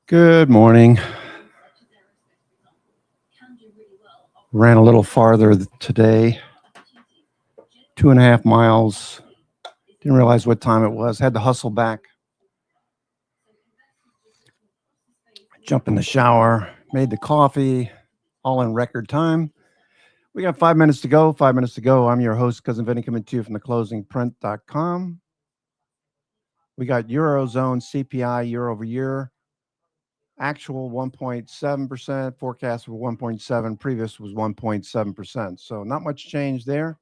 Good morning. Ran a little farther today, 2.5 miles. Didn't realize what time it was. Had to hustle back. Jump in the shower, made the coffee, all in record time. We got 5 minutes to go. 5 minutes to go. I'm your host, Cousin Vinny, coming to you from theclosingprint.com. We got Eurozone CPI year over year. Actual 1.7%, forecast for 1.7, previous was 1.7%. So not much change there.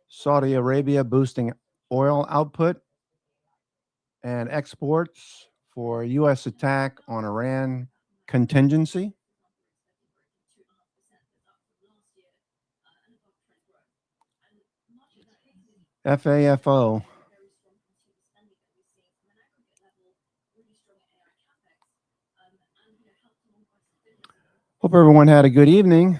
Saudi Arabia boosting oil output and exports for U.S. attack on Iran contingency. FAFO. Hope everyone had a good evening.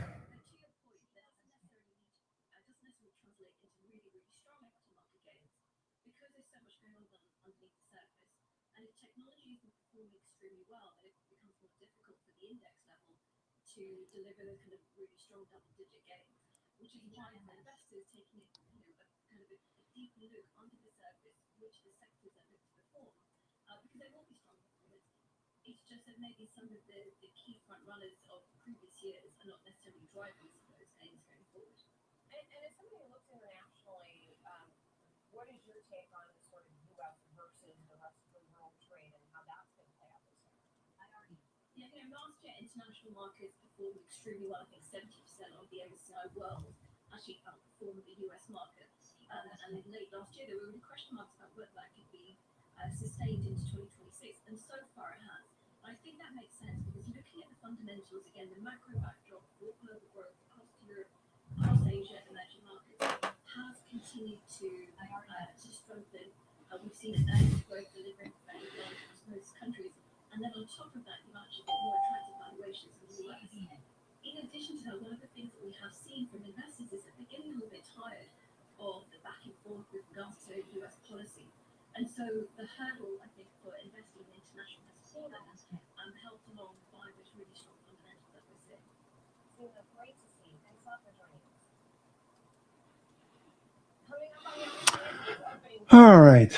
All right.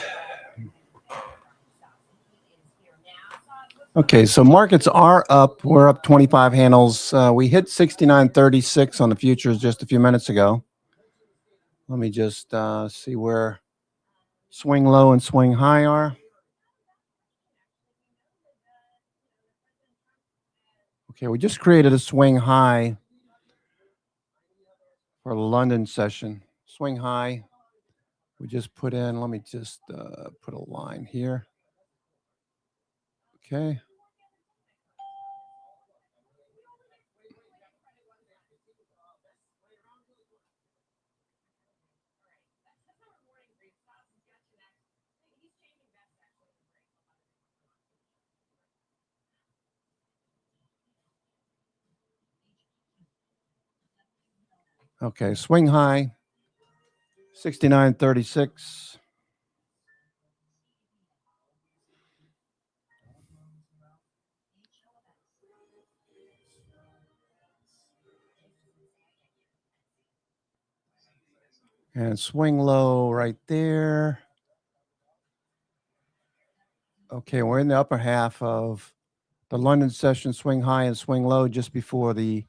Okay, so markets are up. We're up 25 handles. We hit 69.36 on the futures just a few minutes ago. Let me just see where swing low and swing high are. Okay, we just created a swing high for the London session. Swing high. We just put in, let me just put a line here. Okay. Okay, swing high, 69.36. And swing low right there. Okay, we're in the upper half of the London session, swing high and swing low just before the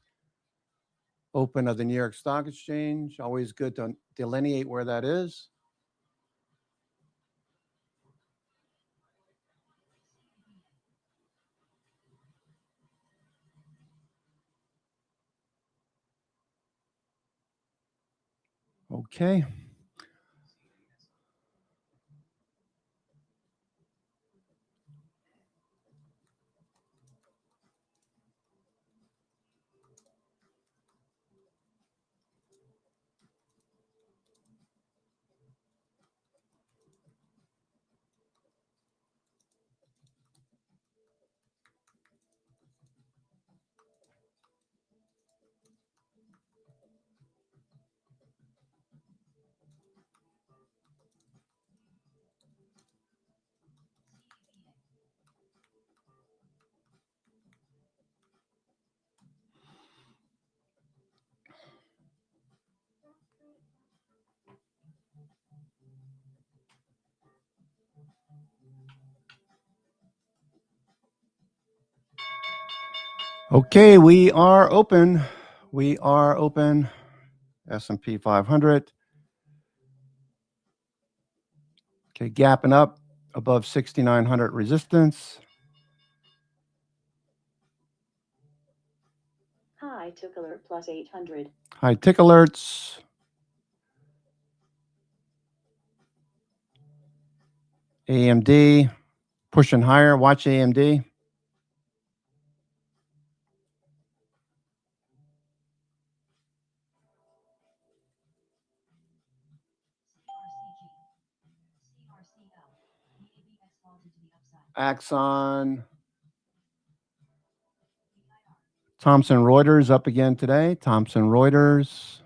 open of the New York Stock Exchange. Always good to delineate where that is. Okay. Okay, we are open. We are open. S&P 500. Okay, gapping up above 6,900 resistance. High tick alert plus 800. High tick alerts. AMD pushing higher. Watch AMD. Axon. Thomson Reuters up again today. Thomson Reuters.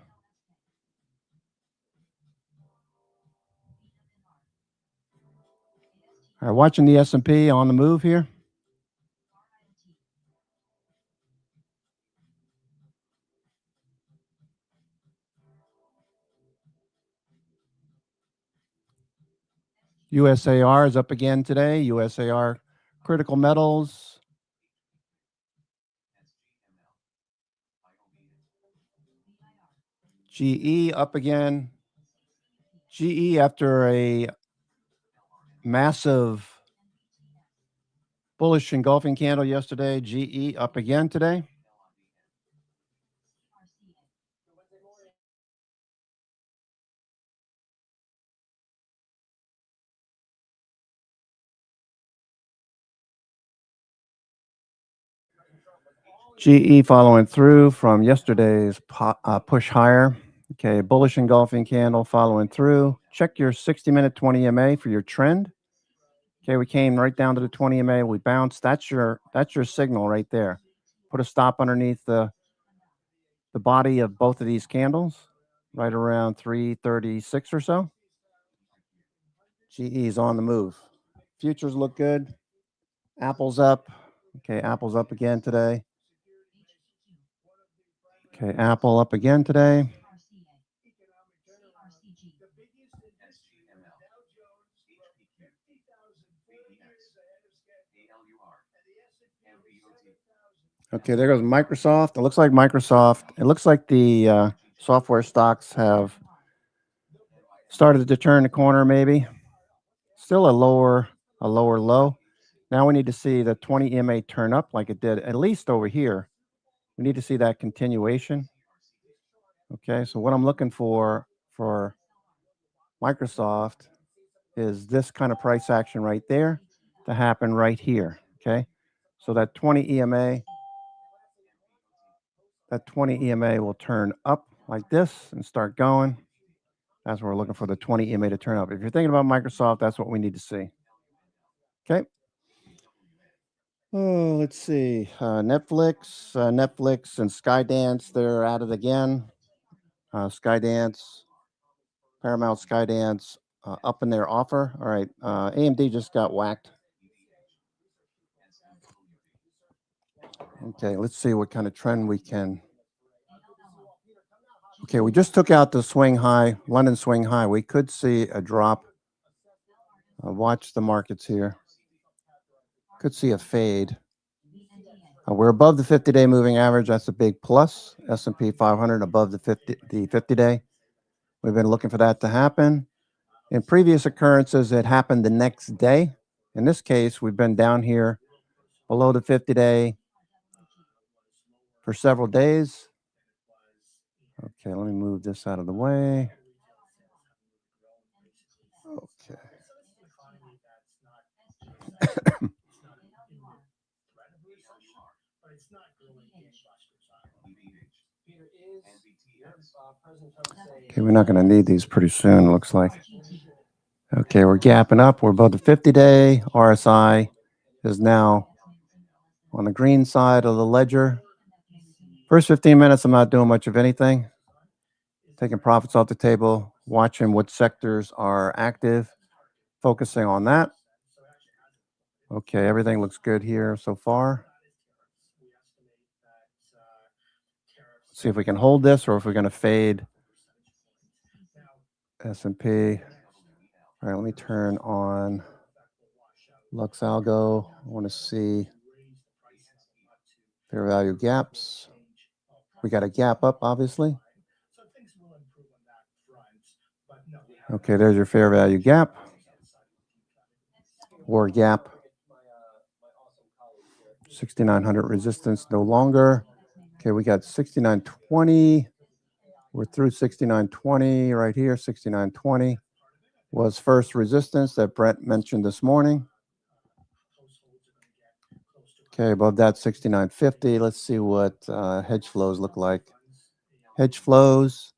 All right, watching the S&P on the move here. USAR is up again today. USAR critical metals. GE up again. GE after a massive bullish engulfing candle yesterday. GE up again today. GE following through from yesterday's push higher. Okay, bullish engulfing candle following through. Check your 60-minute 20 MA for your trend. Okay, we came right down to the 20 MA. We bounced. That's your signal right there. Put a stop underneath the body of both of these candles, right around 336 or so. GE is on the move. Futures look good. Apple's up. Okay, Apple's up again today. Okay, Apple up again today. Okay, there goes Microsoft. It looks like Microsoft. It looks like the software stocks have started to turn the corner. Maybe still a lower low. Now we need to see the 20 EMA turn up like it did at least over here. We need to see that continuation. Okay, so what I'm looking for Microsoft is this kind of price action right there to happen right here. Okay, so that 20 EMA. That 20 EMA will turn up like this and start going. That's what we're looking for, the 20 EMA to turn up. If you're thinking about Microsoft, that's what we need to see. Okay. Oh, let's see. Netflix and Skydance, they're at it again. Skydance, Paramount Skydance, up in their offer. All right. AMD just got whacked. Okay, let's see what kind of trend we can. Okay, we just took out the swing high, London swing high. We could see a drop. Watch the markets here. Could see a fade. We're above the 50-day moving average. That's a big plus. S&P 500 above the 50-day. We've been looking for that to happen. In previous occurrences, it happened the next day. In this case, we've been down here below the 50-day for several days. Okay, let me move this out of the way. Okay, we're not going to need these pretty soon, looks like. Okay, we're gapping up. We're above the 50-day. RSI is now on the green side of the ledger. First 15 minutes, I'm not doing much of anything. Taking profits off the table, watching what sectors are active, focusing on that. Okay, everything looks good here so far. See if we can hold this or if we're going to fade S&P. All right, let me turn on Lux Algo. I want to see fair value gaps. We got a gap up, obviously. Okay, there's your fair value gap or gap. 6,900 resistance no longer. Okay, we got 69.20. We're through 69.20 right here. 69.20 was first resistance that Brent mentioned this morning. Okay, above that 69.50. Let's see what hedge flows look like. Hedge flows.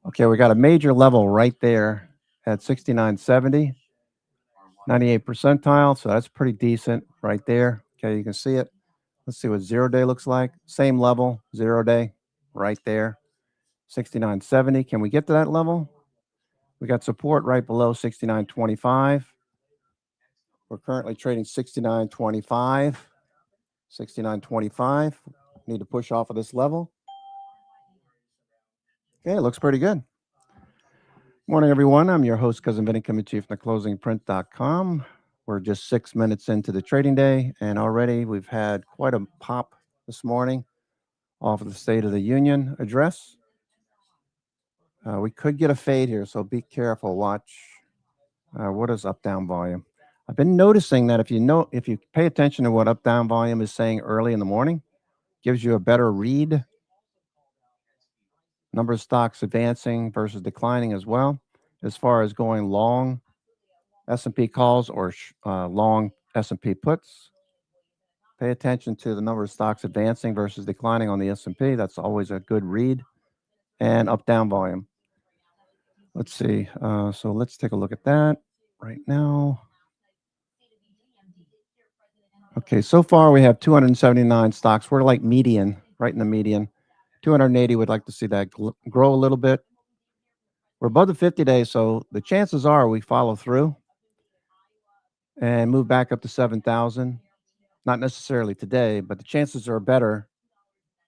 Okay, we got a major level right there at 69.70. 98 percentile, so that's pretty decent right there. Okay, you can see it. Let's see what 0-day looks like. Same level, 0-day, right there. 69.70. Can we get to that level? We got support right below 69.25. We're currently trading 69.25. 69.25. Need to push off of this level. Okay, it looks pretty good. Morning, everyone. I'm your host, Cousin Vinny, coming to you from theclosingprint.com. We're just 6 minutes into the trading day, and already we've had quite a pop this morning off of the State of the Union address. We could get a fade here, so be careful. Watch. What is up-down volume? I've been noticing that if you pay attention to what up-down volume is saying early in the morning, gives you a better read. Number of stocks advancing versus declining as well, as far as going long S&P calls or long S&P puts. Pay attention to the number of stocks advancing versus declining on the S&P. That's always a good read. And up-down volume. Let's see. So let's take a look at that right now. Okay, so far we have 279 stocks. We're like median, right in the median. 280, we'd like to see that grow a little bit. We're above the 50 days, so the chances are we follow through and move back up to 7,000. Not necessarily today, but the chances are better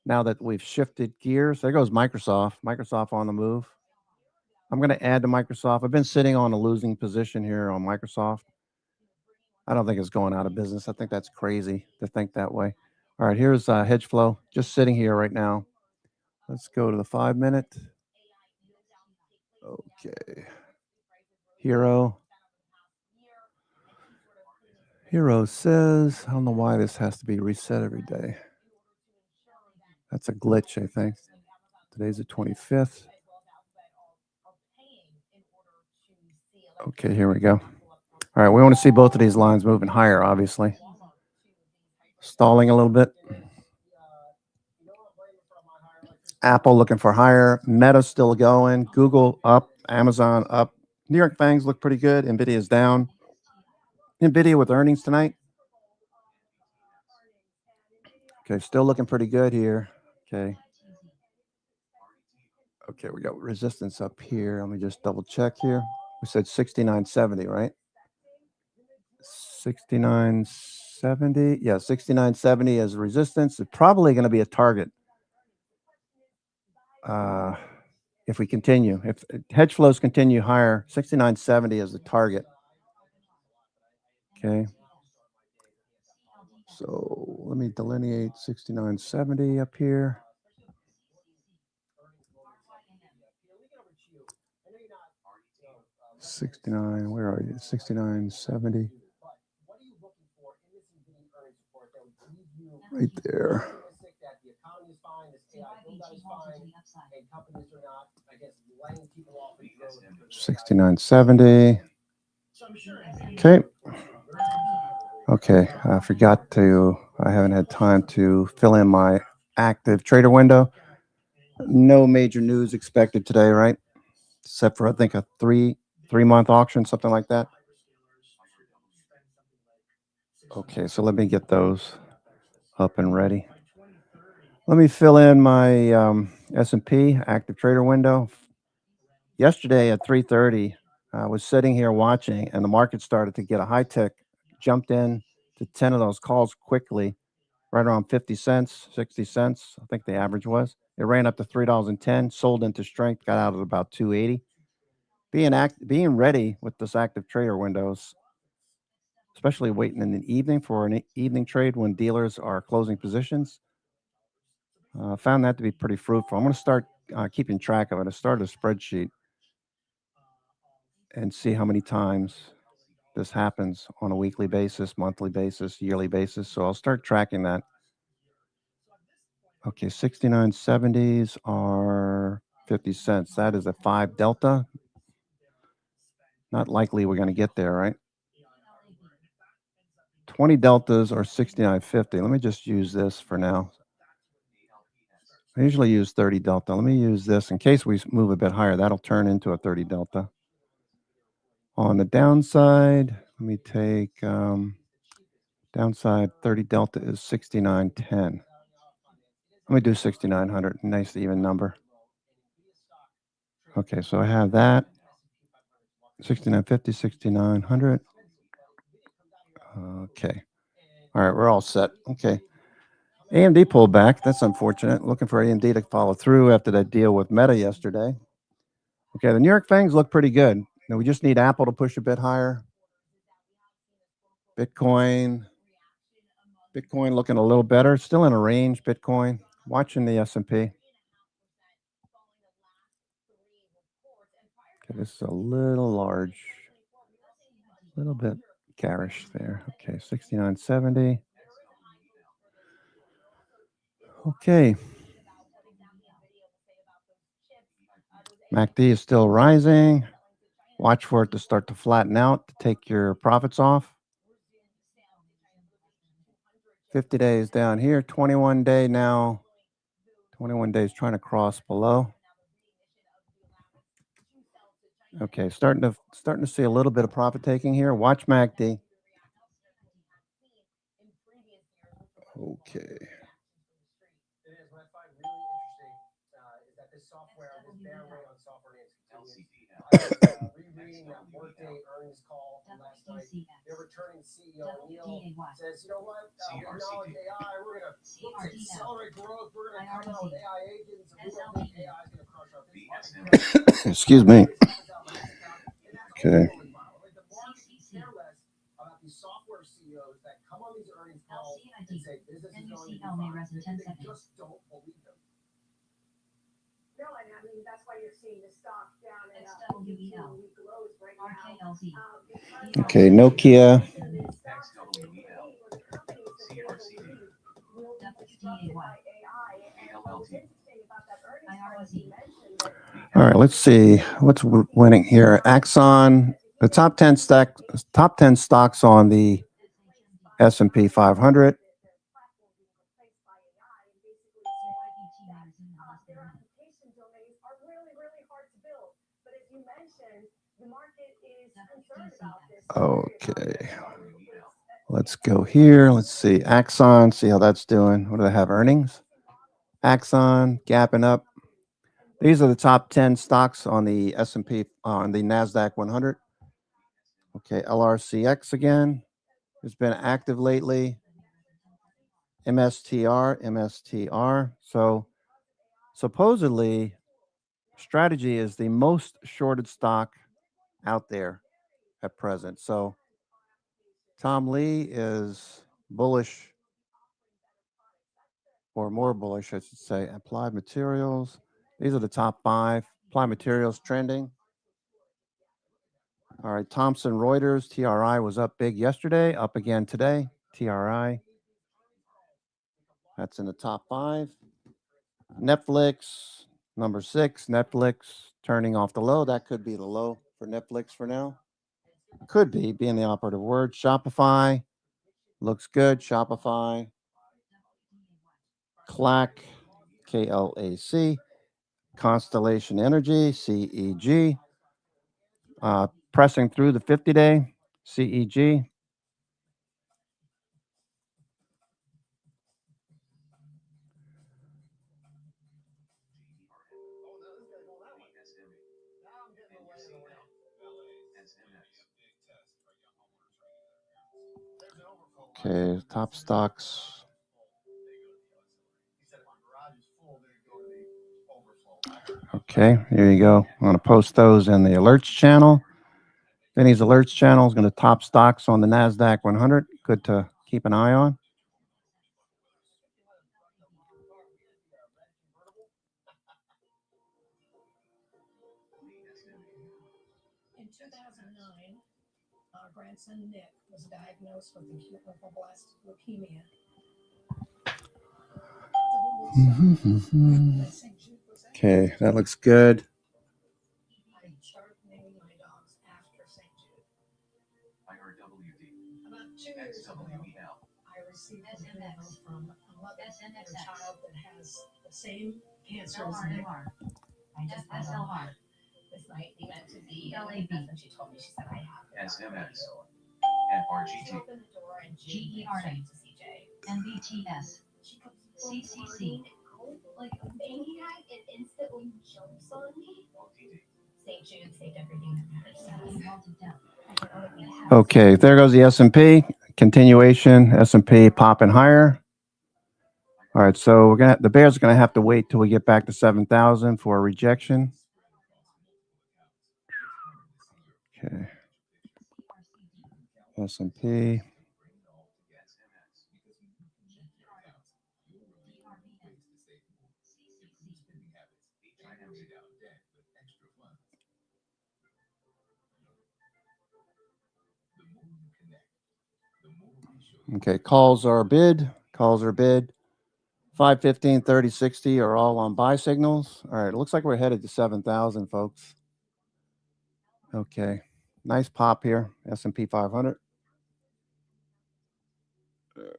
now that we've shifted gears. There goes Microsoft. Microsoft on the move. I'm going to add to Microsoft. I've been sitting on a losing position here on Microsoft. I don't think it's going out of business. I think that's crazy to think that way. All right, here's hedge flow, just sitting here right now. Let's go to the 5-minute. Okay. Hero says, I don't know why this has to be reset every day. That's a glitch, I think. Today's the 25th. Okay, here we go. All right, we want to see both of these lines moving higher, obviously. Stalling a little bit. Apple looking for higher. Meta still going. Google up. Amazon up. New York Fangs look pretty good. NVIDIA is down. NVIDIA with earnings tonight. Okay, still looking pretty good here. Okay. Okay, we got resistance up here. Let me just double check here. We said 69.70, right? 69.70. Yeah, 69.70 as resistance. It's probably going to be a target. If we continue, if hedge flows continue higher, 69.70 is the target. Okay. So let me delineate 69.70 up here. $69, where are you? 69.70. Right there. 69.70. Okay. Okay. I forgot to I haven't had time to fill in my active trader window. No major news expected today, right? Except for I think a three-month auction, something like that. Okay, so let me get those up and ready. Let me fill in my S&P active trader window. Yesterday at 3:30, I was sitting here watching, and the market started to get a high tick. Jumped in to 10 of those calls quickly, right around 50 cents, 60 cents. I think the average was. It ran up to $3.10, sold into strength, got out at about 280. Being ready with this active trader windows, especially waiting in the evening for an evening trade when dealers are closing positions. Found that to be pretty fruitful. I'm going to start keeping track of it. I started a spreadsheet and see how many times this happens on a weekly basis, monthly basis, yearly basis. So I'll start tracking that. Okay, 69.70s are 50 cents. That is a 5 delta. Not likely we're going to get there, right? 20 deltas are 69.50. Let me just use this for now. I usually use 30 delta. Let me use this in case we move a bit higher. That'll turn into a 30 delta. On the downside, let me take downside 30 delta is 69.10. Let me do 6,900. Nice even number. Okay, so I have that. 69.50, 6,900. Okay. All right, we're all set. Okay. AMD pulled back. That's unfortunate. Looking for AMD to follow through after that deal with Meta yesterday. Okay, the New York Fangs look pretty good. Now we just need Apple to push a bit higher. Bitcoin looking a little better. Still in a range, Bitcoin. Watching the S&P. Okay, this is a little large. A little bit garish there. Okay, 69.70. Okay. MACD is still rising. Watch for it to start to flatten out to take your profits off. 50 days down here, 21 day now. 21 days trying to cross below. Okay, starting to see a little bit of profit taking here. Watch MACD. Okay. Excuse me. Okay. Okay, Nokia. All right, let's see what's winning here. Axon, the top 10 stocks on the S&P 500. Okay. Let's go here. Let's see. Axon, see how that's doing. What do they have? Earnings? Axon, gapping up. These are the top 10 stocks on the S&P, on the NASDAQ 100. Okay, LRCX again. It's been active lately. MSTR. So supposedly, Strategy is the most shorted stock out there at present. So Tom Lee is bullish, or more bullish, I should say. Applied Materials. These are the top 5. Applied Materials trending. All right, Thomson Reuters, TRI was up big yesterday, up again today. TRI. That's in the top 5. Netflix, number 6. Netflix turning off the low. That could be the low for Netflix for now. Could be, being the operative word. Shopify looks good. Shopify. CLAC, KLAC, Constellation Energy, CEG, pressing through the 50-day, CEG. Okay, top stocks. Okay, here you go. I'm going to post those in the alerts channel. Vinny's alerts channel is going to top stocks on the NASDAQ 100. Good to keep an eye on. In 2009, our grandson Nick was diagnosed with lymphoblastic leukemia. Okay, that looks good. I started naming my dogs after St. Jude. About 2 years ago, I received an email from a mother of a child that has the same cancer as Nick. I just SLR. This might be meant to be LAB. And she told me, she said, I have SMX. And RGT. She opened the door and GERM to CJ. MBTS. CCC. Like a maniac and instantly jumps on me. St. Jude saved everything that matters. Okay, there goes the S&P. Continuation, S&P popping higher. All right, so the bears are gonna have to wait till we get back to 7,000 for a rejection. Okay. S&P. Okay, calls are bid. Calls are bid. 5, 15, 30, 60 are all on buy signals. All right, it looks like we're headed to 7,000, folks. Okay, nice pop here, S&P 500. All right.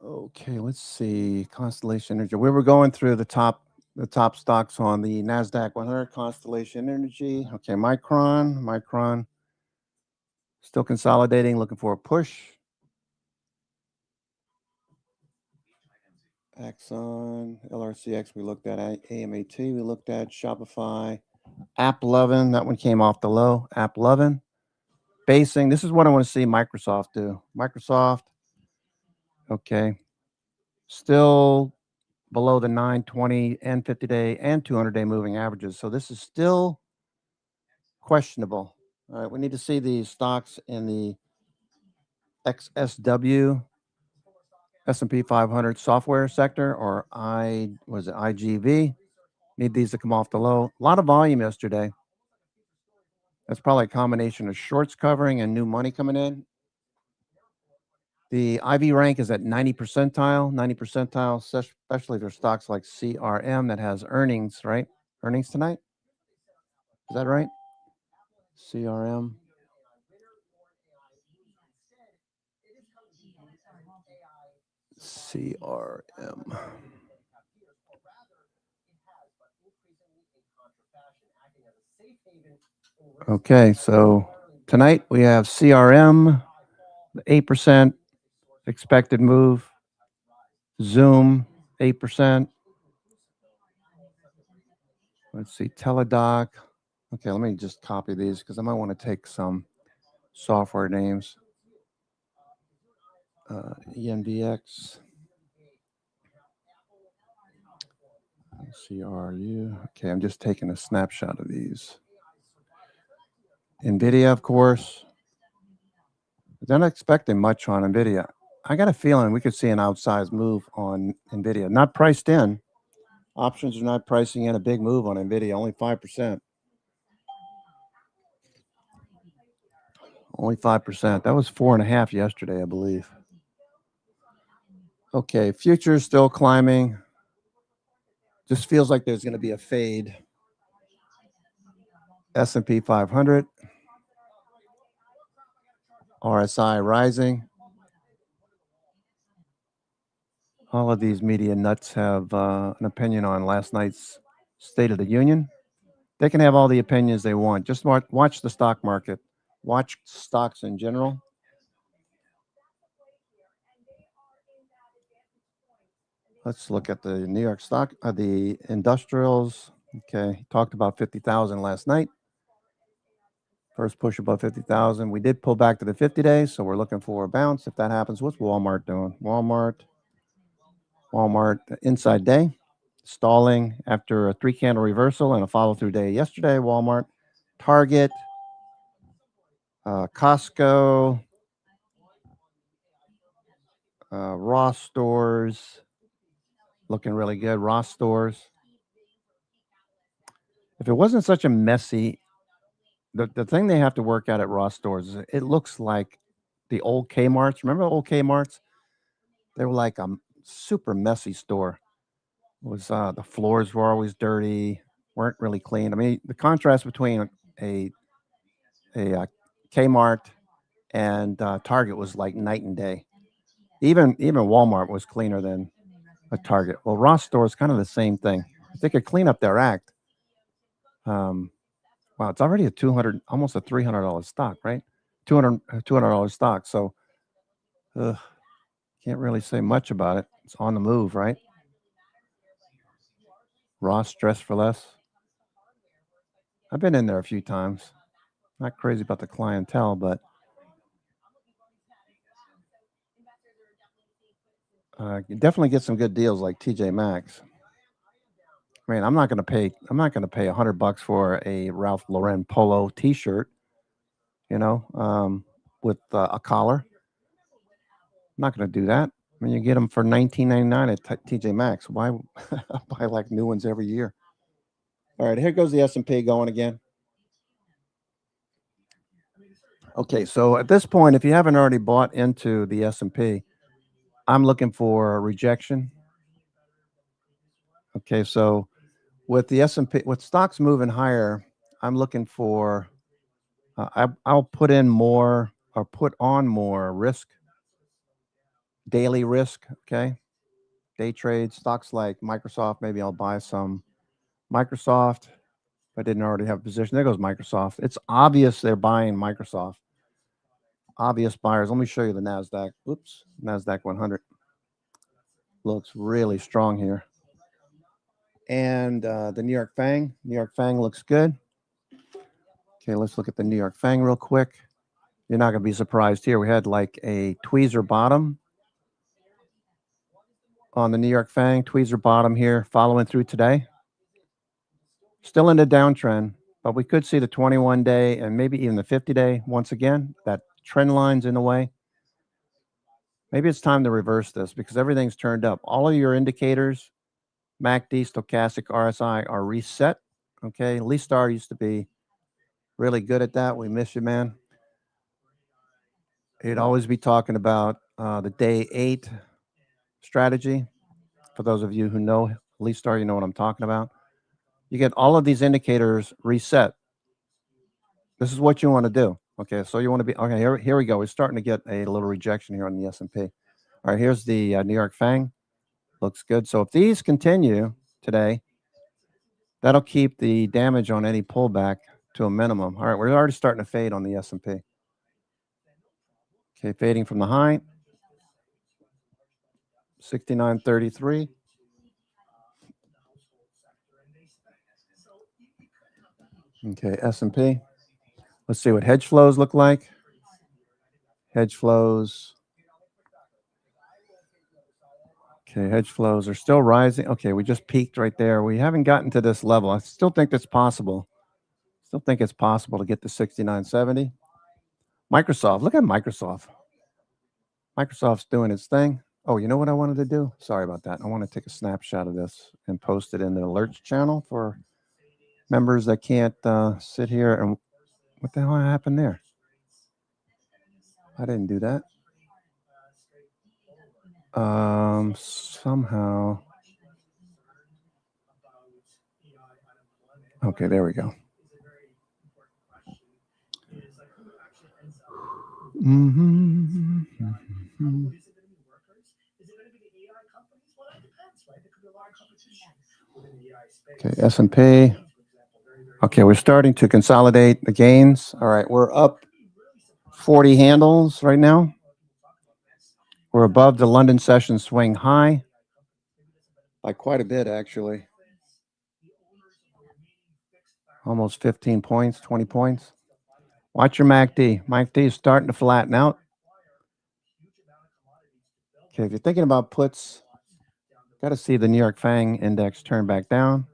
Okay, let's see. Constellation Energy. We were going through the top stocks on the NASDAQ 100. Constellation Energy. Okay, Micron. Still consolidating, looking for a push. Axon, LRCX, we looked at AMAT, we looked at Shopify, App11, that one came off the low, App11. Basing, this is what I want to see Microsoft do. Microsoft, okay, still below the 920 and 50-day and 200-day moving averages. So this is still questionable. All right, we need to see these stocks in the XSW, S&P 500 software sector, or IGV. Need these to come off the low. A lot of volume yesterday. That's probably a combination of shorts covering and new money coming in. The IV rank is at 90 percentile, especially for stocks like CRM that has earnings, right? Earnings tonight? Is that right? CRM. CRM. Okay, so tonight we have CRM, the 8% expected move. Zoom, 8%. Let's see, Teladoc. Okay, let me just copy these because I might want to take some software names. EMDX. CRU. Okay, I'm just taking a snapshot of these. NVIDIA, of course. They're not expecting much on NVIDIA. I got a feeling we could see an outsized move on NVIDIA. Not priced in. Options are not pricing in a big move on NVIDIA, only 5%. Only 5%. That was 4.5 yesterday, I believe. Okay, futures still climbing. Just feels like there's going to be a fade. S&P 500, RSI rising. All of these media nuts have an opinion on last night's State of the Union. They can have all the opinions they want. Just watch the stock market. Watch stocks in general. Let's look at the New York stock, the industrials. Okay, talked about 50,000 last night. First push above 50,000. We did pull back to the 50 days, so we're looking for a bounce. If that happens, what's Walmart doing? Walmart, inside day, stalling after a 3-candle reversal and a follow-through day yesterday. Walmart, Target, Costco, Ross stores, looking really good. Ross stores. If it wasn't such a messy, the thing they have to work out at Ross stores is it looks like the old Kmart's. Remember old Kmart's? They were like a super messy store. It was the floors were always dirty, weren't really clean. I mean, the contrast between a Kmart and Target was like night and day. Even Walmart was cleaner than a Target. Well, Ross store is kind of the same thing. If they could clean up their act, wow, it's already a almost a $300 stock, right? $200 stock. So, can't really say much about it. It's on the move, right? Ross, dress for less. I've been in there a few times. Not crazy about the clientele, but you definitely get some good deals like TJ Maxx. I mean, I'm not going to pay $100 for a Ralph Lauren polo T-shirt, with a collar. I'm not going to do that. I mean, you get them for $19.99 at TJ Maxx. Why buy like new ones every year? All right, here goes the S&P going again. Okay, so at this point, if you haven't already bought into the S&P, I'm looking for a rejection. Okay, so with the S&P, with stocks moving higher, I'm looking for, I'll put in more or put on more risk, daily risk. Okay, day trade stocks like Microsoft. Maybe I'll buy some Microsoft. If I didn't already have a position, there goes Microsoft. It's obvious they're buying Microsoft. Obvious buyers. Let me show you the NASDAQ. Oops, NASDAQ 100 looks really strong here. And the New York FANG. New York FANG looks good. Okay, let's look at the New York FANG real quick. You're not going to be surprised here. We had like a tweezer bottom on the New York FANG. Tweezer bottom here following through today. Still in the downtrend, but we could see the 21-day and maybe even the 50-day once again. That trend line's in the way. Maybe it's time to reverse this because everything's turned up. All of your indicators, MACD, stochastic, RSI, are reset. Okay, Lee Star used to be really good at that. We miss you, man. He'd always be talking about the day 8 strategy. For those of you who know Lee Star, you know what I'm talking about. You get all of these indicators reset. This is what you want to do. Okay, so you want to be, okay, here we go. We're starting to get a little rejection here on the S&P. All right, here's the New York FANG. Looks good. So if these continue today, that'll keep the damage on any pullback to a minimum. All right, we're already starting to fade on the S&P. Okay, fading from the high, 69.33. Okay, S&P. Let's see what hedge flows look like. Hedge flows. Okay, hedge flows are still rising. Okay, we just peaked right there. We haven't gotten to this level. I still think that's possible. Still think it's possible to get to 69.70. Microsoft, look at Microsoft. Microsoft's doing its thing. Oh, you know what I wanted to do? Sorry about that. I want to take a snapshot of this and post it in the alerts channel for members that can't sit here. And what the hell happened there? I didn't do that. Somehow. Okay, there we go. Mm-hmm. Is it going to be workers? Is it going to be the AI companies? Well, that depends, right? There could be a lot of competition within the AI space. Okay, S&P. Okay, we're starting to consolidate the gains. All right, we're up 40 handles right now. We're above the London session swing high by quite a bit, actually. Almost 15 points, 20 points. Watch your MACD. MACD is starting to flatten out. Okay, if you're thinking about puts, got to see the New York FANG index turn back down.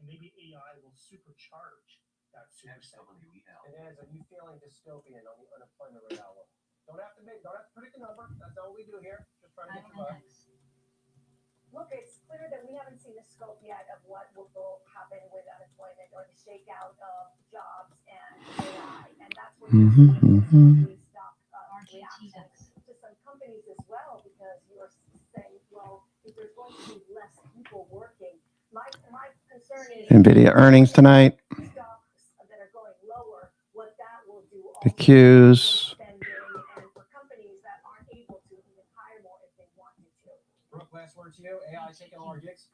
Maybe AI will supercharge that super cycle. And as a new feeling dystopian on the unemployment rate outlook. Don't have to predict the number. That's not what we do here. Just trying to get you by. Look, it's clear that we haven't seen the scope yet of what will happen with unemployment or the shakeout of jobs and AI, and that's where you're seeing the stock reaction to some companies as well, because you're saying, well, if there's going to be less people working, my concern is NVIDIA earnings tonight. stocks that are going lower, what that will do The also Qs. for spending and for companies that aren't able to even hire more if they wanted to. Brooke, last word to you. AI taking all our gigs.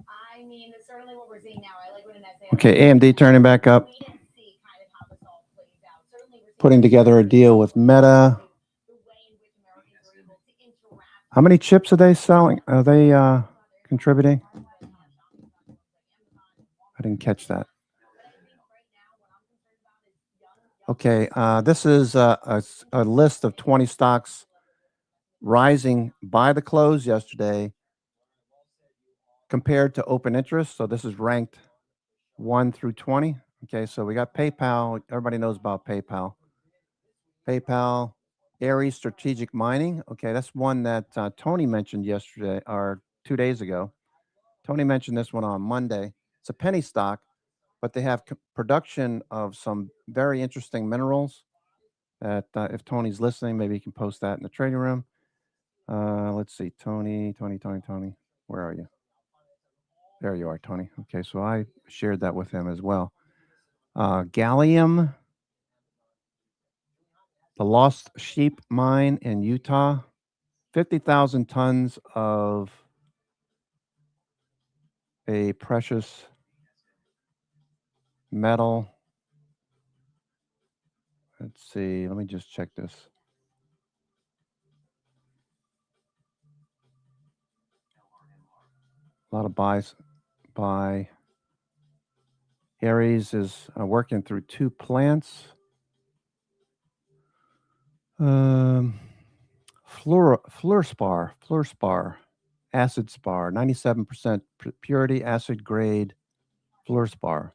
I mean, that's certainly what we're seeing now. I like what Annette said. Okay, AMD turning back up. We didn't see kind of how this all plays out. Certainly we're seeing Putting together a deal with Meta. the way in which Americans are able to interact. How many chips are they selling? Are they contributing? I didn't catch that. Okay, this is a list of 20 stocks rising by the close yesterday compared to open interest. So this is ranked 1 through 20. Okay, so we got PayPal. Everybody knows about PayPal. PayPal, Ares Strategic Mining. Okay, that's one that Tony mentioned yesterday or 2 days ago. Tony mentioned this one on Monday. It's a penny stock, but they have production of some very interesting minerals that if Tony's listening, maybe he can post that in the trading room. Let's see, Tony. Where are you? There you are, Tony. Okay, so I shared that with him as well. Gallium, the Lost Sheep Mine in Utah, 50,000 tons of a precious metal. Let's see, let me just check this. A lot of buys by Ares is working through 2 plants. Fluorspar, acid spar, 97% purity, acid grade fluorspar.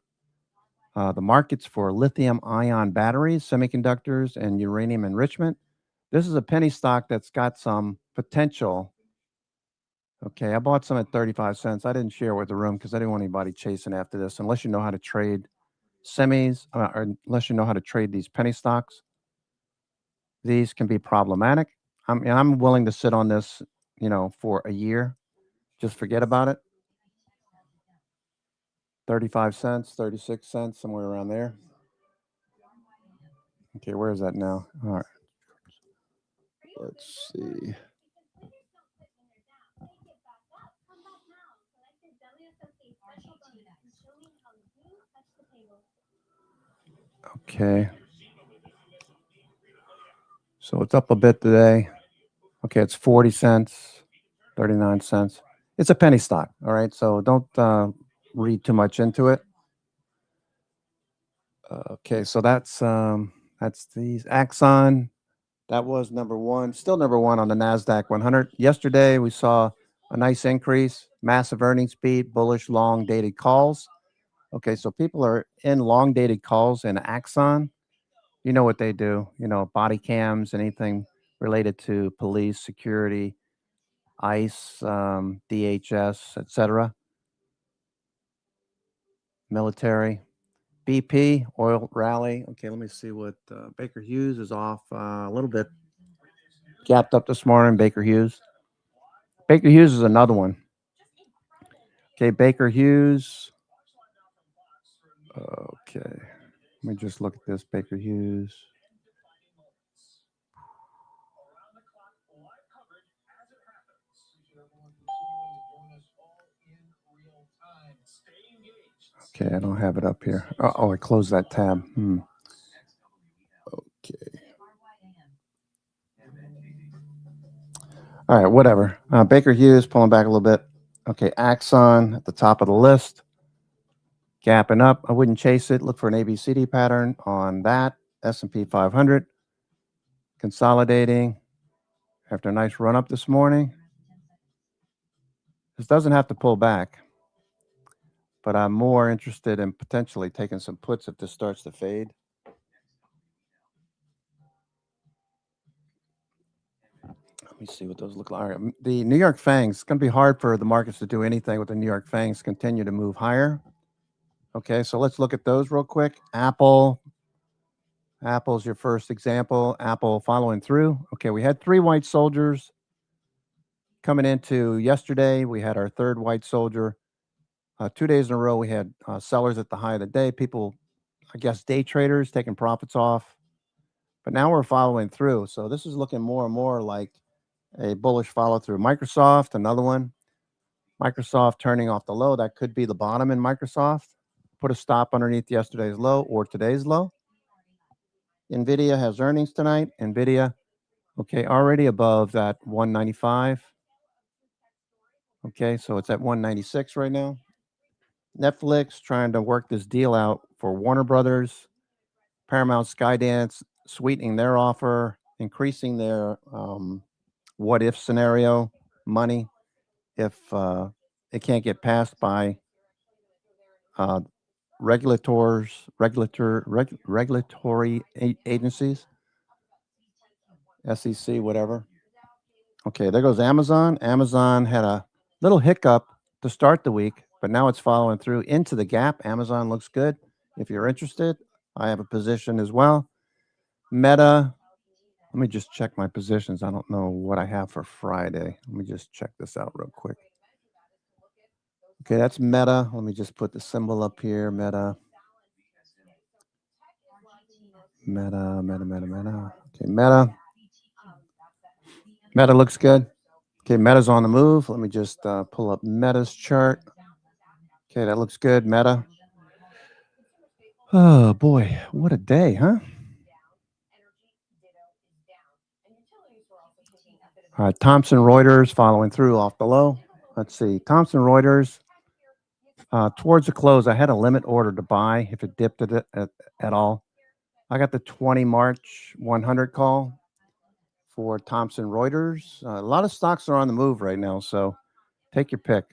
The markets for lithium ion batteries, semiconductors, and uranium enrichment. This is a penny stock that's got some potential. Okay, I bought some at 35 cents. I didn't share with the room because I didn't want anybody chasing after this unless you know how to trade semis or unless you know how to trade these penny stocks. These can be problematic. I'm willing to sit on this, for a year. Just forget about it. 35 cents, 36 cents, somewhere around there. Okay, where is that now? All right. Let's see. Okay. So it's up a bit today. Okay, it's 40 cents, 39 cents. It's a penny stock, all right? So don't read too much into it. Okay, so that's these Axon. That was number one, still number one on the NASDAQ 100. Yesterday, we saw a nice increase, massive earnings beat, bullish long dated calls. Okay, so people are in long dated calls in Axon. You know what they do, body cams, anything related to police, security, ICE, DHS, etc. Military. BP, oil rally. Okay, let me see what Baker Hughes is off a little bit. Gapped up this morning, Baker Hughes. Baker Hughes is another one. Okay, Baker Hughes. Okay. Let me just look at this Baker Hughes. Okay, I don't have it up here. Oh, I closed that tab. Okay. All right, whatever. Baker Hughes pulling back a little bit. Okay, Axon at the top of the list. Gapping up. I wouldn't chase it. Look for an ABCD pattern on that. S&P 500. Consolidating after a nice run up this morning. This doesn't have to pull back, but I'm more interested in potentially taking some puts if this starts to fade. Let me see what those look like. All right, the New York Fangs, it's going to be hard for the markets to do anything with the New York Fangs continue to move higher. Okay, so let's look at those real quick. Apple's your first example. Apple following through. Okay, we had 3 white soldiers coming into yesterday. We had our 3rd white soldier. 2 days in a row, we had sellers at the high of the day. People, I guess, day traders taking profits off. But now we're following through. So this is looking more and more like a bullish follow through. Microsoft, another one. Microsoft turning off the low. That could be the bottom in Microsoft. Put a stop underneath yesterday's low or today's low. NVIDIA has earnings tonight. NVIDIA, okay, already above that 195. Okay, so it's at 196 right now. Netflix trying to work this deal out for Warner Brothers. Paramount Skydance sweetening their offer, increasing their what if scenario money if it can't get passed by regulatory agencies, SEC, whatever. Okay, there goes Amazon. Amazon had a little hiccup to start the week, but now it's following through into the gap. Amazon looks good. If you're interested, I have a position as well. Meta, let me just check my positions. I don't know what I have for Friday. Let me just check this out real quick. Okay, that's Meta. Let me just put the symbol up here. Meta. Okay, Meta. Meta looks good. Okay, Meta's on the move. Let me just pull up Meta's chart. Okay, that looks good. Meta. Oh, boy. What a day, huh? All right, Thomson Reuters following through off the low. Let's see. Thomson Reuters, towards the close, I had a limit order to buy if it dipped at all. I got the 20 March 100 call for Thomson Reuters. A lot of stocks are on the move right now, so take your pick.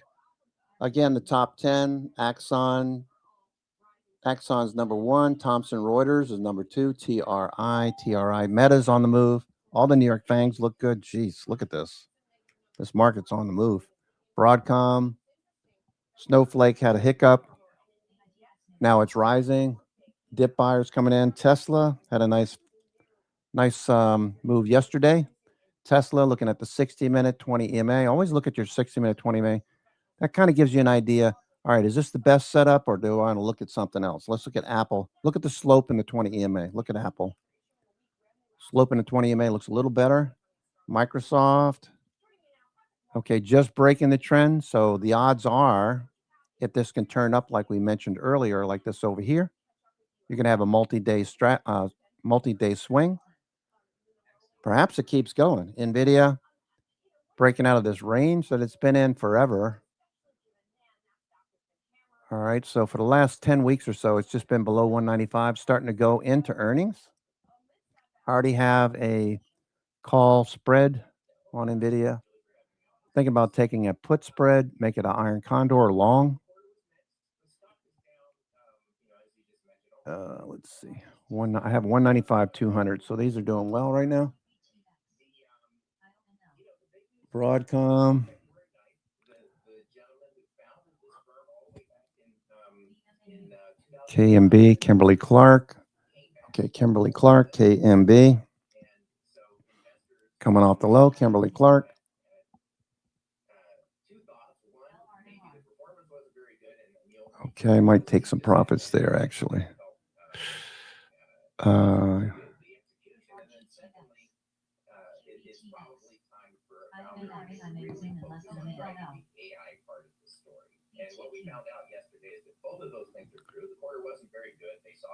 Again, the top 10, Axon's number 1. Thomson Reuters is number 2. TRI. Meta's on the move. All the New York Fangs look good. Jeez, look at this. This market's on the move. Broadcom, Snowflake had a hiccup. Now it's rising. Dip buyers coming in. Tesla had a nice move yesterday. Tesla looking at the 60-minute 20 EMA. Always look at your 60-minute 20 EMA. That kind of gives you an idea. All right, is this the best setup or do I want to look at something else? Let's look at Apple. Look at the slope in the 20 EMA. Look at Apple. Slope in the 20 EMA looks a little better. Microsoft. Okay, just breaking the trend. So the odds are, if this can turn up like we mentioned earlier, like this over here, you're going to have a multi-day swing. Perhaps it keeps going. NVIDIA breaking out of this range that it's been in forever. All right, so for the last 10 weeks or so, it's just been below 195, starting to go into earnings. I already have a call spread on NVIDIA. Thinking about taking a put spread, make it an iron condor long. Let's see. I have 195, 200. So these are doing well right now. Broadcom. KMB, Kimberly Clark. Okay, Kimberly Clark, KMB. Coming off the low, Kimberly Clark. Okay, I might take some profits there actually. And what we found out yesterday is that both of those things are true. The quarter wasn't very good. They saw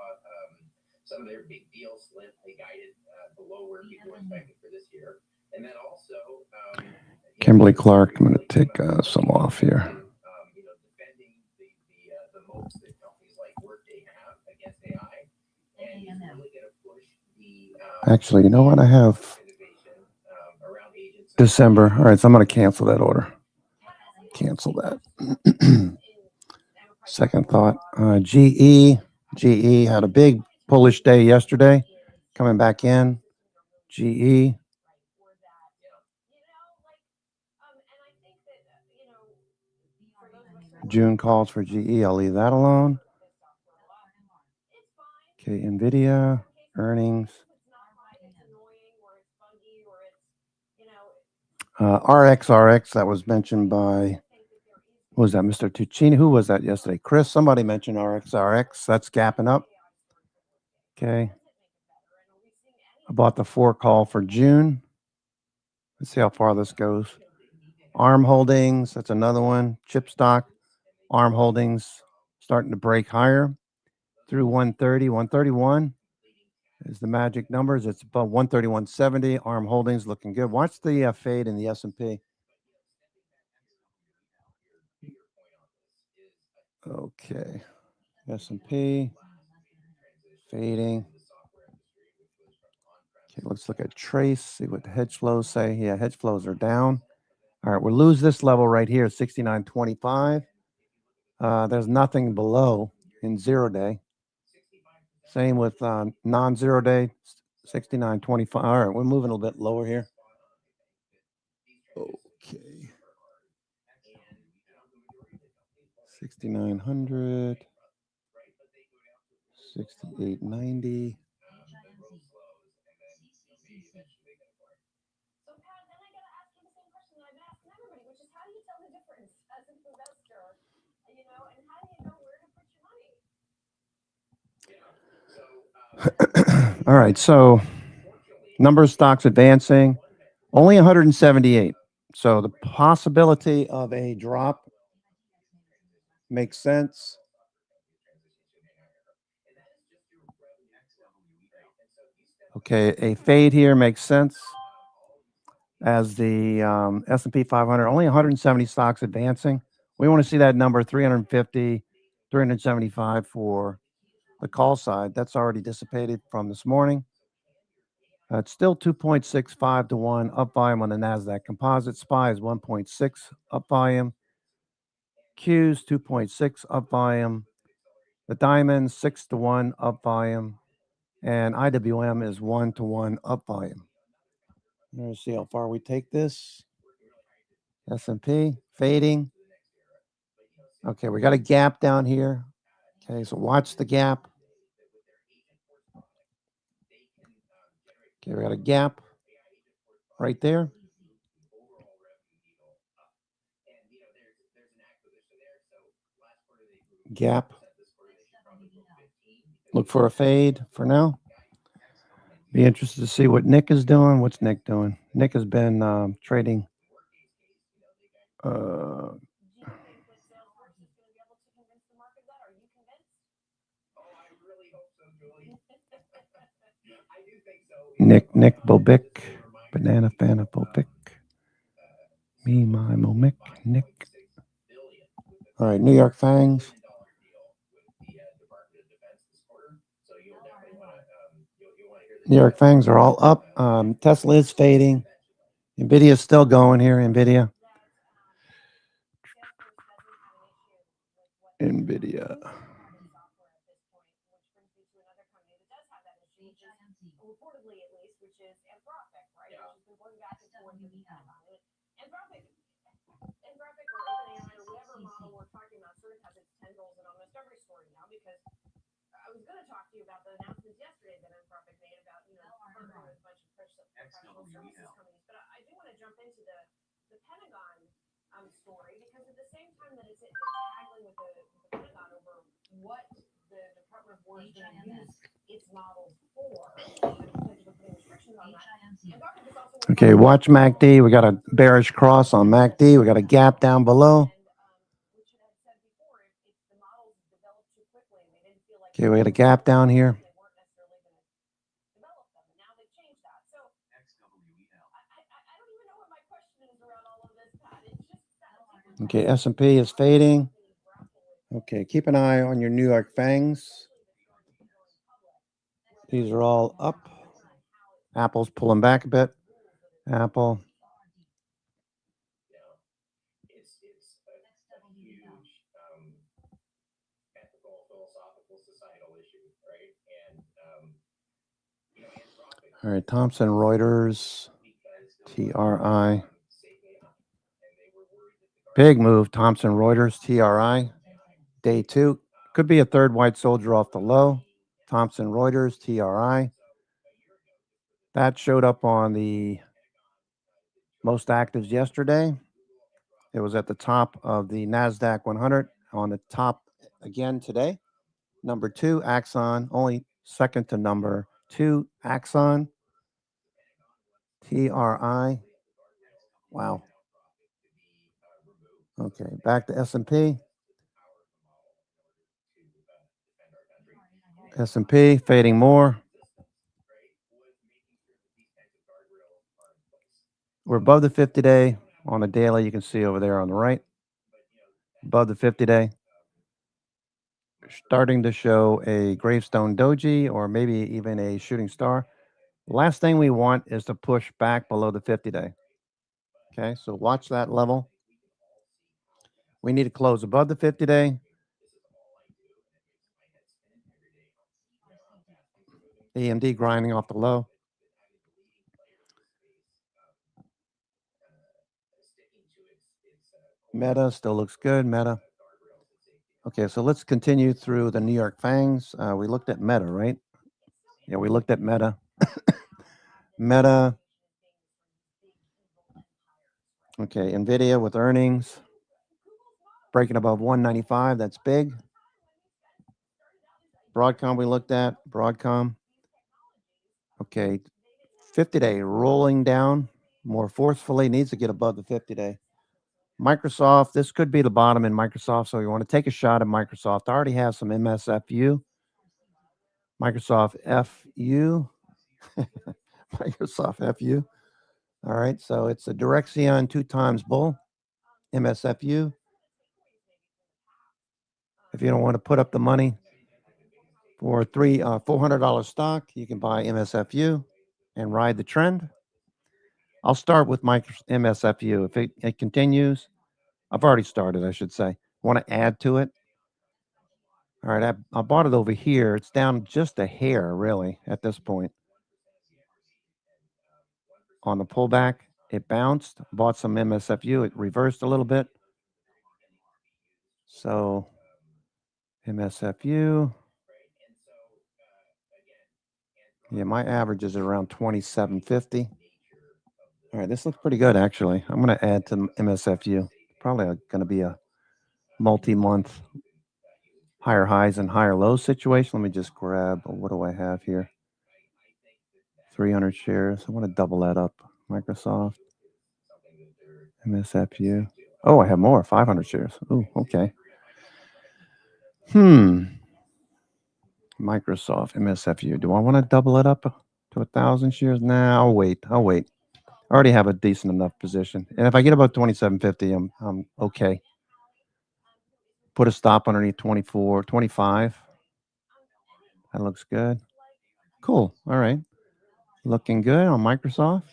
some of their big deals slip. They guided below where people were expecting for this year. And then also, Kimberly Clark, I'm going to take some off here. Defending the moats that companies like Workday have against AI, and he's really going to push the. Actually, you know what? I have December. All right, so I'm going to cancel that order. Cancel that. Second thought. GE had a big bullish day yesterday. Coming back in. GE. June calls for GE. I'll leave that alone. Okay, NVIDIA earnings. RXRX, that was mentioned by, who was that, Mr. Tuccini? Who was that yesterday? Chris, somebody mentioned RXRX. That's gapping up. Okay. I bought the 4 call for June. Let's see how far this goes. ARM Holdings, that's another one. Chip stock. ARM Holdings starting to break higher through 130, 131 is the magic numbers. It's above 131.70. ARM Holdings looking good. Watch the fade in the S&P. Okay, S&P fading. Okay, let's look at Trace, see what the hedge flows say. Yeah, hedge flows are down. All right, we'll lose this level right here, 69.25. There's nothing below in 0-day. Same with non-0 day, 69.25. All right, we're moving a little bit lower here. Okay. 6,900. 68.90. So Pat, then I gotta ask you the same question that I've been asking everybody, which is how do you tell the difference as an investor, and how do you know where to put your money? All right, so number of stocks advancing, only 178. So the possibility of a drop makes sense. Okay, a fade here makes sense. As the S&P 500, only 170 stocks advancing. We want to see that number 350, 375 for the call side. That's already dissipated from this morning. It's still 2.65 to 1 up volume on the NASDAQ Composite. SPY is 1.6 up volume. Q's 2.6 up volume. The Diamond 6 to 1 up volume. And IWM is 1 to 1 up volume. Let's see how far we take this. S&P fading. Okay, we got a gap down here. Okay, so watch the gap. Okay, we got a gap right there. Gap. Look for a fade for now. Be interested to see what Nick is doing. What's Nick doing? Nick has been trading. Nick Bobic, Banana Fana Bobic. Me, my Momic, Nick. All right, New York Fangs. New York Fangs are all up. Tesla is fading. NVIDIA is still going here. NVIDIA. Reportedly, at least, which is Anthropic, right? Yeah. Which has been going back and forth with Anthropic or OpenAI or whatever model we're talking about sort of has its tendrils in almost every story now, because I was going to talk to you about the announcements yesterday that Anthropic made about, partnering with a bunch of professional services companies. But I do want to jump into the Pentagon story, because at the same time that it's haggling with the Pentagon over what the Department of War is going to use its models for. And the potential for putting restrictions on that. And Dr. was also Okay, watch MACD. We got a bearish cross on MACD. We got a gap down below. which had said before, if the models developed too quickly and they didn't feel like Okay, we got a gap down here. they weren't necessarily going to develop them. And now they've changed that. So I don't even know what my question is around all of this, Pat. It's just Okay, S&P is fading. Okay, keep an eye on your New York Fangs. These are all up. Apple's pulling back a bit. Apple. It's a huge ethical, philosophical, societal issue, right? And Anthropic. All right, Thomson Reuters, TRI. Big move, Thomson Reuters, TRI. Day 2. Could be a third white soldier off the low. Thomson Reuters, TRI. That showed up on the most actives yesterday. It was at the top of the NASDAQ 100, on the top again today. Number 2, Axon, only second to number 2, Axon, TRI. Wow. Okay, back to S&P. S&P fading more. We're above the 50-day on the daily. You can see over there on the right. Above the 50-day. Starting to show a gravestone doji or maybe even a shooting star. The last thing we want is to push back below the 50-day. Okay, so watch that level. We need to close above the 50-day. AMD grinding off the low. Meta still looks good. Meta. Okay, so let's continue through the New York Fangs. We looked at Meta, right? Yeah, we looked at Meta. Meta. Okay, NVIDIA with earnings. Breaking above 195. That's big. Broadcom we looked at. Broadcom. Okay, 50-day rolling down more forcefully. Needs to get above the 50-day. Microsoft, this could be the bottom in Microsoft, so you want to take a shot at Microsoft. I already have some MSFU. Microsoft FU. Microsoft FU. All right, so it's a Direxion 2 times bull. MSFU. If you don't want to put up the money for $400 stock, you can buy MSFU and ride the trend. I'll start with MSFU. If it continues, I've already started, I should say. Want to add to it? All right, I bought it over here. It's down just a hair, really, at this point. On the pullback, it bounced, bought some MSFU. It reversed a little bit. So, MSFU. Yeah, my average is around 27.50. All right, this looks pretty good, actually. I'm going to add to MSFU. Probably going to be a multi-month higher highs and higher lows situation. Let me just grab, what do I have here? 300 shares. I want to double that up. Microsoft, MSFU. Oh, I have more, 500 shares. Oh, okay. Microsoft, MSFU. Do I want to double it up to 1,000 shares? Nah, I'll wait. I already have a decent enough position. And if I get about 27.50, I'm okay. Put a stop underneath 24, 25. That looks good. Cool. All right. Looking good on Microsoft.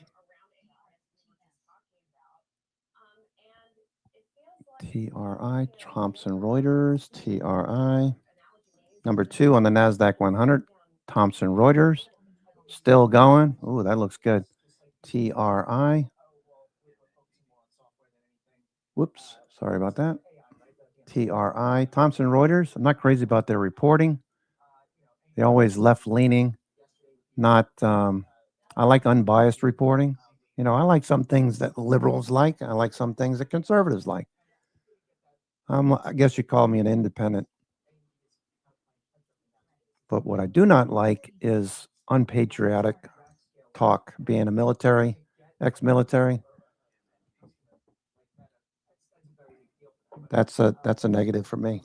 TRI, Thomson Reuters, TRI. Number 2 on the NASDAQ 100, Thomson Reuters. Still going. Ooh, that looks good. TRI. Whoops. Sorry about that. TRI, Thomson Reuters. I'm not crazy about their reporting. They always left-leaning. Not, I like unbiased reporting. You know, I like some things that liberals like. I like some things that conservatives like. I guess you call me an independent. But what I do not like is unpatriotic talk, being a military, ex-military. That's a negative for me.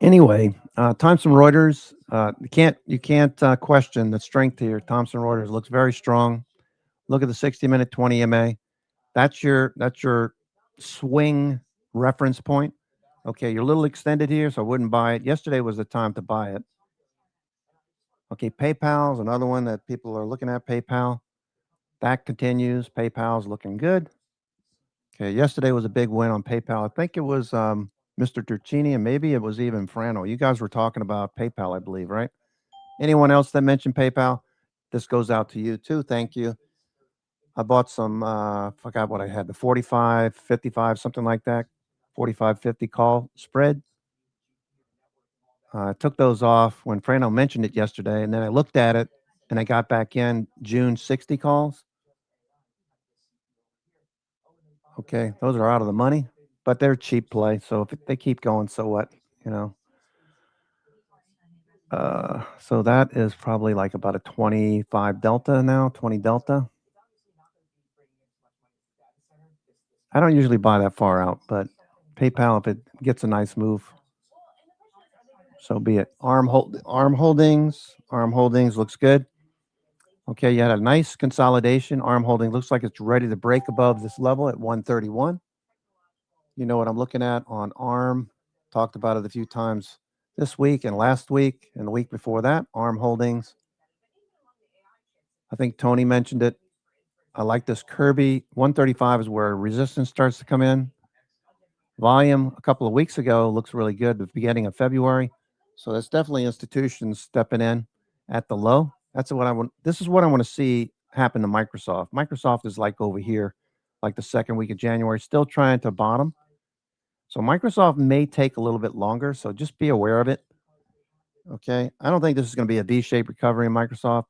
Anyway, Thomson Reuters, you can't question the strength here. Thomson Reuters looks very strong. Look at the 60-minute 20 MA. That's your swing reference point. Okay, you're a little extended here, so I wouldn't buy it. Yesterday was the time to buy it. Okay, PayPal's another one that people are looking at. PayPal, that continues. PayPal's looking good. Okay, yesterday was a big win on PayPal. I think it was Mr. Turcini, and maybe it was even Frano. You guys were talking about PayPal, I believe, right? Anyone else that mentioned PayPal? This goes out to you too. Thank you. I bought some, forgot what I had, the 45, 55, something like that. 45, 50 call spread. I took those off when Frano mentioned it yesterday, and then I looked at it and I got back in June 60 calls. Okay, those are out of the money, but they're cheap play. So if they keep going, so what? You know. So that is probably like about a 25 delta now, 20 delta. I don't usually buy that far out, but PayPal, if it gets a nice move, so be it. Arm holdings looks good. Okay, you had a nice consolidation. Arm holding looks like it's ready to break above this level at 131. You know what I'm looking at on ARM. Talked about it a few times this week and last week and the week before that. ARM holdings. I think Tony mentioned it. I like this Kirby. 135 is where resistance starts to come in. Volume a couple of weeks ago looks really good, the beginning of February. So that's definitely institutions stepping in at the low. That's what I want. This is what I want to see happen to Microsoft. Microsoft is like over here, like the second week of January, still trying to bottom. So Microsoft may take a little bit longer. So just be aware of it. Okay. I don't think this is going to be a V-shaped recovery in Microsoft.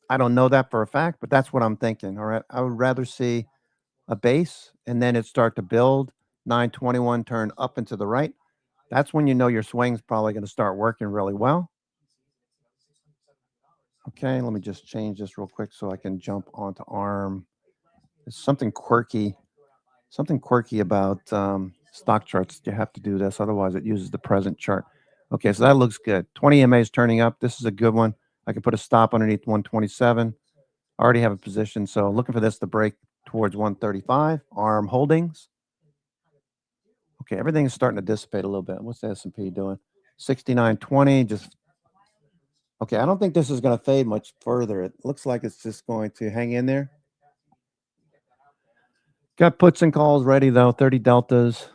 I don't know that for a fact, but that's what I'm thinking. All right. I would rather see a base and then it start to build 921 turn up and to the right. That's when you know your swing's probably going to start working really well. Okay, let me just change this real quick so I can jump onto ARM. There's something quirky about stock charts. You have to do this, otherwise it uses the present chart. Okay, so that looks good. 20 EMA is turning up. This is a good one. I can put a stop underneath 127. I already have a position, so looking for this to break towards 135. ARM holdings. Okay, everything is starting to dissipate a little bit. What's the S&P doing? 69.20. Just okay. I don't think this is going to fade much further. It looks like it's just going to hang in there. Got puts and calls ready though. 30 deltas,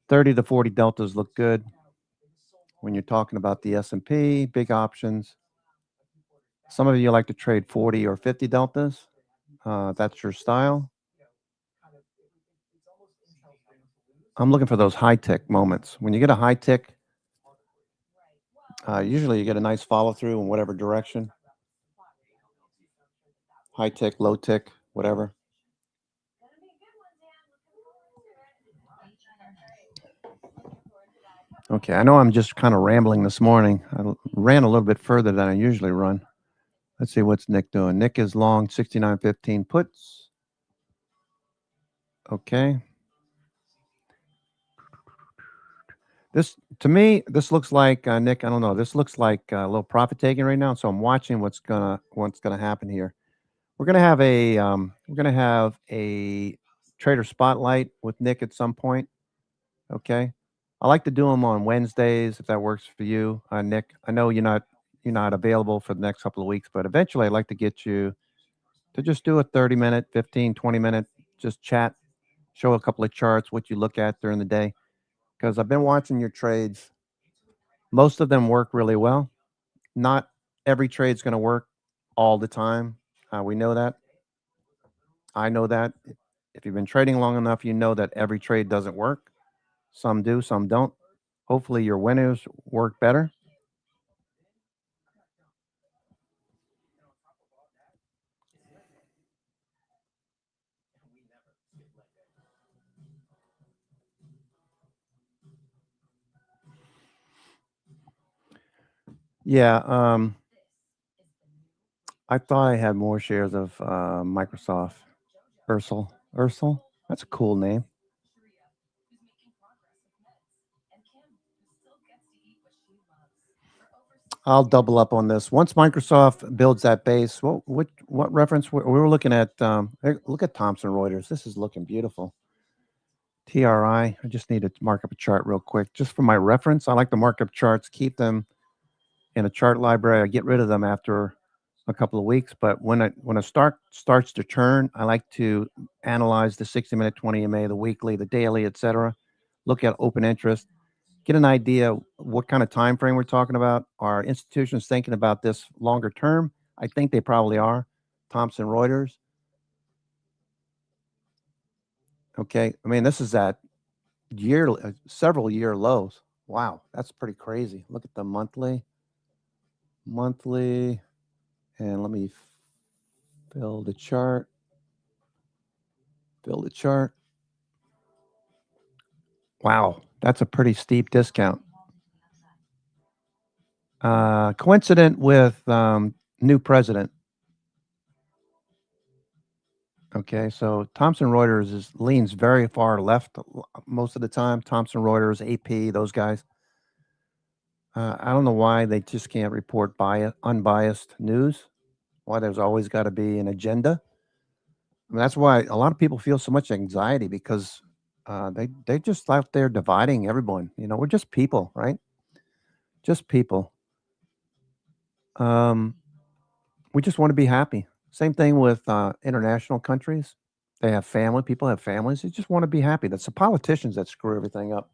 30 to 40 deltas look good when you're talking about the S&P. Big options. Some of you like to trade 40 or 50 deltas. That's your style. I'm looking for those high tick moments. When you get a high tick, usually you get a nice follow through in whatever direction. High tick, low tick, whatever. Okay, I know I'm just kind of rambling this morning. I ran a little bit further than I usually run. Let's see what's Nick doing. Nick is long 69.15 puts. Okay. This to me, this looks like Nick. I don't know. This looks like a little profit taking right now. So I'm watching what's gonna happen here. We're gonna have a trader spotlight with Nick at some point. Okay. I like to do them on Wednesdays if that works for you, Nick. I know you're not available for the next couple of weeks, but eventually I'd like to get you to just do a 30-minute, 15, 20-minute just chat, show a couple of charts, what you look at during the day. Because I've been watching your trades. Most of them work really well. Not every trade's going to work all the time. We know that. I know that. If you've been trading long enough, you know that every trade doesn't work. Some do, some don't. Hopefully your winners work better. Yeah. I thought I had more shares of Microsoft. Ursel. That's a cool name. I'll double up on this. Once Microsoft builds that base, what reference we were looking at? Hey, look at Thomson Reuters. This is looking beautiful. TRI. I just need to mark up a chart real quick, just for my reference. I like to mark up charts, keep them in a chart library. I get rid of them after a couple of weeks, but when a starts to turn, I like to analyze the 60-minute, 20 MA, the weekly, the daily, etc. Look at open interest, get an idea what kind of time frame we're talking about. Are institutions thinking about this longer term? I think they probably are. Thomson Reuters. Okay, I mean, this is at several year lows. Wow, that's pretty crazy. Look at the monthly, and let me fill the chart. Wow, that's a pretty steep discount. Coincident with new president. Okay, so Thomson Reuters leans very far left most of the time. Thomson Reuters, AP, those guys. I don't know why they just can't report unbiased news. Why there's always got to be an agenda. I mean, that's why a lot of people feel so much anxiety because they just out there dividing everyone. We're just people, right? Just people. We just want to be happy. Same thing with international countries. They have family. People have families. They just want to be happy. That's the politicians that screw everything up.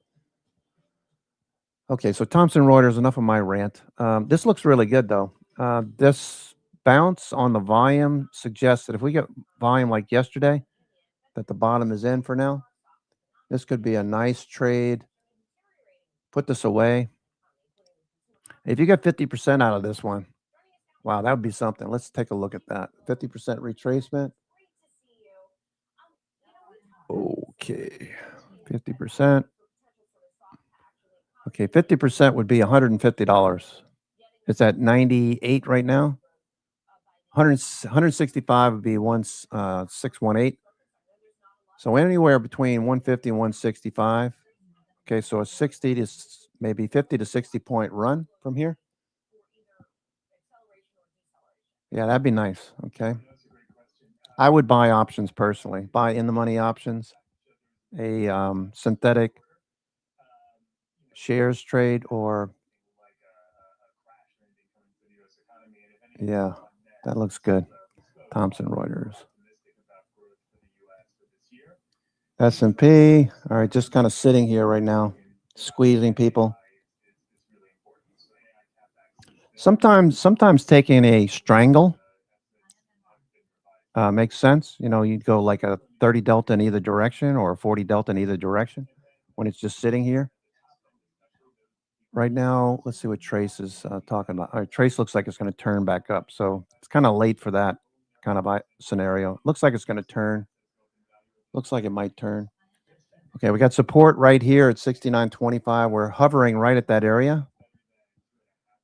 Okay, so Thomson Reuters. Enough of my rant. This looks really good, though. This bounce on the volume suggests that if we get volume like yesterday, that the bottom is in for now. This could be a nice trade. Put this away. If you get 50% out of this one, wow, that would be something. Let's take a look at that. 50% retracement. Okay, 50%. Okay, 50% would be $150. It's at 98 right now. 165 would be 618. So anywhere between 150 and 165. Okay, so a 60 to maybe 50 to 60 point run from here. Yeah, that'd be nice. Okay. I would buy options personally. Buy in the money options, a synthetic shares trade, or yeah, that looks good. Thomson Reuters. S&P. All right, just kind of sitting here right now, squeezing people. Sometimes taking a strangle makes sense. You'd go like a 30 delta in either direction or a 40 delta in either direction when it's just sitting here. Right now, let's see what Trace is talking about. All right, Trace looks like it's going to turn back up. So it's kind of late for that kind of scenario. Looks like it's going to turn. Looks like it might turn. Okay, we got support right here at 69.25. We're hovering right at that area.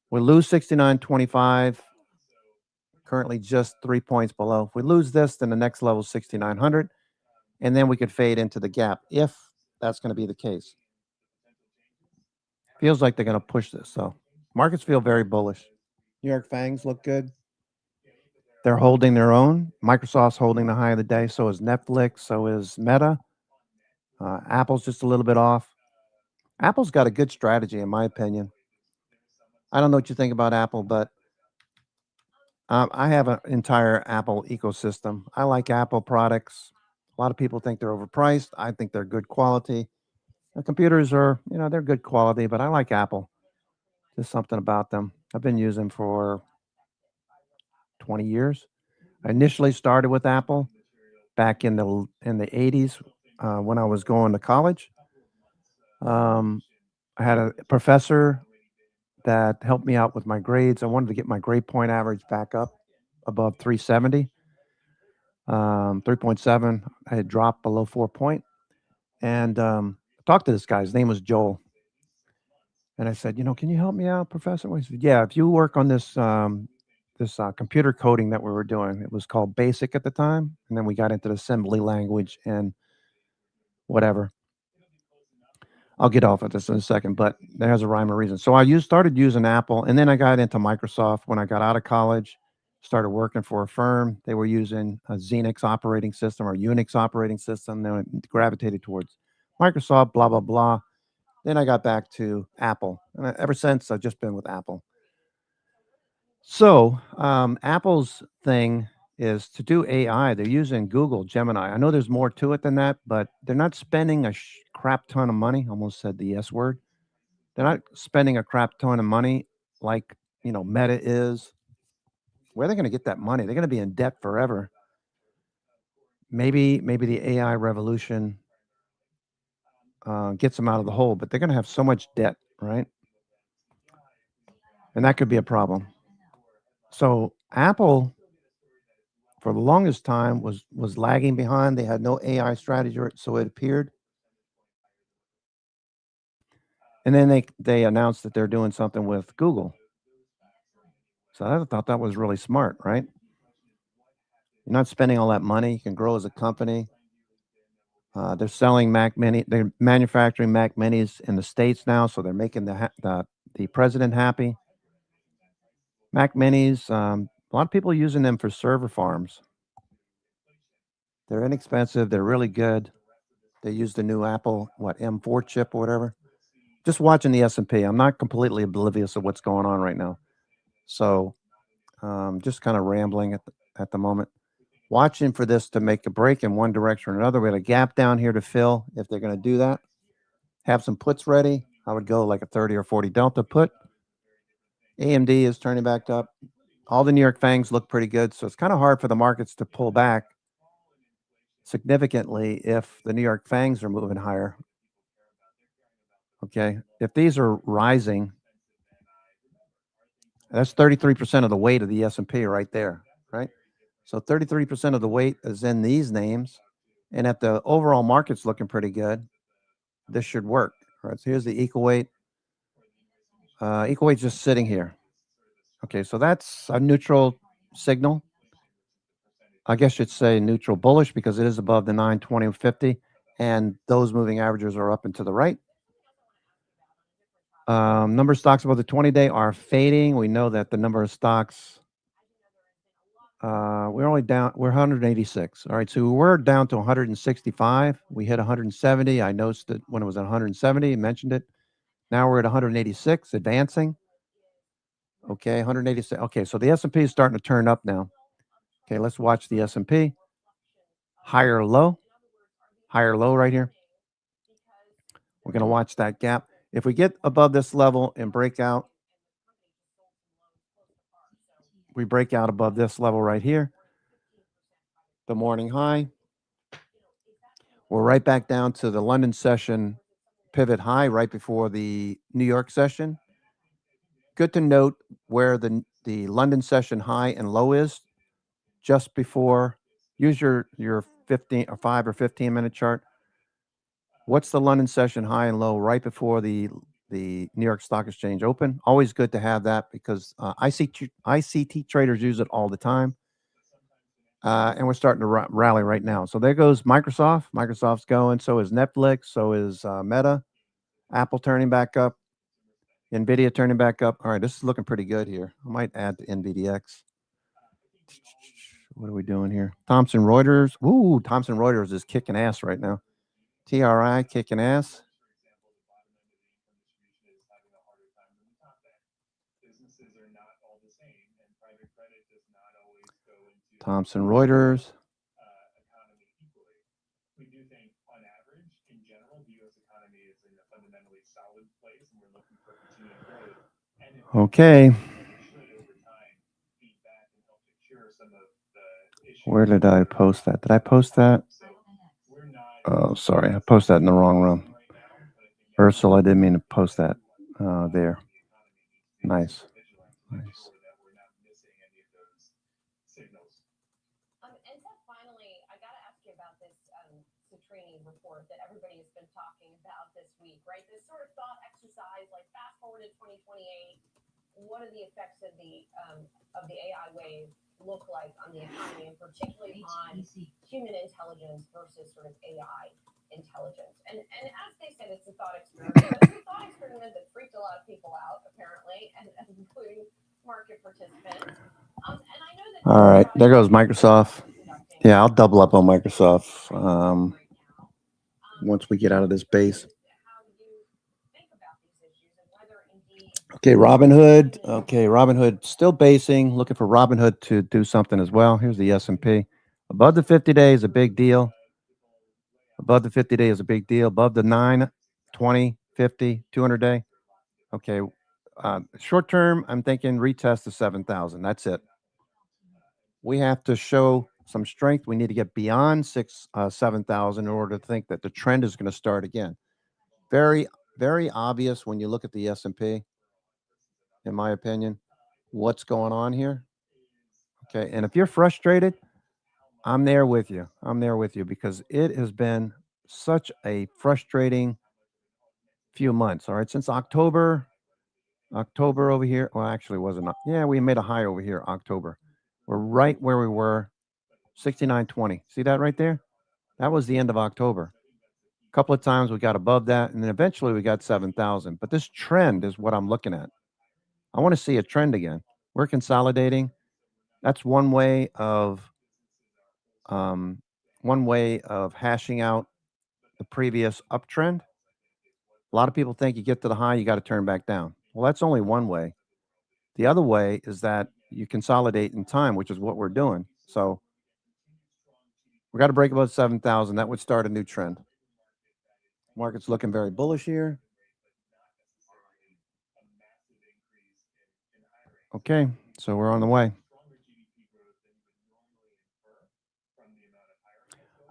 We lose 69.25. Currently just 3 points below. If we lose this, then the next level is 6,900. And then we could fade into the gap if that's going to be the case. Feels like they're going to push this. So markets feel very bullish. New York Fangs look good. They're holding their own. Microsoft's holding the high of the day. So is Netflix. So is Meta. Apple's just a little bit off. Apple's got a good strategy, in my opinion. I don't know what you think about Apple, but I have an entire Apple ecosystem. I like Apple products. A lot of people think they're overpriced. I think they're good quality. The computers are, they're good quality, but I like Apple. There's something about them. I've been using them for 20 years. I initially started with Apple back in the 80s when I was going to college. I had a professor that helped me out with my grades. I wanted to get my grade point average back up above 370. 3.7. I had dropped below 4 point. And I talked to this guy. His name was Joel. And I said, can you help me out, Professor? Well, he said, yeah, if you work on this computer coding that we were doing, it was called BASIC at the time, and then we got into the assembly language and whatever. I'll get off of this in a second, but there has a rhyme or reason. So started using Apple, and then I got into Microsoft when I got out of college. Started working for a firm. They were using a Xenix operating system or Unix operating system. Then I gravitated towards Microsoft. Blah blah blah. Then I got back to Apple, and ever since I've just been with Apple. So Apple's thing is to do AI. They're using Google Gemini. I know there's more to it than that, but they're not spending a crap ton of money. Almost said the S word. They're not spending a crap ton of money like Meta is. Where are they going to get that money? They're going to be in debt forever. Maybe the AI revolution gets them out of the hole, but they're going to have so much debt, right? And that could be a problem. So Apple, for the longest time, was lagging behind. They had no AI strategy, so it appeared. And then they announced that they're doing something with Google. So I thought that was really smart, right? You're not spending all that money. You can grow as a company. They're selling Mac Mini. They're manufacturing Mac Minis in the States now, so they're making the president happy. Mac Minis. A lot of people are using them for server farms. They're inexpensive. They're really good. They use the new Apple M4 chip or whatever. Just watching the S&P. I'm not completely oblivious of what's going on right now. So just kind of rambling at the moment. Watching for this to make a break in one direction or another. We had a gap down here to fill if they're going to do that. Have some puts ready. I would go like a 30 or 40 delta put. AMD is turning back up. All the New York FANGs look pretty good. So it's kind of hard for the markets to pull back significantly if the New York FANGs are moving higher. Okay. If these are rising, that's 33% of the weight of the S&P right there, right? So 33% of the weight is in these names. And if the overall market's looking pretty good, this should work. All right. So here's the equal weight. Equal weight's just sitting here. Okay. So that's a neutral signal. I guess you'd say neutral bullish because it is above the 920.50. And those moving averages are up and to the right. Number of stocks above the 20-day are fading. We know that the number of stocks, we're only down, we're 186. All right, so we're down to 165. We hit 170. I noticed that when it was at 170, mentioned it. Now we're at 186, advancing. Okay, 186. Okay, so the S&P is starting to turn up now. Okay, let's watch the S&P. Higher low right here. We're going to watch that gap. If we get above this level and break out, we break out above this level right here, the morning high. We're right back down to the London session pivot high right before the New York session. Good to note where the London session high and low is just before. Use your 15 or 5 or 15-minute chart. What's the London session high and low right before the New York Stock Exchange open? Always good to have that because ICT traders use it all the time. And we're starting to rally right now. So there goes Microsoft. Microsoft's going. So is Netflix. So is Meta. Apple turning back up. NVIDIA turning back up. All right, this is looking pretty good here. I might add the NVDX. What are we doing here? Thomson Reuters. Ooh, Thomson Reuters is kicking ass right now. TRI kicking ass. Thomson Reuters. Okay. Where did I post that? Did I post that? Oh, sorry. I posted that in the wrong room. Ursula, I didn't mean to post that there. Nice. Nice. And so finally, I got to ask you about this Citrini report that everybody has been talking about this week, right? This sort of thought exercise hypothesize, like fast forward to 2028, what do the effects of the AI wave look like on the economy, and particularly on human intelligence versus sort of AI intelligence? And as they said, it's a thought experiment. But it's a thought experiment that freaked a lot of people out, apparently, and including market participants. And I know that. All right, there goes Microsoft. Yeah, I'll double up on Microsoft once we get out of this base. Okay, Robinhood. Okay, Robinhood still basing, looking for Robinhood to do something as well. Here's the S&P. Above the 50-day is a big deal. Above the 50-day is a big deal. Above the 9, 20, 50, 200-day. Okay, short term, I'm thinking retest the 7,000. That's it. We have to show some strength. We need to get beyond 7,000 in order to think that the trend is going to start again. Very, very obvious when you look at the S&P, in my opinion, what's going on here. Okay, and if you're frustrated, I'm there with you. I'm there with you because it has been such a frustrating few months. All right, since October over here. Well, actually, it wasn't. Yeah, we made a high over here, October. We're right where we were, 69.20. See that right there? That was the end of October. A couple of times we got above that, and then eventually we got 7,000. But this trend is what I'm looking at. I want to see a trend again. We're consolidating. That's one way of hashing out the previous uptrend. A lot of people think you get to the high, you got to turn back down. Well, that's only one way. The other way is that you consolidate in time, which is what we're doing. So we got to break above 7,000. That would start a new trend. Market's looking very bullish here. Okay, so we're on the way.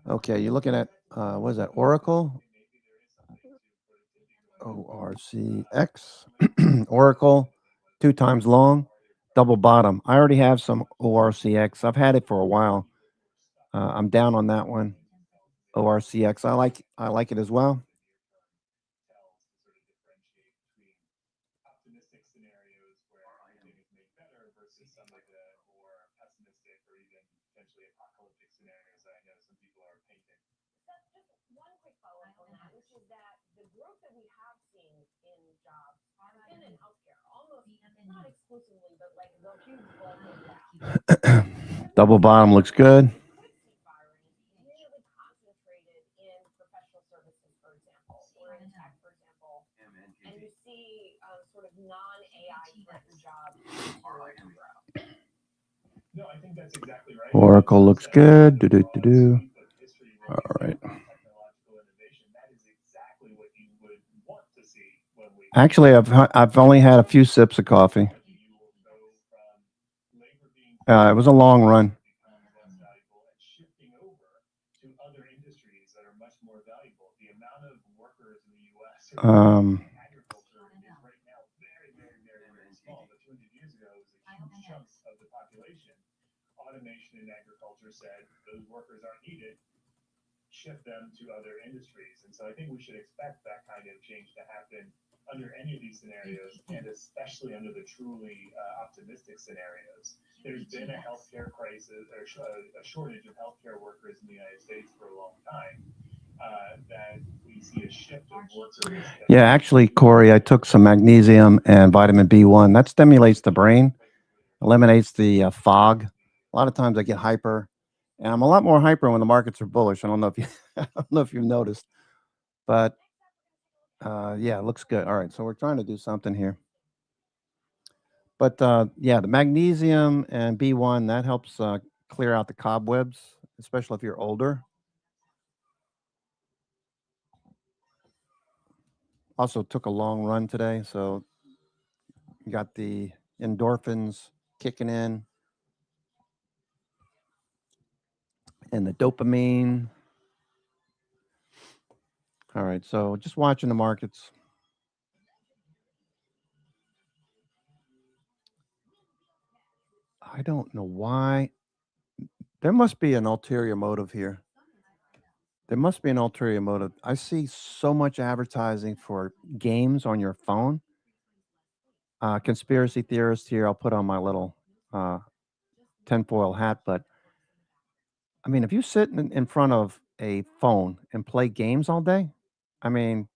Okay, you're looking at, what is that, Oracle? ORCX. Oracle, 2 times long, double bottom. I already have some ORCX. I've had it for a while. I'm down on that one. ORCX. I like it as well. Is that the growth that we have seen in jobs has been in healthcare, almost not exclusively, but like the huge bulk of that. Double bottom looks good. Really concentrated in professional services, for example, or in tech, for example, and you see sort of non-AI threatened jobs continuing to grow. No, I think that's exactly right. Oracle looks good. All right. Actually, I've only had a few sips of coffee. It was a long run. Automation in agriculture said those workers aren't needed, shift them to other industries. And so I think we should expect that kind of change to happen under any of these scenarios, and especially under the truly optimistic scenarios. There's been a healthcare crisis, or a shortage of healthcare workers in the United States for a long time. That we see a shift of workers. Yeah, actually, Corey, I took some magnesium and vitamin B1. That stimulates the brain, eliminates the fog. A lot of times I get hyper, and I'm a lot more hyper when the markets are bullish. I don't know if you, I don't know if you've noticed, but yeah, it looks good. All right, so we're trying to do something here. But yeah, the magnesium and B1, that helps clear out the cobwebs, especially if you're older. Also took a long run today, so you got the endorphins kicking in and the dopamine. All right, so just watching the markets. I don't know why. There must be an ulterior motive here. There must be an ulterior motive. I see so much advertising for games on your phone. Conspiracy theorist here. I'll put on my little uh, tinfoil hat, but I mean, if you sit in front of a phone and play games all day, I mean,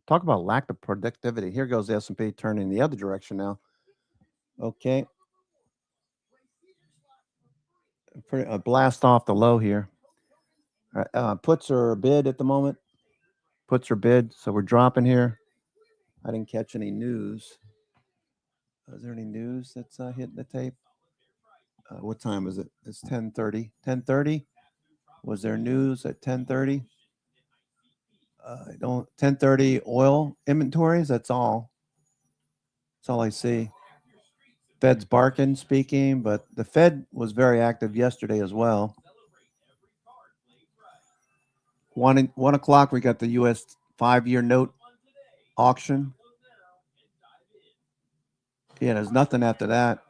talk about lack of productivity. Here goes the S&P turning the other direction now. Okay, blast off the low here. Puts her bid at the moment. Puts her bid. So we're dropping here. I didn't catch any news. Is there any news that's hitting the tape? What time is it? It's 10:30. 10:30. Was there news at 10:30? I don't. 10:30 oil inventories. That's all. That's all I see. Fed's barking, speaking, but the Fed was very active yesterday as well. 1 o'clock, we got the U.S. 5-year note auction. Yeah, there's nothing after that.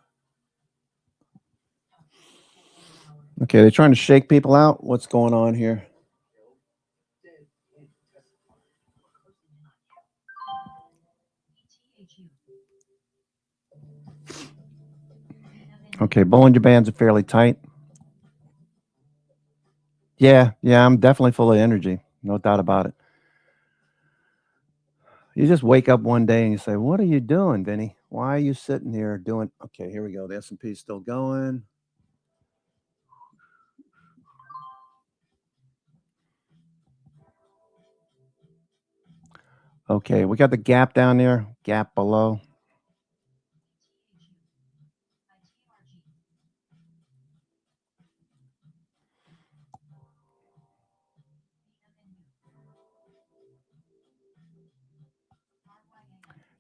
Okay, they're trying to shake people out. What's going on here? Okay, Bollinger Bands are fairly tight. Yeah, I'm definitely full of energy. No doubt about it. You just wake up one day and you say, "What are you doing, Vinny? Why are you sitting here doing?" Okay, here we go. The S&P is still going. Okay, we got the gap down there, gap below.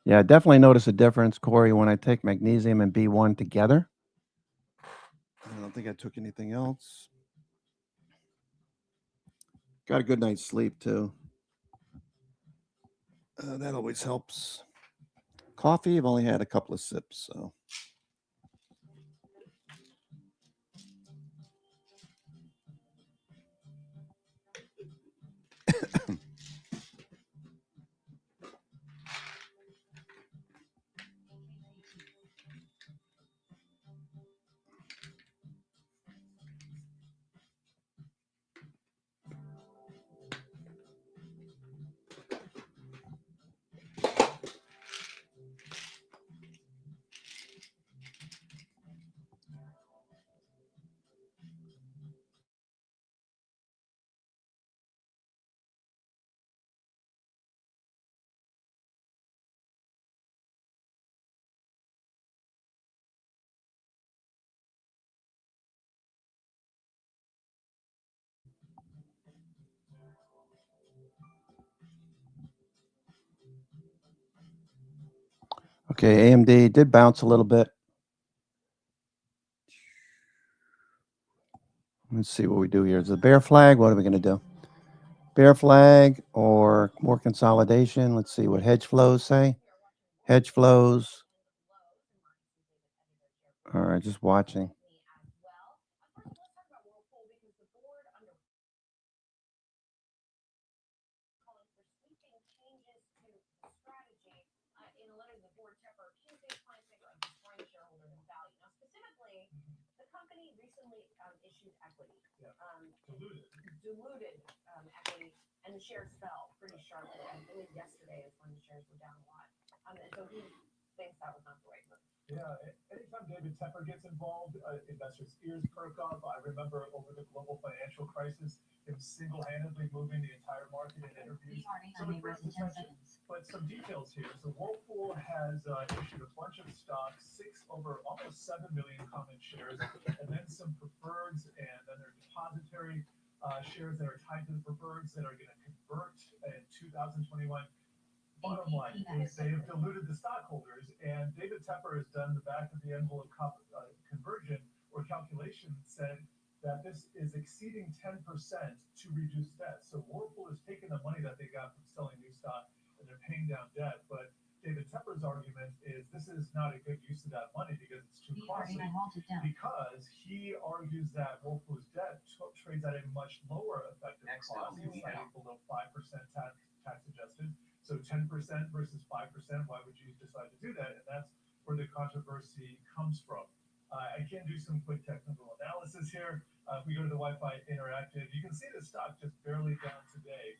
Yeah, I definitely notice a difference, Corey, when I take magnesium and B1 together. I don't think I took anything else. Got a good night's sleep, too. That always helps. Coffee, I've only had a couple of sips, so. Okay, AMD did bounce a little bit. Let's see what we do here. Is it a bear flag? What are we going to do? Bear flag or more consolidation? Let's see what hedge flows say. Hedge flows. All right, just watching. The company recently issued equity, diluted equity, and the shares fell pretty sharply. I believe yesterday is when the shares were down a lot. And so he thinks that was not the right move. Yeah, anytime David Tepper gets involved, investors' ears perk up. I remember over the global financial crisis, him single-handedly moving the entire market in interviews. So it brings attention. But some details here. So Whirlpool has issued a bunch of stocks, over almost 7 million common shares, and then some preferreds, and then their depository shares that are tied to the preferreds that are going to convert in 2021. Bottom line is they have diluted the stockholders, and David Tepper has done the back of the envelope conversion or calculation said that this is exceeding 10% to reduce debt. So Whirlpool has taken the money that they got from selling new stock and they're paying down debt. But David Tepper's argument is this is not a good use of that money because it's too costly. Because he argues that Wolfow's debt trades at a much lower effective cost. He's citing below 5% tax adjusted. So 10% versus 5%. Why would you decide to do that? And that's where the controversy comes from. I can do some quick technical analysis here. If we go to the Wi-Fi Interactive, you can see the stock just barely down today.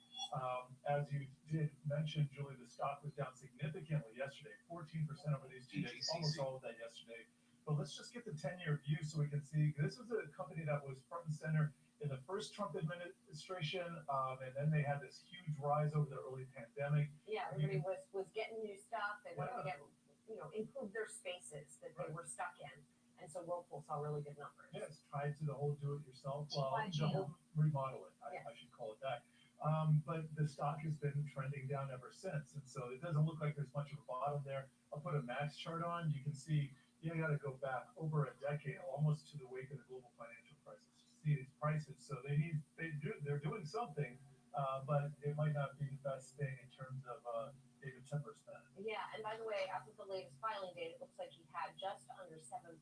As you did mention, Julie, the stock was down significantly yesterday, 14% over these 2 days, almost all of that yesterday. But let's just get the 10-year view so we can see. This was a company that was front and center in the first Trump administration, and then they had this huge rise over the early pandemic. Yeah, everybody was getting new stuff. They wanted to get, improve their spaces that they were stuck in. And so Whirlpool saw really good numbers. Yeah, it's tied to the whole do-it-yourself, the whole remodel it, I should call it that. But the stock has been trending down ever since. And so it doesn't look like there's much of a bottom there. I'll put a max chart on. You can see you got to go back over a decade, almost to the wake of the global financial crisis, to see these prices. So they're doing something, but it might not be the best thing in terms of David Tepper's spend. Yeah, and by the way, as of the latest filing date, it looks like he had just under 7%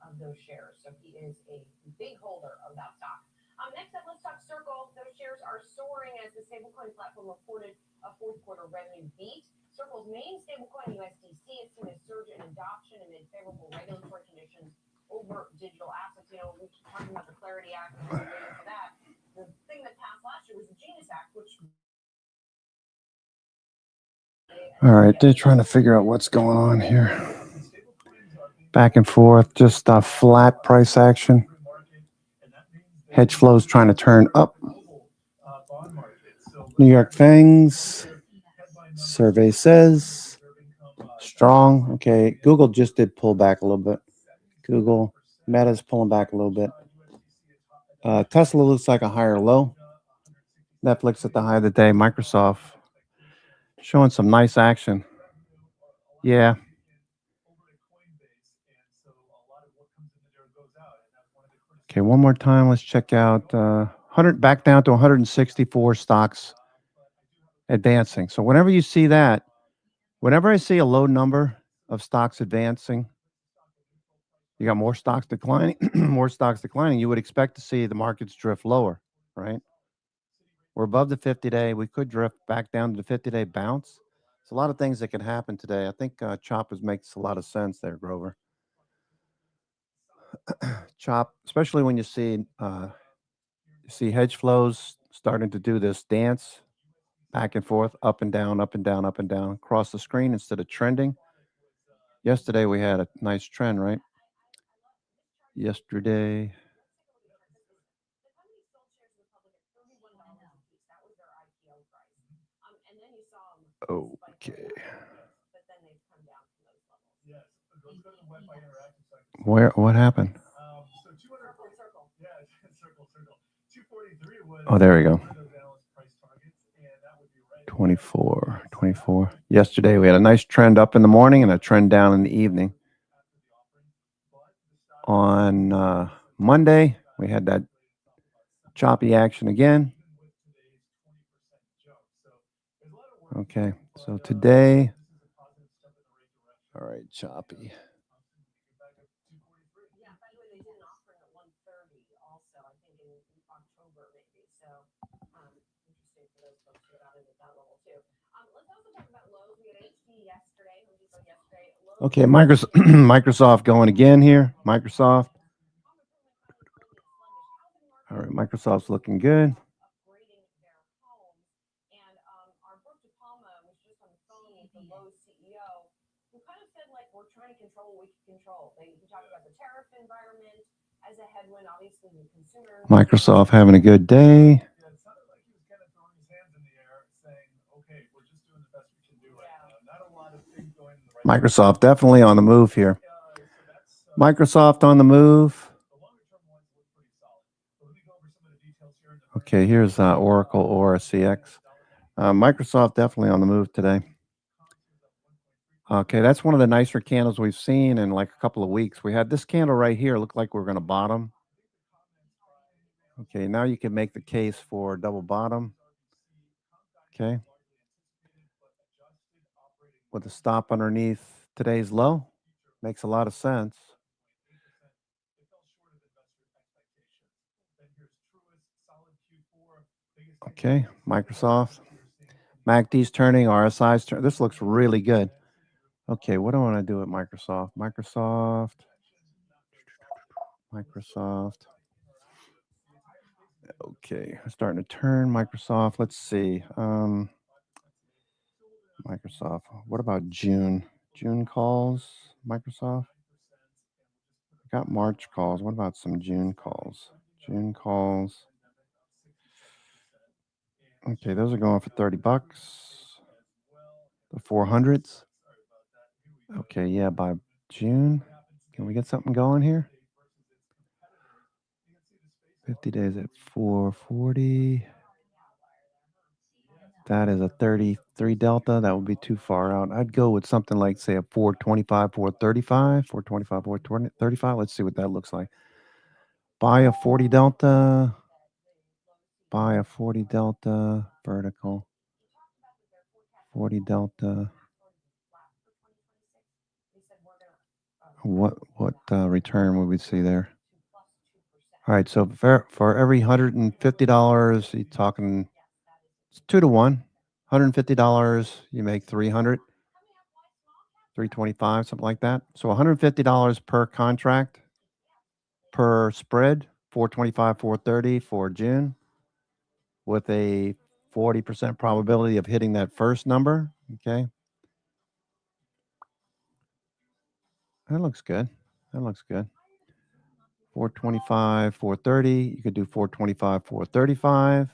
of those shares. So he is a big holder of that stock. Next up, let's talk Circle. Those shares are soaring as the stablecoin platform reported a fourth quarter revenue beat. Circle's main stablecoin USDC has seen a surge in adoption amid favorable regulatory conditions over digital assets. We keep talking about the Clarity Act and we're waiting for that. The thing that passed last year was the Genius Act, which... All right, they're trying to figure out what's going on here. Back and forth, just a flat price action. Hedge flows trying to turn up. New York Fangs. Survey says strong. Okay, Google just did pull back a little bit. Google, Meta's pulling back a little bit. Tesla looks like a higher low. Netflix at the high of the day. Microsoft showing some nice action. Yeah. Okay, one more time. Let's check out 100 back down to 164 stocks advancing. So whenever you see that, whenever I see a low number of stocks advancing, you got more stocks declining, you would expect to see the markets drift lower, right? We're above the 50-day. We could drift back down to the 50-day bounce. It's a lot of things that could happen today. I think Choppers makes a lot of sense there, Grover. Chop, especially when you see hedge flows starting to do this dance back and forth, up and down, up and down, up and down, across the screen instead of trending. Yesterday we had a nice trend, right? Yesterday. Okay. What happened? Oh, there we go. 24. Yesterday we had a nice trend up in the morning and a trend down in the evening. On Monday, we had that choppy action again. Okay, so today, all right, choppy. Yeah, by the way, they did an offering at 130 also, I think in October maybe. So interesting for those folks who got in at that level too. Let's also talk about Lowe's. We had HP yesterday. Okay, Microsoft going again here. Microsoft. All right, Microsoft's looking good. We're trying to control what we can control. They talk about the tariff environment as a headwind, obviously the consumer. Microsoft having a good day. Yeah, it sounded like he was kind of throwing his hands in the air saying, okay, we're just doing the best we can do right now. Not a lot of things going in the right Microsoft definitely on the move here. Microsoft on the move. Okay, here's Oracle or CX. Microsoft definitely on the move today. Okay, that's one of the nicer candles we've seen in like a couple of weeks. We had this candle right here. Looked like we're going to bottom. Okay, now you can make the case for double bottom. Okay. with a stop underneath today's low. Makes a lot of sense. Okay, Microsoft. MACD's turning, RSI's turning. This looks really good. Okay, what do I want to do with Microsoft? Microsoft. Okay, starting to turn Microsoft. Let's see. Microsoft. What about June? June calls, Microsoft. Got March calls. What about some June calls? June calls. Okay, those are going for $30. The 400s. Okay, yeah, by June. Can we get something going here? 50 days at 440. That is a 33 delta. That would be too far out. I'd go with something like, say, a 425, 435, 425, 435. Let's see what that looks like. Buy a 40 delta. Buy a 40 delta vertical. 40 delta. What return would we see there? All right, so for every $150, you're talking it's 2 to 1. $150, you make 300, 325, something like that. So $150 per contract per spread, 425, 430 for June, with a 40% probability of hitting that first number. Okay. That looks good. That looks good. 425, 430. You could do 425, 435.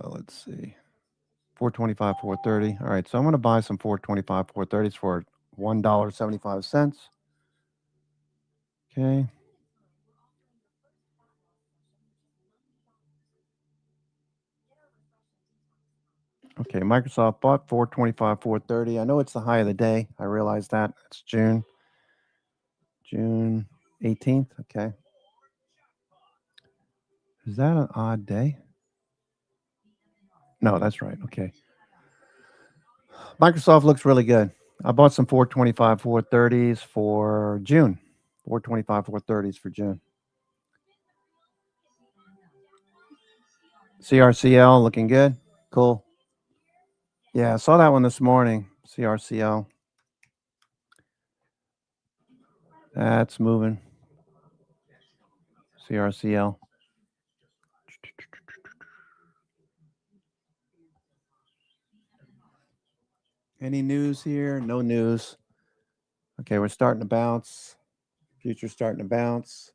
Let's see. 425, 430. All right, so I'm going to buy some 425, 430s for $1.75. Okay. Okay, Microsoft bought 425, 430. I know it's the high of the day. I realize that. It's June 18th. Okay. Is that an odd day? No, that's right. Okay. Microsoft looks really good. I bought some 425, 430s for June. 425, 430s for June. CRCL looking good. Cool. Yeah, I saw that one this morning. CRCL. That's moving. CRCL. Any news here? No news. Okay, we're starting to bounce. Future's starting to bounce.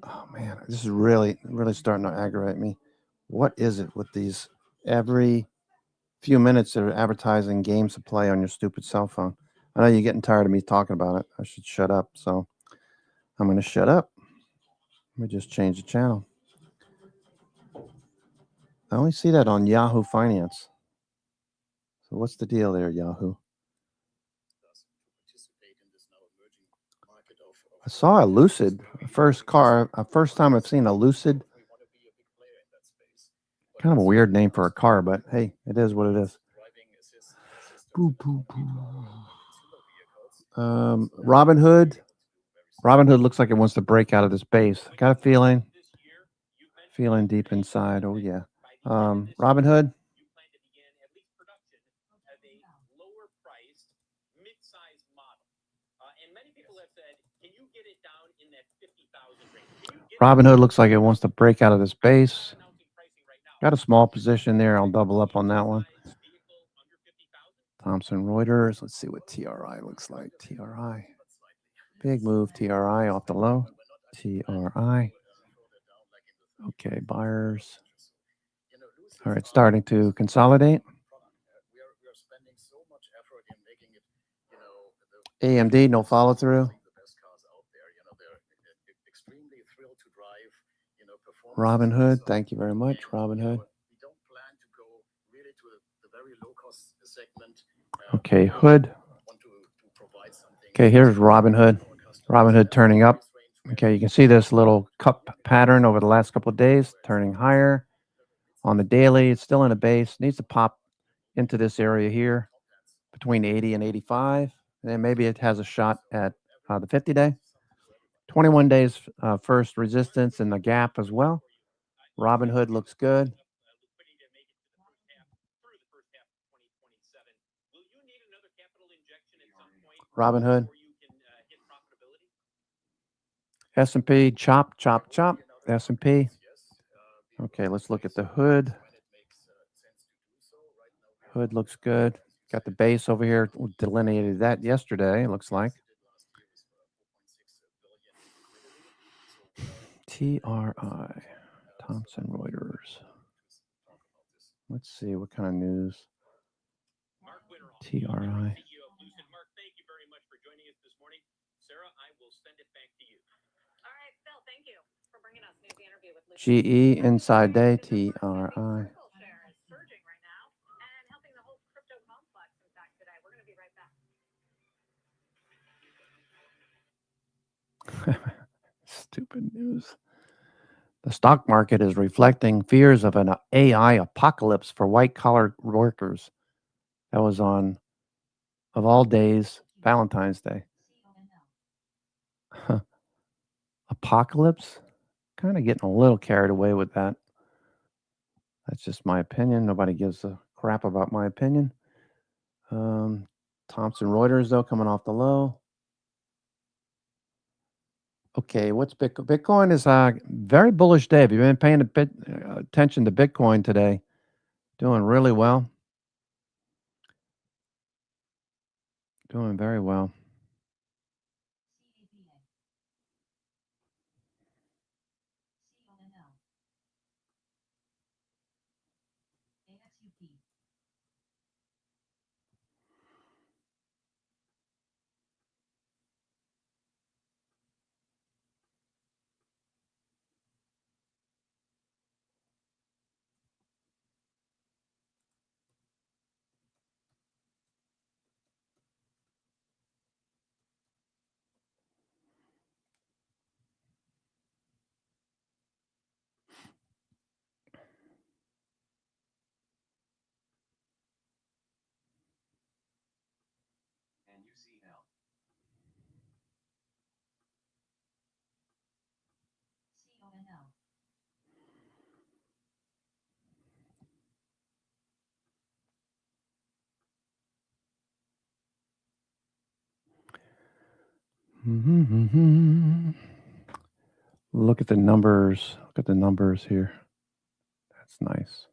Oh man, this is really starting to aggravate me. What is it with these? Every few minutes they're advertising games to play on your stupid cell phone. I know you're getting tired of me talking about it. I should shut up. So I'm going to shut up. Let me just change the channel. I only see that on Yahoo Finance. So what's the deal there, Yahoo? I saw a Lucid, first time I've seen a Lucid. Kind of a weird name for a car, but hey, it is what it is. Robinhood. Robinhood looks like it wants to break out of this base. Got a feeling deep inside. Oh yeah. Robinhood. Robinhood looks like it wants to break out of this base. Got a small position there. I'll double up on that one. Thomson Reuters. Let's see what TRI looks like. TRI. Big move. TRI off the low. TRI. Okay, buyers. All right, starting to consolidate. AMD, no follow through. Robinhood, thank you very much, Robinhood. Okay, Hood. Okay, here's Robinhood. Robinhood turning up. Okay, you can see this little cup pattern over the last couple of days, turning higher. On the daily, it's still in a base. Needs to pop into this area here between 80 and 85. And then maybe it has a shot at the 50-day. 21 days first resistance in the gap as well. Robinhood looks good. Robinhood. S&P, chop, chop, chop. S&P. Okay, let's look at the hood. Hood looks good. Got the base over here. We delineated that yesterday, it looks like. TRI, Thomson Reuters. Let's see what kind of news. TRI. Mark, thank you very much for joining us this morning. Sarah, I will send it back to you. All right, Phil, thank you for bringing us news interview with GE Inside Day, TRI. Circle share is surging right now and helping the whole crypto complex. In fact, today we're going to be right back. Stupid news. The stock market is reflecting fears of an AI apocalypse for white-collar workers. That was on, of all days, Valentine's Day. Apocalypse? Kind of getting a little carried away with that. That's just my opinion. Nobody gives a crap about my opinion. Thomson Reuters, though, coming off the low. Okay, what's Bitcoin? Bitcoin is a very bullish day. Have you been paying a bit attention to Bitcoin today? Doing really well. Doing very well. And you see now. Look at the numbers. Look at the numbers here. That's nice.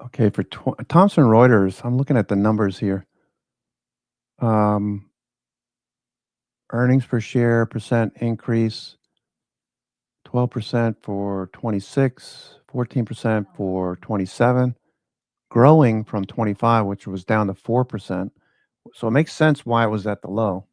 Okay, for Thomson Reuters, I'm looking at the numbers here. Earnings per share percent increase, 12% for 26, 14% for 27, growing from 25, which was down to 4%. So it makes sense why it was at the low.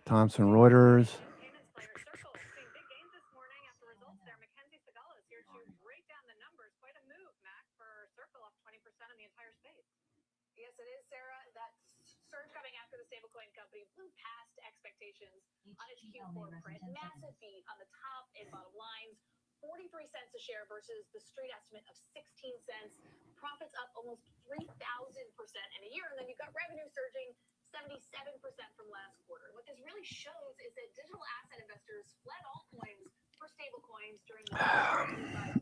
Thomson Reuters. Payments player Circle seeing big gains this morning after results there. Mackenzie Segala is here to break down the numbers. Quite a move, Mac, for Circle, up 20% in the entire space. Yes, it is, Sarah. That surge coming after the stablecoin company blew past expectations on its Q4 print. Massive beat on the top and bottom lines. 43 cents a share versus the street estimate of 16 cents. Profits up almost 3,000% in a year. And then you've got revenue surging 77% from last quarter. What this really shows is that digital asset investors fled altcoins for stablecoins during the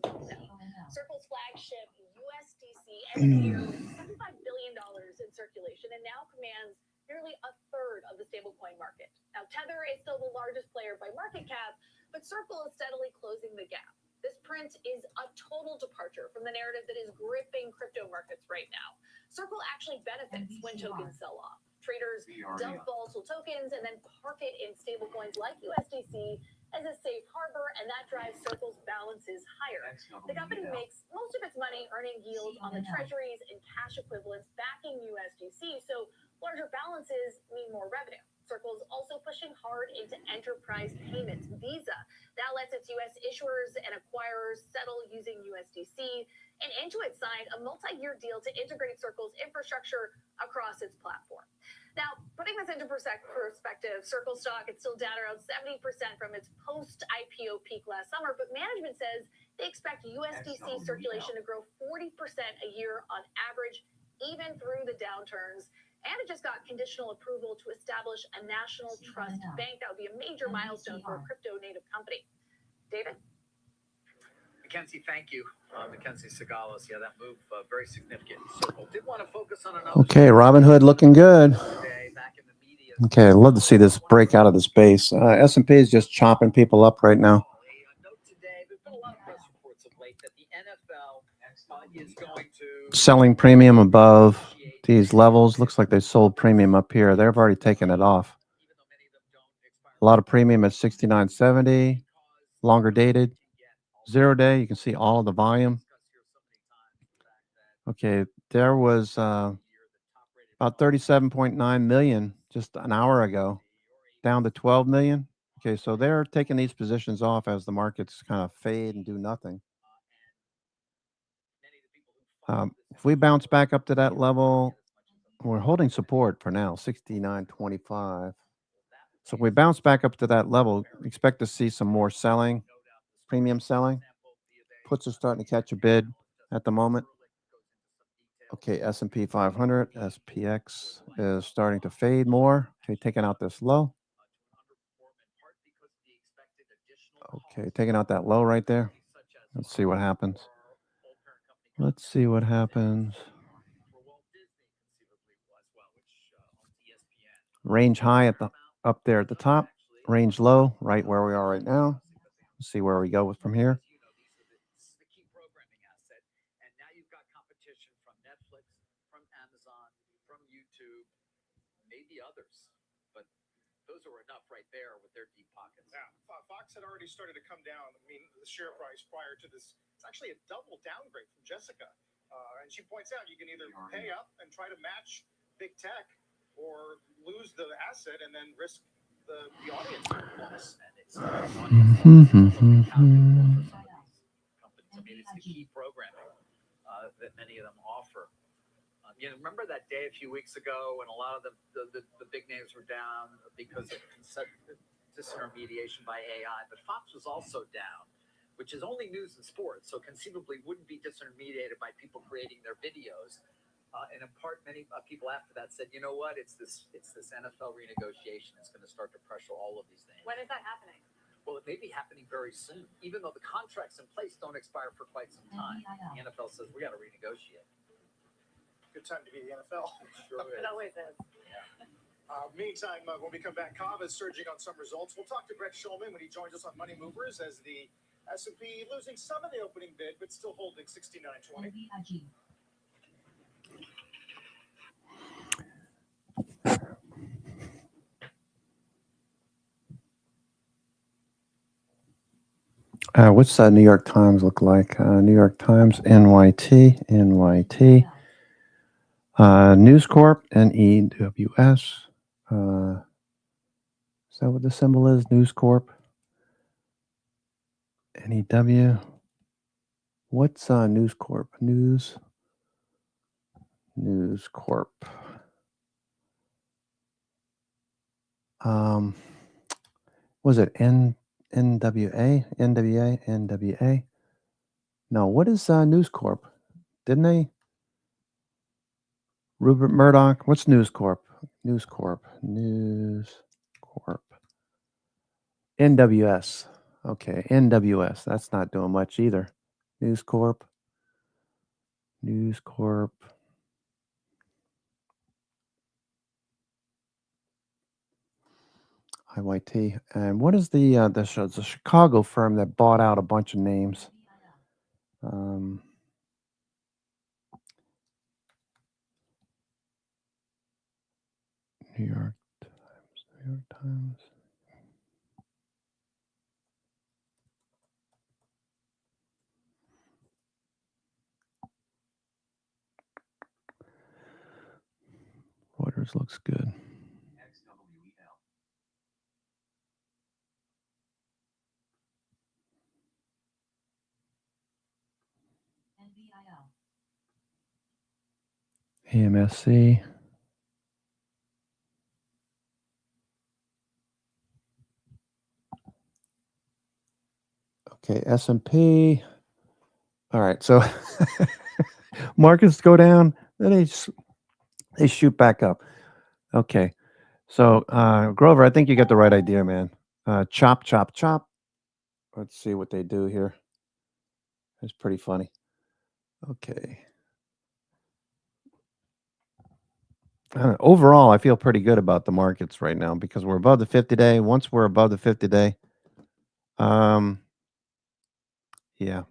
2025 Circle's flagship USDC ended the year with $75 billion in circulation and now commands nearly a third of the stablecoin market. Now, Tether is still the largest player by market cap, but Circle is steadily closing the gap. This print is a total departure from the narrative that is gripping crypto markets right now. Circle actually benefits when tokens sell off. Traders dump volatile tokens and then park it in stablecoins like USDC as a safe harbor, and that drives Circle's balances higher. The company makes most of its money earning yields on the treasuries and cash equivalents backing USDC, so larger balances mean more revenue. Circle's also pushing hard into enterprise payments. Visa now lets its U.S. issuers and acquirers settle using USDC, and Intuit signed a multi-year deal to integrate Circle's infrastructure across its platform. Now, putting this into perspective, Circle stock is still down around 70% from its post-IPO peak last summer, but management says they expect USDC circulation to grow 40% a year on average, even through the downturns. And it just got conditional approval to establish a national trust bank. That would be a major milestone for a crypto-native company. David? Mackenzie, thank you. Mackenzie Sagalas. Yeah, that move, very significant. Circle did want to focus on another. Okay, Robinhood looking good. Okay, I'd love to see this break out of this base. S&P is just chopping people up right now. Note today, there's been a lot of press reports of late that the NFL is going to Selling premium above these levels. Looks like they sold premium up here. They've already taken it off. A lot of premium at 69.70. Longer dated. 0 day. You can see all the volume. Okay, there was about 37.9 million just an hour ago, down to 12 million. Okay, so they're taking these positions off as the markets kind of fade and do nothing. If we bounce back up to that level, we're holding support for now, 69.25. So if we bounce back up to that level, expect to see some more selling, premium selling. Puts are starting to catch a bid at the moment. Okay, S&P 500, SPX is starting to fade more. Okay, taking out this low. Okay, taking out that low right there. Let's see what happens. Let's see what happens. Range high at the up there at the top. Range low right where we are right now. Let's see where we go from here. the key programming asset, and now you've got competition from Netflix, from Amazon, from YouTube, maybe others, but those are enough right there with their deep pockets. Yeah, Fox had already started to come down. I mean, the share price prior to this, it's actually a double downgrade from Jessica. And she points out you can either pay up and try to match big tech or lose the asset and then risk the audience loss. And it's companies. I mean, it's the key programming that many of them offer. You know, remember that day a few weeks ago when a lot of the big names were down because of disintermediation by AI, but Fox was also down, which is only news and sports, so conceivably wouldn't be disintermediated by people creating their videos. And in part, many people after that said, you know what, it's this NFL renegotiation that's going to start to pressure all of these things. When is that happening? Well, it may be happening very soon, even though the contracts in place don't expire for quite some time. The NFL says we got to renegotiate. Good time to be the NFL. Sure It always is. Meantime, when we come back, Kava is surging on some results. We'll talk to Brett Schulman when he joins us on Money Movers as the S&P losing some of the opening bid, but still holding 69.20. What's New York Times look like? New York Times, NYT. News Corp, NEWS. Is that what the symbol is? News Corp. NEW. What's News Corp? News Corp. Was it NWA? No, what is News Corp? Didn't they? Rupert Murdoch. What's News Corp? News Corp. NWS. Okay, NWS. That's not doing much either. News Corp. IYT. And what is the Chicago firm that bought out a bunch of names? New York Times. New York Times. Reuters looks good. AMSC. Okay, S&P. All right, so markets go down, then they shoot back up. Okay, so Grover, I think you got the right idea, man. Chop, chop, chop. Let's see what they do here. It's pretty funny. Okay. Overall, I feel pretty good about the markets right now because we're above the 50-day. Once we're above the 50-day, yeah.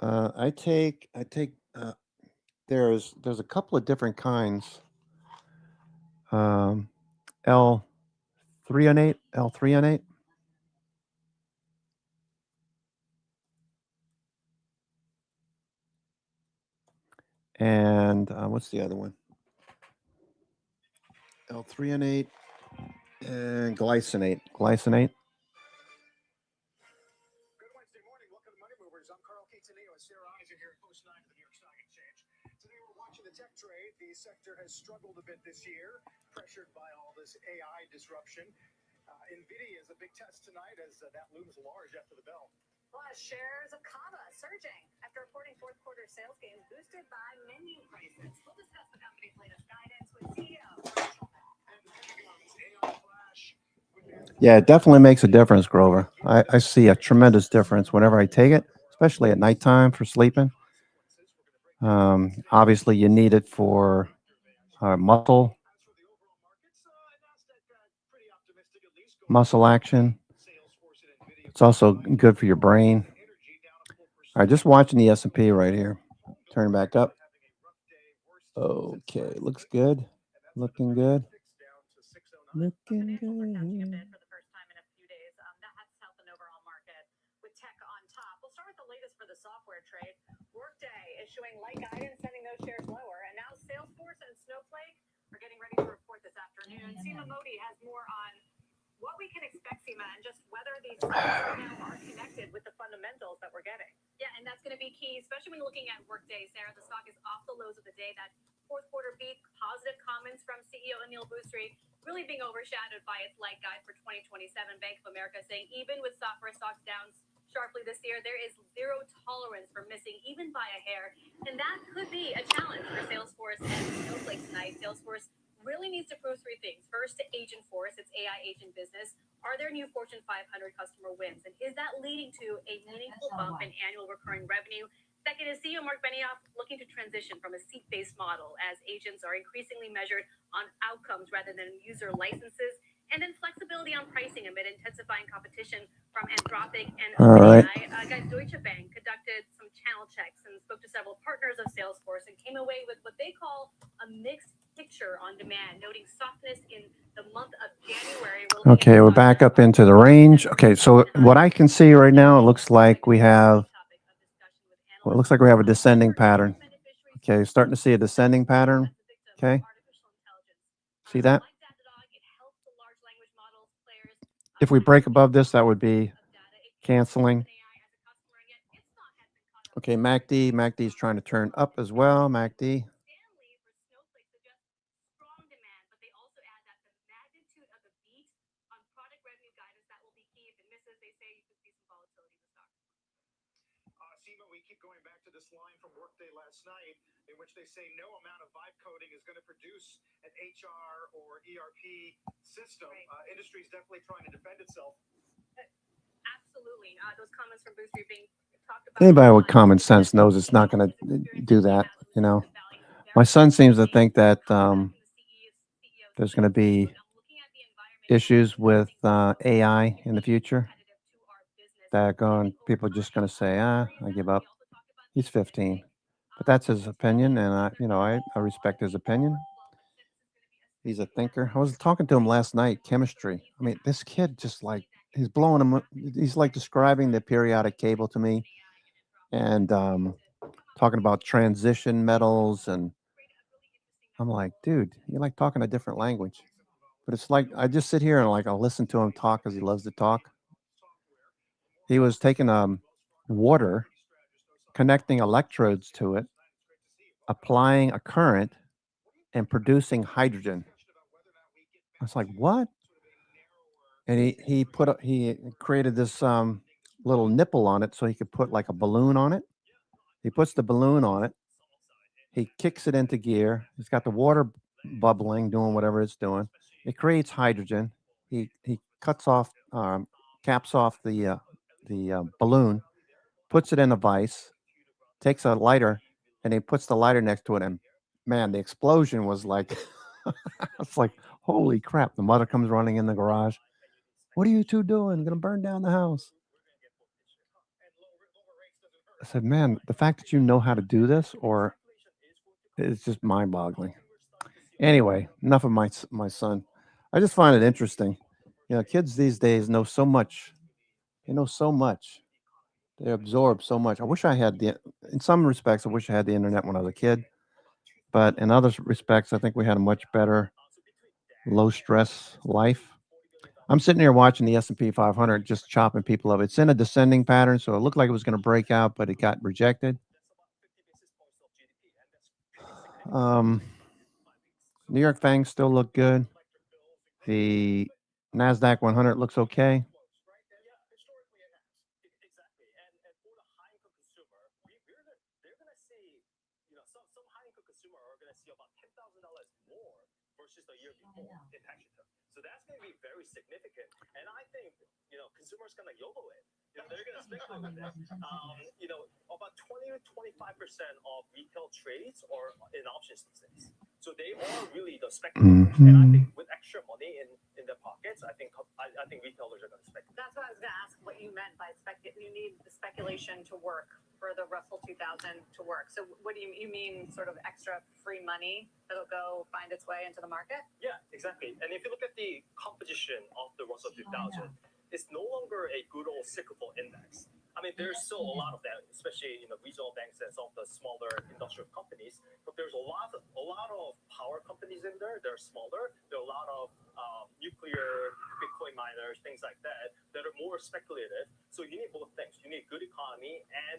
I take. There's a couple of different kinds. L3 on 8. And what's the other one? L3 on 8 and glycinate. Glycinate. Good Wednesday morning. Welcome to Money Movers. I'm Carl Quintanillo and Sarah Eisen here at Post 9 of the New York Stock Exchange. Today we're watching the tech trade. The sector has struggled a bit this year, pressured by all this AI disruption. NVIDIA is a big test tonight as that looms large after the bell. Plus, shares of Kava surging after reporting fourth quarter sales gains boosted by menu prices. We'll discuss the company's latest guidance with CEO. Yeah, it definitely makes a difference, Grover. I see a tremendous difference whenever I take it, especially at nighttime for sleeping. Obviously, you need it for muscle action. It's also good for your brain. All right, just watching the S&P right here. Turn back up. Okay, looks good. Looking good. Looking good. For the first time in a few days, that has helped an overall market with tech on top. We'll start with the latest for the software trade. Workday issuing light guidance, sending those shares lower, and now Salesforce and Snowflake are getting ready to report this afternoon. Seema Modi has more on what we can expect, Seema, and just whether these stocks now are connected with the fundamentals that we're getting. Yeah, and that's going to be key, especially when looking at Workday, Sarah. The stock is off the lows of the day. That fourth quarter beat, positive comments from CEO Anil Bhusri, really being overshadowed by its light guide for 2027. Bank of America saying even with software stocks down sharply this year, there is zero tolerance for missing even by a hair. And that could be a challenge for Salesforce and Snowflake tonight. Salesforce really needs to prove three things. First, to Agentforce, its AI agent business. Are there new Fortune 500 customer wins? And is that leading to a meaningful bump in annual recurring revenue? Second is CEO Mark Benioff looking to transition from a seat-based model as agents are increasingly measured on outcomes rather than user licenses. And then flexibility on pricing amid intensifying competition from Anthropic and OpenAI. Guys, Deutsche Bank conducted some channel checks and spoke to several partners of Salesforce and came away with what they call a mixed picture on demand, noting softness in the month of January. Okay, we're back up into the range. Okay, so what I can see right now, it looks like we have a descending pattern. Okay, starting to see a descending pattern. Okay, see that? If we break above this, that would be canceling. Okay, MACD is trying to turn up as well. MACD. We keep going back to this line from Workday last night, in which they say no amount of vibe coding is going to produce an HR or ERP system. Industry is definitely trying to defend itself. Absolutely. Those comments from Booster being talked about. Anybody with common sense knows it's not going to do that. You know, my son seems to think that there's going to be issues with AI in the future. People are just going to say, I give up. He's 15, but that's his opinion, and I respect his opinion. He's a thinker. I was talking to him last night, chemistry. I mean, this kid just like, he's blowing him. He's like describing the periodic table to me and talking about transition metals. And I'm like, dude, you're like talking a different language. But it's like, I just sit here and like, I'll listen to him talk because he loves to talk. He was taking water, connecting electrodes to it, applying a current, and producing hydrogen. I was like, what? And he created this little nipple on it so he could put like a balloon on it. He puts the balloon on it. He kicks it into gear. He's got the water bubbling, doing whatever it's doing. It creates hydrogen. He cuts off, caps off the balloon, puts it in a vise, takes a lighter, and he puts the lighter next to it. And man, the explosion was like, it's like, holy crap! The mother comes running in the garage. What are you two doing? Gonna burn down the house. I said, man, the fact that you know how to do this, or it's just mind-boggling. Anyway, enough of my son. I just find it interesting. You know, kids these days know so much. They know so much. They absorb so much. I wish I had in some respects, I wish I had the internet when I was a kid. But in other respects, I think we had a much better, low stress life. I'm sitting here watching the S&P 500 just chopping people up. It's in a descending pattern, so it looked like it was going to break out, but it got rejected. New York Fangs still look good. The Nasdaq 100 looks okay. Versus the year before in tax return. So that's going to be very significant. And I think, consumers going to YOLO it. They're going to speculate with it. About 20 to 25% of retail trades are in options these days. So they are really the speculators. And I think with extra money in their pockets, I think retailers are going to speculate. That's what I was going to ask. What you meant by you need the speculation to work for the Russell 2000 to work. So what do you mean? Sort of extra free money that'll go find its way into the market? Yeah, exactly. And if you look at the composition of the Russell 2000, it's no longer a good old cyclical index. I mean, there's still a lot of that, especially regional banks and some of the smaller industrial companies. But there's a lot of power companies in there. They're smaller. There are a lot of nuclear, Bitcoin miners, things like that are more speculative. So you need both things. You need good economy and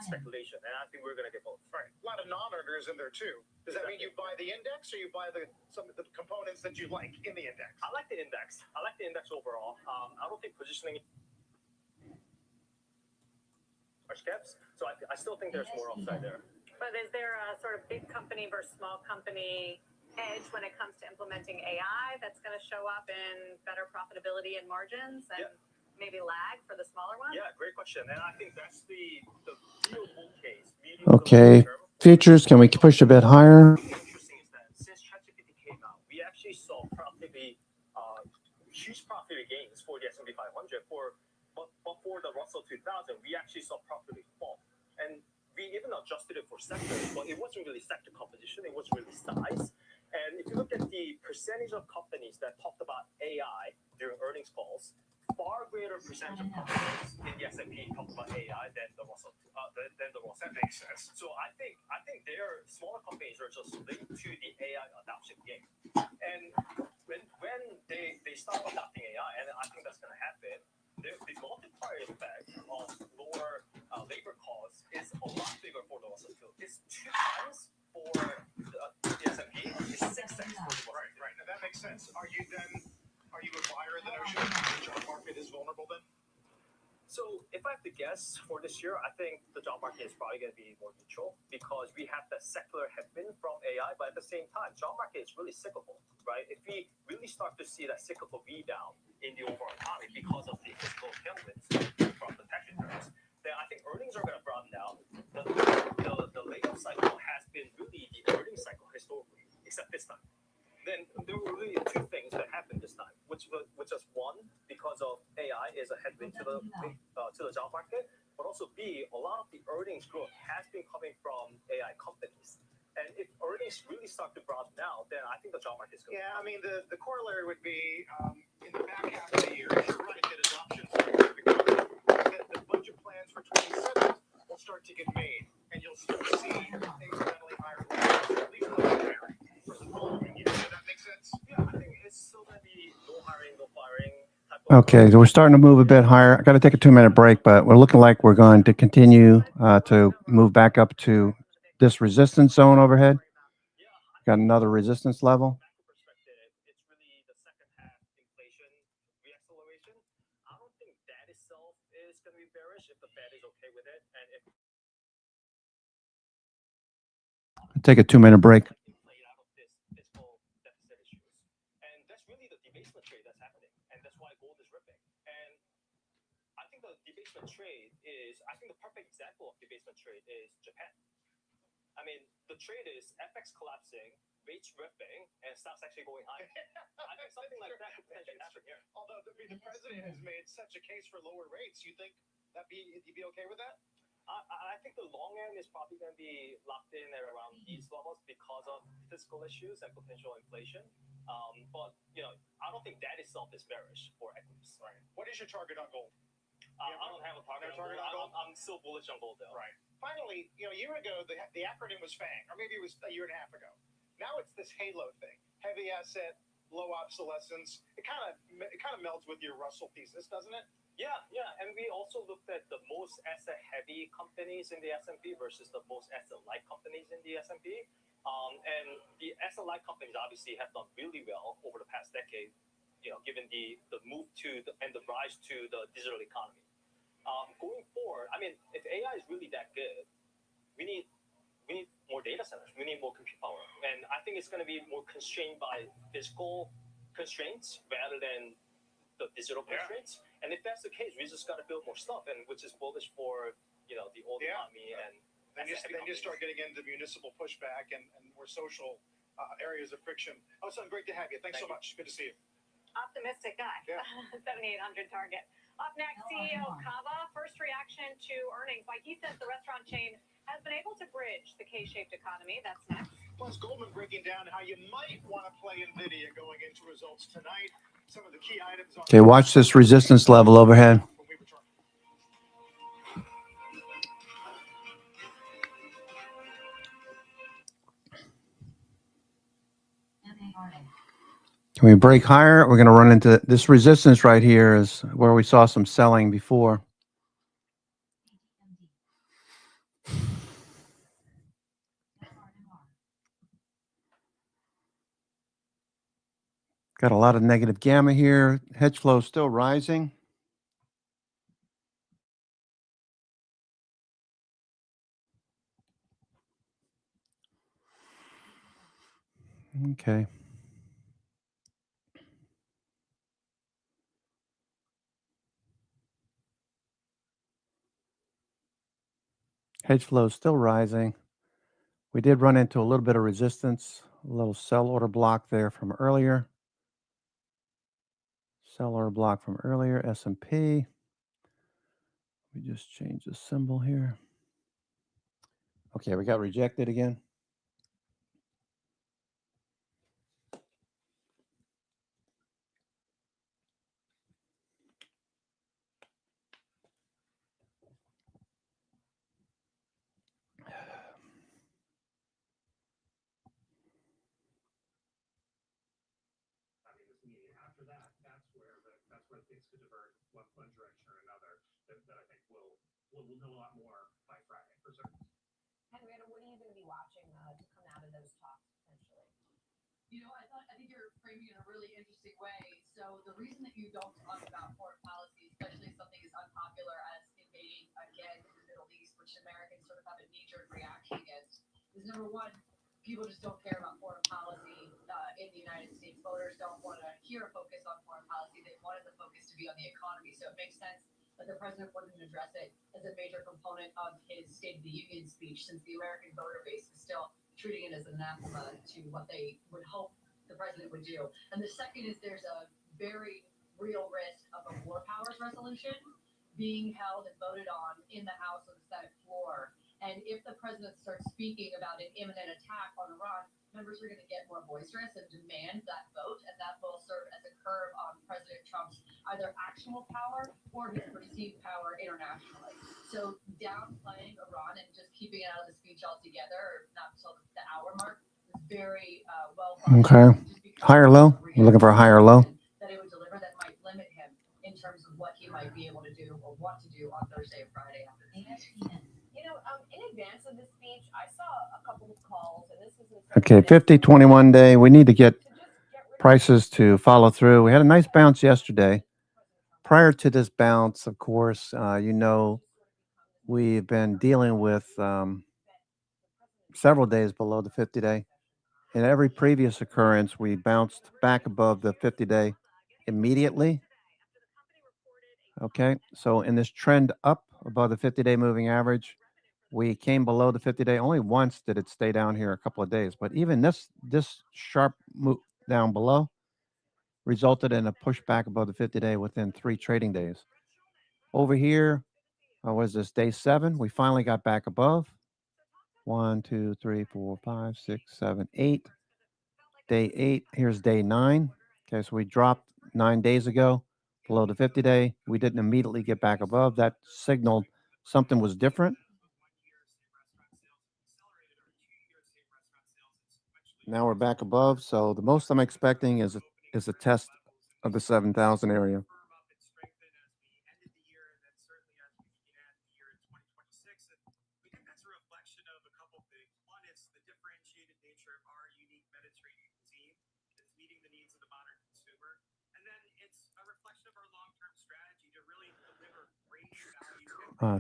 speculation. And I think we're going to get both. Right. A lot of non-earners in there too. Does that mean you buy the index or you buy some of the components that you like in the index? I like the index. I like the index overall. I don't think positioning large caps. So I still think there's more upside there. But is there a sort of big company versus small company edge when it comes to implementing AI that's going to show up in better profitability and margins and maybe lag for the smaller ones? Yeah, great question. And I think that's the real bull case. Okay. Futures, can we push a bit higher? What's interesting is that since ChatGPT came out, we actually saw huge profit gains for the S&P 500. But for the Russell 2000, we actually saw profit fall. And we even adjusted it for sectors, but it wasn't really sector composition, it was really size. And if you look at the percentage of companies that talked about AI during earnings calls, far greater percentage of companies in the S&P talked about AI than the Russell. That makes sense. So I think their smaller companies are just linked to the AI adoption game. And when they start adopting AI, and I think that's going to happen, the multiplier effect of lower labor costs is a lot bigger for the Russell 2000. It's 2 times for the S&P. It's 6 times for the Russell. Right. Now that makes sense. Are you a buyer in the notion that the job market is vulnerable then? So if I have to guess for this year, I think the job market is probably going to be more neutral because we have that secular headwind from AI, but at the same time, job market is really cyclical, right? If we really start to see that cyclical rebound in the overall economy because of the fiscal tailwinds from the tax returns, then I think earnings are going to broaden out. The layoff cycle has been really the earnings cycle historically, except this time. Then there were really 2 things that happened this time, which was one, because of AI is a headwind to the job market, but also B, a lot of the earnings growth has been coming from AI companies. And if earnings really start to broaden out, then I think the job market is going to. Yeah, I mean, the corollary would be in the back half of the year, you're right that adoption starts to become, the budget plans for 27 will start to get made, and you'll start to see incrementally higher levels, at least no hiring for the following year. Does that make sense? Yeah, I think it's still going to be no hiring, no firing. Okay, so we're starting to move a bit higher. I got to take a 2-minute break, but we're looking like we're going to continue to move back up to this resistance zone overhead. Got another resistance level. Perspective, it's really the second half inflation reacceleration. I don't think that itself is going to be bearish if the Fed is okay with it, and if Take a 2-minute break. played out of this fiscal deficit issues, and that's really the debasement trade that's happening, and that's why gold is ripping. And I think the debasement trade is, I think the perfect example of debasement trade is Japan. I mean, the trade is FX collapsing, rates ripping, and stocks actually going higher. I think something like that could potentially happen here. Although the president has made such a case for lower rates, you think you'd be okay with that? I think the long end is probably going to be locked in at around these levels because of fiscal issues and potential inflation. But I don't think that itself is bearish for equities. Right. What is your target on gold? I don't have a target on gold. I'm still bullish on gold though. Right. Finally, a year ago the acronym was FANG, or maybe it was a year and a half ago. Now it's this HALO thing: heavy asset, low obsolescence. It kind of melds with your Russell thesis, doesn't it? Yeah, and we also looked at the most asset-heavy companies in the S&P versus the most asset-light companies in the S&P. And the asset-light companies obviously have done really well over the past decade, given the move to and the rise to the digital economy. Going forward, I mean, if AI is really that good, we need more data centers. We need more compute power, and I think it's going to be more constrained by physical constraints rather than the digital constraints. And if that's the case, we just got to build more stuff, and which is bullish for the old economy. And then you start getting into municipal pushback and more social areas of friction. Oh, son, great to have you. Thanks so much. Good to see you. Optimistic guy. Yeah. 7,800 target. Up next, CEO Kava. First reaction to earnings. Like he says, the restaurant chain has been able to bridge the K-shaped economy. That's next. Plus, Goldman breaking down how you might want to play NVIDIA going into results tonight. Some of the key items. Okay, watch this resistance level overhead. Can we break higher? We're going to run into this resistance right here is where we saw some selling before. Got a lot of negative gamma here. Hedge flow still rising. Okay. Hedge flow is still rising. We did run into a little bit of resistance, a little sell order block there from earlier. Sell order block from earlier, S&P. We just changed the symbol here. Okay, we got rejected again. That's where things could divert one direction or another. That I think we'll know a lot more by Friday for certain. Henrietta, what are you going to be watching to come out of those talks potentially? I think you're framing it in a really interesting way. So the reason that you don't talk about foreign policy, especially if something as unpopular as invading again the Middle East, which Americans sort of have a knee-jerk reaction against, is number one, people just don't care about foreign policy in the United States. Voters don't want to hear a focus on foreign policy. They wanted the focus to be on the economy. So it makes sense that the president wouldn't address it as a major component of his State of the Union speech, since the American voter base is still treating it as an anathema to what they would hope the president would do. And the second is there's a very real risk of a war powers resolution being held and voted on in the House or the Senate floor. And if the president starts speaking about an imminent attack on Iran, members are going to get more boisterous and demand that vote, and that will serve as a curb on President Trump's either actual power or his perceived power internationally. So downplaying Iran and just keeping it out of the speech altogether, or not until the hour mark, is very well thought Okay. out, just because High or low? You're looking for a high or low? that it would deliver that might limit him in terms of what he might be able to do or want to do on Thursday and Friday after this meeting. You know, in advance of this speech, I saw a couple of calls, and this is Okay, 50-21 day. We need to get prices to follow through. We had a nice bounce yesterday. Prior to this bounce, of course, we've been dealing with several days below the 50-day. In every previous occurrence, we bounced back above the 50-day immediately. Okay, so in this trend up above the 50-day moving average, we came below the 50-day. Only once did it stay down here a couple of days. But even this sharp move down below resulted in a pushback above the 50-day within 3 trading days. Over here, was this day 7? We finally got back above. 1, 2, 3, 4, 5, 6, 7, 8. Day 8. Here's day 9. Okay, so we dropped 9 days ago below the 50-day. We didn't immediately get back above. That signaled something was different. Now we're back above. So the most I'm expecting is a test of the 7,000 area.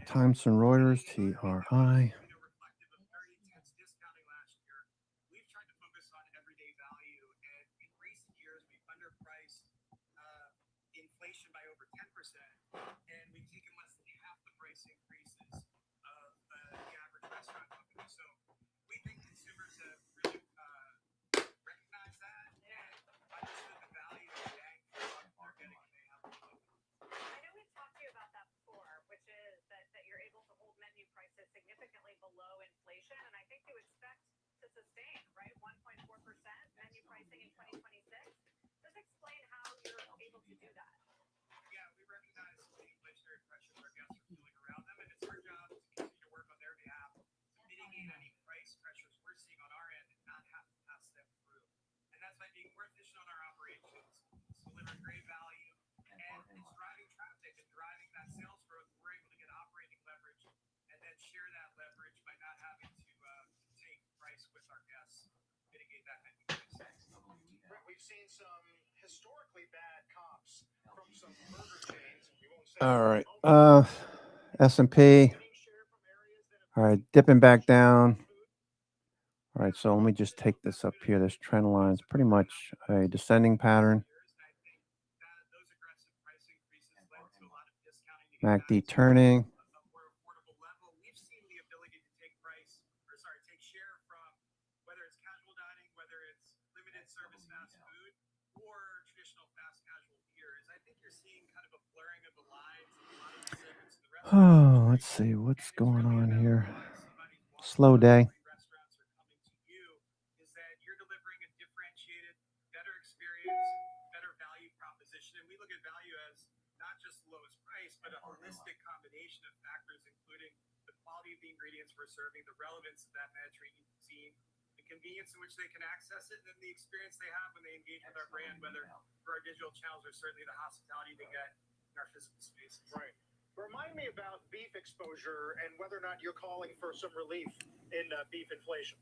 Thomson Reuters, TRI. Inflation by over 10%, and we've taken less than half the price increases of the average restaurant company. So we think consumers have really recognized that and understood the value of bang for buck they're getting when they have the food. I know we've talked to you about that before, which is that you're able to hold menu prices significantly below inflation, and I think you expect to sustain, right, 1.4% menu pricing in 2026. Just explain how you're able to do that. Yeah, we recognize the inflationary pressures our guests are feeling around them, and it's our job to continue to work on their behalf to mitigate any price pressures we're seeing on our end and not have to pass them through. And that's by being more efficient on our operations, delivering great value, and it's driving traffic and driving that sales growth. We're able to get operating leverage and then share that leverage by not having to take price with our guests, mitigate that menu price. We've seen some historically bad comps from some burger chains. We won't say All right. S&P. All right, dipping back down. All right, so let me just take this up here. This trend line is pretty much a descending pattern. MACD turning. We've seen the ability to take share from whether it's casual dining, whether it's limited service fast food, or traditional fast casual peers. I think you're seeing kind of a blurring of the lines in a lot of the segments of the restaurant. Oh, let's see what's going on here. Slow day. Restaurants are coming to you is that you're delivering a differentiated, better experience, better value proposition. And we look at value as not just the lowest price, but a holistic combination of factors, including the quality of the ingredients we're serving, the relevance of that Mediterranean cuisine, the convenience in which they can access it, and then the experience they have when they engage with our brand, whether through our digital channels or certainly the hospitality they get in our physical spaces. Right. Remind me about beef exposure and whether or not you're calling for some relief in beef inflation.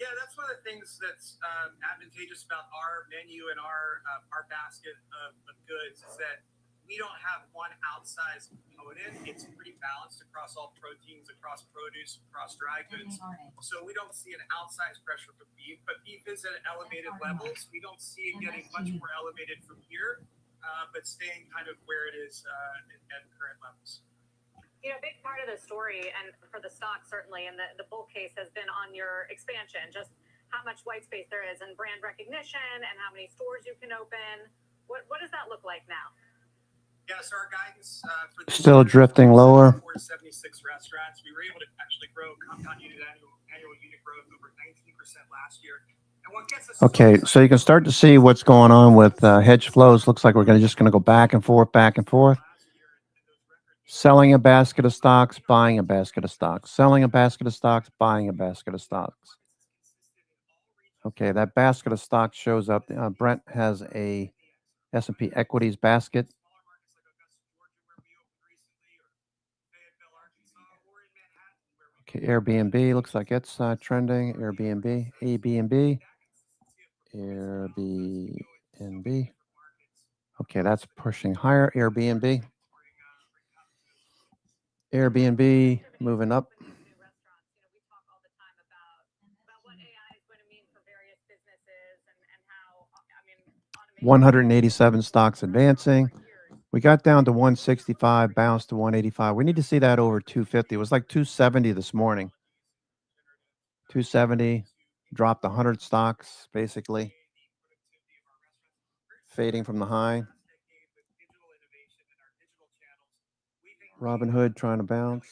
Yeah, that's one of the things that's advantageous about our menu and our basket of goods is that we don't have one outsized component. It's pretty balanced across all proteins, across produce, across dry goods. So we don't see an outsized pressure for beef, but beef is at elevated levels. We don't see it getting much more elevated from here, but staying kind of where it is at current levels. You know, a big part of the story, and for the stock certainly, and the bull case has been on your expansion, just how much white space there is and brand recognition and how many stores you can open. What does that look like now? Yeah, so our guidance for this Still year, drifting lower. 4 to 76 restaurants. We were able to actually grow compound annual unit growth over 19% last year. And what gets us Okay, so you can start to see what's going on with hedge flows. Looks like we're just going to go back and forth, back and forth. Selling a basket of stocks, buying a basket of stocks. Selling a basket of stocks, buying a basket of stocks. Okay, that basket of stocks shows up. Brent has a S&P equities basket. Okay, Airbnb looks like it's trending. Airbnb, Airbnb. Okay, that's pushing higher. Airbnb moving up. 187 stocks advancing. We got down to 165, bounced to 185. We need to see that over 250. It was like 270 this morning. 270, dropped 100 stocks, basically. Fading from the high. Robinhood trying to bounce.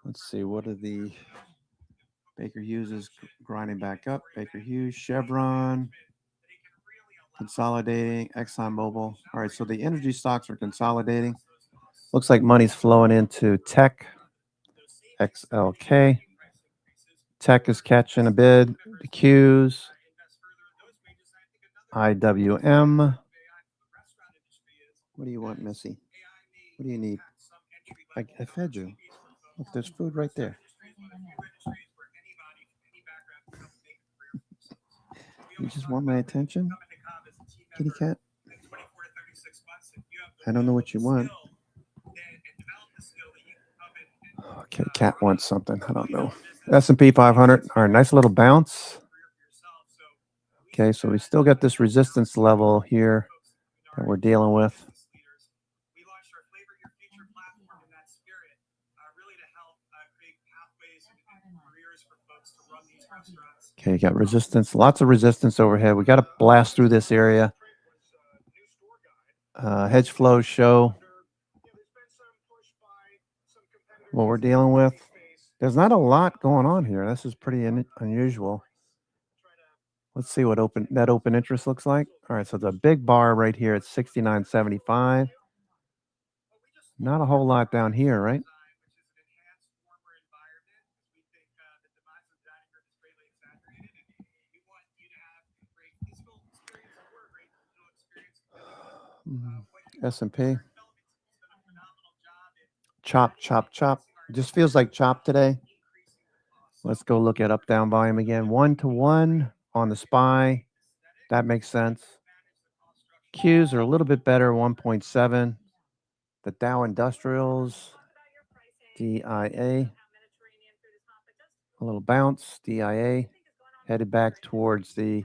Let's see, what are the... Baker Hughes is grinding back up. Baker Hughes, Chevron, consolidating, ExxonMobil. All right, so the energy stocks are consolidating. Looks like money's flowing into tech, XLK. Tech is catching a bid. The Qs, IWM. What do you want, Missy? What do you need? I fed you. Look, there's food right there. You just want my attention? Kitty cat? I don't know what you want. Okay, cat wants something. I don't know. S&P 500. All right, nice little bounce. Okay, so we still got this resistance level here that we're dealing with. Okay, you got resistance, lots of resistance overhead. We got to blast through this area. Hedge flows show what we're dealing with. There's not a lot going on here. This is pretty unusual. Let's see what open interest looks like. All right, so the big bar right here at 69.75. Not a whole lot down here, right? S&P. Chop, chop, chop. Just feels like chop today. Let's go look at up-down volume again. 1-to-1 on the SPY. That makes sense. Qs are a little bit better, 1.7. The Dow Industrials, DIA. A little bounce, DIA. Headed back towards the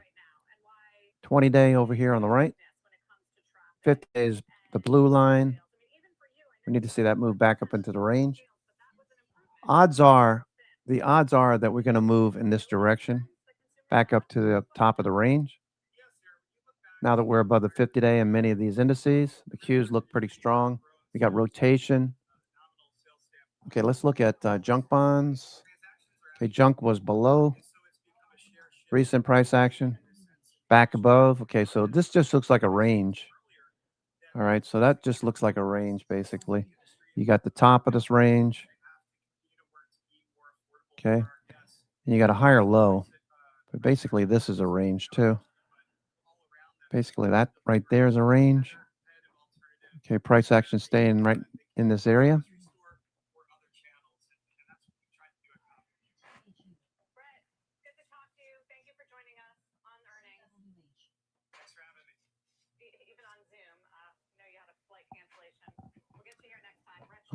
20-day over here on the right. 50 is the blue line. We need to see that move back up into the range. The odds are that we're going to move in this direction, back up to the top of the range. Now that we're above the 50-day in many of these indices, the Qs look pretty strong. We got rotation. Okay, let's look at junk bonds. Okay, junk was below. Recent price action, back above. Okay, so this just looks like a range. All right, so that just looks like a range, basically. You got the top of this range. Okay, and you got a higher low. But basically, this is a range, too. Basically, that right there is a range. Okay, price action staying right in this area.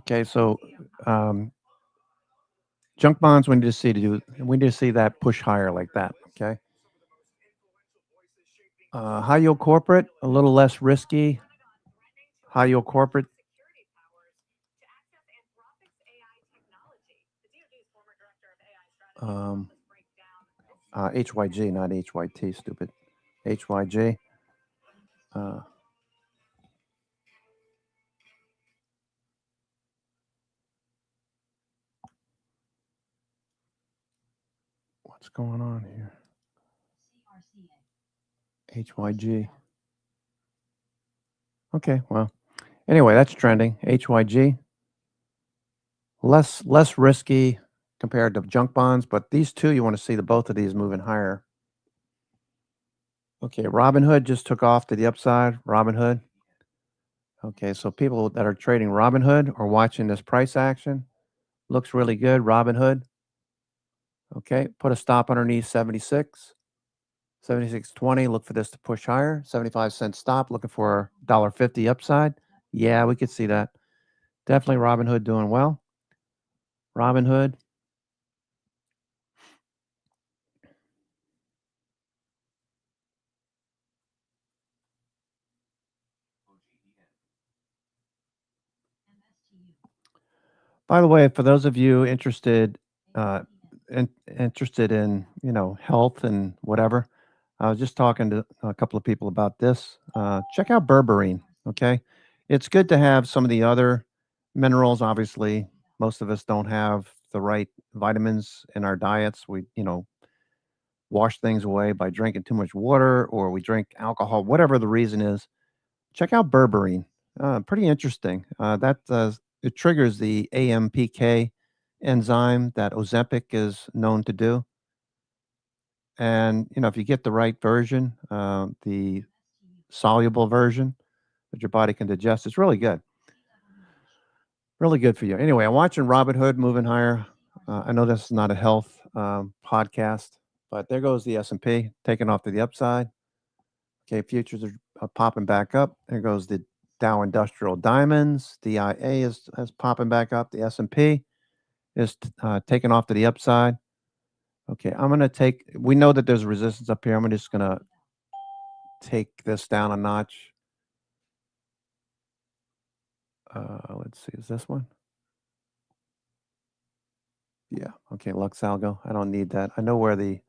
Okay, so junk bonds we need to see that push higher like that. Okay. High yield corporate, a little less risky. High yield corporate. HYG, not HYT, stupid. HYG. What's going on here? HYG. Okay, well, anyway, that's trending. HYG. Less risky compared to junk bonds, but these two, you want to see both of these moving higher. Okay, Robinhood just took off to the upside. Robinhood. Okay, so people that are trading Robinhood are watching this price action. Looks really good, Robinhood. Okay, put a stop underneath 76. 76.20, look for this to push higher. 75-cent stop, looking for $1.50 upside. Yeah, we could see that. Definitely Robinhood doing well. Robinhood. By the way, for those of you interested interested in, health and whatever, I was just talking to a couple of people about this. Check out berberine, okay? It's good to have some of the other minerals. Obviously, most of us don't have the right vitamins in our diets. We, wash things away by drinking too much water, or we drink alcohol, whatever the reason is. Check out berberine. Pretty interesting. It triggers the AMPK enzyme that Ozempic is known to do. And if you get the right version, the soluble version that your body can digest, it's really good. Really good for you. Anyway, I'm watching Robinhood moving higher. I know this is not a health podcast, but there goes the S&P taking off to the upside. Okay, futures are popping back up. There goes the Dow Industrial Diamonds. DIA is popping back up. The S&P is taking off to the upside. Okay, I'm going to take, we know that there's resistance up here. I'm just going to take this down a notch. Let's see, is this one? Yeah, okay, Lux Algo. I don't need that. I know where the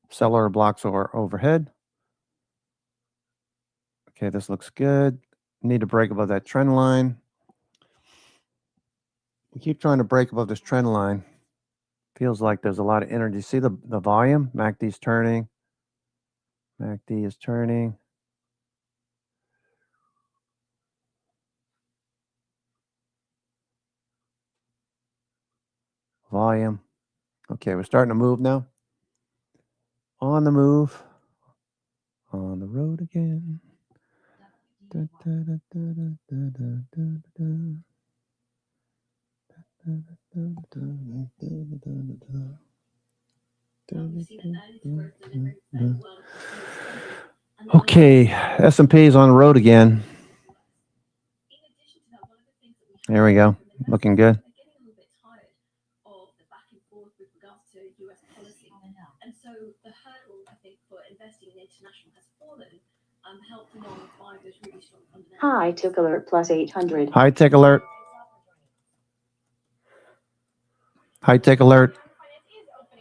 seller blocks are overhead. Okay, this looks good. Need to break above that trend line. We keep trying to break above this trend line. Feels like there's a lot of energy. See the volume? MACD's turning. MACD is turning. Volume. Okay, we're starting to move now. On the move. On the road again. Da, da, da, da, da, da, da, da, da. Okay, S&P is on the road again. There we go. Looking good. And so the hurdle, I think, for investing in international has fallen, helped along by those really strong fundamentals. Hi, Tick Alert plus 800. Hi, Tick Alert. Hi, Tick Alert.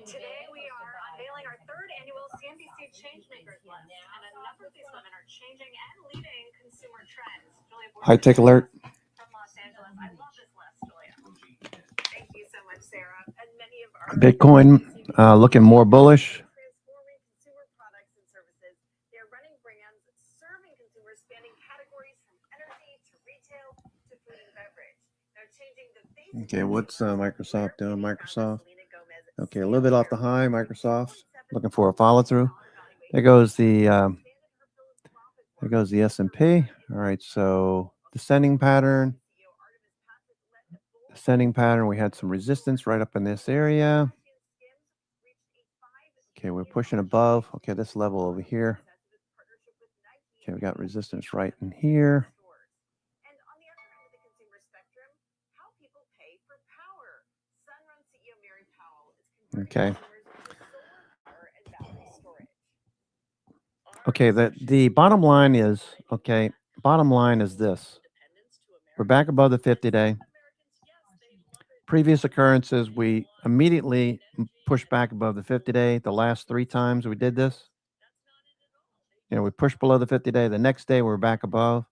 Today we are unveiling our third annual CNBC Changemakers list, and a number of these women are changing and leading consumer trends. Hi, Tick Alert. From Los Angeles. I love this list, Julia. Thank you so much, Sarah. And many of our Bitcoin looking more bullish. transforming consumer products and services. They're running brands serving consumers spanning categories from energy to retail to food and beverage. They're changing the basic. Okay, what's Microsoft doing? Microsoft. Okay, a little bit off the high. Microsoft looking for a follow through. There goes the S&P. All right, so descending pattern. Descending pattern. We had some resistance right up in this area. Okay, we're pushing above. Okay, this level over here. Okay, we got resistance right in here. And on the other end of the consumer spectrum, how people pay for power. Sunrun CEO Mary Powell is converting Okay. consumers to solar power and battery storage. Okay, the bottom line is, this. We're back above the 50-day. Previous occurrences, we immediately pushed back above the 50-day. The last 3 times we did this, we pushed below the 50-day. The next day, we're back above.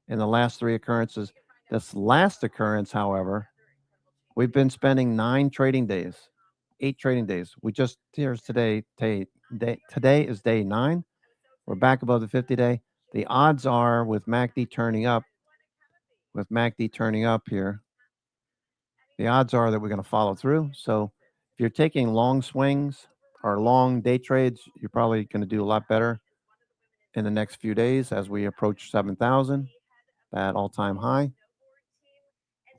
In the last 3 occurrences, this last occurrence, however, we've been spending 9 trading days 8 trading days. We just, here's today. Today is day 9. We're back above the 50-day. The odds are with MACD turning up, here, the odds are that we're going to follow through. So if you're taking long swings or long day trades, you're probably going to do a lot better in the next few days as we approach 7,000, that all-time high.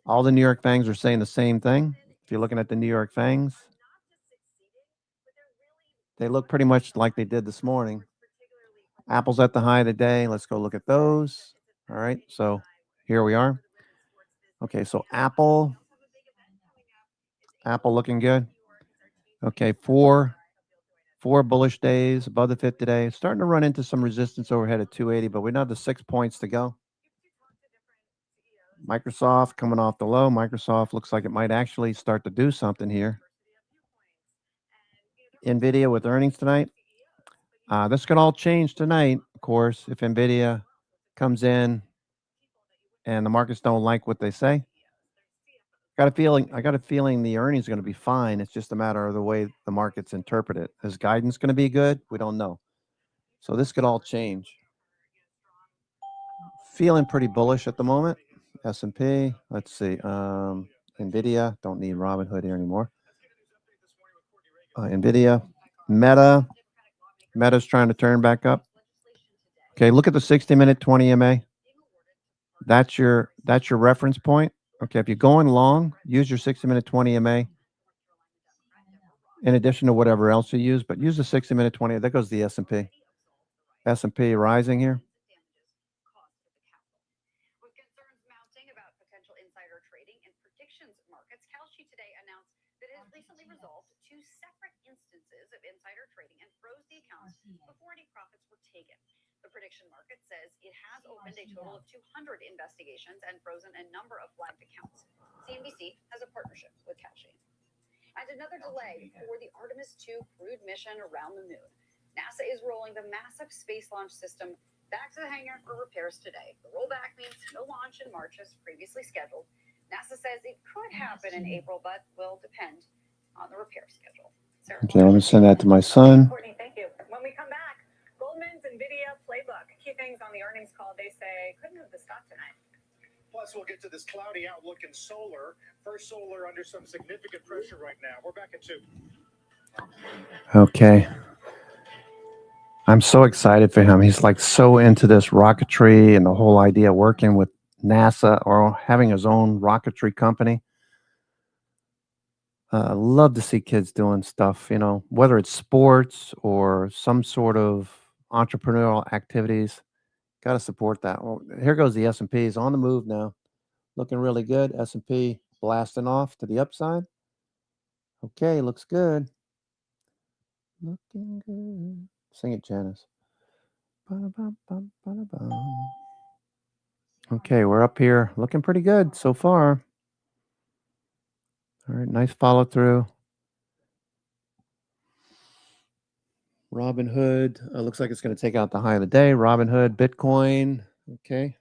All the New York Fangs are saying the same thing. If you're looking at the New York Fangs, they look pretty much like they did this morning. Apple's at the high of the day. Let's go look at those. All right, so here we are. Okay, so Apple looking good. Okay, four bullish days above the 50-day. Starting to run into some resistance overhead at 280, but we know the 6 points to go. Microsoft coming off the low. Microsoft looks like it might actually start to do something here. NVIDIA with earnings tonight. This could all change tonight, of course, if NVIDIA comes in and the markets don't like what they say. I got a feeling the earnings are going to be fine. It's just a matter of the way the markets interpret it. Is guidance going to be good? We don't know. So this could all change. Feeling pretty bullish at the moment. S&P. Let's see. NVIDIA. Don't need Robinhood here anymore. NVIDIA. Meta. Meta's trying to turn back up. Okay, look at the 60-minute 20 MA. That's your reference point. Okay, if you're going long, use your 60-minute 20 MA in addition to whatever else you use, but use the 60-minute 20. There goes the S&P. S&P rising here. With concerns mounting about potential insider trading in predictions markets, Kalshi today announced that it has recently resolved 2 separate instances of insider trading and froze the accounts before any profits were taken. The prediction market says it has opened a total of 200 investigations and frozen a number of flagged accounts. CNBC has a partnership with Kalshi. And another delay for the Artemis 2 crewed mission around the moon. NASA is rolling the massive space launch system back to the hangar for repairs today. The rollback means no launch in March as previously scheduled. NASA says it could happen in April, but will depend on the repair schedule. Okay, let me send that to my son. Courtney, thank you. When we come back, Goldman's NVIDIA playbook. Key things on the earnings call, they say couldn't move the stock tonight. Plus, we'll get to this cloudy outlook in solar. First Solar under some significant pressure right now. We're back at 2. Okay. I'm so excited for him. He's like so into this rocketry and the whole idea of working with NASA or having his own rocketry company. Love to see kids doing stuff, you know, whether it's sports or some sort of entrepreneurial activities. Got to support that. Well, here goes the S&P. Is on the move now. Looking really good. S&P blasting off to the upside. Okay, looks good. Looking good. Sing it, Janice. Ba-da-bum, ba-da-bum. Okay, we're up here. Looking pretty good so far. All right, nice follow through. Robinhood. Looks like it's going to take out the high of the day. Robinhood, Bitcoin. Okay.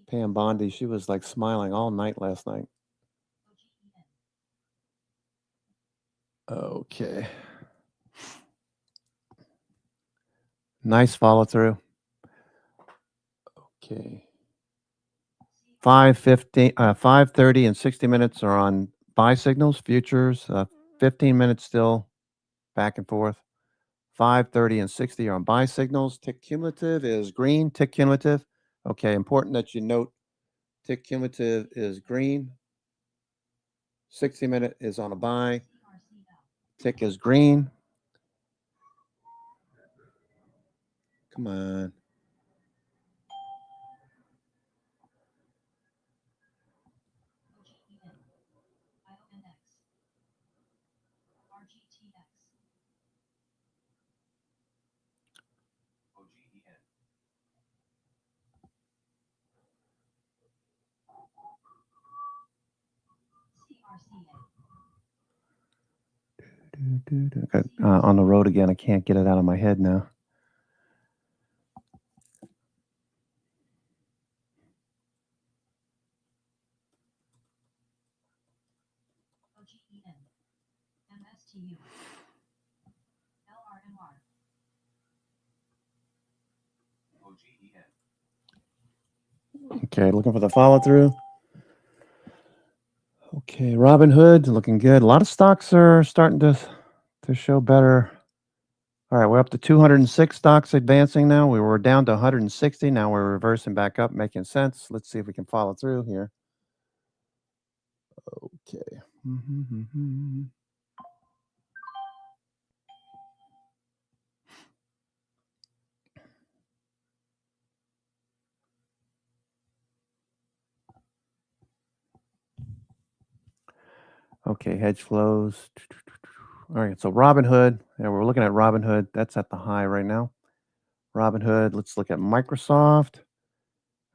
Pam Bondi, she was like smiling all night last night. Okay. Nice follow through. Okay. 5:30 and 60 minutes are on buy signals, futures. 15 minutes still back and forth. 5:30 and 60 are on buy signals. Tick cumulative is green. Tick cumulative. Okay, important that you note tick cumulative is green. 60-minute is on a buy. Tick is green. Come on. On the road again. I can't get it out of my head now. Okay, looking for the follow through. Okay, Robinhood looking good. A lot of stocks are starting to show better. All right, we're up to 206 stocks advancing now. We were down to 160. Now we're reversing back up, making sense. Let's see if we can follow through here. Okay. Okay, hedge flows. All right, so Robinhood. Yeah, we're looking at Robinhood. That's at the high right now. Robinhood. Let's look at Microsoft.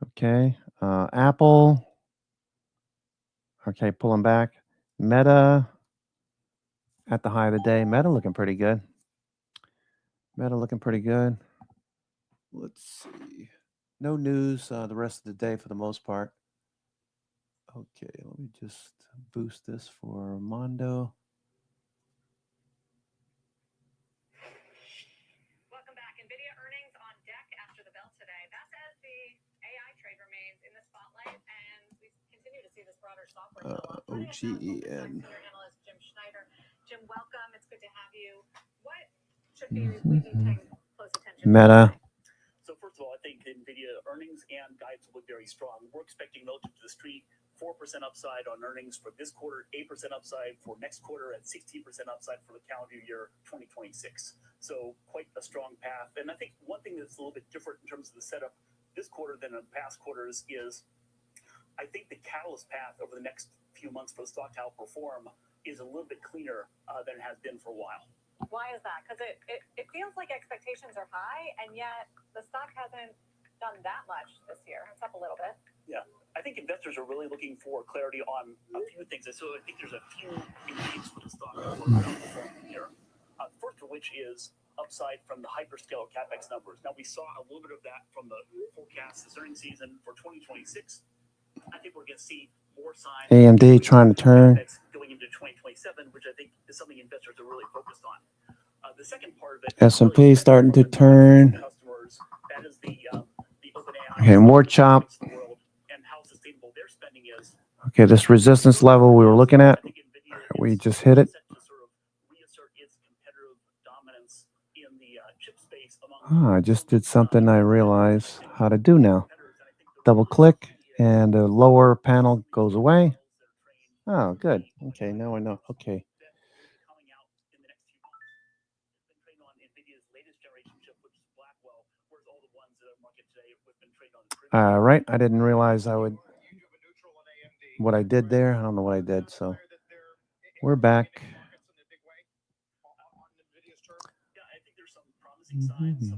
Okay, Apple. Okay, pulling back. Meta at the high of the day. Meta looking pretty good. Meta looking pretty good. Let's see. No news the rest of the day for the most part. Okay, let me just boost this for Mondo. Welcome back. NVIDIA earnings on deck after the bell today. That's as the AI trade remains in the spotlight, and we continue to see this broader software sell-off. OGEN. Senior analyst Jim Schneider. Jim, welcome. It's good to have you. What should we be paying close attention to? Meta. So first of all, I think NVIDIA earnings and guides will look very strong. We're expecting relative to the street 4% upside on earnings for this quarter, 8% upside for next quarter, and 16% upside for the calendar year 2026. So quite a strong path. And I think one thing that's a little bit different in terms of the setup this quarter than in past quarters is I think the catalyst path over the next few months for the stock to outperform is a little bit cleaner than it has been for a while. Why is that? Because it feels like expectations are high, and yet the stock hasn't done that much this year. It's up a little bit. Yeah, I think investors are really looking for clarity on a few things. And so I think there's a few ingredients for the stock that will outperform here. First of which is upside from the hyperscaler CapEx numbers. Now, we saw a little bit of that from the forecast this earnings season for 2026. I think we're going to see more signs. AMD trying to turn. Going into 2027, which I think is something investors are really focused on. The second part of it. S&P starting to turn. Customers, that is the OpenAI. Okay, more chop. And how sustainable their spending is. Okay, this resistance level we were looking at, we just hit it. I just did something I realize how to do now. Double click and the lower panel goes away. Oh, good. Okay, now I know. Okay. All right, I didn't realize I would. What I did there, I don't know what I did. So we're back. Yeah, I think there's some promising signs.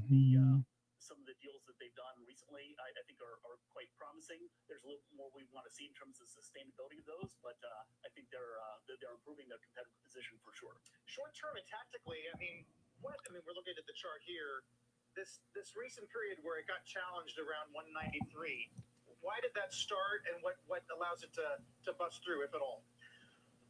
Some of the deals that they've done recently, I think are quite promising. There's a little more we want to see in terms of sustainability of those, but I think they're improving their competitive position for sure. Short term and tactically, we're looking at the chart here. This recent period where it got challenged around 193. Why did that start, and what allows it to bust through, if at all?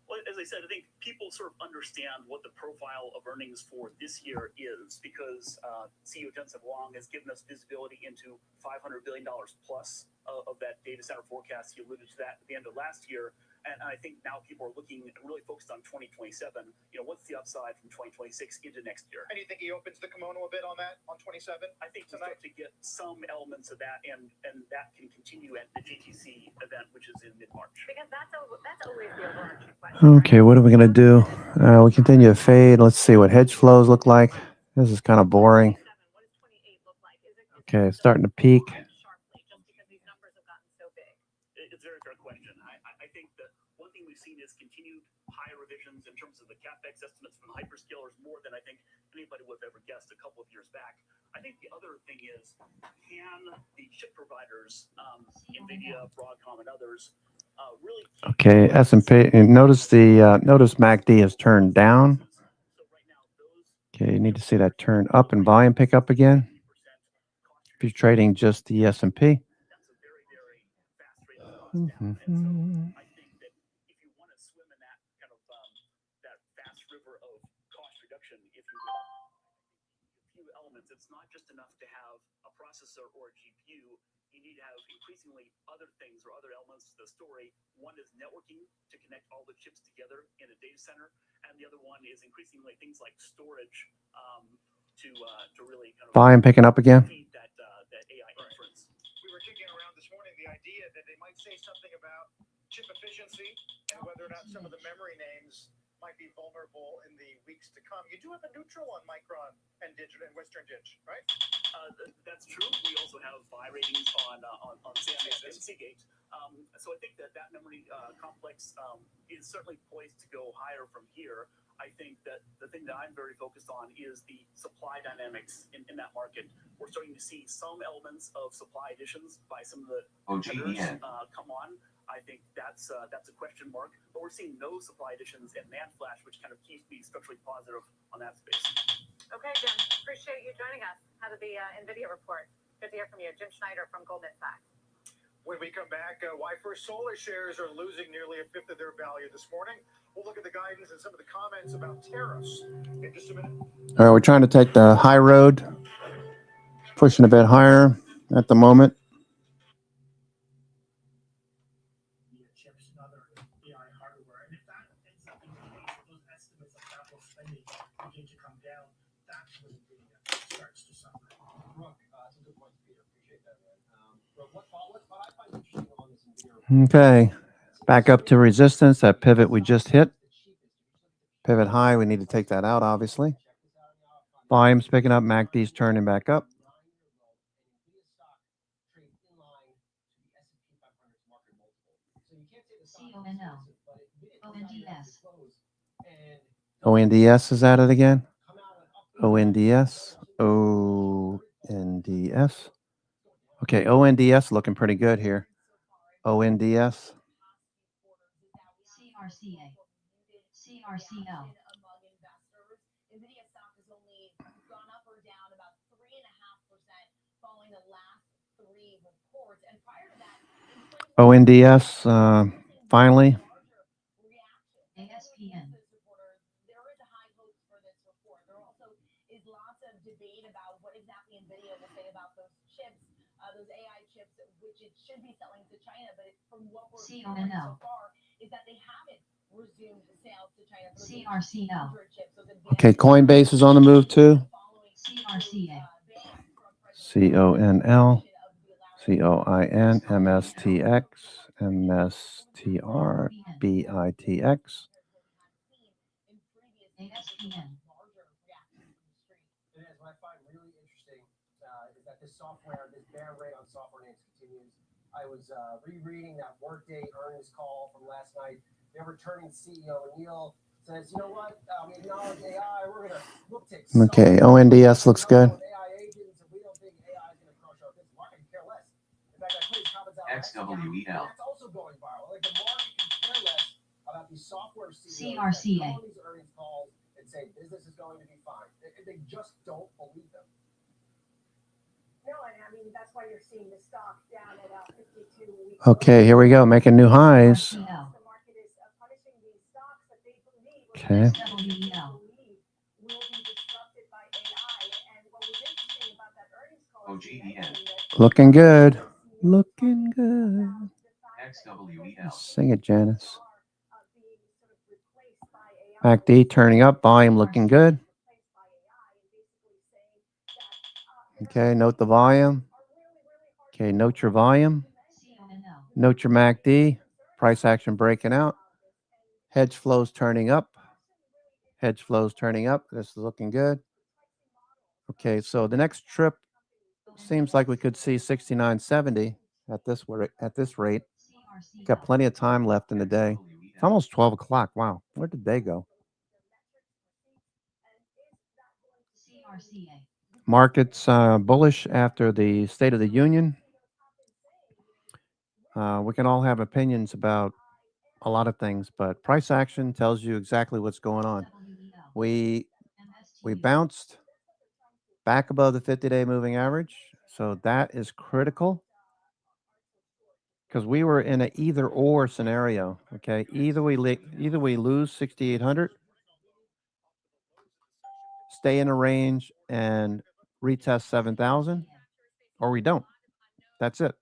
Well, as I said, I think people sort of understand what the profile of earnings for this year is because CEO Jensen Huang has given us visibility into $500 billion plus of that data center forecast. He alluded to that at the end of last year. And I think now people are looking really focused on 2027. What's the upside from 2026 into next year? And you think he opens the kimono a bit on that, on 27? I think to start to get some elements of that, and that can continue at the GTC event, which is in mid-March. Because that's always the overarching question. Okay, what are we going to do? We continue to fade. Let's see what hedge flows look like. This is kind of boring. Okay, it's starting to peak. It's a very fair question. I think that one thing we've seen is continued high revisions in terms of the CapEx estimates from the hyperscalers, more than I think anybody would have ever guessed a couple of years back. I think the other thing is, can the chip providers, NVIDIA, Broadcom, and others, really? Okay, S&P. Notice MACD has turned down. Okay, you need to see that turn up and volume pick up again. If you're trading just the S&P. That's a very, very fast rate of cost down. And so I think that if you want to swim in that kind of combination, if you will. A few elements. It's not just enough to have a processor or a GPU. You need to have increasingly other things or other elements to the story. One is networking to connect all the chips together in a data center, and the other one is increasingly things like storage to really kind of volume picking up again. feed that AI inference. We were kicking around this morning the idea that they might say something about chip efficiency and whether or not some of the memory names might be vulnerable in the weeks to come. You do have a neutral on Micron and Digital and Western Dig, right? That's true. We also have buy ratings on SanDisk and Seagate. So I think that memory complex is certainly poised to go higher from here. I think that the thing that I'm very focused on is the supply dynamics in that market. We're starting to see some elements of supply additions by some of the competitors come on. I think that's a question mark, but we're seeing no supply additions in NAND flash, which kind of keeps me structurally positive on that space. Okay, Jim, appreciate you joining us. How did the NVIDIA report? Good to hear from you. Jim Schneider from Goldman Sachs. When we come back, why First Solar shares are losing nearly a fifth of their value this morning. We'll look at the guidance and some of the comments about tariffs in just a minute. All right, we're trying to take the high road, pushing a bit higher at the moment. Chips and other AI hardware. And if that ends up being the case, if those estimates of capital spending begin to come down, that's when NVIDIA starts to suffer. Brooke, that's a good point, Peter. Appreciate that, man. Brooke, what I find interesting on this NVIDIA. Okay, back up to resistance, that pivot we just hit. Pivot high, we need to take that out, obviously. Volume's picking up, MACD's turning back up. ONDS is at it again. ONDS. ONDS. Okay, ONDS looking pretty good here. ONDS. CRCA. CRCL. Among investors, NVIDIA stock has only gone up or down about 3.5% following the last three reports. And prior to that, ONDS finally. ASPN. There is a high hopes for this report. There also is lots of debate about what exactly NVIDIA will say about those chips, those AI chips, which it should be selling to China. But from what we're hearing so far, is that they haven't resumed the sales to China. CRCL. Okay, Coinbase is on the move too. CRCA. CONL. COIN. MSTX. MSTR. BITX. ASPN. And what I find really interesting is that this bear rate on software names continues. I was rereading that Workday earnings call from last night. Their returning CEO Neil says, "You know what? We acknowledge AI. We'll take." Okay, ONDS looks good. AI agents, and we don't think AI is going to crush our business. Market can care less. In fact, I put his comments out. XWEL. That's also going viral. Like the market can care less about these software CEOs CRCA. on these earnings calls and say business is going to be fine. They just don't believe them. No, and I mean, that's why you're seeing the stock down at 52 weeks. Okay, here we go, making new highs. The market is punishing these stocks that they believe Okay. will be disrupted by AI. And what was interesting about that earnings call is Looking good. Looking good. Sing it, Janice. MACD turning up, volume looking good. Okay, note the volume. Okay, note your volume. Note your MACD. Price action breaking out. Hedge flows turning up. Hedge flows turning up. This is looking good. Okay, so the next trip seems like we could see 69.70 at this rate. Got plenty of time left in the day. It's almost 12 o'clock. Wow, where did they go? Markets bullish after the State of the Union. We can all have opinions about a lot of things, but price action tells you exactly what's going on. We bounced back above the 50-day moving average, so that is critical because we were in an either-or scenario. Okay, either we lose 6,800 stay in a range and retest 7,000, or we don't. That's it.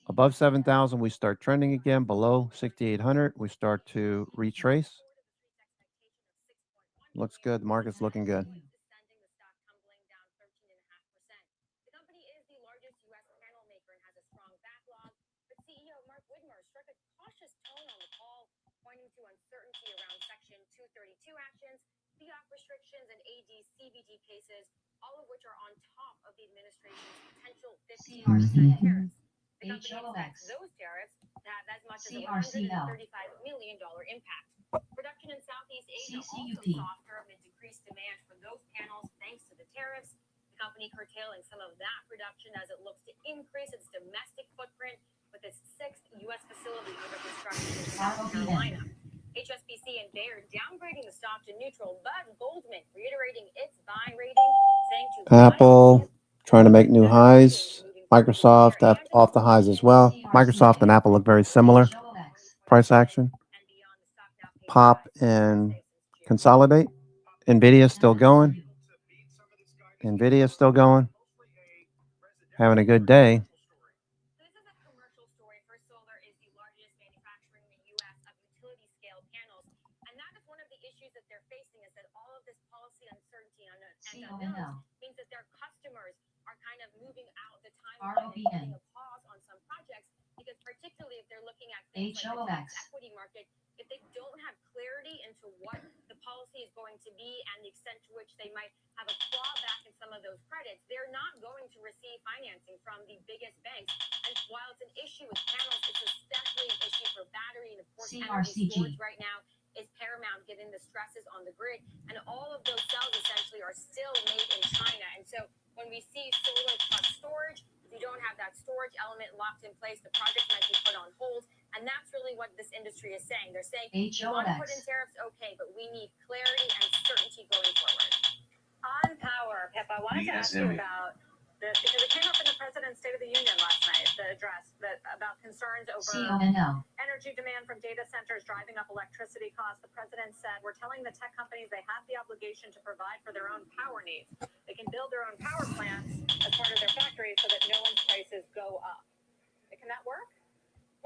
Above 7,000, we start trending again. Below 6,800, we start to retrace. Looks good. The market's looking good. Pointing to uncertainty around Section 232 actions, FIAC restrictions, and AD/CVD cases, all of which are on top of the administration's potential 15% tariffs. The company expects those tariffs to have as much as a $135 million impact. Production in Southeast Asia also softer amid decreased demand for those panels thanks to the tariffs. The company curtailing some of that production as it looks to increase its domestic footprint with its 6th U.S. facility under construction in South Carolina. HSBC and Baird downgrading the stock to neutral, but Goldman reiterating its buy rating, saying to Apple trying to make new highs. Microsoft off the highs as well. Microsoft and Apple look very similar. Price action. Pop and consolidate. NVIDIA still going. NVIDIA still going. Having a good day. Means that their customers are kind of moving out the timeline and putting a pause on some projects, because particularly if they're looking at things like the tax equity market, if they don't have clarity into what the policy is going to be and the extent to which they might have a clawback in some of those credits, they're not going to receive financing from the biggest banks. And while it's an issue with panels, it's especially an issue for battery, and of course energy storage right now is paramount given the stresses on the grid, and all of those cells essentially are still made in China. And so when we see solar plus storage, if you don't have that storage element locked in place, the project might be put on hold. And that's really what this industry is saying. They're saying we want to put in tariffs, okay, but we need clarity and certainty going forward. On power, Pip, I wanted to ask you about this because it came up in the President's State of the Union last night, the address about concerns over energy demand from data centers driving up electricity costs. The President said, we're telling the tech companies they have the obligation to provide for their own power needs. They can build their own power plants as part of their factories so that no one's prices go up. Can that work?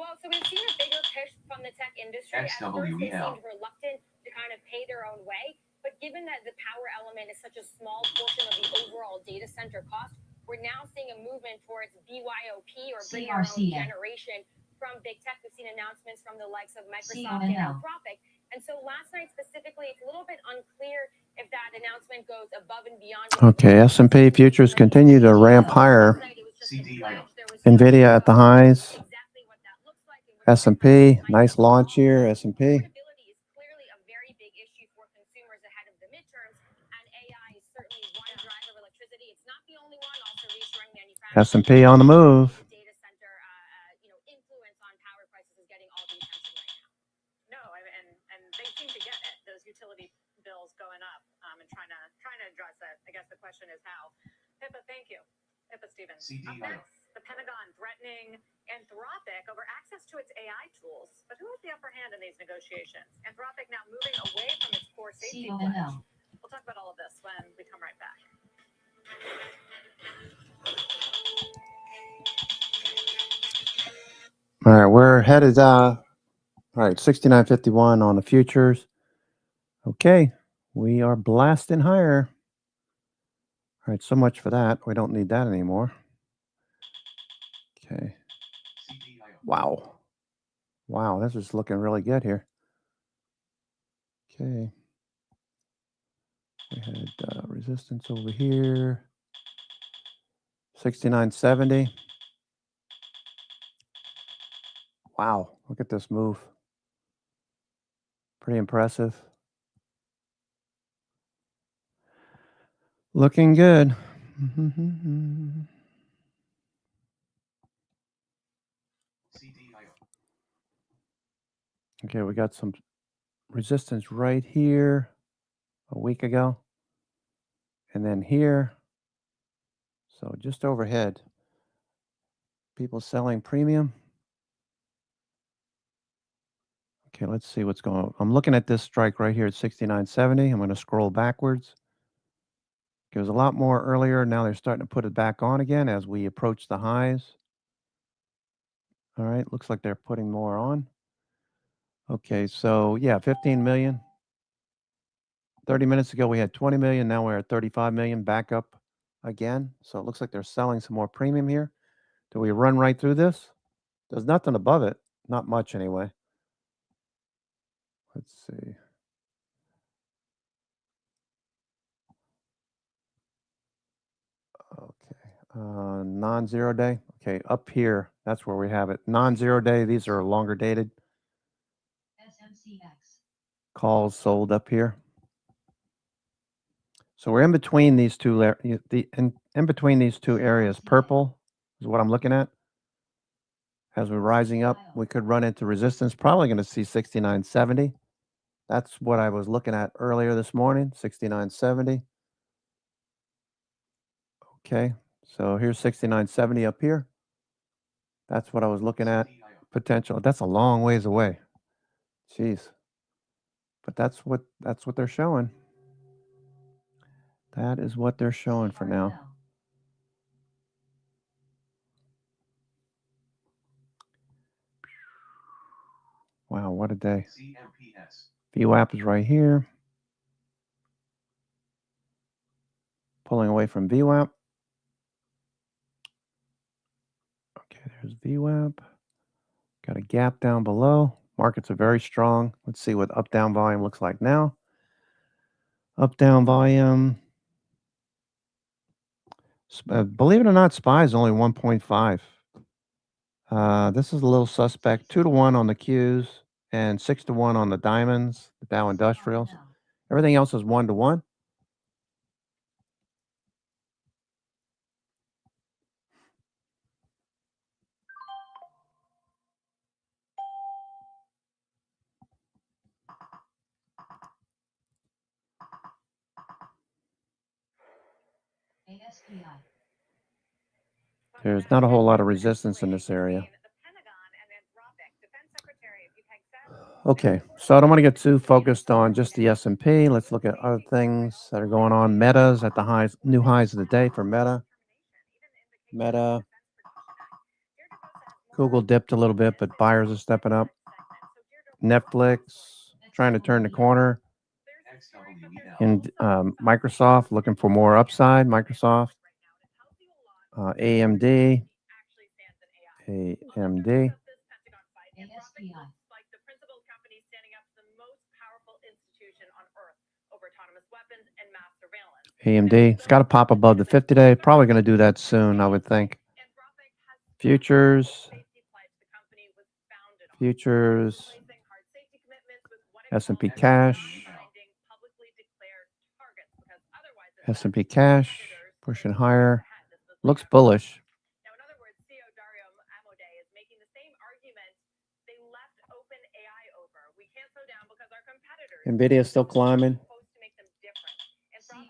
Well, so we've seen a bigger push from the tech industry. At first, they seemed reluctant to kind of pay their own way. But given that the power element is such a small portion of the overall data center cost, we're now seeing a movement towards BYOP, or bring your own generation, from big tech. We've seen announcements from the likes of Microsoft and Anthropic. And so last night specifically, it's a little bit unclear if that announcement goes above and beyond. Okay, S&P futures continue to ramp higher. NVIDIA at the highs. S&P, nice launch here, S&P. S&P on the move. Data center, influence on power prices is getting all the attention right now. No, and they seem to get it. Those utility bills going up, and trying to address it. I guess the question is how. Pippa, thank you. Pippa Stevens. Up next, the Pentagon threatening Anthropic over access to its AI tools. But who has the upper hand in these negotiations? Anthropic now moving away from its core safety pledge. We'll talk about all of this when we come right back. All right, we're headed all right, 69.51 on the futures. Okay, we are blasting higher. All right, so much for that. We don't need that anymore. Okay. Wow. Wow, this is looking really good here. Okay. We had resistance over here. 69.70. Wow, look at this move. Pretty impressive. Looking good. Okay, we got some resistance right here a week ago. And then here. So just overhead. People selling premium. Okay, let's see what's going on. I'm looking at this strike right here at 69.70. I'm going to scroll backwards. It was a lot more earlier. Now they're starting to put it back on again as we approach the highs. All right, looks like they're putting more on. Okay, so yeah, 15 million. 30 minutes ago, we had 20 million. Now we're at 35 million, back up again. So it looks like they're selling some more premium here. Do we run right through this? There's nothing above it. Not much anyway. Let's see. Okay. Non-zero day. Okay, up here, that's where we have it. Non-zero day, these are longer dated. Calls sold up here. So we're in between these two, in between these two areas. Purple is what I'm looking at. As we're rising up, we could run into resistance. Probably going to see 69.70. That's what I was looking at earlier this morning, 69.70. Okay, so here's 69.70 up here. That's what I was looking at. Potential. That's a long ways away. Jeez. But that's what they're showing. That is what they're showing for now. Wow, what a day. VWAP is right here. Pulling away from VWAP. Okay, there's VWAP. Got a gap down below. Markets are very strong. Let's see what up-down volume looks like now. Up-down volume. Believe it or not, SPY is only 1.5. This is a little suspect. 2-to-1 on the Qs and 6-to-1 on the diamonds, the Dow Industrials. Everything else is 1-to-1. There's not a whole lot of resistance in this area. Okay, so I don't want to get too focused on just the S&P. Let's look at other things that are going on. Meta's at the highs, new highs of the day for Meta. Meta. Google dipped a little bit, but buyers are stepping up. Netflix trying to turn the corner. And Microsoft looking for more upside. Microsoft. AMD. AMD. AMD. It's got to pop above the 50-day. Probably going to do that soon, I would think. Futures. Futures. S&P cash. S&P cash pushing higher. Looks bullish. Nvidia is still climbing.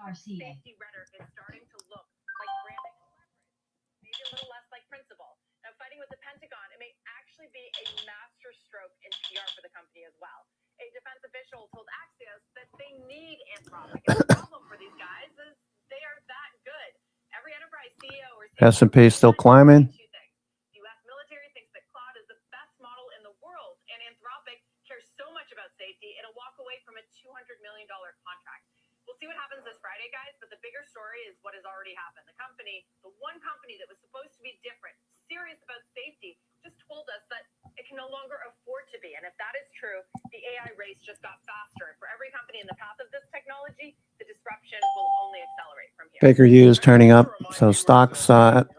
Safety rhetoric is starting to look like branding and leverage, maybe a little less like principle. Now, fighting with the Pentagon, it may actually be a master stroke in PR for the company as well. A defense official told Axios that they need Anthropic. And the problem for these guys is they are that good. Every enterprise CEO or S&P is still climbing. The U.S. military thinks that cloud is the best model in the world, and Anthropic cares so much about safety, it'll walk away from a $200 million contract. We'll see what happens this Friday, guys, but the bigger story is what has already happened. The company, the one company that was supposed to be different, serious about safety, just told us that it can no longer afford to be. And if that is true, the AI race just got faster. And for every company in the path of this technology, the disruption will only accelerate from here. Baker Hughes turning up. So stocks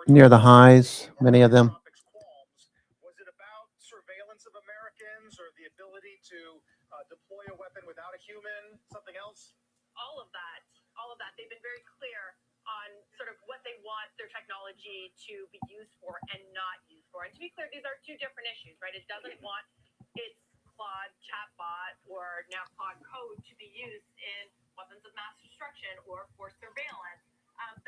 near the highs, many of them. Was it about surveillance of Americans or the ability to deploy a weapon without a human? Something else? All of that. They've been very clear on sort of what they want their technology to be used for and not used for. And to be clear, these are two different issues, right? It doesn't want its Claude chatbot or now Claude code to be used in weapons of mass destruction or for surveillance.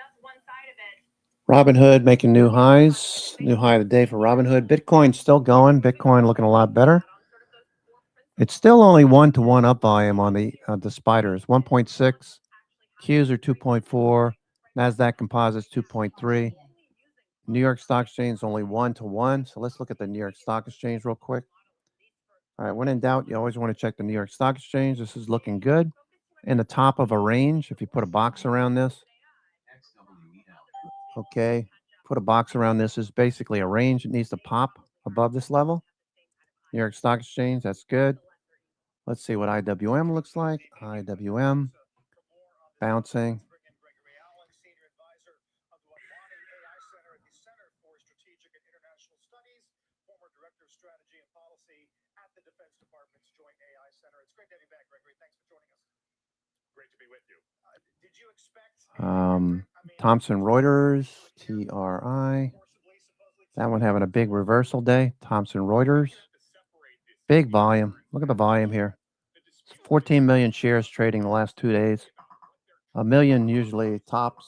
That's one side of it. Robinhood making new highs. New high of the day for Robinhood. Bitcoin's still going. Bitcoin looking a lot better. It's still only 1-to-1 up volume on the spiders. 1.6. Qs are 2.4. NASDAQ Composites 2.3. New York Stock Exchange only 1-to-1. So let's look at the New York Stock Exchange real quick. All right, when in doubt, you always want to check the New York Stock Exchange. This is looking good. In the top of a range, if you put a box around this. Okay, put a box around this is basically a range. It needs to pop above this level. New York Stock Exchange, that's good. Let's see what IWM looks like. IWM bouncing. Thomson Reuters, TRI. That one having a big reversal day. Thomson Reuters. Big volume. Look at the volume here. 14 million shares trading the last 2 days. A million usually tops.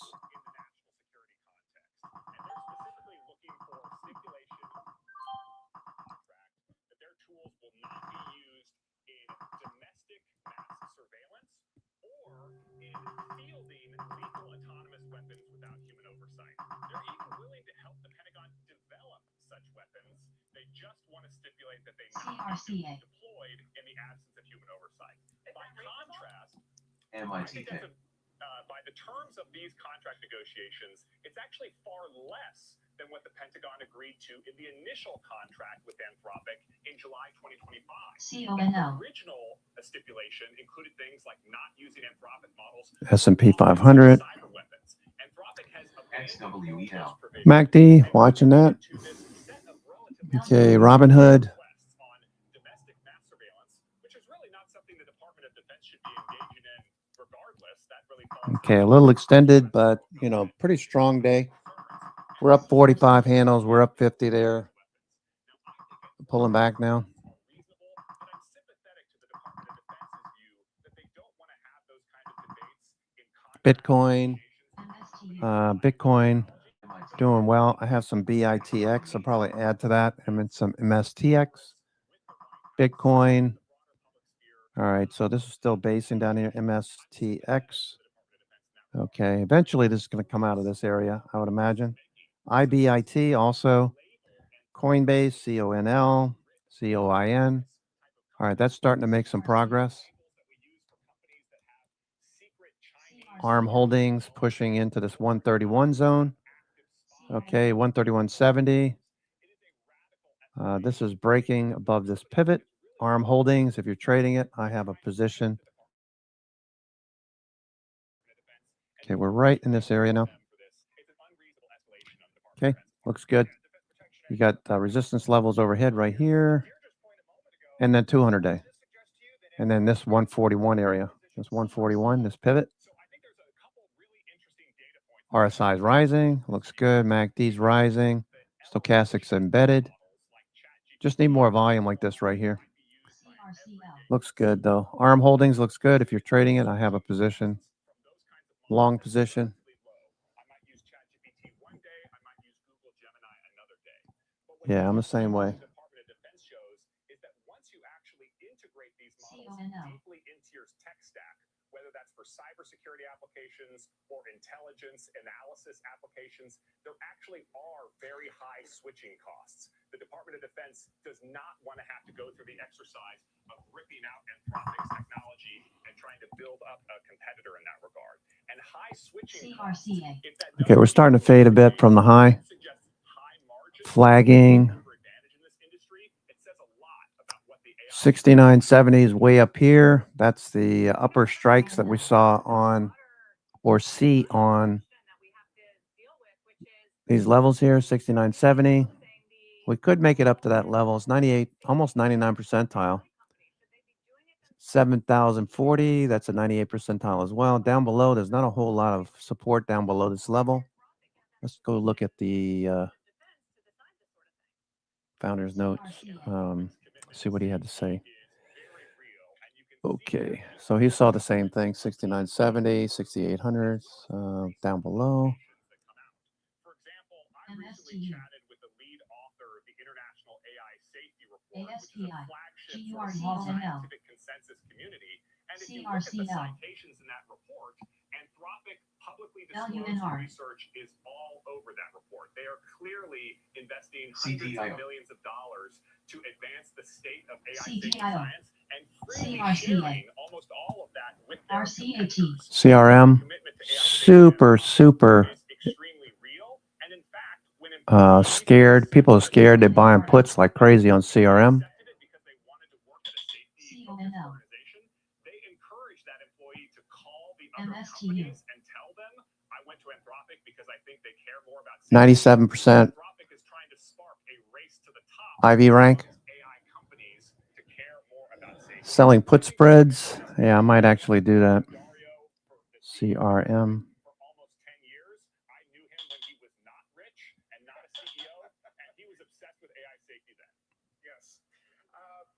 CRCA. MIT. By the terms of these contract negotiations, it's actually far less than what the Pentagon agreed to in the initial contract with Anthropic in July 2025. CONO. The original stipulation included things like not using Anthropic models. S&P 500. Cyber weapons. Anthropic has XWEL. MACD, watching that. Okay, Robinhood. Domestic mass surveillance, which is really not something the Department of Defense should be engaging in regardless. That really falls Okay, a little extended, but, pretty strong day. We're up 45 handles. We're up 50 there. Pulling back now. Bitcoin. Bitcoin doing well. I have some BITX. I'll probably add to that. And then some MSTX. Bitcoin. All right, so this is still basing down here. MSTX. Okay, eventually this is going to come out of this area, I would imagine. IBIT also. Coinbase, CONL, COIN. All right, that's starting to make some progress. ARM Holdings pushing into this 131 zone. Okay, 131.70. This is breaking above this pivot. ARM Holdings, if you're trading it, I have a position. Okay, we're right in this area now. Okay, looks good. You got resistance levels overhead right here. And then 200-day. And then this 141 area. This 141, this pivot. RSI is rising. Looks good. MACD's rising. Stochastics embedded. Just need more volume like this right here. Looks good, though. ARM Holdings looks good. If you're trading it, I have a position. Long position. Yeah, I'm the same way. Whether that's for cybersecurity applications or intelligence analysis applications, there actually are very high switching costs. The Department of Defense does not want to have to go through the exercise of ripping out Anthropic's technology and trying to build up a competitor in that regard. And high switching costs, okay, we're starting to fade a bit from the high. Flagging. 69.70 is way up here. That's the upper strikes that we saw on or see on these levels here. 69.70. We could make it up to that level. It's 98, almost 99 percentile. 7,040. That's a 98 percentile as well. Down below, there's not a whole lot of support down below this level. Let's go look at the founder's notes. See what he had to say. Okay, so he saw the same thing, 69.70, 6,800 down below. For example, I recently chatted with the lead author of the International AI Safety Report, which is a flagship sort of scientific consensus community. And if you look at the citations in that report, Anthropic publicly Value disclosed and art. research is all over that report. They are clearly investing hundreds of millions of dollars to advance the state of AI safety CTIO. science and freely CRCA. sharing almost all of that with their RCAT. competitors. CRM, Commitment to AI safety super is extremely real, and in fact, when scared. People are scared. They're buying puts like crazy on CRM. accepted it because they wanted to work at a safety focused CONL. organization, they encourage that employee to call the other MSTU. companies and tell them, I went to Anthropic because I think they care more about safety. 97% Anthropic is trying to spark a race to the top IV rank. amongst AI companies to care more about safety. Selling put spreads. Yeah, I might actually do that. Dario for the CRM. for almost 10 years. I knew him when he was not rich and not a CEO, and he was obsessed with AI safety then. Yes.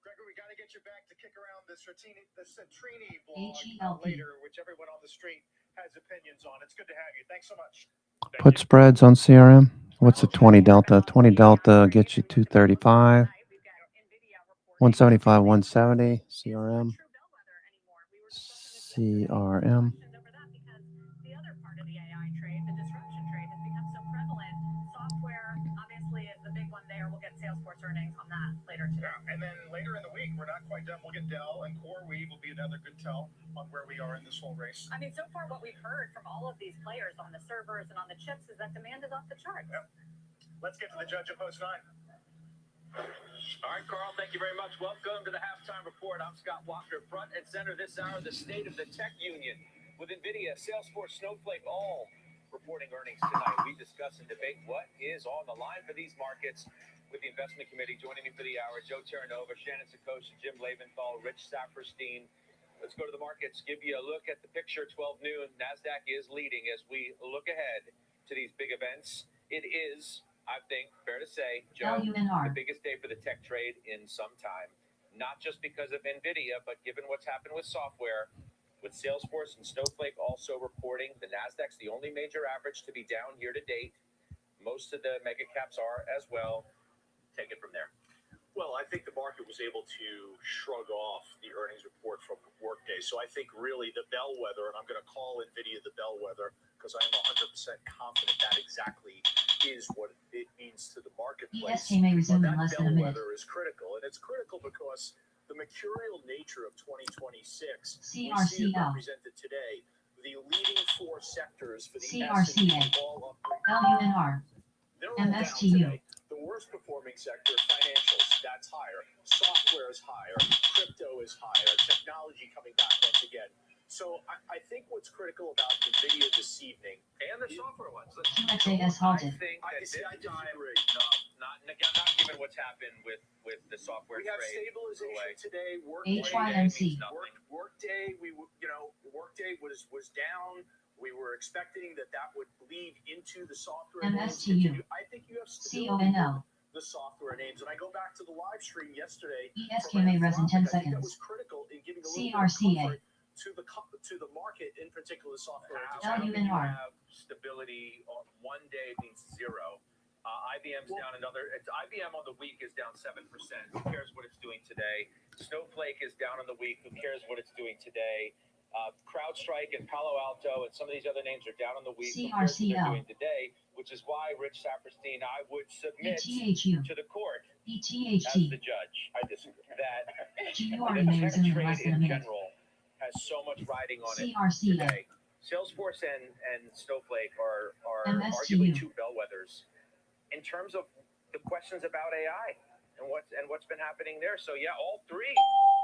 Gregory, we got to get you back to kick around the Citrini HELP. blog later, which everyone on the street has opinions on. It's good to have you. Thanks so much. Put spreads on CRM. What's a 20 delta? 20 delta gets you 235. 175, 170. CRM. CRM. The other part of the AI trade, the disruption trade, has become so prevalent. Software, obviously, is the big one there. We'll get Salesforce earnings on that later today. Yeah, and then later in the week, we're not quite done. We'll get Dell and CoreWeave will be another good tell on where we are in this whole race. I mean, so far what we've heard from all of these players on the servers and on the chips is that demand is off the charts. Yep. Let's get to the judge of Post 9. All right, Carl, thank you very much. Welcome to the halftime report. I'm Scott Walker. Front and center this hour, the state of the tech union with NVIDIA, Salesforce, Snowflake, all reporting earnings tonight. We discuss and debate what is on the line for these markets with the investment committee. Joining me for the hour, Joe Terranova, Shannon Sakocha, Jim Leventhal, Rich Saperstein. Let's go to the markets, give you a look at the picture. 12 noon, NASDAQ is leading as we look ahead to these big events. It is, I think, fair to say, Joe, Value and art. the biggest day for the tech trade in some time. Not just because of NVIDIA, but given what's happened with software, with Salesforce and Snowflake also reporting, the NASDAQ's the only major average to be down year to date. Most of the mega caps are as well. Take it from there. Well, I think the market was able to shrug off the earnings report from Workday. So I think really the bellwether, and I'm going to call NVIDIA the bellwether because I am 100% confident that exactly is what it means to the marketplace. ESG may resume But in less that than a minute. bellwether is critical, and it's critical because the mercurial nature of 2026 we see it CRCL. represented today. The leading four sectors for the CRCA. S&P all up. Value and art. They're all down MSTU. today. The worst performing sector, financials, that's higher. Software is higher. Crypto is higher. Technology coming back once again. So I think what's critical about NVIDIA this evening, And the software ones. QXAS halted. I think I that see, I this time, disagree. not given what's happened with the software We have trade. stabilization away. today. Workday, HYMC. Workday, Workday was down. We were expecting that would bleed into the software names. MSTU. I think you have stability CONL. with the software names. And I go back to the live stream yesterday. ESQ from may res in 10 Anthropic. I think that seconds. was critical in giving a little bit of CRCA. comfort to the market, in particular software. Value and art. Have stability on one day means zero. IBM's down another. IBM on the week is down 7%. Who cares what it's doing today? Snowflake is down on the week. Who cares what it's doing today? CrowdStrike and Palo Alto and some of these other names are down on the week. Who cares what they're CRCL. doing today? Which is why, Rich Saperstein, I would submit ETHU. to the court as ETHT. the judge. I disagree. That GUR the may tech resume in trade less than a in minute. general has so much riding on it CRCA. today. Salesforce and Snowflake are MSTU. arguably two bellwethers in terms of the questions about AI and what's been happening there. So yeah, all three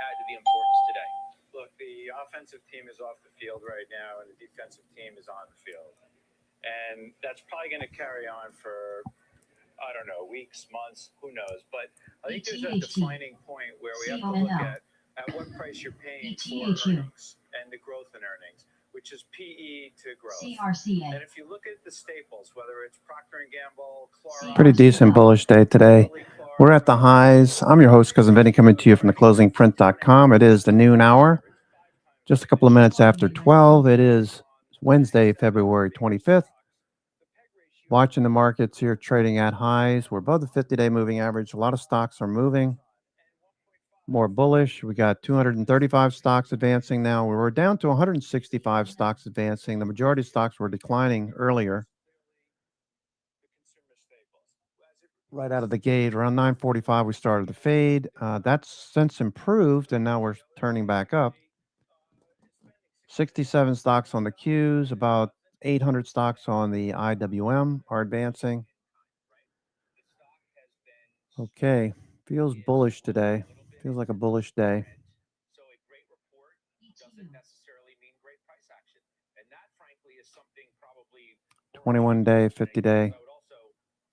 add to the importance today. Look, the offensive team is off the field right now, and the defensive team is on the field. And that's probably going to carry on for, I don't know, weeks, months, who knows. But I think there's a defining point where we have to look at what price you're paying for earnings and the growth in earnings, which is PE to growth. CRCA. And if you look at the staples, whether it's Procter & Gamble, Clorox, Pretty decent bullish day today. We're at the highs. I'm your host, Cousin Vinny, coming to you from theclosingprint.com. It is the noon hour, just a couple of minutes after 12. It is Wednesday, February 25th. Watching the markets here trading at highs. We're above the 50-day moving average. A lot of stocks are moving. more bullish. We got 235 stocks advancing now. We were down to 165 stocks advancing. The majority of stocks were declining earlier. Right out of the gate, around 9:45, we started the fade. That's since improved, and now we're turning back up. 67 stocks on the Qs, about 800 stocks on the IWM are advancing. Okay, feels bullish today. Feels like a bullish day. So a great report doesn't necessarily mean great price action. And that, frankly, is something probably 21-day, 50-day. I would also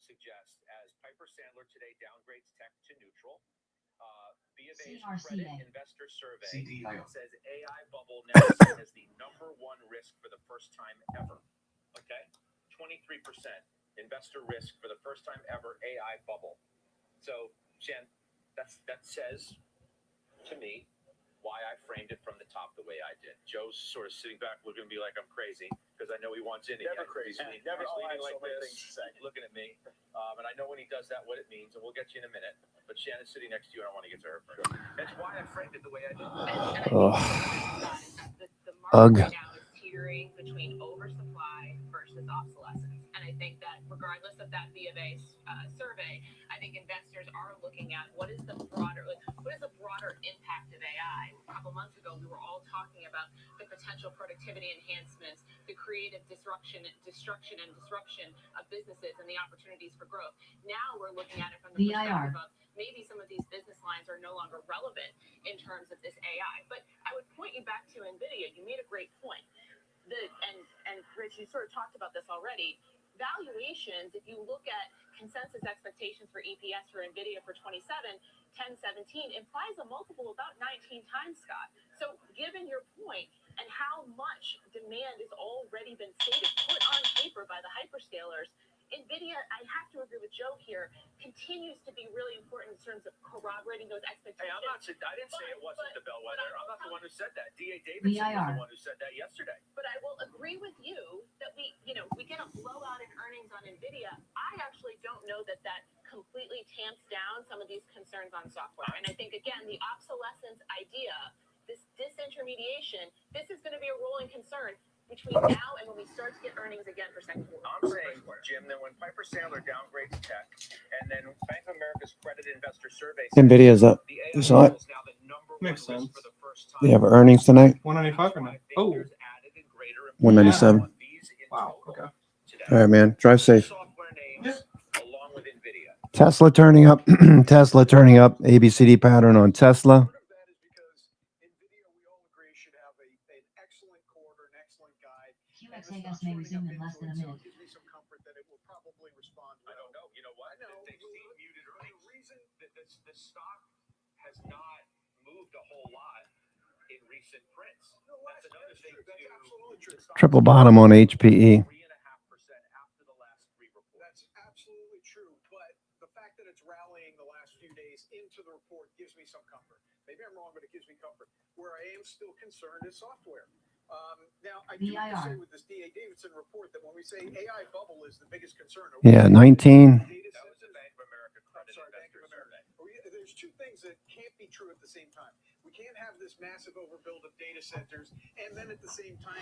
suggest, as Piper Sandler today downgrades tech to neutral, BofA's Credit Investor Survey says AI bubble now seen as the #1 risk for the first time ever. Okay? 23% investor risk for the first time ever AI bubble. So, Jen, that says to me why I framed it from the top the way I did. Joe's sort of sitting back looking at me like I'm crazy because I know he wants in again. Never crazy. He's Never leaning like so many this, things to say. looking at me. And I know when he does that what it means, and we'll get you in a minute. But Shannon's sitting next to you, and I want to get to her first. That's why I framed it the way I did. The market right now is teetering between oversupply versus obsolescence. And I think that regardless of that BofA survey, I think investors are looking at what is the broader impact of AI. A couple months ago, we were all talking about the potential productivity enhancements, the creative destruction and disruption of businesses and the opportunities for growth. Now we're looking at it from the perspective of maybe some of these business lines are no longer relevant in terms of this AI. But I would point you back to NVIDIA. You made a great point. And Rich, you sort of talked about this already. Valuations, if you look at consensus expectations for EPS for NVIDIA for 1017 implies a multiple about 19 times, Scott. So given your point and how much demand has already been stated, put on paper by the hyperscalers, NVIDIA, I have to agree with Joe here, continues to be really important in terms of corroborating those expectations. Hey, I didn't say it wasn't the bellwether. I'm not the one who said that. D.A. Davidson was the one who said that yesterday. But I will agree with you that we get a blowout in earnings on NVIDIA. I actually don't know that completely tamps down some of these concerns on software. And I think, again, the obsolescence idea, this disintermediation, this is going to be a rolling concern between now and when we start to get earnings again for second quarter. I'm saying, Jim, that when Piper Sandler downgrades tech, and then Bank of America's Credit Investor Survey says NVIDIA's up. You saw it? Makes sense. They have earnings tonight. 195 or not? Oh, 197. wow. Okay. All right, man. Drive safe. Software names along with NVIDIA. Tesla turning up. Tesla turning up. ABCD pattern on Tesla. Part of that is because NVIDIA, we all agree, should have an excellent quarter, an excellent guide. QXAS may resume in less than a minute. So it gives me some comfort that it will probably respond well. I don't know. You know what? They've seen muted earnings. The reason that the stock has not moved a whole lot in recent prints. That's another thing too. That's absolutely true. Triple bottom on HPE. 3.5% after the last three reports. That's absolutely true. But the fact that it's rallying the last few days into the report gives me some comfort. Maybe I'm wrong, but it gives me comfort. Where I am still concerned is software. Now, I do have to say with this D.A. Davidson report that when we say AI bubble is the biggest concern. Yeah, 19. That was the Bank of America Credit Investor Survey. There's two things that can't be true at the same time. We can't have this massive overbuild of data centers and then at the same time,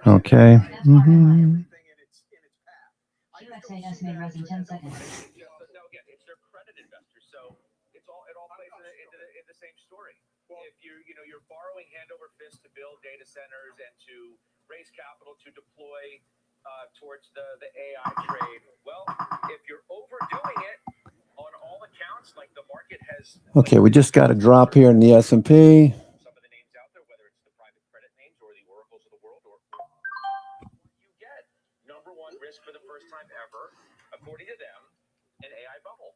Okay. everything in its path. QXAS may rise in 10 seconds. No, again, it's their credit investors, so it all plays in the same story. If you're borrowing hand over fist to build data centers and to raise capital to deploy towards the AI trade, well, if you're overdoing it on all accounts, like the market has. Okay, we just got a drop here in the S&P. Some of the names out there, whether it's the private credit names or the oracles of the world, or you get #1 risk for the first time ever, according to them, an AI bubble.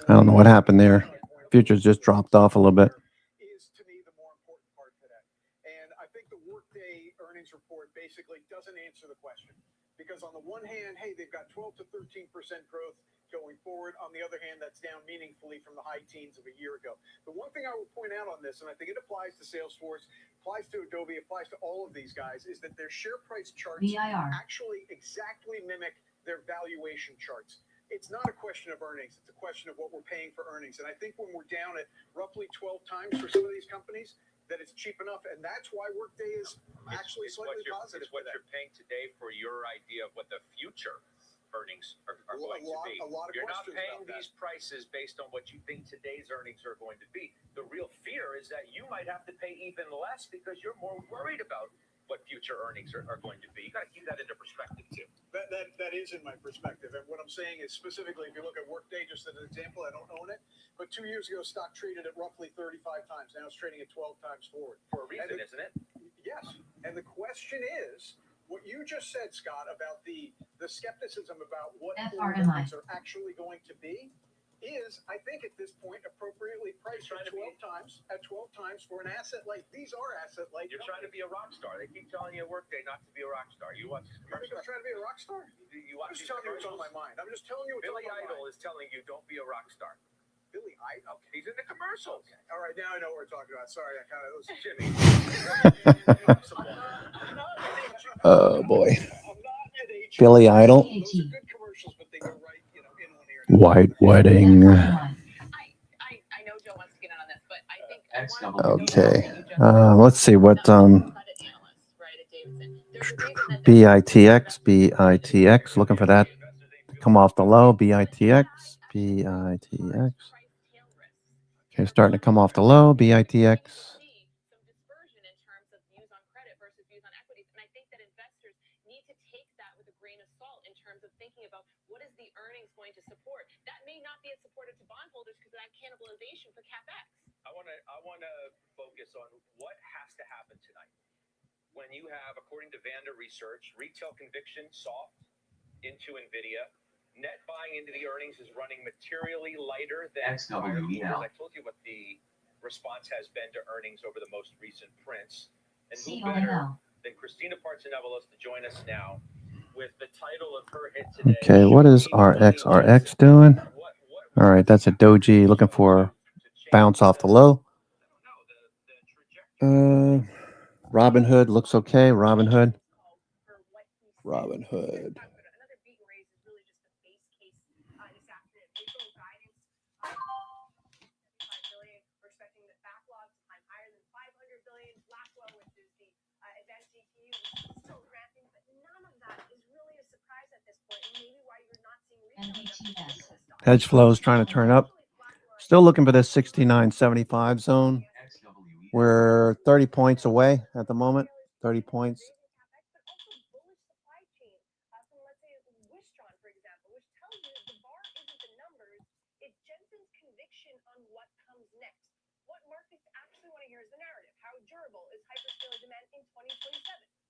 I don't know what happened there. Futures just dropped off a little bit. Is to me the more important part today. And I think the Workday earnings report basically doesn't answer the question. Because on the one hand, hey, they've got 12 to 13% growth going forward. On the other hand, that's down meaningfully from the high teens of a year ago. The one thing I will point out on this, and I think it applies to Salesforce, applies to Adobe, applies to all of these guys, is that their share price charts actually exactly mimic their valuation charts. it's not a question of earnings. It's a question of what we're paying for earnings. And I think when we're down at roughly 12 times for some of these companies, that it's cheap enough. And that's why Workday is actually slightly positive. It's what you're paying today for your idea of what the future earnings are going to be. You're not paying these prices based on what you think today's earnings are going to be. The real fear is that you might have to pay even less because you're more worried about what future earnings are going to be. You got to keep that into perspective too. That is in my perspective. And what I'm saying is specifically, if you look at Workday, just as an example, I don't own it, but 2 years ago, stock traded at roughly 35 times. Now it's trading at 12 times forward. For a reason, isn't it? Yes. And the question is, what you just said, Scott, about the skepticism about what earnings are actually going to be, is, I think at this point, appropriately priced at 12 times for an asset like these are asset like. You're trying to be a rock star. They keep telling you at Workday not to be a rock star. You watch these commercials. I'm trying to be a rock star? I'm just telling you what's on my mind. I'm just telling you what's on my mind. Billy Idol is telling you don't be a rock star. Billy Idol? Okay. He's in the commercials. Okay. All right, now I know what we're talking about. Sorry, I kind of was Jimmy. Oh boy. Billy Idol. Those are good commercials, but they go right, in one ear. White wedding. I know Joe wants to get on this, but I think Okay. Let's see what BITX, looking for that. Come off the low. BITX. Okay, starting to come off the low. BITX. I want to focus on what has to happen tonight. When you have, according to Vanda Research, retail conviction soft into NVIDIA, net buying into the earnings is running materially lighter than prior quarters. I told you what the response has been to earnings over the most recent prints. And who better than Christina Partsinevelos to join us now with the title of her hit today. Okay, what is RXRX doing? All right, that's a doji looking for bounce off the low. Robinhood looks okay. Robinhood. Hedge flows trying to turn up. Still looking for this 69.75 zone. We're 30 points away at the moment. 30 points.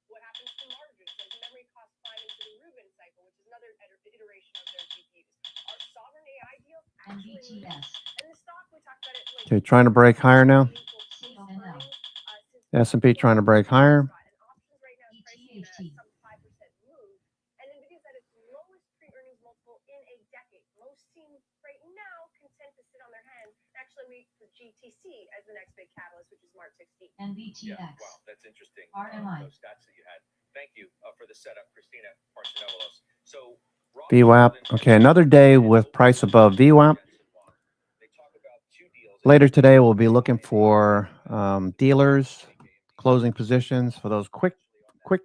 What happens to margins as memory costs climb into the Rubin cycle, which is another iteration of their GPUs? Are sovereign AI deals actually moving? And the stock, we talked about it. Okay, trying to break higher now. S&P trying to break higher. GTC as the next big catalyst, which is March 16th. Yeah, wow, that's interesting. Those stats that you had. Thank you for the setup, Christina Partsinevelos. So VWAP. Okay, another day with price above VWAP. Later today, we'll be looking for dealers, closing positions for those quick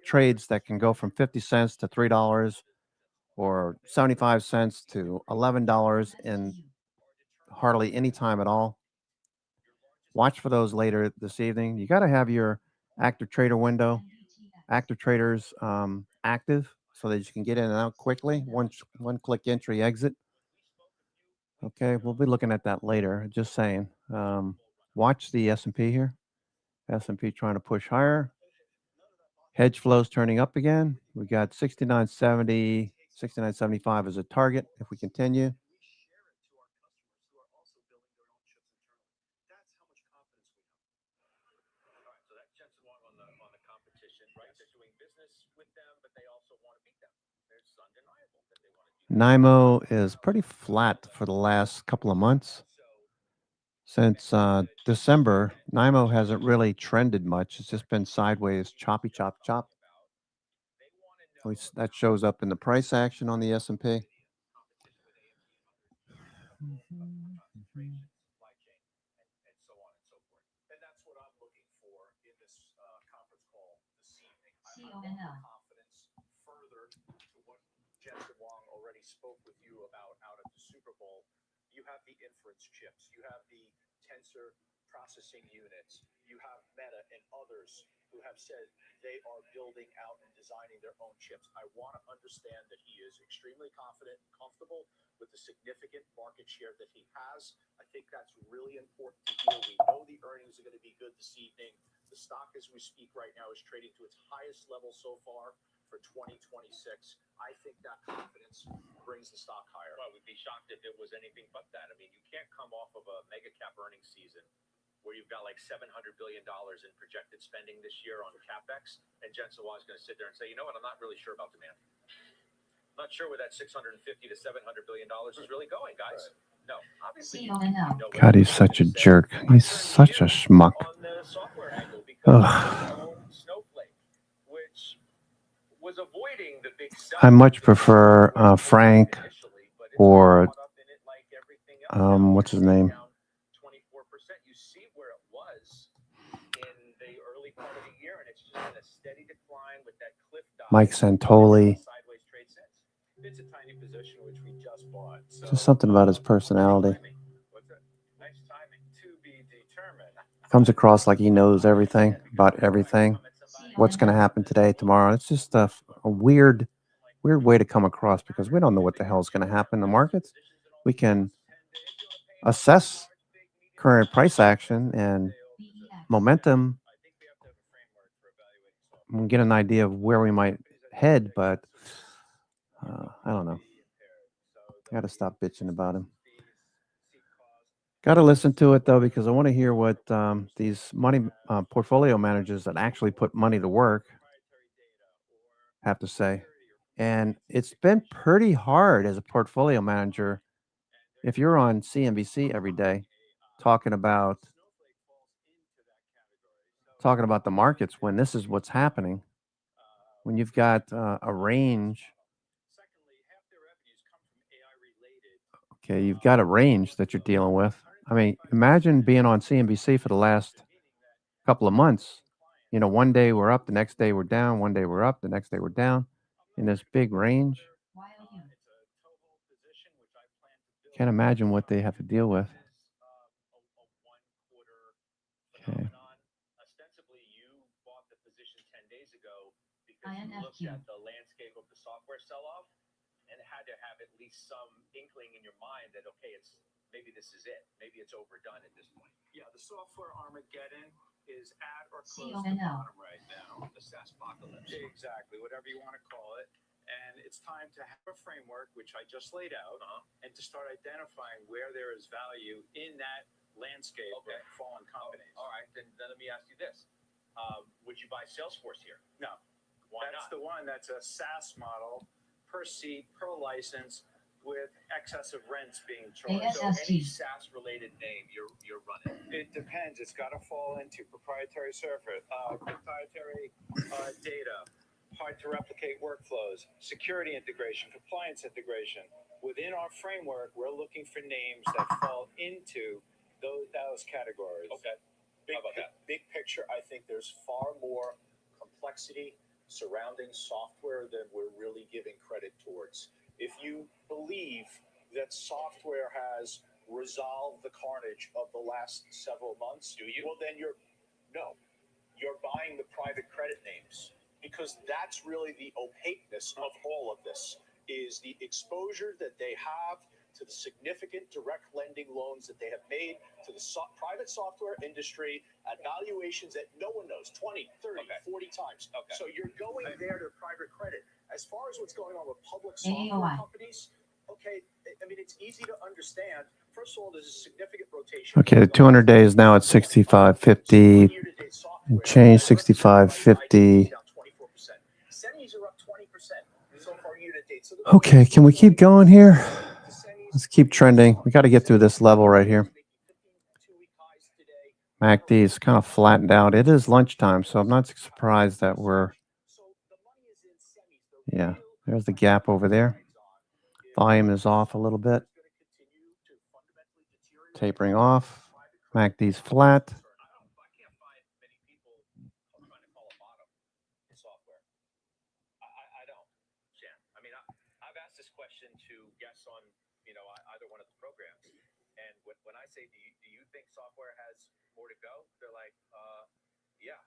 trades that can go from 50 cents to $3 or 75 cents to $11 in hardly any time at all. Watch for those later this evening. You got to have your active trader window, active traders active so that you can get in and out quickly. One click entry exit. Okay, we'll be looking at that later. Just saying. Watch the S&P here. S&P trying to push higher. Hedge flows turning up again. We got 69.70, 69.75 as a target if we continue. NIMO is pretty flat for the last couple of months. Since December, NIMO hasn't really trended much. It's just been sideways, choppy, chop, chop. At least that shows up in the price action on the S&P. supply chain, and so on and so forth. And that's what I'm looking for in this conference call this evening. I want more confidence further to what Jensen Wong already spoke with you about out at the Super Bowl. You have the inference chips, you have the tensor processing units, you have Meta and others who have said they are building out and designing their own chips. I want to understand that he is extremely confident and comfortable with the significant market share that he has. I think that's really important to hear. We know the earnings are going to be good this evening. The stock as we speak right now is trading to its highest level so far for 2026. I think that confidence brings the stock higher. Well, we'd be shocked if it was anything but that. I mean, you can't come off of a mega cap earnings season where you've got like $700 billion in projected spending this year on capex, and Jensen Huang is going to sit there and say, you know what, I'm not really sure about demand. I'm not sure where that $650 to $700 billion is really going, guys. No, obviously. God, he's such a jerk. He's such a schmuck. On the software angle, because Snowflake, which was avoiding the big I much prefer Frank or what's his name? You see where it was in the early part of the year, and it's just been a steady decline with that cliff dive. Mike Santoli. Sideways trade since. It's a tiny position which we just bought. So, Just something about his personality. what's it? Nice timing to be determined. Comes across like he knows everything about everything. What's going to happen today, tomorrow. It's just a weird way to come across because we don't know what the hell is going to happen in the markets. We can assess current price action and momentum and get an idea of where we might head, but I don't know. Got to stop bitching about him. Got to listen to it though, because I want to hear what these money portfolio managers that actually put money to work have to say. And it's been pretty hard as a portfolio manager if you're on CNBC every day talking about the markets when this is what's happening, when you've got a range. Okay, you've got a range that you're dealing with. I mean, imagine being on CNBC for the last couple of months. You know, one day we're up, the next day we're down, one day we're up, the next day we're down in this big range. Can't imagine what they have to deal with. Okay. Ostensibly, you bought the position 10 days ago because you looked at the landscape of the software sell-off and had to have at least some inkling in your mind that, okay, maybe this is it. Maybe it's overdone at this point. Yeah, the software Armageddon is at or close to the bottom right now. The SaaS apocalypse. Exactly, whatever you want to call it. And it's time to have a framework, which I just laid out, and to start identifying where there is value in that landscape of fallen companies. All right, then let me ask you this. Would you buy Salesforce here? No. Why That's not? the one that's a SaaS model, per seat, per license, with excessive rents being charged. So any SaaS-related name you're running? It depends. It's got to fall into proprietary server, proprietary data, hard to replicate workflows, security integration, compliance integration. Within our framework, we're looking for names that fall into those categories. Okay. Big picture, I think there's far more complexity surrounding software than we're really giving credit towards. If you believe that software has resolved the carnage of the last several months, do you? Well, then you're buying the private credit names, because that's really the opaqueness of all of this, is the exposure that they have to the significant direct lending loans that they have made to the private software industry at valuations that no one knows, 20, 30, 40 times. Okay. So you're going there to private credit. As far as what's going on with public software companies, okay, I mean, it's easy to understand. First of all, there's a significant rotation. Okay, the 200 days now at 65.50 and change, 65.50. Okay, can we keep going here? Let's keep trending. We got to get through this level right here. MACD is kind of flattened out. It is lunchtime, so I'm not surprised that yeah, there's the gap over there. Volume is off a little bit. tapering off. MACD's flat. I can't find many people trying to call a bottom in software. I don't, Shan. I mean, I've asked this question to guests on, either one of the programs, and when I say, do you think software has more to go? They're like, yeah.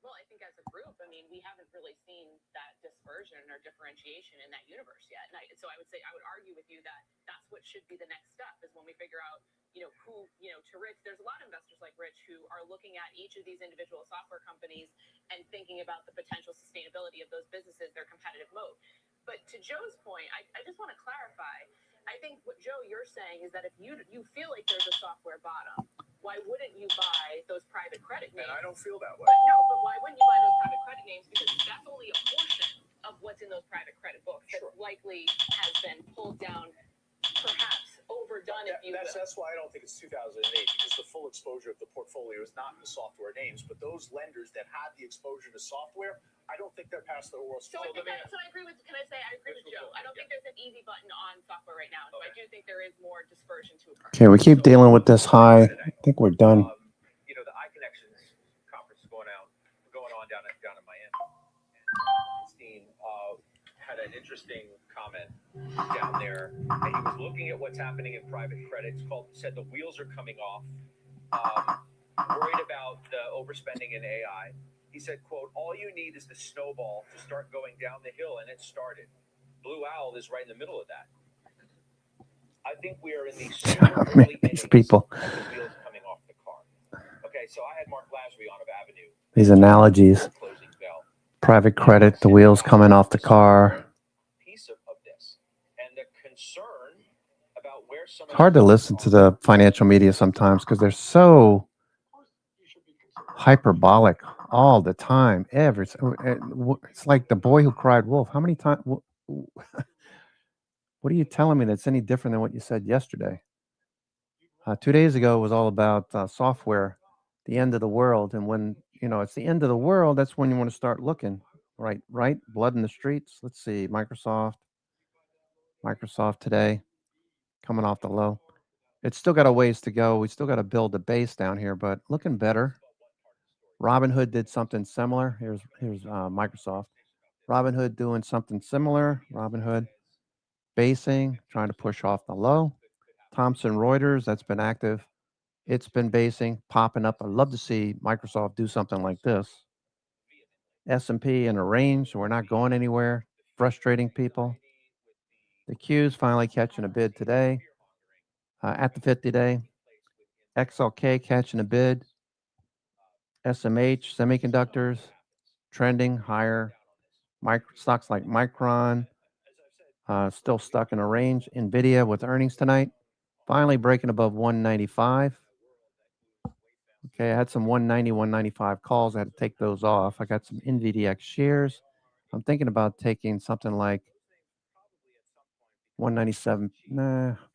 Well, I think as a group, I mean, we haven't really seen that dispersion or differentiation in that universe yet. And so I would say, I would argue with you that that's what should be the next step is when we figure out, who, to Rich, there's a lot of investors like Rich who are looking at each of these individual software companies and thinking about the potential sustainability of those businesses, their competitive moat. But to Joe's point, I just want to clarify. I think what Joe, you're saying is that if you feel like there's a software bottom, why wouldn't you buy those private credit names? And I don't feel that way. But why wouldn't you buy those private credit names? Because that's only a portion of what's in those private credit books that likely has been pulled down, perhaps overdone, if you will. That's why I don't think it's 2008, because the full exposure of the portfolio is not in the software names, but those lenders that had the exposure to software, I don't think they're past the worst. So I agree with Joe. I don't think there's an easy button on software right now. So I do think there is more dispersion to occur. Okay, we keep dealing with this high. I think we're done. The iConnections conference is going on down in Miami. Steve had an interesting comment down there, and he was looking at what's happening in private credit. Said the wheels are coming off. Worried about the overspending in AI. He said, quote, all you need is the snowball to start going down the hill, and it started. Blue Owl is right in the middle of that. I think we are in the super early innings of the wheels coming off the car. Okay, so I had Mark Lasry on of Avenue. These analogies. Private credit, the wheels coming off the car. Piece of this. And the concern about where some It's hard to listen to the financial media sometimes because they're so hyperbolic all the time. It's like the boy who cried wolf. How many times? What are you telling me that's any different than what you said yesterday? 2 days ago was all about software, the end of the world. And when, it's the end of the world, that's when you want to start looking. Right? Blood in the streets. Let's see. Microsoft today, coming off the low. It's still got a ways to go. We still got to build the base down here, but looking better. Robinhood did something similar. Here's Microsoft. Robinhood doing something similar. Robinhood basing, trying to push off the low. Thomson Reuters, that's been active. It's been basing, popping up. I'd love to see Microsoft do something like this. S&P in a range, so we're not going anywhere. Frustrating people. The Q's finally catching a bid today. At the 50-day. XLK catching a bid. SMH, semiconductors, trending higher. Stocks like Micron, still stuck in a range. NVIDIA with earnings tonight, finally breaking above 195. Okay, I had some 190, 195 calls. I had to take those off. I got some NVDX shares. I'm thinking about taking something like 197,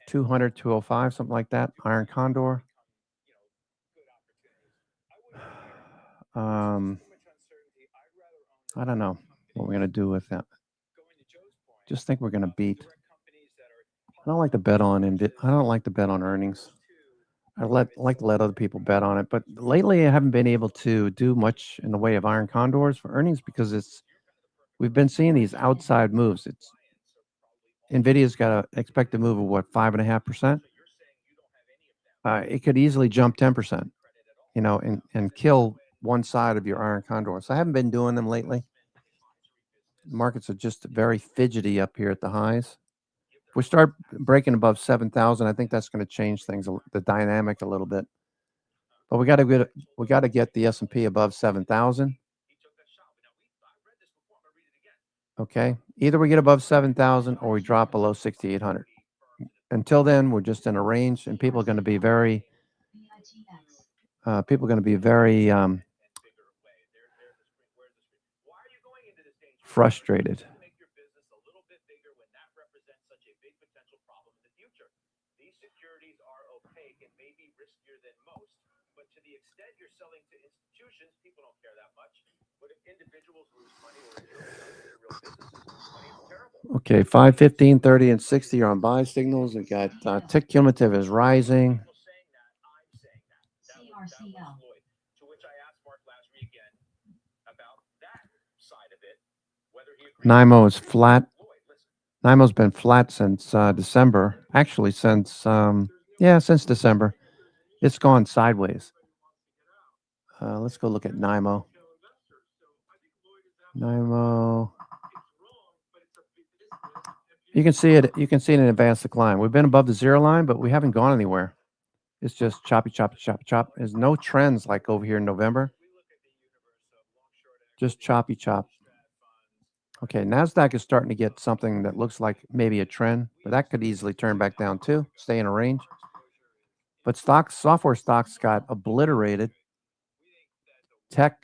200, 205, something like that. Iron Condor. I don't know what we're going to do with that. Just think we're going to beat. I don't like to bet on earnings. I like to let other people bet on it, but lately I haven't been able to do much in the way of iron condors for earnings because we've been seeing these outside moves. NVIDIA's got an expected move of 5.5%. It could easily jump 10%, and kill one side of your iron condor. So I haven't been doing them lately. Markets are just very fidgety up here at the highs. If we start breaking above 7,000, I think that's going to change things, the dynamic a little bit. But we got to get the S&P above 7,000. Okay, either we get above 7,000 or we drop below 6,800. Until then, we're just in a range, and people are going to be very frustrated. These securities are opaque and maybe riskier than most, but to the extent you're selling to institutions, people don't care that much. But if individuals lose money or real businesses lose money, it's terrible. Okay, 5, 15, 30, and 60 are on buy signals. We got tick cumulative is rising. RCL. To which I asked Mark Lasry again about that side of it, whether he agrees. NIMO is flat. NIMO's been flat since December. Actually, since since December. It's gone sideways. Let's go look at NIMO. NIMO. You can see it. You can see it in advanced decline. We've been above the zero line, but we haven't gone anywhere. It's just choppy, choppy, choppy, chop. There's no trends like over here in November. Just choppy, chop. Okay, NASDAQ is starting to get something that looks like maybe a trend, but that could easily turn back down too, stay in a range. But stocks, software stocks got obliterated. Tech,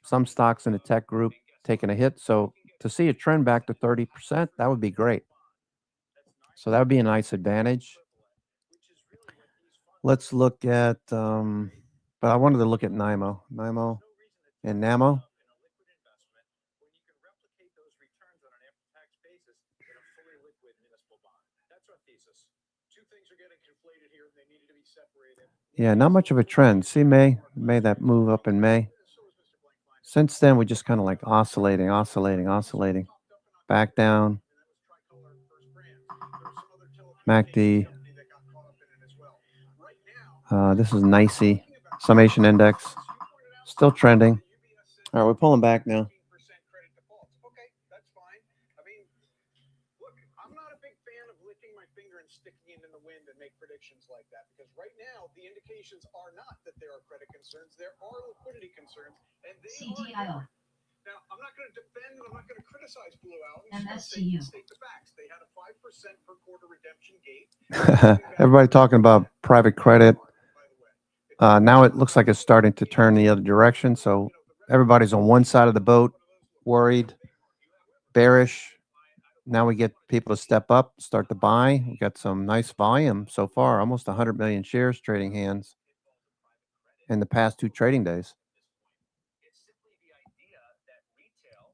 some stocks in the tech group taking a hit. So to see a trend back to 30%, that would be great. So that would be a nice advantage. Let's look at, but I wanted to look at NIMO and NAMO. Yeah, not much of a trend. See May that move up in May. Since then, we just kind of like oscillating, back down. MACD. This is NICE, summation index, still trending. All right, we're pulling back now. Predictions like that, because right now the indications are not that there are credit concerns, there are liquidity concerns, and they CDIO. Now, I'm not going to defend, I'm not going to criticize Blue Owl. MSCU. State the facts. They had a 5% per quarter redemption gate. Everybody talking about private credit. Now it looks like it's starting to turn the other direction. So everybody's on one side of the boat, worried, bearish. Now we get people to step up, start to buy. We got some nice volume so far, almost 100 million shares trading hands in the past 2 trading days. It's simply the idea that retail,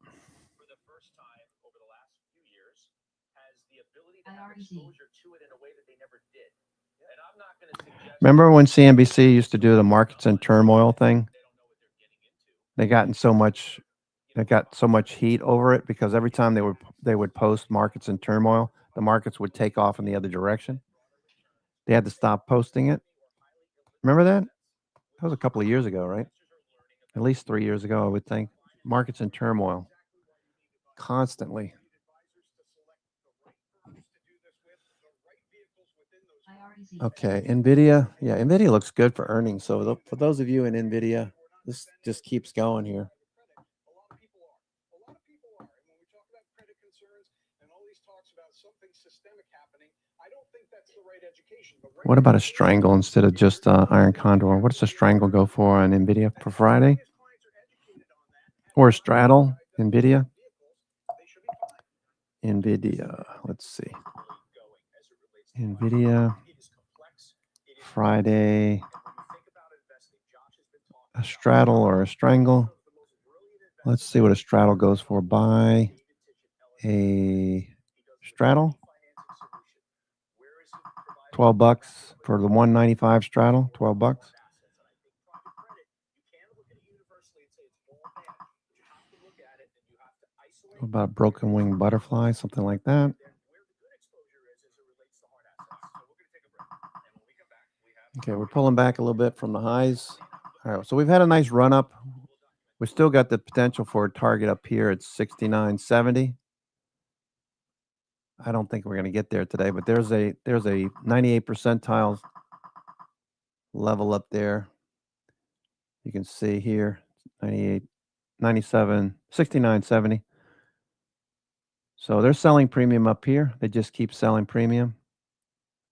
for the first time over the last few years, has the ability to have exposure to it in a way that they never did. And I'm not going to suggest. Remember when CNBC used to do the markets in turmoil thing? They got so much heat over it because every time they would post markets in turmoil, the markets would take off in the other direction. They had to stop posting it. Remember that? That was a couple of years ago, right? At least 3 years ago, I would think. Markets in turmoil constantly. Okay, NVIDIA. Yeah, NVIDIA looks good for earnings. So for those of you in NVIDIA, this just keeps going here. What about a strangle instead of just iron condor? What does a strangle go for on NVIDIA for Friday? Or a straddle, NVIDIA? NVIDIA, let's see. NVIDIA, Friday, a straddle or a strangle. Let's see what a straddle goes for. Buy a straddle. $12 for the 195 straddle, $12. What about a broken wing butterfly, something like that? Okay, we're pulling back a little bit from the highs. All right, so we've had a nice run up. We still got the potential for a target up here at 69.70. I don't think we're going to get there today, but there's a 98 percentile level up there. You can see here 98, 97, 69.70. So they're selling premium up here. They just keep selling premium.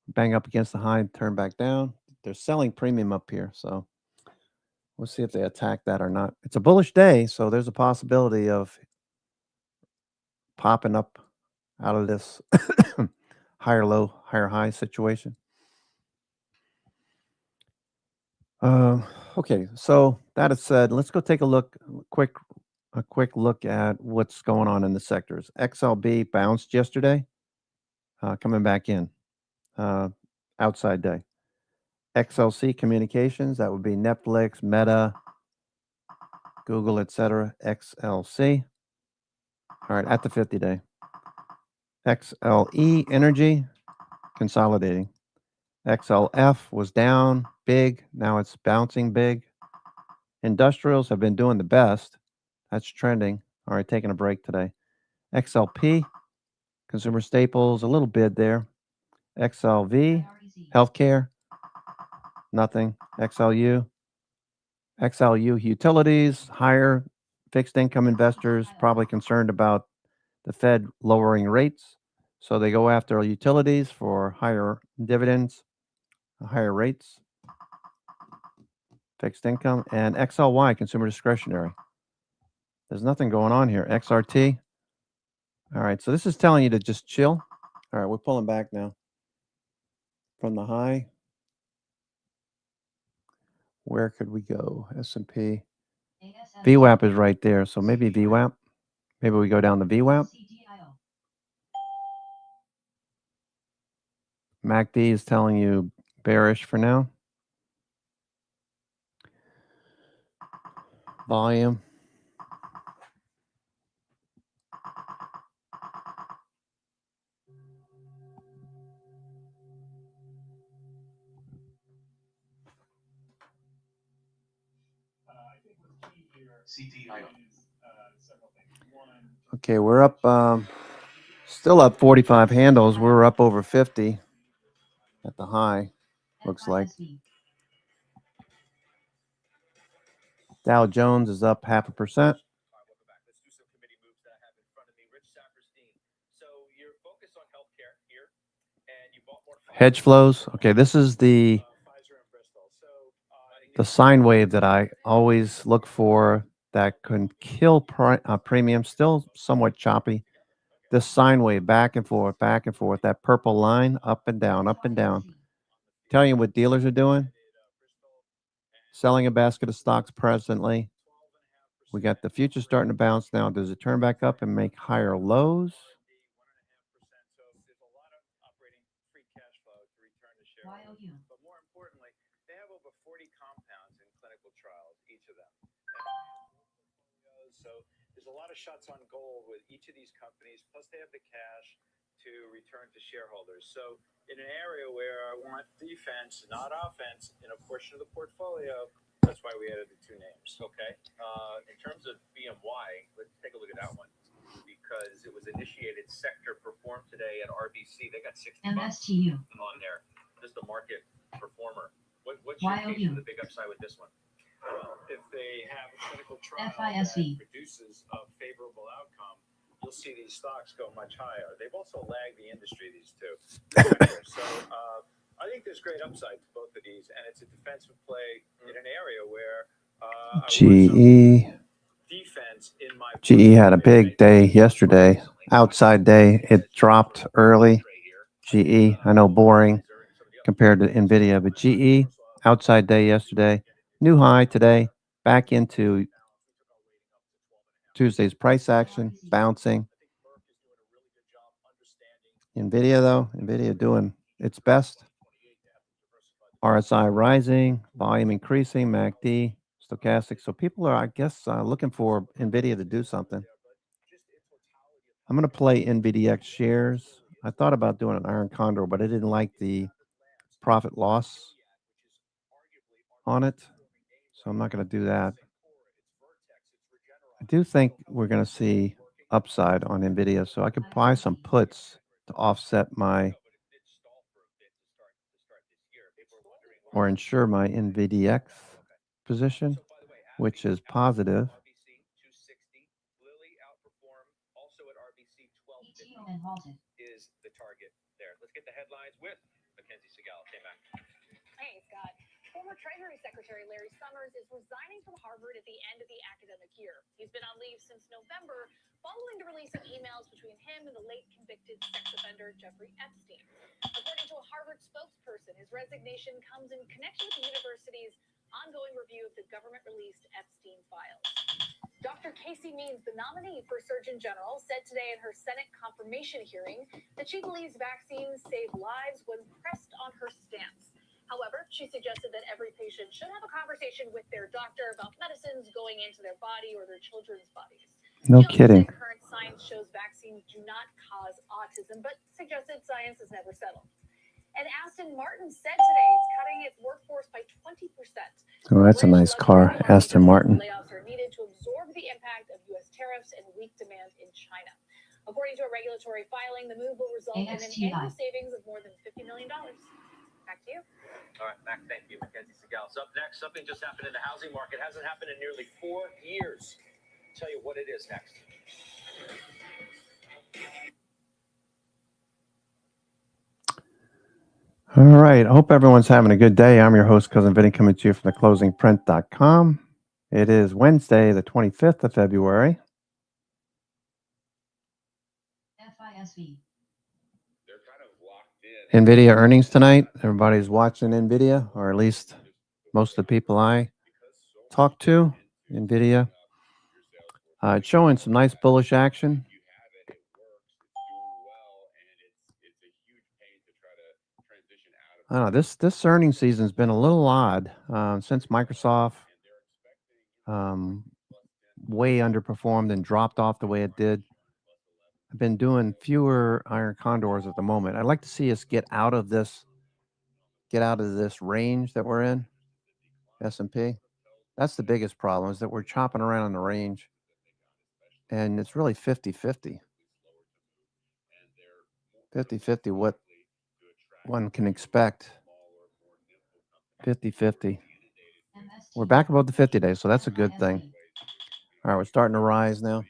Bang up against the high and turn back down. They're selling premium up here. So we'll see if they attack that or not. It's a bullish day, so there's a possibility of popping up out of this higher low, higher high situation. Okay, so that is said, let's go take a quick look at what's going on in the sectors. XLB bounced yesterday, coming back in, outside day. XLC Communications, that would be Netflix, Meta, Google, etc. XLC. All right, at the 50-day. XLE Energy, consolidating. XLF was down big. Now it's bouncing big. Industrials have been doing the best. That's trending. All right, taking a break today. XLP, consumer staples, a little bid there. XLV, healthcare, nothing. XLU utilities, higher fixed income investors, probably concerned about the Fed lowering rates. So they go after utilities for higher dividends, higher rates, fixed income, and XLY, consumer discretionary. There's nothing going on here. XRT. All right, so this is telling you to just chill. All right, we're pulling back now from the high. Where could we go? S&P. VWAP is right there, so maybe VWAP. Maybe we go down the VWAP. MACD is telling you bearish for now. Volume. Okay, we're up, still up 45 handles. We're up over 50 at the high, looks like. Dow Jones is up 0.5%. Hedge flows. Okay, this is the sine wave that I always look for that can kill premium. Still somewhat choppy. This sine wave back and forth, that purple line up and down, up and down. Telling you what dealers are doing. Selling a basket of stocks presently. We got the future starting to bounce now. Does it turn back up and make higher lows? But more importantly, they have over 40 compounds in clinical trials, each of them. So there's a lot of shots on goal with each of these companies, plus they have the cash to return to shareholders. So in an area where I want defense, not offense, in a portion of the portfolio, that's why we added the two names. Okay. In terms of BMY, let's take a look at that one because it was initiated sector performed today at RBC. They got 60 MSTU on there. Just the market performer. What's your case for the big upside with this one? Well, if they have a clinical trial FISV. that produces a favorable outcome, you'll see these stocks go much higher. They've also lagged the industry, these two. So I think there's great upside to both of these, and it's a defensive play in an area where GE. defense in my GE had a big day yesterday. Outside day. It dropped early. GE, I know boring compared to NVIDIA, but GE, outside day yesterday. New high today. Back into Tuesday's price action. Bouncing. NVIDIA, though. NVIDIA doing its best. RSI rising. Volume increasing. MACD. Stochastic. So people are, I guess, looking for NVIDIA to do something. I'm going to play NVDX shares. I thought about doing an iron condor, but I didn't like the profit loss on it. So I'm not going to do that. I do think we're going to see upside on NVIDIA. So I could buy some puts to offset my or ensure my NVDX position, which is positive. Is the target there. Let's get the headlines with Mackenzie Segal. Came back. Hey, Scott. Former Treasury Secretary Larry Summers is resigning from Harvard at the end of the academic year. He's been on leave since November, following the release of emails between him and the late convicted sex offender Jeffrey Epstein. According to a Harvard spokesperson, his resignation comes in connection with the university's ongoing review of the government-released Epstein files. Dr. Casey Means, the nominee for Surgeon General, said today in her Senate confirmation hearing that she believes vaccines save lives when pressed on her stance. However, she suggested that every patient should have a conversation with their doctor about medicines going into their body or their children's bodies. No She also kidding. said current science shows vaccines do not cause autism, but suggested science is never settled. And Aston Martin said today it's cutting its workforce by 20%. Oh, that's a nice car, Aston Martin. Layoffs are needed to absorb the impact of U.S. tariffs and weak demand in China. According to a regulatory filing, the move will result in an annual savings of more than $50 million. Back to you. All right, Mac, thank you. Mackenzie Segal. So up next, something just happened in the housing market. Hasn't happened in nearly 4 years. Tell you what it is next. All right. I hope everyone's having a good day. I'm your host, Cousin Vinny, coming to you from theclosingprint.com. It is Wednesday, the 25th of February. FISV. NVIDIA earnings tonight. Everybody's watching NVIDIA, or at least most of the people I talk to. NVIDIA. It's showing some nice bullish action. I don't know, this earnings season has been a little odd since Microsoft way underperformed and dropped off the way it did. I've been doing fewer iron condors at the moment. I'd like to see us get out of this range that we're in, S&P. That's the biggest problem, is that we're chopping around in the range, and it's really 50-50. 50-50 what one can expect. 50-50. We're back above the 50-day, so that's a good thing. All right, we're starting to rise now.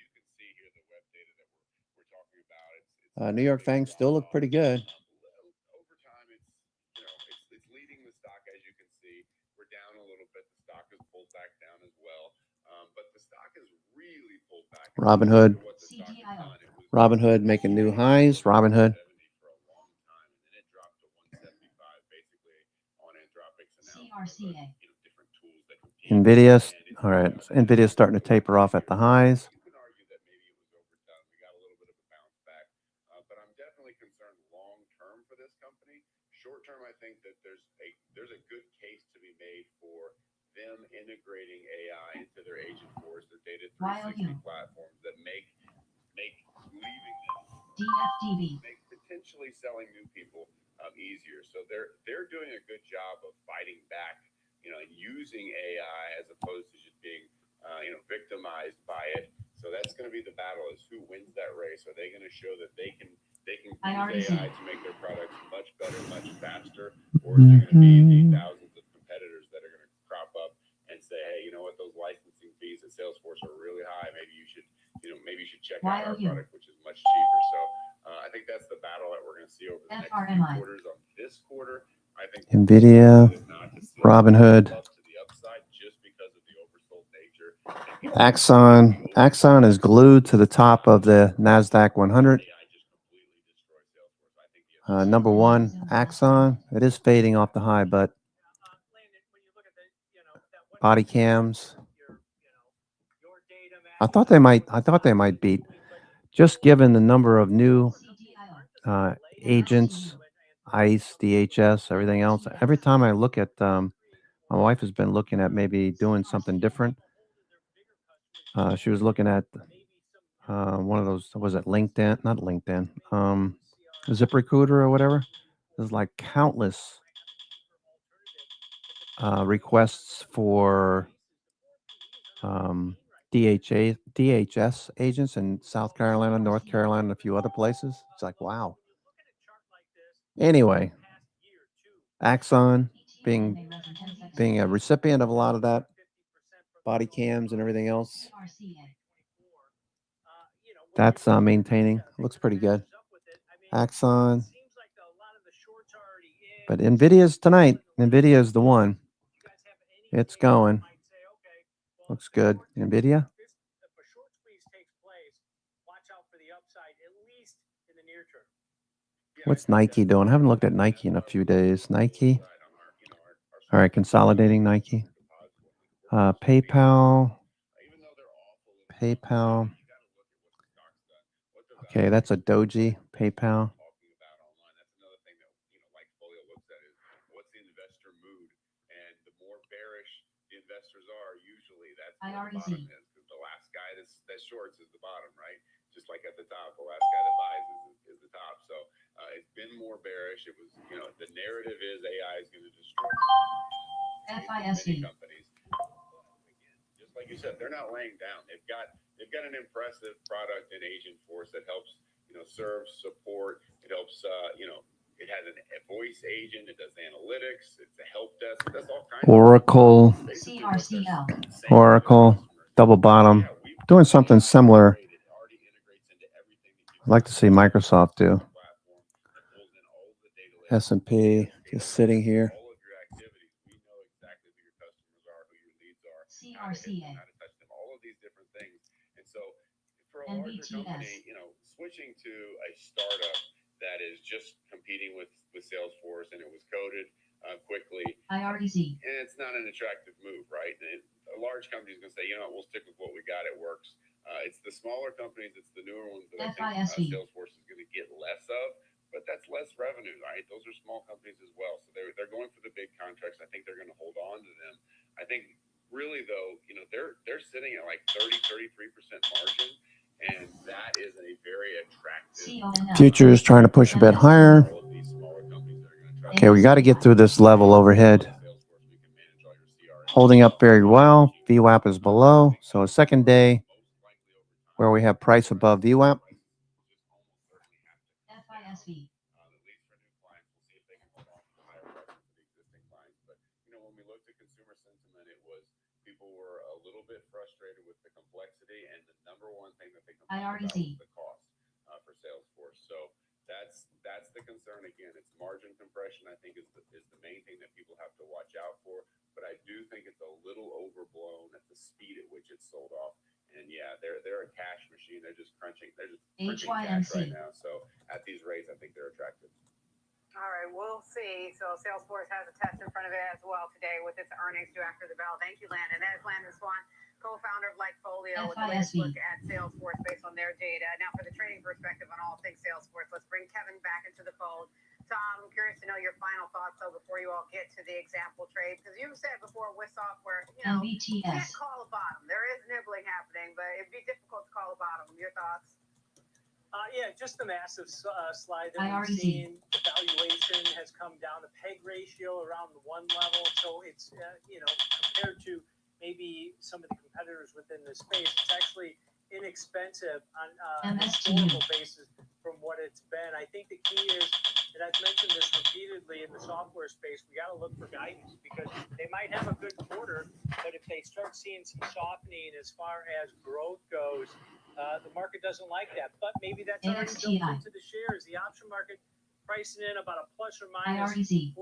New York Fangs still look pretty good. Robinhood. Robinhood making new highs. Robinhood. CRCA. NVIDIA. All right. NVIDIA starting to taper off at the highs. Short term, I think that there's a good case to be made for them integrating AI into their agent force, their data 360 platforms that make leaving them DFDV. make potentially selling new people easier. So they're doing a good job of fighting back, and using AI as opposed to just being victimized by it. So that's going to be the battle: is who wins that race. Are they going to show that they can use AI to make their products much better, much faster, or is there going to be the thousands of competitors that are going to crop up and say, hey, you know what, those licensing fees at Salesforce are really high. Maybe you should check out our product, which is much cheaper. So I think that's the battle that we're going to see over the next few quarters. On this quarter, I think NVIDIA, Robinhood, Axon is glued to the top of the NASDAQ 100. Number one, Axon. It is fading off the high, but body cams. I thought they might beat, just given the number of new agents, ICE, DHS, everything else. Every time I look at, my wife has been looking at maybe doing something different. She was looking at one of those, was it LinkedIn? Not LinkedIn. ZipRecruiter or whatever. There's like countless requests for DHS agents in South Carolina, North Carolina, and a few other places. It's like, wow. Anyway, Axon being a recipient of a lot of that, body cams and everything else. That's maintaining. Looks pretty good. Axon. But NVIDIA's tonight. NVIDIA is the one. It's going. Looks good. NVIDIA. What's Nike doing? I haven't looked at Nike in a few days. Nike. All right, consolidating Nike. PayPal. Okay, that's a doji. PayPal. investors are, usually that's I where the already bottom see. is, because the last guy that shorts is the bottom, right? Just like at the top, the last guy that buys is the top. So it's been more bearish. It was, the narrative is AI is going to destroy many FISV. companies. Again, just like you said, they're not laying down. They've got an impressive product and agent force that helps, serve, support. It helps, it has a voice agent. It does analytics. It's a help desk. It does all kinds Oracle, of basically what they're CRCL. saying to their Oracle, customers. double bottom, Yeah, we've doing something similar. it already integrates into everything that I'd like to see Microsoft do. platform. It pulls in all of the data lakes, S&P just sitting here. all of your activities. We know exactly who your customers are, who your leads are, how to hit them, CRCA. how to touch them, all of these different things. And so for a larger company, NBTS. switching to a startup that is just competing with Salesforce, and it was coded quickly, IREZ. and it's not an attractive move, right? And a large company is going to say, we'll stick with what we got. It works. It's the smaller companies, it's the newer ones that I think Salesforce is going to get less of, but that's less revenue, right? Those are small companies as well. So they're going for the big contracts. I think they're going to hold on to them. I think really though, they're sitting at like 33% margin, and that is a very attractive. Futures trying to push a bit higher. All of these smaller companies that are going to try. Okay, we got to get through this level overhead. Holding up very well. VWAP is below. So a second day where we have price above VWAP. FISV. When we looked at consumer sentiment, it was people were a little bit frustrated with the complexity, and the number one thing that they complained about was the cost for Salesforce. So that's the concern. Again, it's margin compression. I think is the main thing that people have to watch out for. But I do think it's a little overblown at the speed at which it's sold off. And yeah, they're a cash machine. They're just crunching. They're just printing cash right now. So at these rates, I think they're attractive. All right, we'll see. So Salesforce has a test in front of it as well today with its earnings due after the bell. Thank you, Landon. That is Landon Swan, co-founder of Likefolio, with the latest look at Salesforce based on their data. Now, for the trading perspective on all things Salesforce, let's bring Kevin back into the fold. Tom, I'm curious to know your final thoughts, though, before you all get to the example trade, because you've said before with software, you can't call a bottom. There is nibbling happening, but it'd be difficult to call a bottom. Your thoughts? Yeah, just the massive slide that we've seen. The valuation has come down. The PEG ratio around the 1 level. So it's, compared to maybe some of the competitors within this space, it's actually inexpensive on a historical basis from what it's been. I think the key is, and I've mentioned this repeatedly in the software space, we got to look for guidance, because they might have a good quarter, but if they start seeing some softening as far as growth goes, the market doesn't like that. But maybe that's already built into the shares. The option market pricing in about a plus or minus $14.60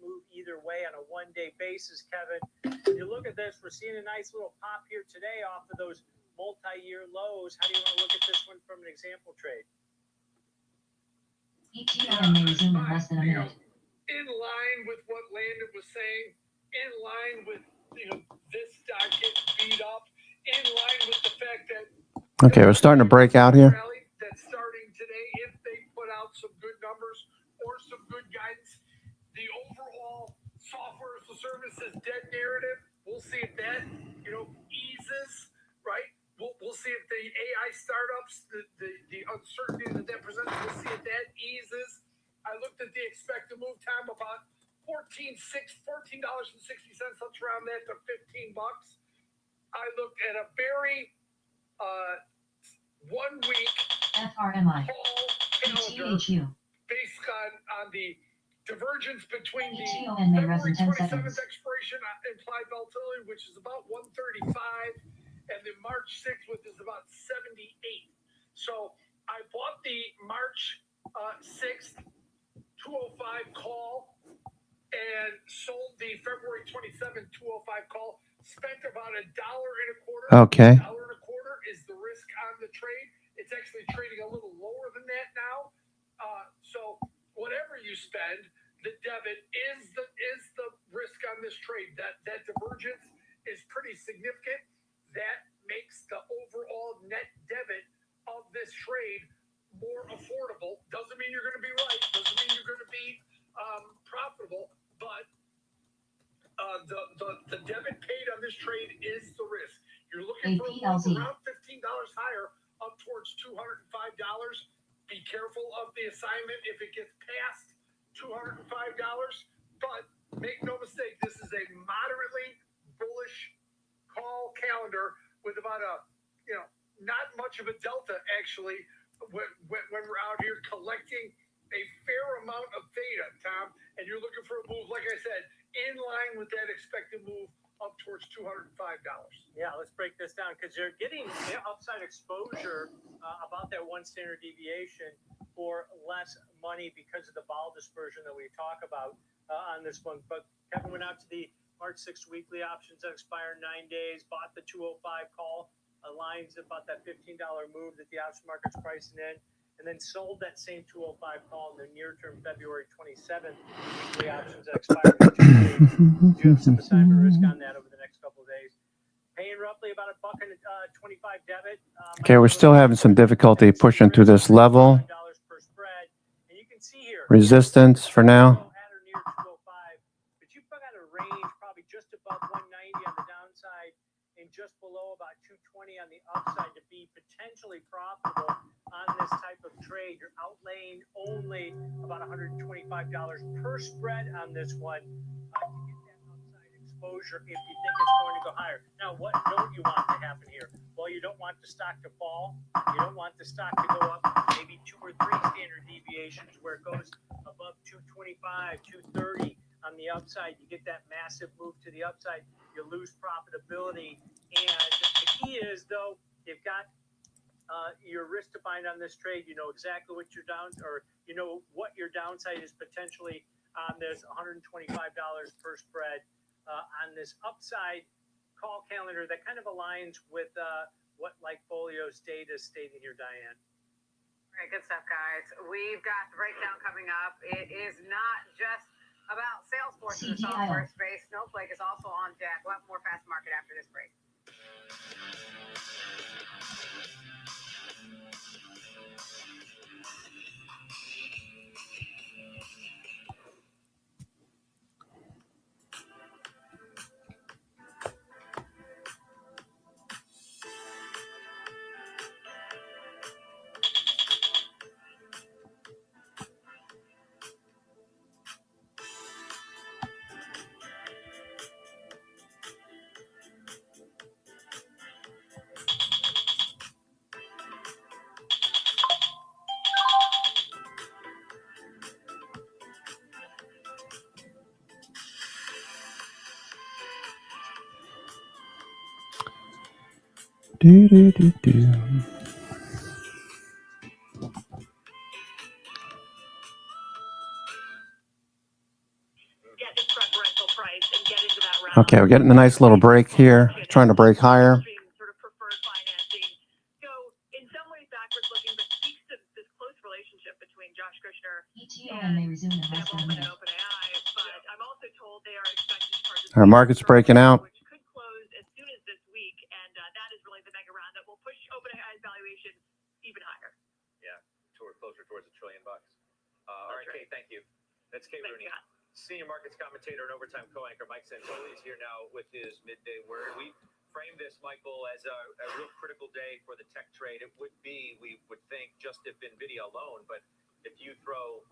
move either way on a one-day basis, Kevin. When you look at this, we're seeing a nice little pop here today off of those multi-year lows. How do you want to look at this one from an example trade? ETR may resume in less than a minute. In line with what Landon was saying, in line with this stock getting beat up, in line with the fact that okay, we're starting to break out here. That's starting today, if they put out some good numbers or some good guidance, the overall software as a service is dead narrative. We'll see if that eases, right? We'll see if the AI startups, the uncertainty that presents, we'll see if that eases. I looked at the expected move time about $14.60. Let's round that to $15. I looked at a very 1 week FRMI. call calendar based on the divergence between the February 27th expiration implied volatility, which is about 135, and the March 6th, which is about 78. So I bought the March 6th 205 call and sold the February 27th 205 call. Spent about $1.25. Okay. $1.25 is the risk on the trade. It's actually trading a little lower than that now. So whatever you spend, the debit is the risk on this trade. That divergence is pretty significant. That makes the overall net debit of this trade more affordable. Doesn't mean you're going to be right. Doesn't mean you're going to be profitable. But The debit paid on this trade is the risk. You're looking for a move around $15 higher, up towards $205. Be careful of the assignment if it gets past $205. But make no mistake, this is a moderately bullish call calendar with about a, not much of a delta actually when we're out here collecting a fair amount of data, Tom, and you're looking for a move, like I said, in line with that expected move up towards $205. Yeah, let's break this down because you're getting upside exposure about that one standard deviation for less money because of the vol dispersion that we talk about on this one. But Kevin went out to the March 6 weekly options that expire in 9 days, bought the 205 call, aligns about that $15 move that the option market's pricing in, and then sold that same 205 call in the near-term February 27th weekly options that expire in 2 days. You have some assignment risk on that over the next couple of days. Paying roughly about $1.25 debit. Okay, we're still having some difficulty pushing through this level. Per spread. And you can see here, Resistance for now. at or near 205, but you've got a range probably just above 190 on the downside and just below about 220 on the upside to be potentially profitable on this type of trade. You're outlaying only about $125 per spread on this one to get that upside exposure if you think it's going to go higher. Now, what don't you want to happen here? Well, you don't want the stock to fall. You don't want the stock to go up maybe 2 or 3 standard deviations where it goes above 225, 230 on the upside. You get that massive move to the upside. You lose profitability. And the key is, though, you've got your risk defined on this trade. You know exactly what your what your downside is potentially on this $125 per spread on this upside call calendar that kind of aligns with what Folio's data is stating here, Diane. All right, good stuff, guys. We've got the breakdown coming up. It is not just about Salesforce in the software space. Snowflake is also on deck. We'll have more fast market after this break. Okay, we're getting a nice little break here. Trying to break higher. Our market's breaking out. Closer towards $1 trillion. All right, Kate, thank you. That's Kate Rooney, senior markets commentator and overtime co-anchor. Mike Santoli is here now with his midday word. We framed this, Michael, as a real critical day for the tech trade. It would be, we would think, just if NVIDIA alone, but if you throw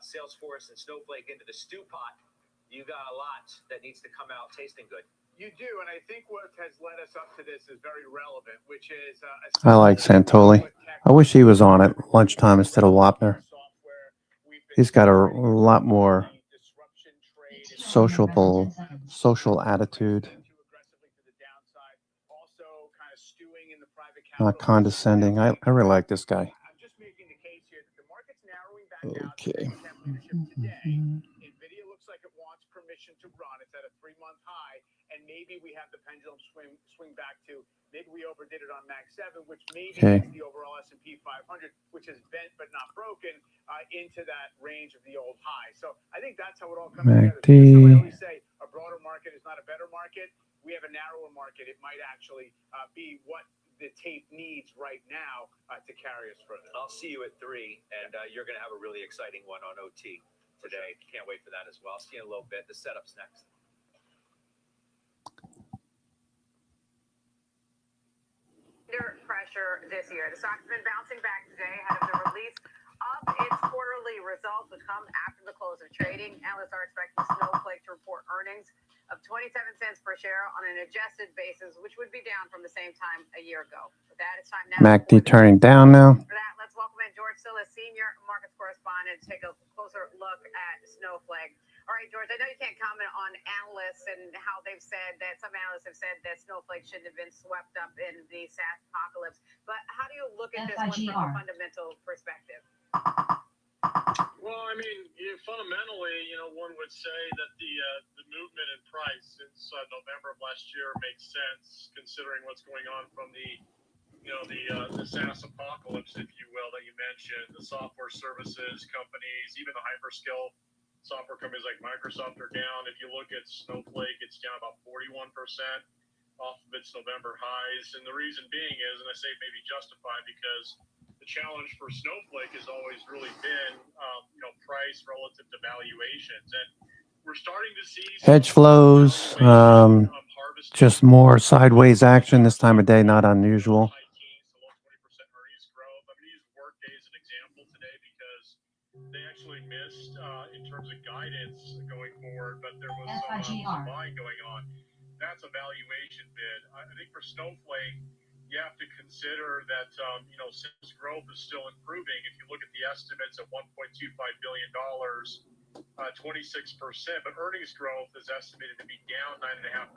Salesforce and Snowflake into the stew pot, you got a lot that needs to come out tasting good. You do, and I think what has led us up to this is very relevant, which is I like Santoli. I wish he was on at lunchtime instead of Wapner. He's got a lot more social attitude. Not condescending. I really like this guy. Okay. NVIDIA looks like it wants permission to run. It's at a 3-month high, and maybe we have the pendulum swing back to maybe we overdid it on Mag 7, which maybe is the overall S&P 500, which is bent but not broken into that range of the old high. So I think that's how it all comes together. So I always say a broader market is not a better market. We have a narrower market. It might actually be what the tape needs right now to carry us further. I'll see you at 3, and you're going to have a really exciting one on OT today. Can't wait for that as well. See you in a little bit. The setup's next. pressure this year. The stock's been bouncing back today ahead of the release of its quarterly results, which come after the close of trading. Analysts are expecting Snowflake to report earnings of 27 cents per share on an adjusted basis, which would be down from the same time a year ago. With that, it's time now. MACD turning down now. For that, let's welcome in George Sillis, senior markets correspondent, to take a closer look at Snowflake. All right, George, I know you can't comment on analysts and how they've said that some analysts have said that Snowflake shouldn't have been swept up in the SaaS apocalypse. But how do you look at this one from a fundamental perspective? Well, I mean, fundamentally, one would say that the movement in price since November of last year makes sense, considering what's going on from the SaaS apocalypse, if you will, that you mentioned. The software services companies, even the hyperscale software companies like Microsoft are down. If you look at Snowflake, it's down about 41% off of its November highs. And the reason being is, and I say maybe justified, because the challenge for Snowflake has always really been, price relative to valuations. And we're starting to see Hedge flows, just more sideways action this time of day, not unusual. They actually missed in terms of guidance going forward, but there was some buying going on. That's a valuation bid. I think for Snowflake, you have to consider that sales growth is still improving. If you look at the estimates at $1.25 billion, 26%, but earnings growth is estimated to be down 9.5%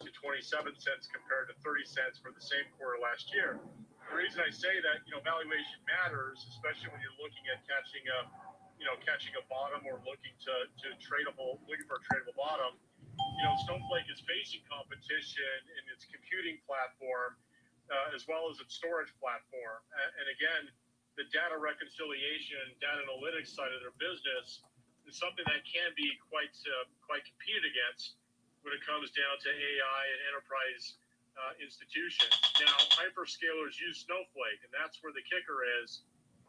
to 27 cents compared to 30 cents for the same quarter last year. The reason I say that, valuation matters, especially when you're looking at catching a bottom or looking for a tradable bottom. Snowflake is facing competition in its computing platform, as well as its storage platform. And again, the data reconciliation, data analytics side of their business is something that can be quite competed against when it comes down to AI and enterprise institutions. Now, hyperscalers use Snowflake, and that's where the kicker is.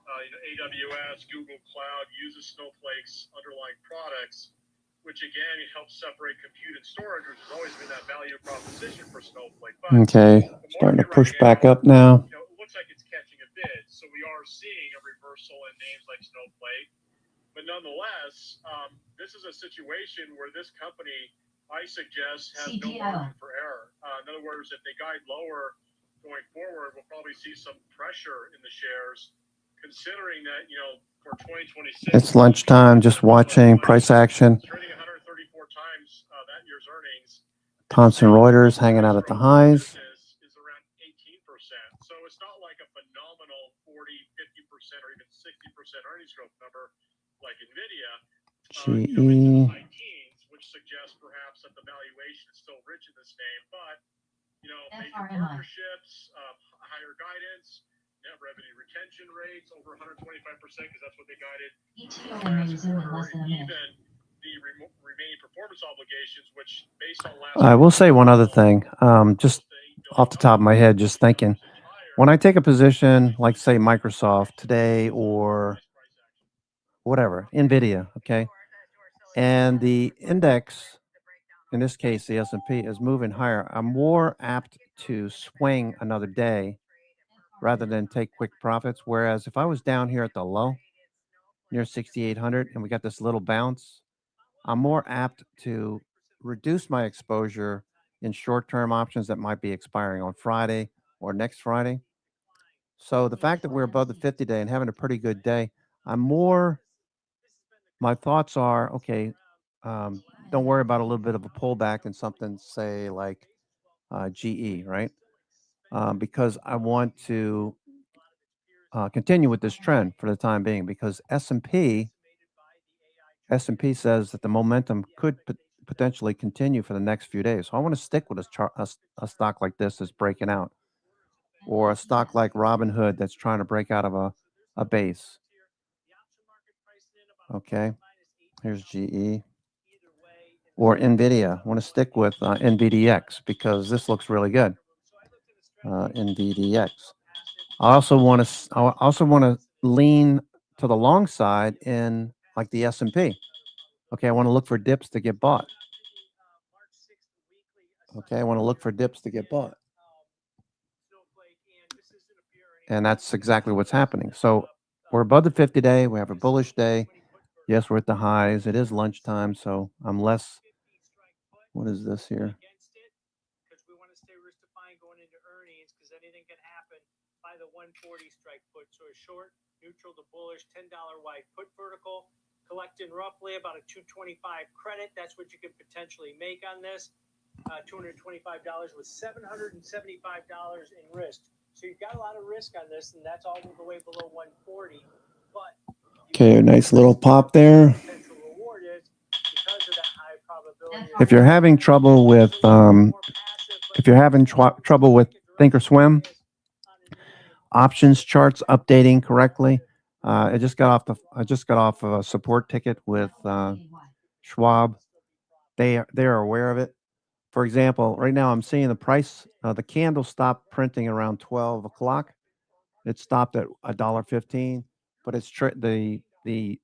AWS, Google Cloud uses Snowflake's underlying products, which again helps separate compute and storage, which has always been that value proposition for Snowflake. But Okay, starting to push back up now. It looks like it's catching a bid, so we are seeing a reversal in names like Snowflake. But nonetheless, this is a situation where this company, I suggest, has no margin for error. In other words, if they guide lower going forward, we'll probably see some pressure in the shares, considering that, for 2026... It's lunchtime, just watching price action. Trading 134 times that year's earnings. Thomson Reuters hanging out at the highs. Is around 18%. So it's not like a phenomenal 40, 50%, or even 60% earnings growth number like NVIDIA. GE. Which suggests perhaps that the valuation is still rich in this name, but major partnerships, higher guidance, net revenue retention rates over 125% because that's what they guided last quarter, and even the remaining performance obligations, which based on last. I will say one other thing, just off the top of my head, just thinking. When I take a position like, say, Microsoft today or whatever, NVIDIA, okay, and the index, in this case, the S&P, is moving higher, I'm more apt to swing another day rather than take quick profits. Whereas if I was down here at the low, near 6,800, and we got this little bounce, I'm more apt to reduce my exposure in short-term options that might be expiring on Friday or next Friday. So the fact that we're above the 50-day and having a pretty good day, my thoughts are, okay, don't worry about a little bit of a pullback in something, say, like GE, right? Because I want to continue with this trend for the time being, because S&P says that the momentum could potentially continue for the next few days. So I want to stick with a stock like this that's breaking out, or a stock like Robinhood that's trying to break out of a base. Okay, here's GE. Or NVIDIA. I want to stick with NVDX because this looks really good. NVDX. I also want to lean to the long side in like the S&P. Okay, I want to look for dips to get bought. Okay, I want to look for dips to get bought. And that's exactly what's happening. So we're above the 50-day. We have a bullish day. Yes, we're at the highs. It is lunchtime, so I'm less. What is this here? Because we want to stay risk defined going into earnings because anything can happen by the 140 strike put. So a short, neutral to bullish, $10 wide put vertical, collecting roughly about a 225 credit. That's what you could potentially make on this. $225 with $775 in risk. So you've got a lot of risk on this, and that's all the way below 140. But Okay, a nice little pop there. potential reward is because of that high probability. If you're having trouble with trouble with Thinkorswim options charts updating correctly, I just got off of a support ticket with Schwab. They are aware of it. For example, right now I'm seeing the price. The candle stopped printing around 12 o'clock. It stopped at $1.15, but it's the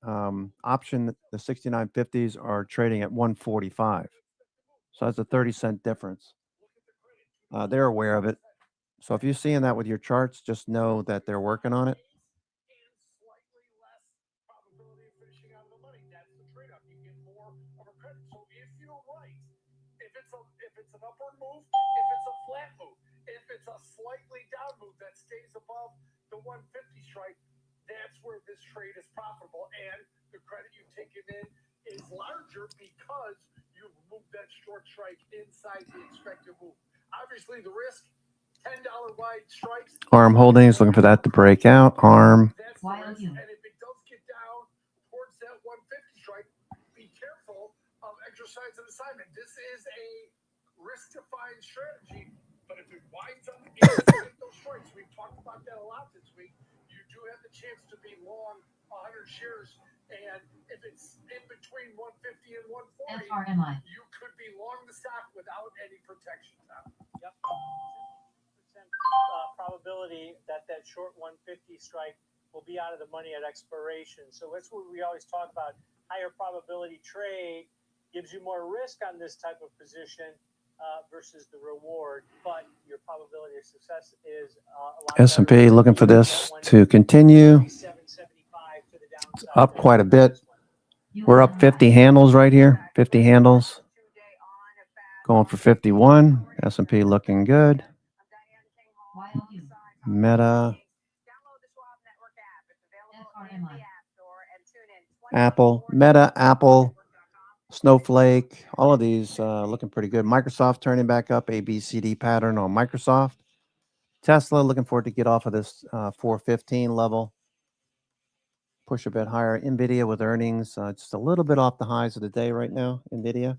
option, the 6950s are trading at 145. So that's a 30-cent difference. They're aware of it. So if you're seeing that with your charts, just know that they're working on it. If it's an upward move, if it's a flat move, if it's a slightly down move that stays above the 150 strike, that's where this trade is profitable. And the credit you've taken in is larger because you've moved that short strike inside the expected move. Obviously, the risk, $10 wide strikes. ARM Holdings, looking for that to break out. ARM. That's the risk. And if it does get down towards that 150 strike, be careful of exercise and assignment. This is a risk-defined strategy, but if it winds up inside those strikes, we've talked about that a lot this week, you do have the chance to be long 100 shares, and if it's in between 150 and 140, you could be long the stock without any protection. Yep. Probability that short 150 strike will be out of the money at expiration. So that's what we always talk about. Higher probability trade gives you more risk on this type of position versus the reward, but your probability of success is a lot S&P looking for this to continue. It's up quite a bit. We're up 50 handles right here. 50 handles. Going for 51. S&P looking good. Meta. Apple. Meta, Apple, Snowflake, all of these looking pretty good. Microsoft turning back up, ABCD pattern on Microsoft. Tesla looking for it to get off of this 415 level. Push a bit higher. NVIDIA with earnings just a little bit off the highs of the day right now. NVIDIA.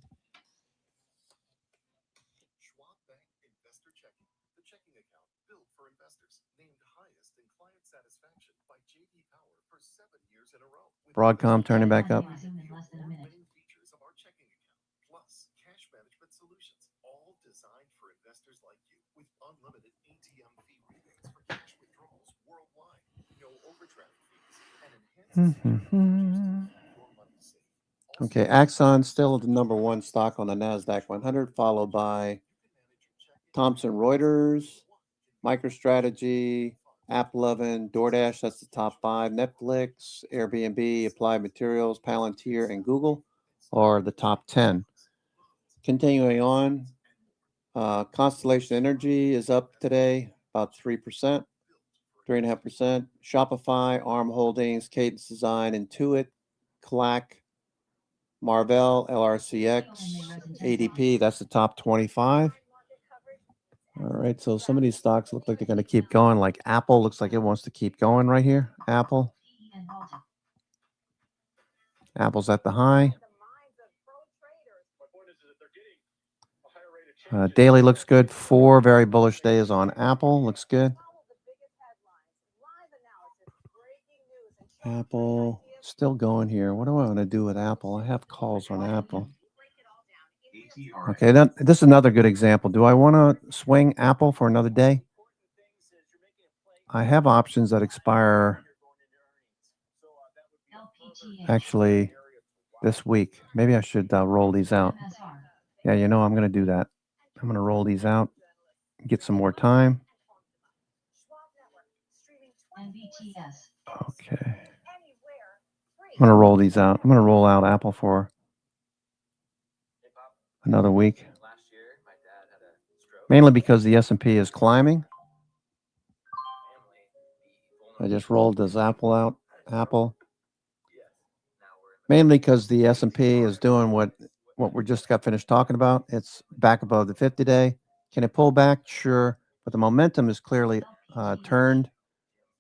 Schwab Bank Investor Checking, the checking account built for investors, named highest in client satisfaction by J.D. Power for 7 years in a row. Broadcom turning back up. Features of our checking account, plus cash management solutions, all designed for investors like you, with unlimited ATM fee rebates for cash withdrawals worldwide, no overdraft fees, and enhanced your money safe. Okay, Axon still the number one stock on the NASDAQ 100, followed by Thomson Reuters, MicroStrategy, AppLovin, DoorDash, that's the top 5. Netflix, Airbnb, Applied Materials, Palantir, and Google are the top 10. Continuing on, Constellation Energy is up today, about 3%, 3.5%. Shopify, ARM Holdings, Cadence Design, Intuit, Clack, Marvell, LRCX, ADP, that's the top 25. All right, so some of these stocks look like they're going to keep going. Like Apple looks like it wants to keep going right here. Apple. Apple's at the high. Daily looks good. 4 very bullish days on Apple. Looks good. Apple still going here. What do I want to do with Apple? I have calls on Apple. Okay, this is another good example. Do I want to swing Apple for another day? I have options that expire actually this week. Maybe I should roll these out. Yeah, you know, I'm going to do that. I'm going to roll these out, get some more time. NBTS. Okay. I'm going to roll these out. I'm going to roll out Apple for another week. Mainly because the S&P is climbing. I just rolled this Apple out. Apple. Mainly because the S&P is doing what we just got finished talking about. It's back above the 50-day. Can it pull back? Sure. But the momentum is clearly turned.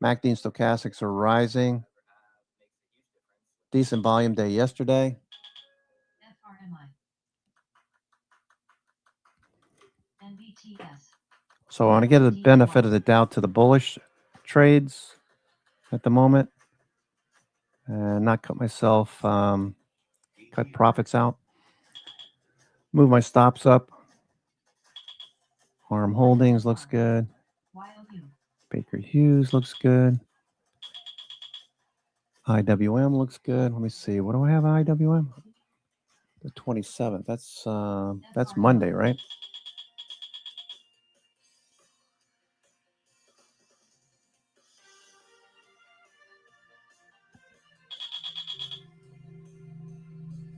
MACD and stochastics are rising. Decent volume day yesterday. FRMI. NBTS. So I want to give the benefit of the doubt to the bullish trades at the moment and not cut myself, cut profits out. Move my stops up. Arm Holdings looks good. Baker Hughes looks good. IWM looks good. Let me see. What do I have at IWM? The 27th. That's Monday, right?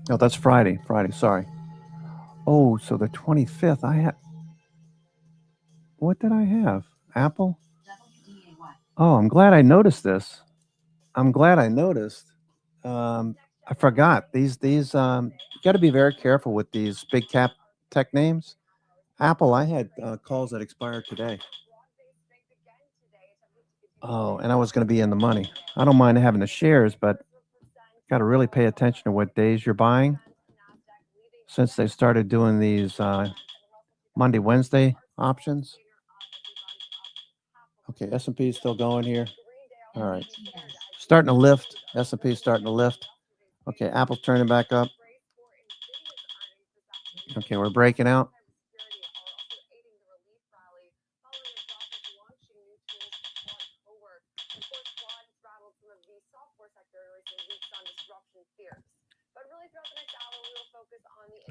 Oh, that's Friday. Friday, sorry. Oh, so the 25th. I had. What did I have? Apple? Oh, I'm glad I noticed this. I'm glad I noticed. I forgot. These you got to be very careful with these big cap tech names. Apple, I had calls that expired today. Oh, and I was going to be in the money. I don't mind having the shares, but got to really pay attention to what days you're buying. Since they started doing these Monday, Wednesday options. Okay, S&P is still going here. All right. Starting to lift. S&P is starting to lift. Okay, Apple's turning back up. Okay, we're breaking out.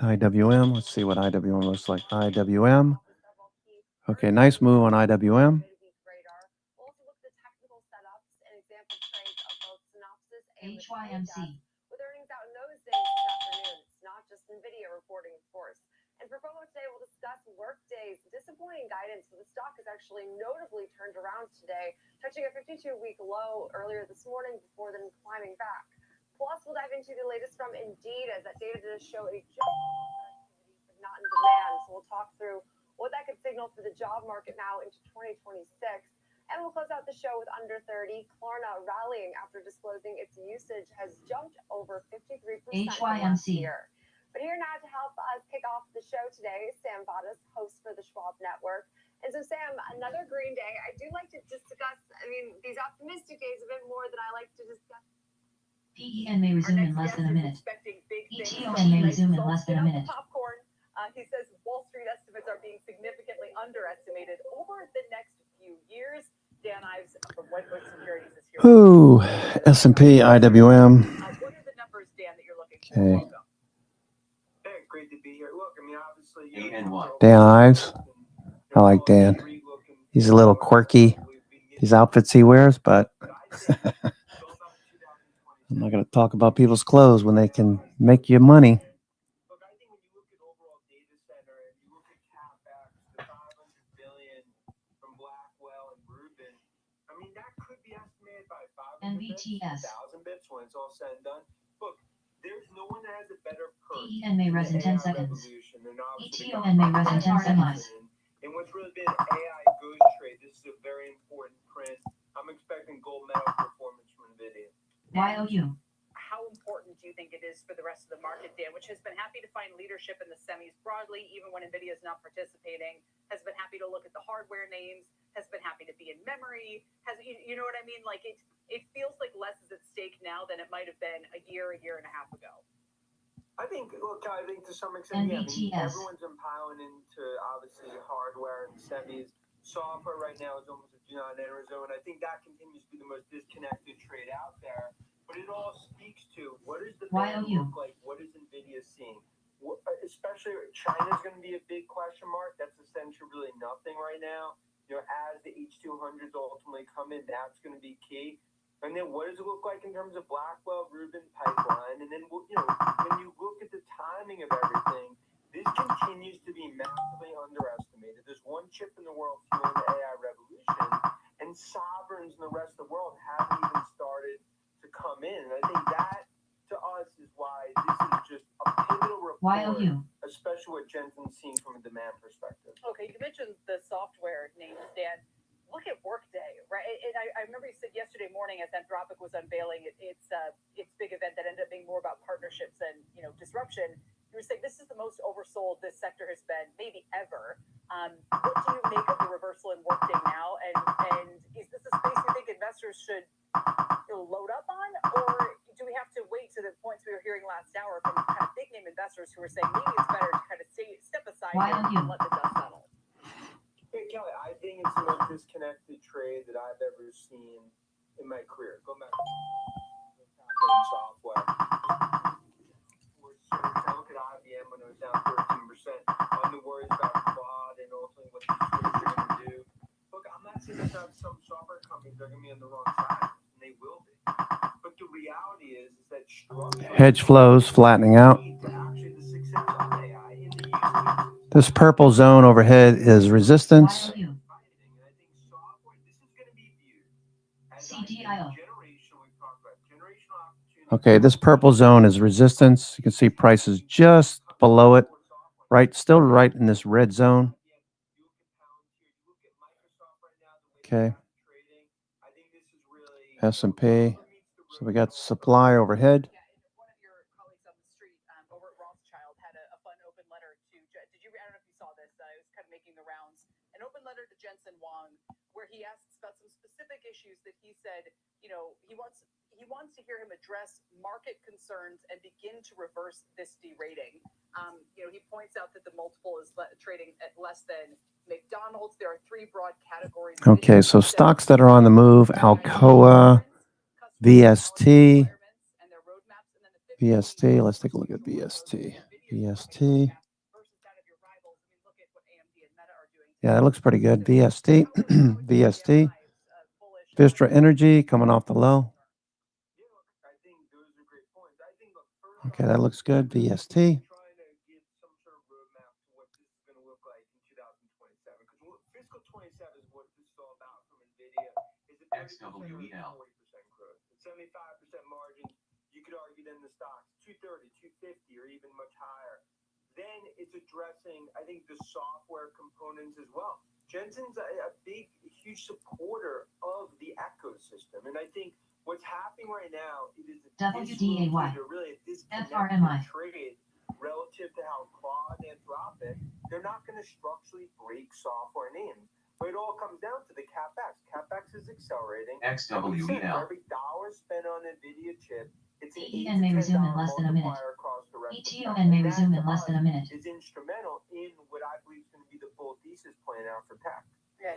IWM, let's see what IWM looks like. IWM. Okay, nice move on IWM. HYMC. With earnings out in those days this afternoon, it's not just NVIDIA reporting, of course. And for FOMO today, we'll discuss Workday's disappointing guidance. So the stock has actually notably turned around today, touching a 52-week low earlier this morning before then climbing back. Plus, we'll dive into the latest from Indeed, as that data does show a jump but not in demand. So we'll talk through what that could signal for the job market now into 2026. And we'll close out the show with under 30. Klarna rallying after disclosing its usage has jumped over 53% from last year. But here now to help us kick off the show today is Sam Vadas, host for the Schwab Network. And so, Sam, another green day. I do like to discuss, these optimistic days a bit more than I like to discuss. PEN may resume in less than a minute. ETON may resume in less than a minute. Popcorn. He says Wall Street estimates are being significantly underestimated over the next few years. Dan Ives from Whitebird Securities is here. Ooh, S&P, IWM. What are the numbers, Dan, that you're looking for? Okay. Welcome. Hey, great to be here. Look, obviously, Dan Ives. I like Dan. He's a little quirky, these outfits he wears, but I'm not going to talk about people's clothes when they can make you money. Look, I think when you look at overall data center and you look at CapEx, the $500 billion from Blackwell and Rubin, that could be estimated by 500 NBTS. 1,000 bits when it's all said and done. Look, there's no one that has a better perk. PEN may res in 10 seconds. ETON ETON may res in 10 seconds. And what's really been AI goes trade, this is a very important print. I'm expecting gold medal performance from NVIDIA. YOU. How important do you think it is for the rest of the market, Dan, which has been happy to find leadership in the semis broadly, even when NVIDIA is not participating, has been happy to look at the hardware names, has been happy to be in memory, you know what I mean? Like it feels like less is at stake now than it might have been a year and a half ago. I think to some extent, NBTS. everyone's piling into obviously hardware and semis. Software right now is almost a do not enter zone. I think that continues to be the most disconnected trade out there. But it all speaks to what does the band look like? What is NVIDIA seeing? Especially China's going to be a big question mark. That's essentially really nothing right now. as the H200s ultimately come in, that's going to be key. And then what does it look like in terms of Blackwell, Rubin pipeline? And then, when you look at the timing of everything, this continues to be massively underestimated. There's one chip in the world fueling the AI revolution, and sovereigns in the rest of the world haven't even started to come in. And I think that, to us, is why this is just a pivotal report, especially what Jensen's seeing from a demand perspective. Okay, you mentioned the software names, Dan. Look at Workday, right? And I remember you said yesterday morning as Anthropic was unveiling its big event that ended up being more about partnerships and disruption. You were saying this is the most oversold this sector has been maybe ever. What do you make of the reversal in Workday now? And is this a space you think investors should load up on, or do we have to wait to the points we were hearing last hour from kind of big name investors who are saying maybe it's better to kind of step aside and let the dust settle? Hey, Kelly, I think it's the most disconnected trade that I've ever seen in my career. Go back to software. I look at IBM when it was down 13%. I'm worried about Claude and ultimately what these tools are going to do. Look, I'm not saying that some software companies are going to be on the wrong side, and they will be. But the reality is that hedge flows flattening out. This purple zone overhead is resistance. Okay, this purple zone is resistance. You can see prices just below it, right? Still right in this red zone. Okay. S&P. So we got supply overhead. Where he asks about some specific issues that he said, he wants to hear him address market concerns and begin to reverse this derating. He points out that the multiple is trading at less than McDonald's. There are three broad categories. Okay, so stocks that are on the move: Alcoa, VST. VST. Let's take a look at VST. VST. Yeah, that looks pretty good. VST. VST. Vistra Energy coming off the low. Okay, that looks good. VST. XWEL. 75% margin. You could argue then the stock's 230, 250, or even much higher. Then it's addressing, I think, the software components as well. Jensen's a big, huge supporter of the ecosystem, and I think what's happening right now is really a disconnected trade relative to how Claude and Anthropic, they're not going to structurally break software names. But it all comes down to the CapEx. CapEx is accelerating. XWEL. For every dollar spent on NVIDIA chip, it's an $8 to $10 multiplier across the rest of the is instrumental in what I believe is going to be the full thesis playing out for tech. Yeah,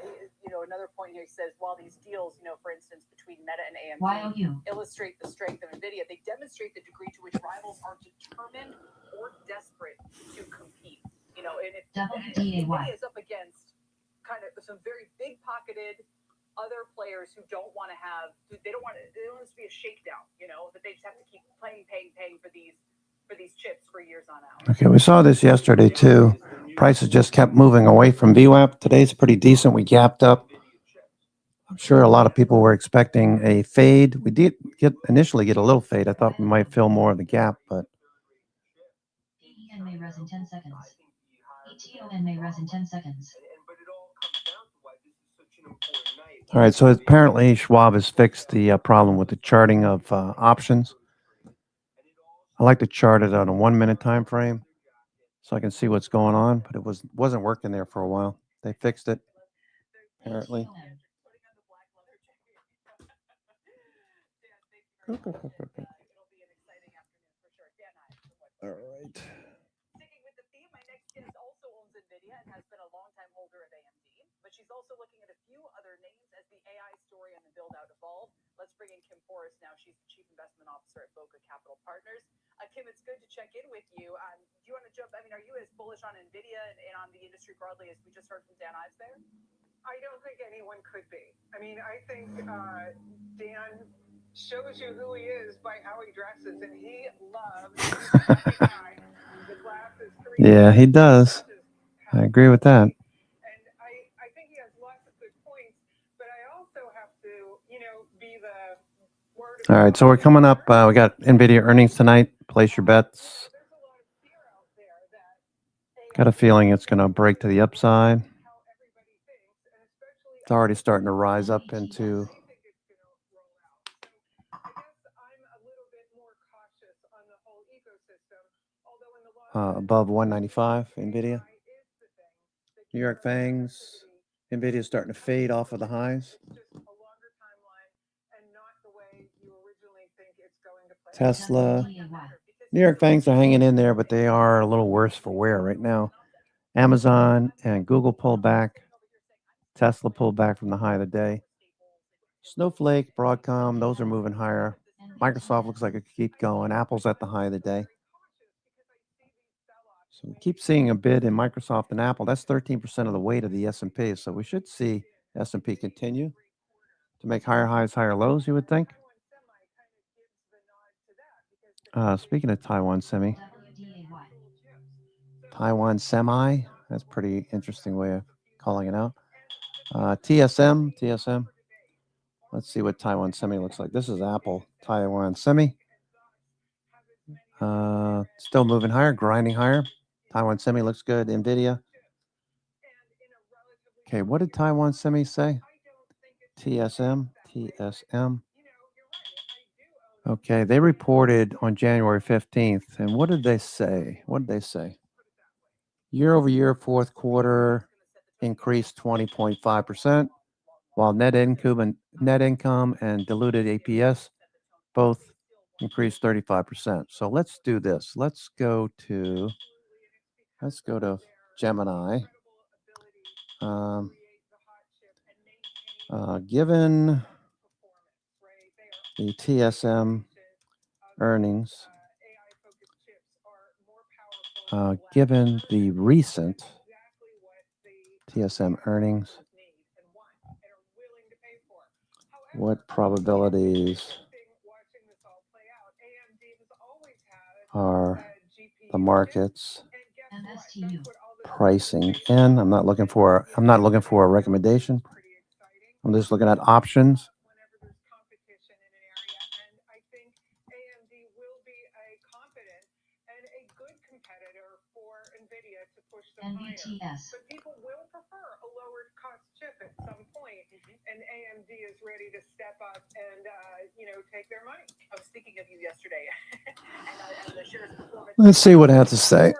another point here, he says, while these deals, for instance, between Meta and AMD illustrate the strength of NVIDIA, they demonstrate the degree to which rivals are determined or desperate to compete. And if NVIDIA is up against kind of some very big-pocketed other players who don't want to have, they don't want this to be a shakedown, that they just have to keep paying for these chips for years on out. Okay, we saw this yesterday too. Prices just kept moving away from VWAP. Today's pretty decent. We gapped up. I'm sure a lot of people were expecting a fade. We did initially get a little fade. I thought we might fill more of the gap, but EEN may res in 10 seconds. ETON may res in 10 seconds. All right, so apparently Schwab has fixed the problem with the charting of options. I like to chart it on a 1 minute time frame so I can see what's going on, but it wasn't working there for a while. They fixed it, apparently. All right. Sticking with the theme, my next guest also owns NVIDIA and has been a longtime holder of AMD, but she's also looking at a few other names as the AI story and the build-out evolve. Let's bring in Kim Forrest now. She's the Chief Investment Officer at Boca Capital Partners. Kim, it's good to check in with you. Do you want to jump? Are you as bullish on NVIDIA and on the industry broadly as we just heard from Dan Ives there? I don't think anyone could be. I mean, I think Dan shows you who he is by how he dresses, and he loves the glasses. Yeah, he does. I agree with that. And I think he has lots of good points, but I also have to, be the word of All right, so we're coming up. We got NVIDIA earnings tonight. Place your bets. Got a feeling it's going to break to the upside. It's already starting to rise up into above 195 NVIDIA. New York Fangs. NVIDIA is starting to fade off of the highs. Tesla. New York Fangs are hanging in there, but they are a little worse for wear right now. Amazon and Google pulled back. Tesla pulled back from the high of the day. Snowflake, Broadcom, those are moving higher. Microsoft looks like it could keep going. Apple's at the high of the day. So we keep seeing a bid in Microsoft and Apple. That's 13% of the weight of the S&P. So we should see S&P continue to make higher highs, higher lows, you would think. Speaking of Taiwan Semi, that's a pretty interesting way of calling it out. TSM. Let's see what Taiwan Semi looks like. This is Apple, Taiwan Semi. Still moving higher, grinding higher. Taiwan Semi looks good. NVIDIA. Okay, what did Taiwan Semi say? TSM. Okay, they reported on January 15th. And what did they say? Year over year, fourth quarter increased 20.5%, while net income and diluted EPS both increased 35%. So let's do this. Let's go to Gemini. Given the TSM earnings, given the recent TSM earnings, what probabilities are the markets pricing in? I'm not looking for a recommendation. I'm just looking at options. NVTS. But people will prefer a lower cost chip at some point, and AMD is ready to step up and take their money. I was thinking of you yesterday, and the shares performance. Let's see what it has to say.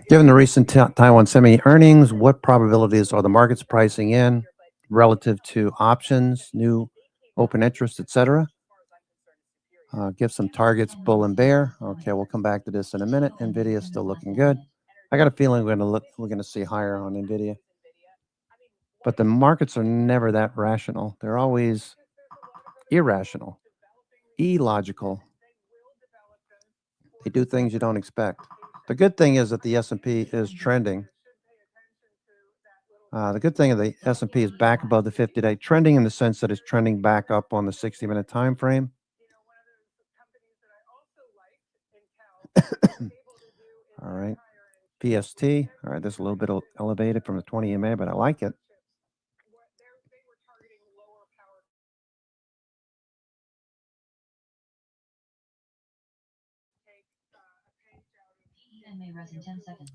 Given the recent Taiwan Semi earnings, what probabilities are the markets pricing in relative to options, new open interest, etc.? Give some targets, bull and bear. Okay, we'll come back to this in a minute. NVIDIA is still looking good. I got a feeling we're going to see higher on NVIDIA. But the markets are never that rational. They're always irrational, illogical. They do things you don't expect. The good thing is that the S&P is trending. The good thing is the S&P is back above the 50-day, trending in the sense that it's trending back up on the 60-minute time frame. All right. PST. All right, this is a little bit elevated from the 20 EMA, but I like it.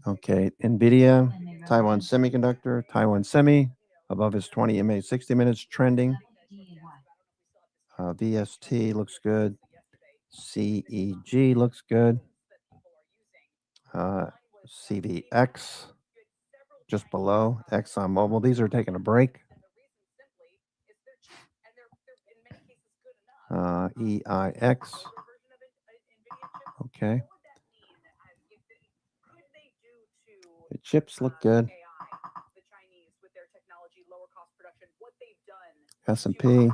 Okay, NVIDIA, Taiwan Semiconductor, Taiwan Semi, above its 20 EMA, 60 minutes trending. VST looks good. CEG looks good. CVX, just below. ExxonMobil, these are taking a break. EIX. Okay. The chips look good. S&P. All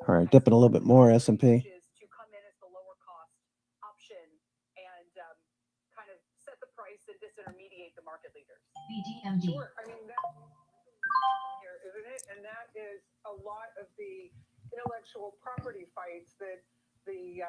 right, dipping a little bit more, S&P. is a lot of the intellectual property fights that the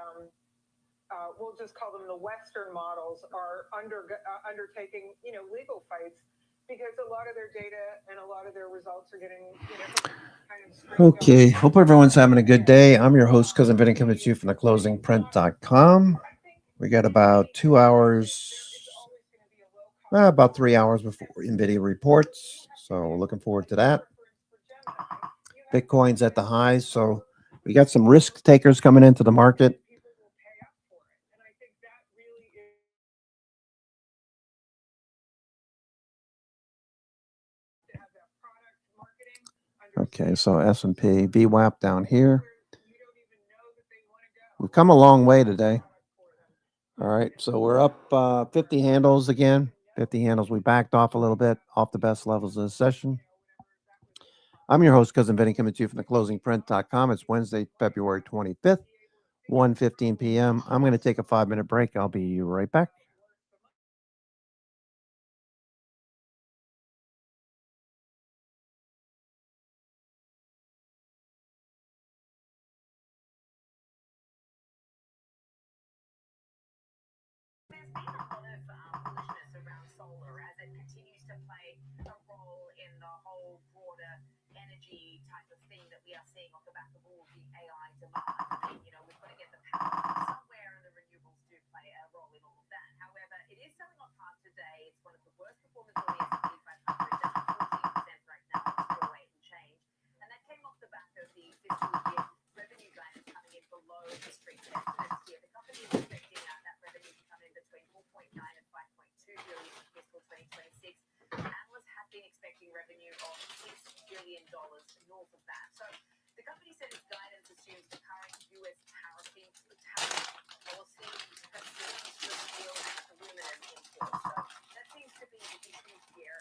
we'll just call them the Western models are undertaking, legal fights because a lot of their data and a lot of their results are getting, kind of Okay, hope everyone's having a good day. I'm your host, Cousin Vinny, coming to you from theclosingprint.com. We got about 2 hours, about 3 hours before NVIDIA reports. So looking forward to that. Bitcoin's at the highs, so we got some risk takers coming into the market. Okay, so S&P VWAP down here. We've come a long way today. All right, so we're up 50 handles again. 50 handles. We backed off a little bit off the best levels of the session. I'm your host, Cousin Vinny, coming to you from theclosingprint.com. It's Wednesday, February 25th, 1:15 p.m. I'm going to take a 5-minute break. I'll be right back. There's been a lot of bullishness around solar as it continues to play a role in the whole broader energy type of thing that we are seeing off the back of all the AI demand. We've got to get the power somewhere, and the renewables do play a role in all of that. However, it is selling off hard today. It's one of the worst performers on the S&P 500, down 14% right now. It's still rate and change, and that came off the back of the fiscal year revenue guidance coming in below the street estimates here. The company is expecting that revenue to come in between 4.9 and 5.2 billion for fiscal 2026. Analysts have been expecting revenue of $6 billion north of that. So the company said its guidance assumes the current U.S. tariff policy persists for steel and aluminum imports. So that seems to be the issue here.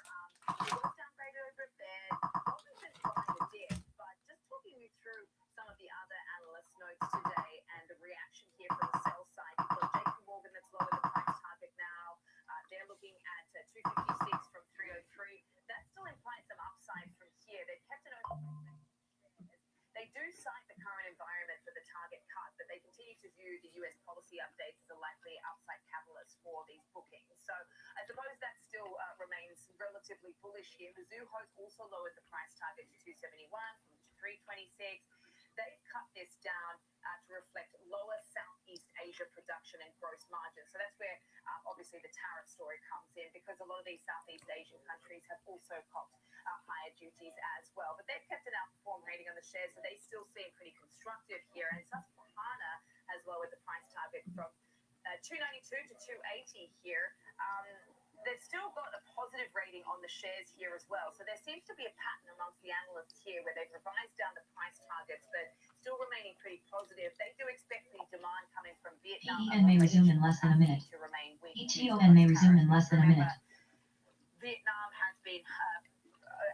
It was downgraded over a bit. Goldman Sachs buying a dip, but just talking you through some of the other analyst notes today and the reaction here from the sell side. You've got JP Morgan that's lower the price target now. They're looking at 256 from 303. That still implies some upside from here. They've kept an open. They do cite the current environment for the target cut, but they continue to view the U.S. policy updates as a likely upside catalyst for these bookings. So I suppose that still remains relatively bullish here. Mizuho has also lowered the price target to 271 from 326. They've cut this down to reflect lower Southeast Asia production and gross margins. So that's where obviously the tariff story comes in, because a lot of these Southeast Asian countries have also copped higher duties as well. But they've kept an outperform rating on the shares, so they still seem pretty constructive here. And Susquehanna has lowered the price target from 292 to 280 here. They've still got a positive rating on the shares here as well. So there seems to be a pattern amongst the analysts here where they've revised down the price targets, but still remaining pretty positive. They do expect the demand coming from Vietnam ETN may resume in less than a minute. to remain weak. ETN may resume in less than a minute. Vietnam has been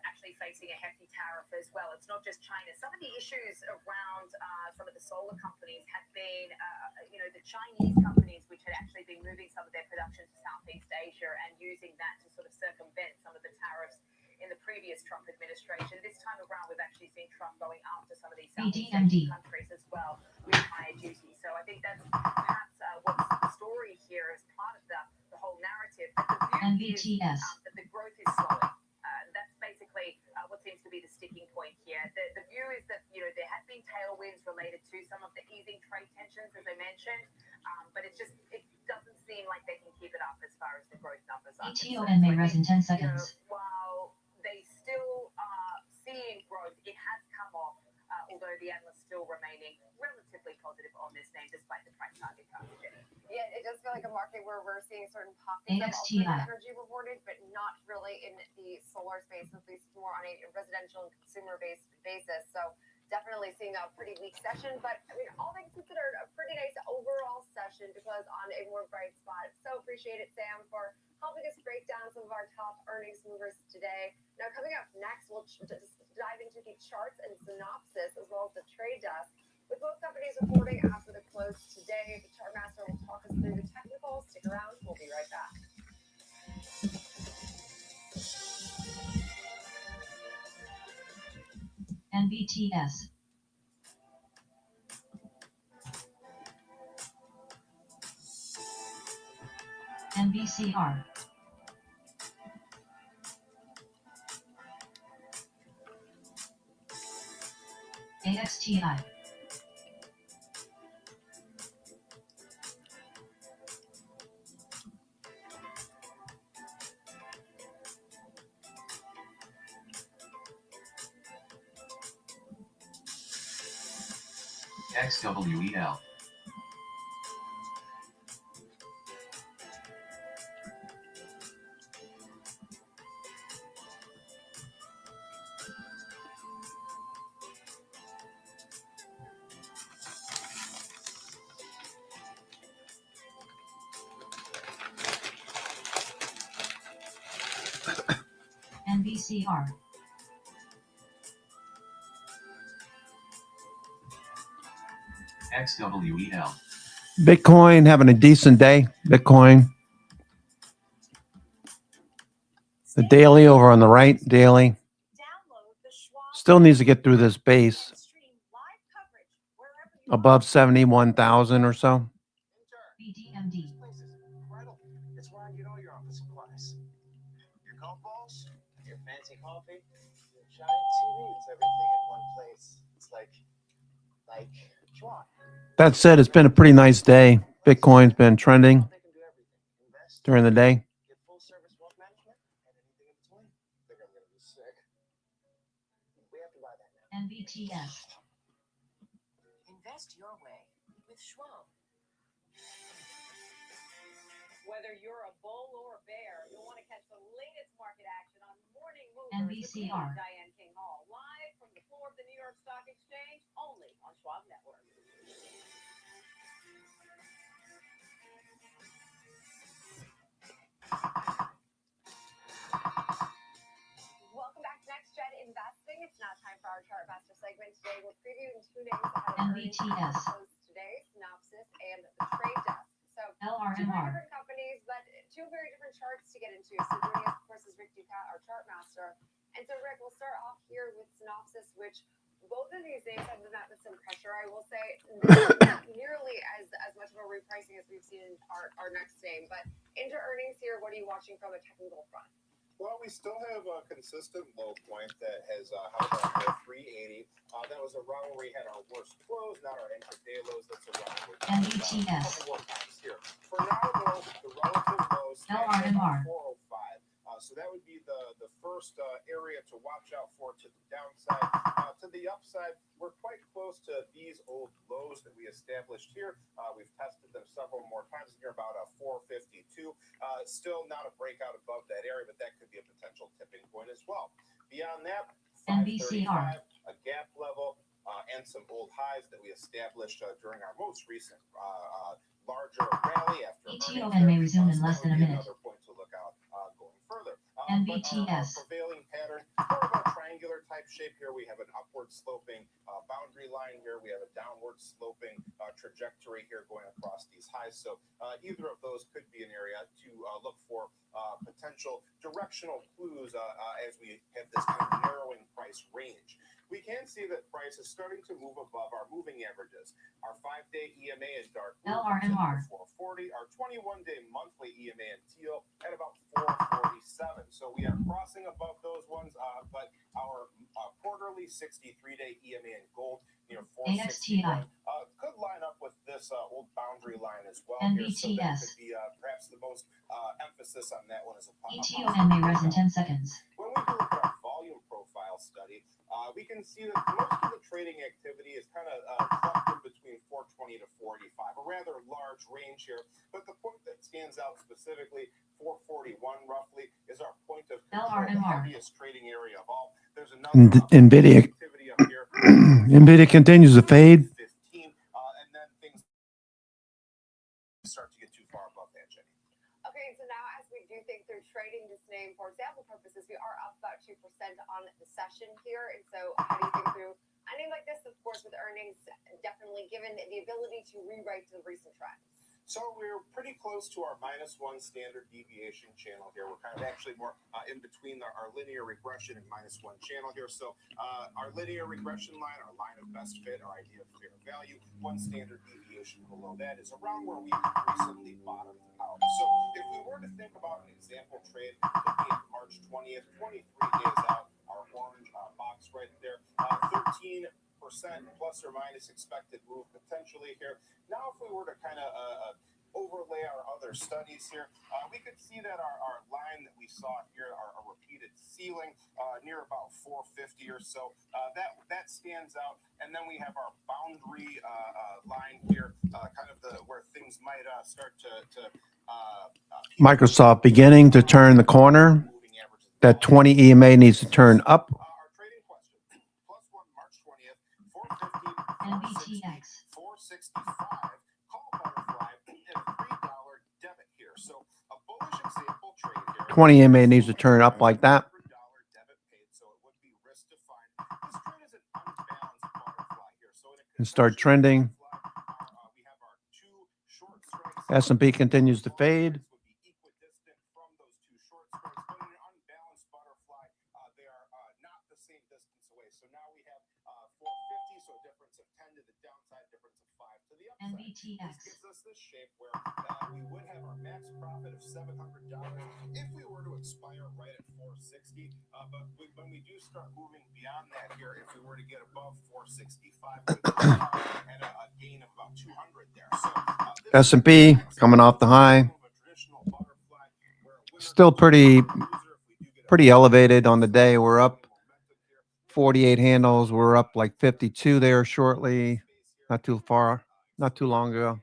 actually facing a hefty tariff as well. It's not just China. Some of the issues around some of the solar companies have been, the Chinese companies, which had actually been moving some of their production to Southeast Asia and using that to sort of circumvent some of the tariffs in the previous Trump administration. This time around, we've actually seen Trump going after some of these Southeast Asian countries as well with higher duties. So I think that's perhaps what's the story here as part of the whole narrative. But the view is that the growth is slowing. That's basically what seems to be the sticking point here. The view is that, there have been tailwinds related to some of the easing trade tensions, as I mentioned, but it doesn't seem like they can keep it up as far as the growth numbers are concerned. ETN may rise in 10 seconds. While they still are seeing growth, it has come off, although the analysts still remaining relatively positive on this name despite the price target cut. Yeah, it does feel like a market where we're seeing certain pockets of alternative energy rewarded, but not really in the solar space, at least more on a residential and consumer-based basis. So definitely seeing a pretty weak session, but I mean, all things considered, a pretty nice overall session to close on a more bright spot. So appreciate it, Sam, for helping us break down some of our top earnings movers today. Now, coming up next, we'll just dive into the charts and synopsis as well as the trade desk. With both companies reporting after the close today, the Chartmaster will talk us through the technicals. Stick around. We'll be right back. NBTS. NBCR. AXTI. XWEL. NBCR. XWEL. Bitcoin having a decent day. Bitcoin. The daily over on the right, daily. Still needs to get through this base above 71,000 or so. BDMD. It's where I get all your office supplies. Your golf balls, your fancy coffee, your giant TV. It's everything in one place. It's like Schwab. That said, it's been a pretty nice day. Bitcoin's been trending during the day. Get full service wealth management and anything in between. I think I'm gonna be sick. We have to buy that now. NBTS. Invest your way with Schwab. Whether you're a bull or a bear, you'll want to catch the latest market action on Morning Movers NBCR. with Diane King Hall, live from the floor of the New York Stock Exchange, only on Schwab Network. Welcome back to Next Gen Investing. It's now time for our Chart Master segment. Today we're previewing two names ahead of NBTS. today, Synopsys and the Trade Desk. So two very LRMR. different companies, but two very different charts to get into. So joining us, of course, is Rick Ducat, our chart master. And so, Rick, we'll start off here with Synopsys, which both of these names have been met with some pressure, I will say. Not nearly as much of a repricing as we've seen in our next name. But into earnings here, what are you watching from a technical front? Well, we still have a consistent low point that has held up at 380. That was around where we had our worst close, not our intraday lows. That's around where NBTS. a couple more times here. For now, though, the relative low stands at LRMR. 405. So that would be the first area to watch out for to the downside. To the upside, we're quite close to these old lows that we established here. We've tested them several more times here, about a 452. Still not a breakout above that area, but that could be a potential tipping point as well. Beyond that, 535, a gap level, and some old highs that we established during our most recent larger rally after ETON may resume in less than a minute. another point to look out going further. NBTS. But our prevailing pattern, more of a triangular type shape here. We have an upward sloping boundary line here. We have a downward sloping trajectory here going across these highs. So either of those could be an area to look for potential directional clues as we have this kind of narrowing price range. We can see that price is starting to move above our moving averages. Our 5-day EMA in dark blue LRMR. 440. Our 21-day monthly EMA in teal at about 447. So we are crossing above those ones, but our quarterly 63-day EMA in gold near 461 could line up with this old boundary line as well. Here. So that could be perhaps the most emphasis on that one as a ETON may rise in 10 seconds. When we do look at our volume profile study, we can see that most of the trading activity is kind of clumped in between 420 to 485, a rather large range here. But the point that stands out specifically, 441 roughly, is our point of control, the heaviest trading area of all. There's another NVIDIA. activity up here. NVIDIA continues to fade. 15, and then things start to get too far above that, Jenny. Okay, so now as we do think through trading this name for example purposes, we are up about 2% on the session here. And so how do you think through a name like this, of course, with earnings definitely given the ability to rewrite the recent trend? So we're pretty close to our -1 standard deviation channel here. We're kind of actually more in between our linear regression and -1 channel here. So our linear regression line, our line of best fit, our idea of fair value, 1 standard deviation below that is around where we recently bottomed out. So if we were to think about an example trade looking at March 20th, 23 days out, our orange box right there, 13% plus or minus expected move potentially here. Now, if we were to kind of overlay our other studies here, we could see that our line that we saw here, our repeated ceiling near about 450 or so, that stands out. And then we have our boundary line here, kind of where things might start to Microsoft beginning to turn the corner. That 20 EMA needs to turn up. Our trading question, +1 March 20th, 450, 460, 465, call butterfly, and a $3 debit here. So a bullish example trade here. 20 EMA needs to turn up like that. Debit paid, so it would be risk defined. This trade is an unbalanced butterfly here. So And start trending. we have our 2 short strikes. S&P continues to fade. Would be equidistant from those 2 short strikes, but in an unbalanced butterfly, they are not the same distance away. So now we have 450, so a difference of 10 to the downside, difference of 5 to the upside. This gives us this shape where we would have our max profit of $700 if we were to expire right at 460. But when we do start moving beyond that here, if we were to get above 465, we would and a gain of about 200 there. So S&P coming off the high. Still pretty elevated on the day. We're up 48 handles. We're up like 52 there shortly. Not too far, not too long ago.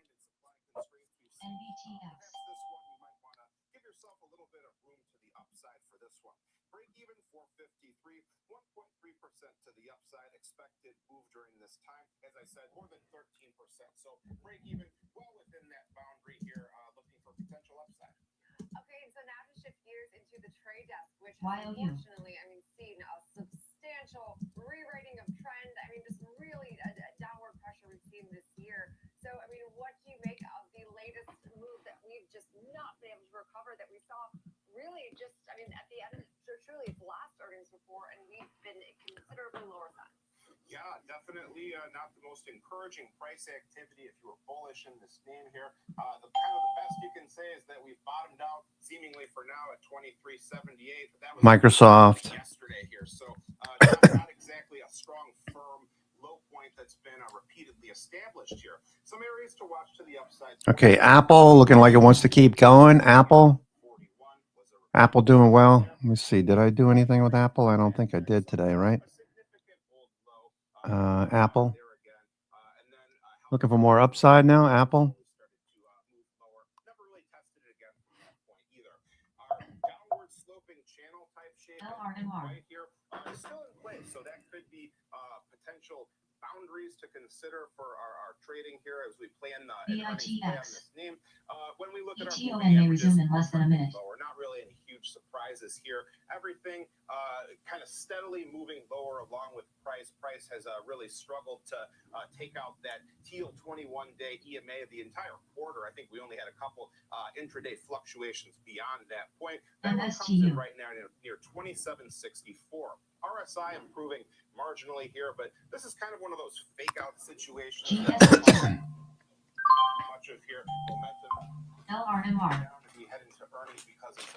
Give yourself a little bit of room to the upside for this one. Break even 453, 1.3% to the upside. Expected move during this time. As I said, more than 13%. So break even well within that boundary here, looking for potential upside. Okay, and so now to shift gears into the trade desk, which has unfortunately, seen a substantial rewriting of trend. Just really a downward pressure we've seen this year. So, what do you make of the latest move that we've just not been able to recover that we saw really just, at the end of truly its last earnings report, and we've been considerably lower than? Yeah, definitely not the most encouraging price activity if you were bullish in this name here. The best you can say is that we've bottomed out seemingly for now at 23.78. That was Microsoft. Yesterday here, so not exactly a strong, firm low point that's been repeatedly established here. Some areas to watch to the upside. Okay, Apple looking like it wants to keep going. Apple doing well. Let me see. Did I do anything with Apple? I don't think I did today, right? Apple. Looking for more upside now, Apple. Never really tested it again from that point either. Our downward sloping channel type shape right here is still in place, so that could be potential boundaries to consider for our trading here as we plan on this name. When we look at our may resume in less than a minute. Lower, not really any huge surprises here. Everything kind of steadily moving lower along with price. Price has really struggled to take out that teal 21-day EMA of the entire quarter. I think we only had a couple intraday fluctuations beyond that point. That one comes in right now near 27.64. RSI improving marginally here, but this is kind of one of those fake out situations. Much of here momentum LRMR. down to be heading to earnings because it's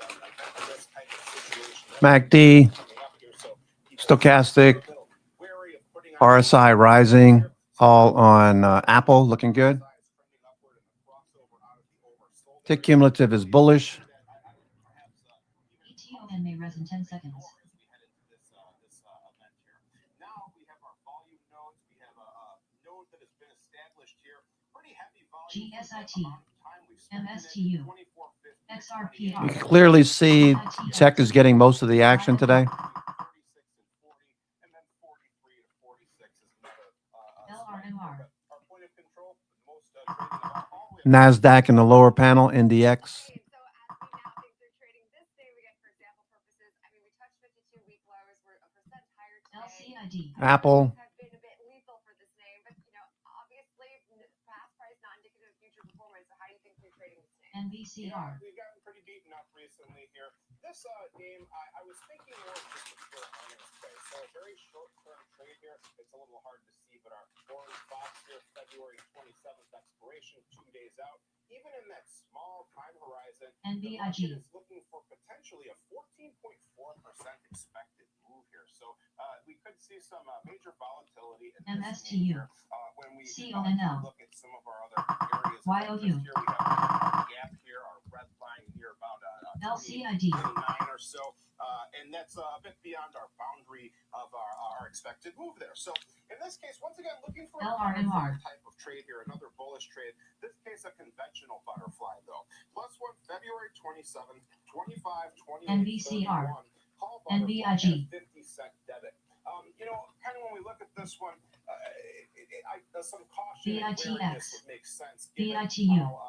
this type of situation. MACD, stochastic, RSI rising, all on Apple, looking good. Tick cumulative is bullish. ETON may rise in 10 seconds. Now we have our volume nodes. We have a node that has been established here. Pretty heavy volume. GSIT, MSTU, XRP. You can clearly see tech is getting most of the action today. 36 and 40, and then 43 to 46 is another LRMR. our point of control. Most trading of all NASDAQ in the lower panel, NDX. Okay, so as we now think through trading this day, we get, for example purposes, we touched 52-week lows. We're 1% higher today. LCID. Apple. Have been a bit lethal for this name, but obviously past price not indicative of future performance. So how do you think through NVCR. We've gotten pretty beaten up recently here. This game, I was thinking more of just a pure earnings play. So a very short-term trade here. It's a little hard to see, but our orange box here, February 27th expiration, 2 days out. Even in that small time horizon, the market is looking for potentially a 14.4% expected move here. So we could see some major volatility in this name here. When we look at some of our other areas of interest here, we have our gap here, our red line near about 29 or so, and that's a bit beyond our boundary of our expected move there. So in this case, once again, looking for a type of trade here, another bullish trade. This case, a conventional butterfly though. Plus one, February 27th, 25, 28, NVCR. 31. Call butterfly at 50-cent debit. Kind of when we look at this one, some caution and wariness would make sense given how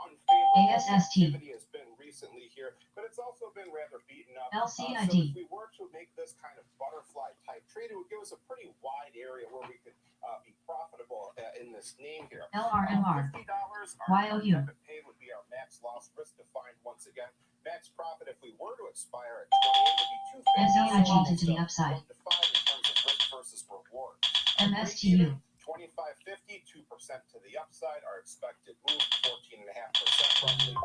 unfavorable activity has been recently here, but it's also been rather beaten up. So if we were to make this kind of butterfly type trade, it would give us a pretty wide area where we could be profitable in this name here. LRMR. $50 YOU. debit paid would be our max loss, risk defined once again. Max profit if we were to expire at 28 would be SEIG to the upside. 1 to 5 in terms of risk versus reward. MSTU. 25.50, 2% to the upside. Our expected move, 14.5% roughly.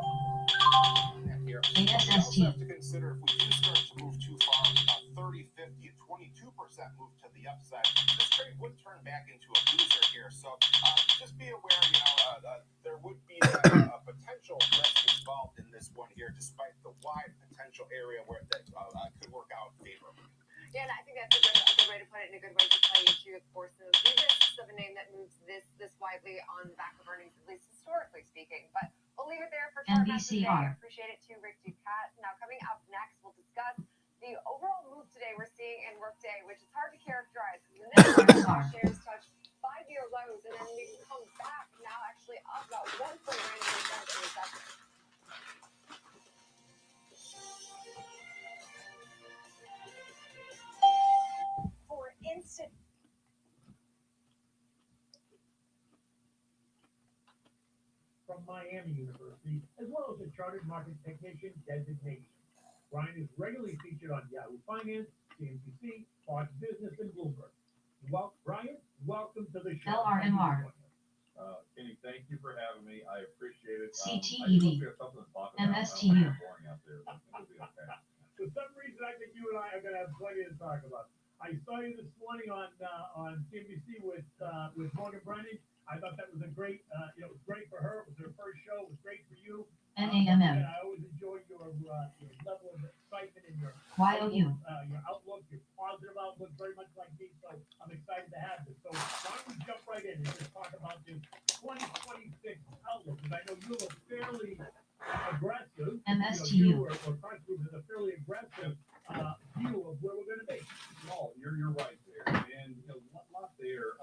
And here, we also have to consider if we do start to move too far, 30.50, 22% move to the upside. This trade would turn back into a loser here. So just be aware, there would be a potential risk involved in this one here, despite the wide potential area where that could work out favorably. Yeah, and I think that's a good way to put it, and a good way to tell you too, of course, the risks of a name that moves this widely on the back of earnings, at least historically speaking. But we'll leave it there for today. I appreciate it too, Rick Ducat. Now, coming up next, we'll discuss the overall move today we're seeing in workday, which is hard to characterize. The next shares touched 5-year lows, and then we come back now actually up about 1.9% in the second. For instant from Miami University, as well as a chartered market technician designation. Brian is regularly featured on Yahoo Finance, CNBC, Fox Business, and Bloomberg. Brian, welcome to the show. LRMR. Kenny, thank you for having me. I appreciate it. CTED. MSTU. For some reason, I think you and I are going to have plenty to talk about. I saw you this morning on CNBC with Morgan Brennan. I thought that was a great, it was great for her. It was her first show. It was great for you. NAMM. I always enjoy your level of excitement and your outlook, your positive outlook, very much like me. So I'm excited to have this. So why don't we jump right in and just talk about this 2026 outlook? Because I know you look fairly aggressive. MSTU. Or Price Group has a fairly aggressive view of where we're going to be. No, you're right there, and lot there.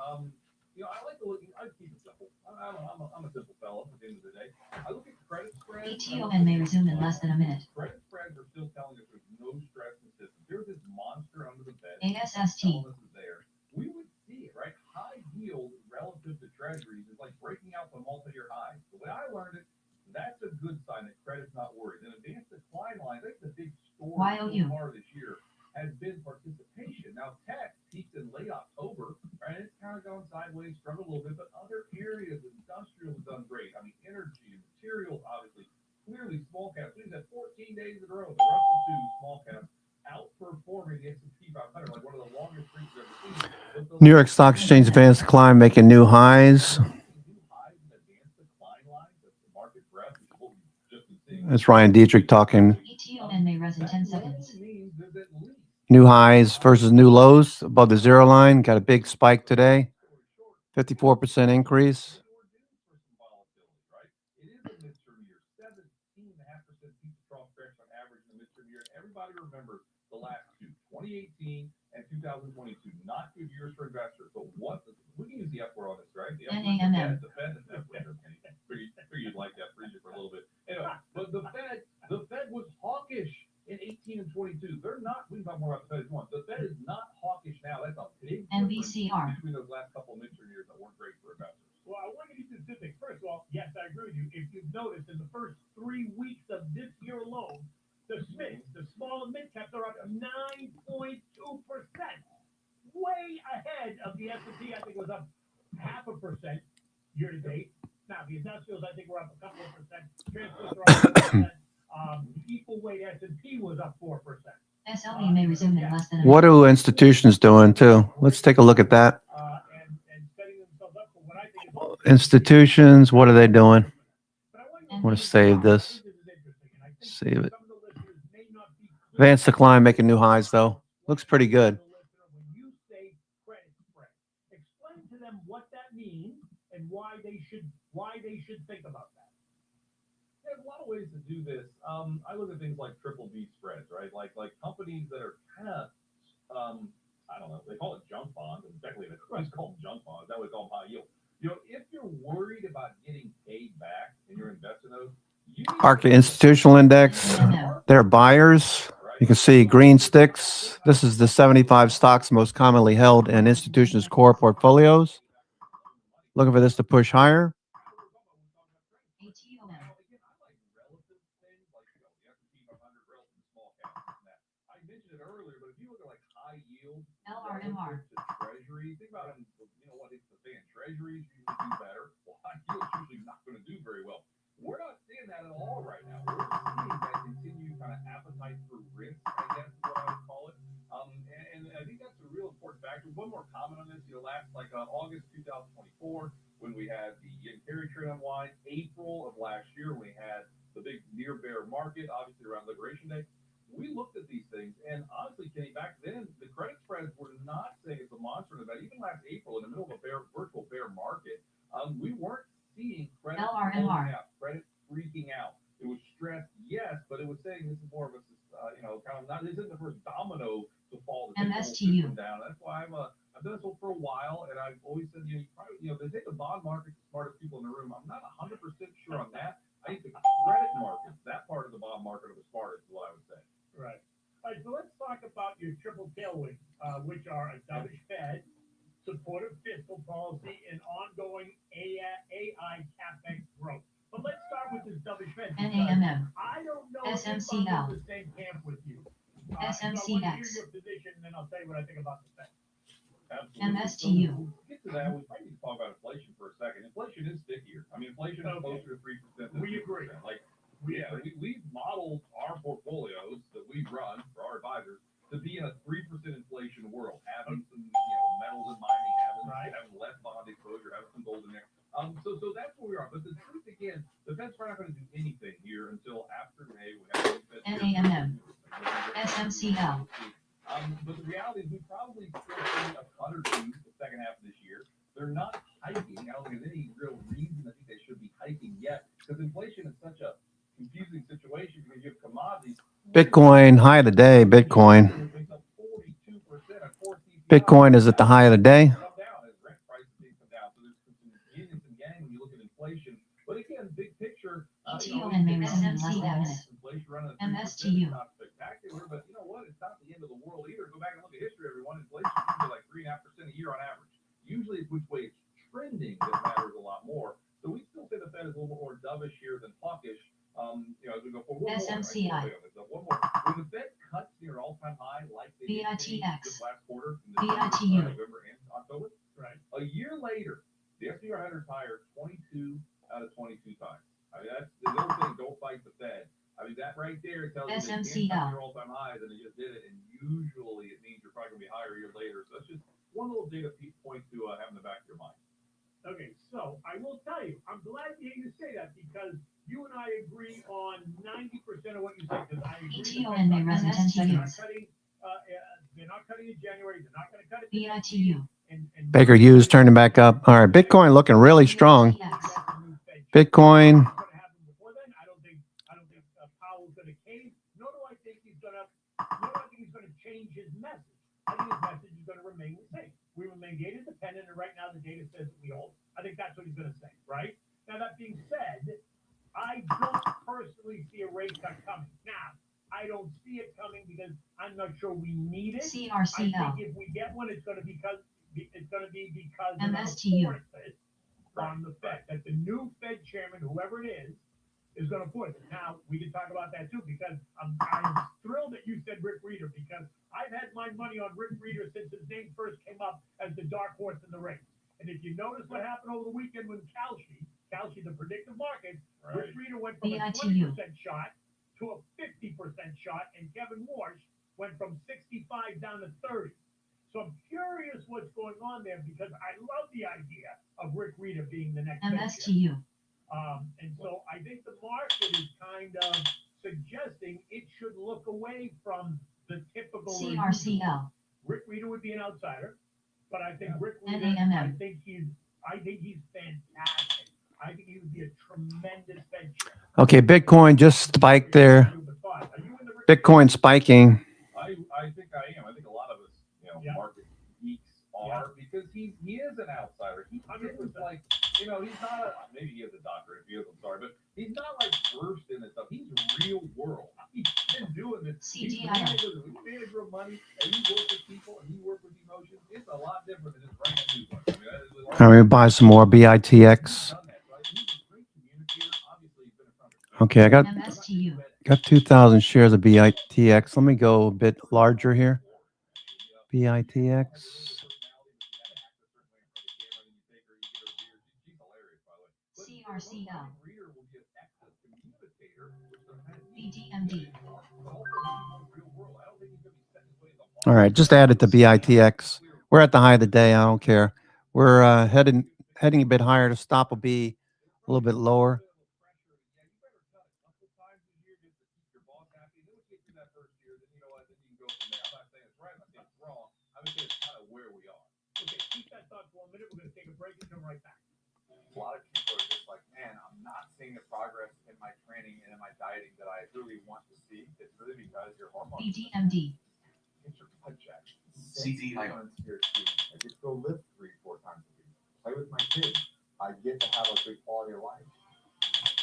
I like to look. I keep it simple. I'm a simple fellow at the end of the day. I look at credit spreads. ATON may resume in less than a minute. Credit spreads are still telling us there's no stress in the system. There's this monster under the bed. ASST. Is there. We would see it, right? High yield relative to treasuries is like breaking out the multi-year highs. The way I learned it, that's a good sign that credit's not worried. And advanced decline lines, I think the big story so far this year has been participation. Now, tech peaked in late October, right? It's kind of gone sideways, struggled a little bit, but other areas, industrial has done great. I mean, energy, materials, obviously, clearly small caps. We've had 14 days in a row, the Russell 2 small caps outperforming the S&P 500, like one of the longest streaks we've ever seen. New York Stock Exchange advanced decline making new highs. That's Ryan Dietrich talking. ETON may rise in 10 seconds. New highs versus new lows above the zero line. Got a big spike today. 54% increase. Everybody remembers the last two, 2018 and 2022, not good years for investors. But we can use the F word on this, right? NAMM. The Fed. Figured you'd like that, freeze it for a little bit. Anyway, but the Fed was hawkish in 18 and 22. They're not. We can talk more about the Fed if you want. The Fed is not hawkish now. That's a big difference between those last couple of midterm years that weren't great for investors. Well, I want to be specific. First of all, yes, I agree with you. If you've noticed in the first 3 weeks of this year alone, the SMIDs, the small and mid caps, are up 9.2%, way ahead of the S&P. I think it was up 0.5% year to date. Now the industrials, I think, were up a couple of percent. Transports are up 4%. The equal weight S&P was up 4%. SLE may resume in less than a What are institutions doing too? Let's take a look at that. Institutions, what are they doing? I want to save this. Save it. Advanced decline making new highs though. Looks pretty good. Explain to them what that means and why they should think about that. There's a lot of ways to do this. I look at things like triple B spreads, right? Like companies that are kind of, I don't know, they call it junk bonds, and technically the Crunch call them junk bonds. That would call them high yield. You know, if you're worried about getting paid back and you're investing in those, Arctic Institutional Index, they're buyers. You can see green sticks. This is the 75 stocks most commonly held in institutions' core portfolios. Looking for this to push higher. I mentioned it earlier, but if you look at like high yield LRMR treasuries, think about, you know what it's the saying, treasuries usually do better. Well, high yield's usually not going to do very well. We're not seeing that at all right now. We're seeing that continued kind of appetite for risk, I guess is what I would call it. And I think that's a real important factor. One more comment on this, last like August 2024, when we had the yen carry trade unwind, April of last year, we had the big near bear market, obviously around Liberation Day. We looked at these things, and honestly, Kenny, back then, the credit spreads were not saying it's a monster event. Even last April, in the middle of a virtual bear market, we weren't seeing credit credit freaking out. It was stressed, yes, but it was saying this is more of a, kind of not. This isn't the first domino to fall. MSTU down. That's why I've done this for a while, and I've always said, they say the bond market's the smartest people in the room. I'm not 100% sure on that. I think the credit markets, that part of the bond market, are the smartest, is what I would say. Right. All right, so let's talk about your triple tailwinds, which are a dovish Fed, supportive fiscal policy, and ongoing AI CapEx growth. But let's start with this dovish Fed. NAMM I don't know SMCL if I'm in the same camp with you. So I want to hear your position, and then I'll tell you what I think about the Fed. Absolutely. MSTU. So to get to that, we might need to talk about inflation for a second. Inflation is stickier. I mean, inflation is closer to 3% than 2%. We agree. We've modeled our portfolios that we run for our advisors to be in a 3% inflation world, having some metals and mining, having less bond exposure, having some gold in there. So that's where we are. But the truth, again, the Fed's probably not going to do anything here until after May. We have NAMM SMCL. But the reality is we probably still see a cut or two the second half of this year. They're not hiking. I don't think there's any real reason I think they should be hiking yet, because inflation is such a confusing situation because you have commodities. Bitcoin, high of the day, Bitcoin. Bitcoin is at the high of the day. But again, big picture, ETO and may resume in less than a minute. MSTU. Not spectacular, but you know what? It's not the end of the world either. Go back and look at history, everyone. Inflation is usually like 3.5% a year on average. Usually it's which way it's trending that matters a lot more. So we still say the Fed is a little bit more dovish here than hawkish. As we go forward. SMCI. One more. When the Fed cuts near all-time high, like they did this last quarter, BITU. November and October, right? A year later, the S&P 500 is higher 22 out of 22 times. I mean, that's the little thing. Don't fight the Fed. I mean, that right there tells you that you can't your all-time highs, and it just did it. And usually, it means you're probably going to be higher a year later. So that's just one little data point to have in the back of your mind. Okay, so I will tell you, I'm glad to hear you say that, because you and I agree on 90% of what you say. Because I agree. ETO and may resume 10 seconds. They're not cutting in January. They're not going to cut it. BITU. Baker Hughes turning back up. All right, Bitcoin looking really strong. Bitcoin. I don't think Powell's going to cave. Nor do I think he's going to change his message. I think his message is going to remain the same. We remain data dependent, and right now the data says that we hold. I think that's what he's going to say, right? Now, that being said, I don't personally see a rate cut coming. Now, I don't see it coming because I'm not sure we need it. CRCL. I think if we get one, it's going to be because MSTU. on the Fed, that the new Fed chairman, whoever it is, is going to push. Now, we can talk about that too, because I'm thrilled that you said Rick Reader, because I've had my money on Rick Reader since his name first came up as the dark horse in the race. And if you notice what happened over the weekend with Kalshi, the predictive market, Rick Reader went from a 20% shot to a 50% shot, and Kevin Walsh went from 65 down to 30. So I'm curious what's going on there, because I love the idea of Rick Reader being the next MSTU. And so I think the market is kind of suggesting it should look away from the typical CRCL. Rick Reader would be an outsider, but I think Rick Reader, I think he's fantastic. I think he would be a tremendous venture. Okay, Bitcoin just spiked there. Bitcoin spiking. I think I am. I think a lot of us, market geeks are, because he is an outsider. He is like, he's not maybe he is a doctor, if he is, I'm sorry, but he's not like versed in this stuff. He's real world. He's been doing this. He's managed real money, and he works with people, and he works with emotions. It's a lot different than just writing a newsletter. All right, buy some more BITX. Okay, I got 2,000 shares of BITX. Let me go a bit larger here. BITX. CRCL. BDMD. All right, just add it to BITX. We're at the high of the day. I don't care. We're heading a bit higher. The stop will be a little bit lower. A lot of people are just like, man, I'm not seeing the progress in my training and in my dieting that I really want to see. It's really because your hormones. BDMD. Get your blood checked. CDIO. I get to go lift 3-4 times a week. Play with my kids. I get to have a good quality of life.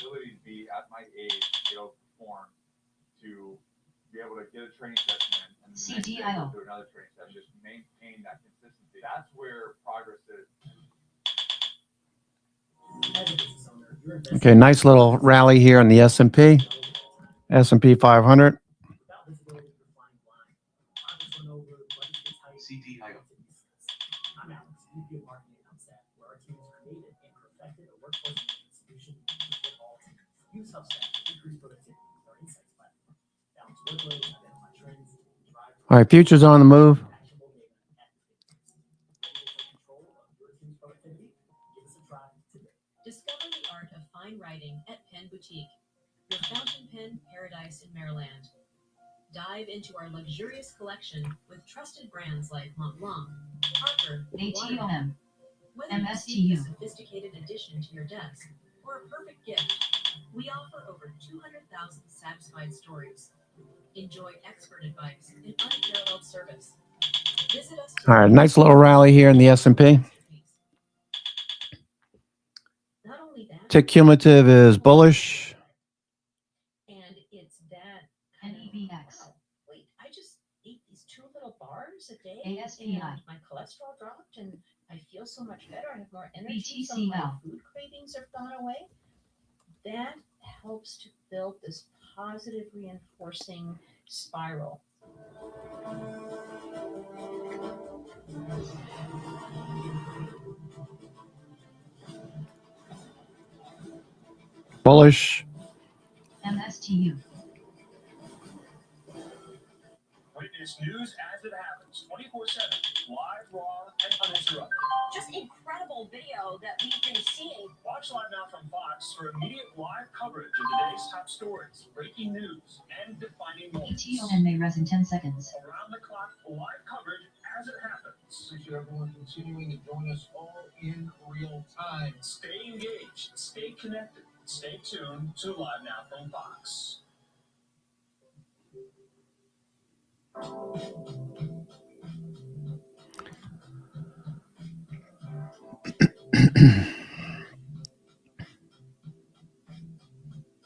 Ability to be at my age, be able to perform, to be able to get a training session in, and the next day go do another training session, just maintain that consistency. That's where progress is. Okay, nice little rally here on the S&P 500. All right, futures on the move. Discover the art of fine writing at Pen Boutique, your fountain pen paradise in Maryland. Dive into our luxurious collection with trusted brands like Mont Blanc, Parker, ATOM, whether you seek a sophisticated addition to your desk or a perfect gift, we offer over 200,000 satisfied stories. Enjoy expert advice and unparalleled service. Visit us today. All right, nice little rally here in the S&P. Tick cumulative is bullish. And it's that NEBX. Wait, I just ate these 2 little bars a day, ASPI. and my cholesterol dropped, and I feel so much better. I have more energy. Some of my food cravings have gone away. That helps to build this positive reinforcing spiral. Bullish. MSTU. Witness news as it happens, 24/7, live, raw, and uninterrupted. Just incredible video that we've been seeing. Watch live now from Fox for immediate live coverage of today's top stories, breaking news, and defining moments. ETOM may res in 10 seconds. Around the clock, live coverage as it happens. Appreciate everyone continuing to join us all in real time. Stay engaged, stay connected, stay tuned to Live Now from Fox.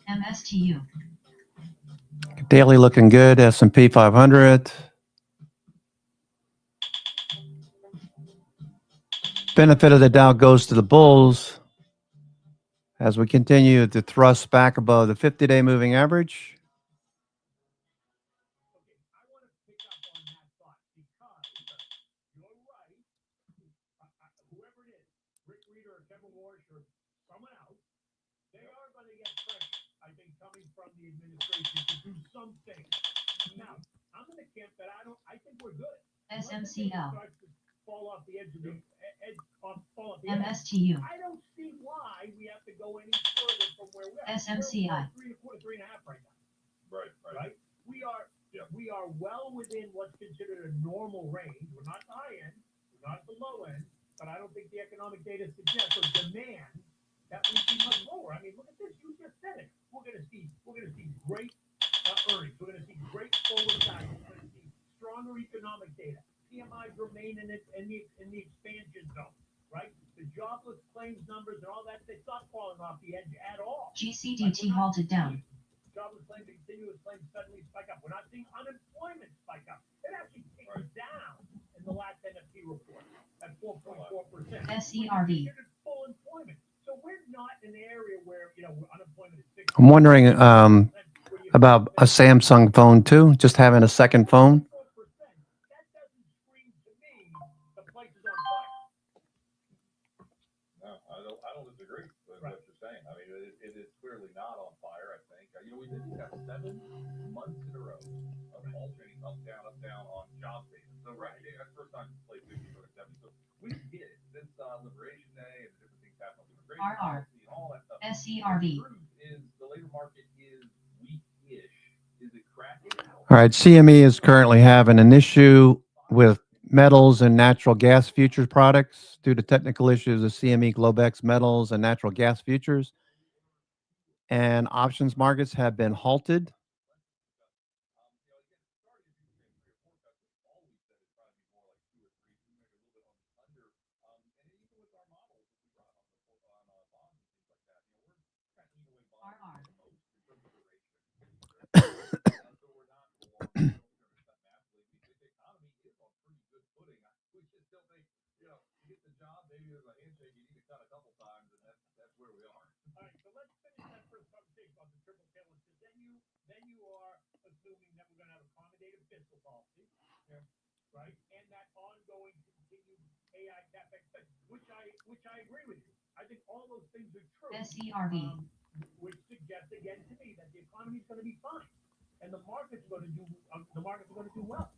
MSTU. Daily looking good. S&P 500. Benefit of the Dow goes to the bulls. as we continue to thrust back above the 50-day moving average. From the administration to do something. Now, I'm in the camp that I think we're good. SMCL. Fall off the edge of the fall off the MSTU. edge. I don't see why we have to go any further from where we are. SMCI. We're 3.25, 3.5 right now. Right. We are well within what's considered a normal range. We're not the high end, we're not the low end, but I don't think the economic data suggests or demand that we be much lower. I mean, look at this. You just said it. We're going to see great earnings. We're going to see great forward guidance. We're going to see stronger economic data. PMIs remain in the expansion zone, right? The jobless claims numbers and all that, they stop falling off the edge at all. GCDT halted down. Jobless claims and continuous claims suddenly spike up. We're not seeing unemployment spike up. It actually ticked down in the last NFP report at 4.4%. SERV. Full employment. So we're not in an area where, unemployment is 6%. I'm wondering about a Samsung phone too, just having a second phone. That doesn't scream to me the place is on fire. No, I don't disagree with what you're saying. I mean, it is clearly not on fire, I think. We did have 7 months in a row of alternating up, down on job data. So, right, that's the first time we played 50 or 70. So we did it since Liberation Day and the different things happening on immigration policy and all that stuff. SERV. The truth is the labor market is weak-ish. Is it cracking out? All right, CME is currently having an issue with metals and natural gas futures products due to technical issues of CME Globex metals and natural gas futures. And options markets have been halted. Then you are assuming that we're going to have accommodative fiscal policy, right? And that ongoing continued AI capex, which I agree with you. I think all those things are true. SERV. Which suggests again to me that the economy is going to be fine, and the market's going to do well.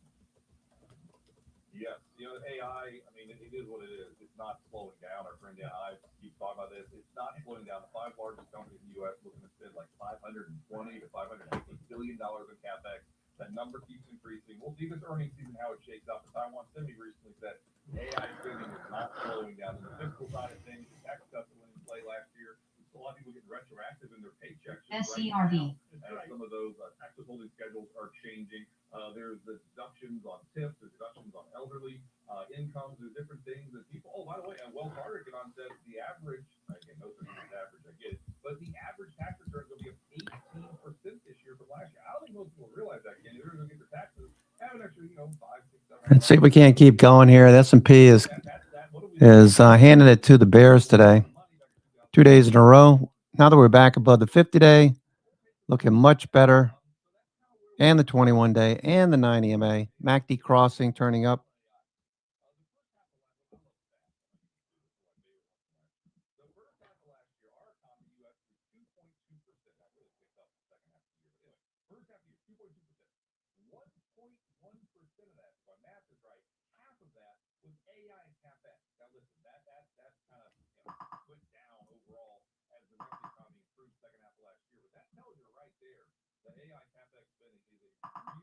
Yes, AI, I mean, it is what it is. It's not slowing down. Our friend Dan I keep talking about this. It's not slowing down. The 5 largest companies in the U.S. looking to spend like $520 to $580 billion in capex. That number keeps increasing. We'll see this earnings season how it shakes out. The Taiwan Semi recently said AI spending is not slowing down. In the fiscal side of things, the tax cuts that went in play last year, a lot of people getting retroactive in their paychecks. SERV. As some of those tax withholding schedules are changing. There's the deductions on tips, there's deductions on elderly incomes, there's different things that people, oh, by the way, Wells Fargo came on and said the average, again, no such thing as average, I get it, but the average tax return is going to be up 18% this year from last year. I don't think most people realize that, Kenny. They're going to get their taxes, have an extra, 5, 6, 7. Let's see if we can't keep going here. The S&P is handing it to the bears today. 2 days in a row. Now that we're back above the 50-day, looking much better. And the 21-day and the 9 EMA. MACD crossing, turning up.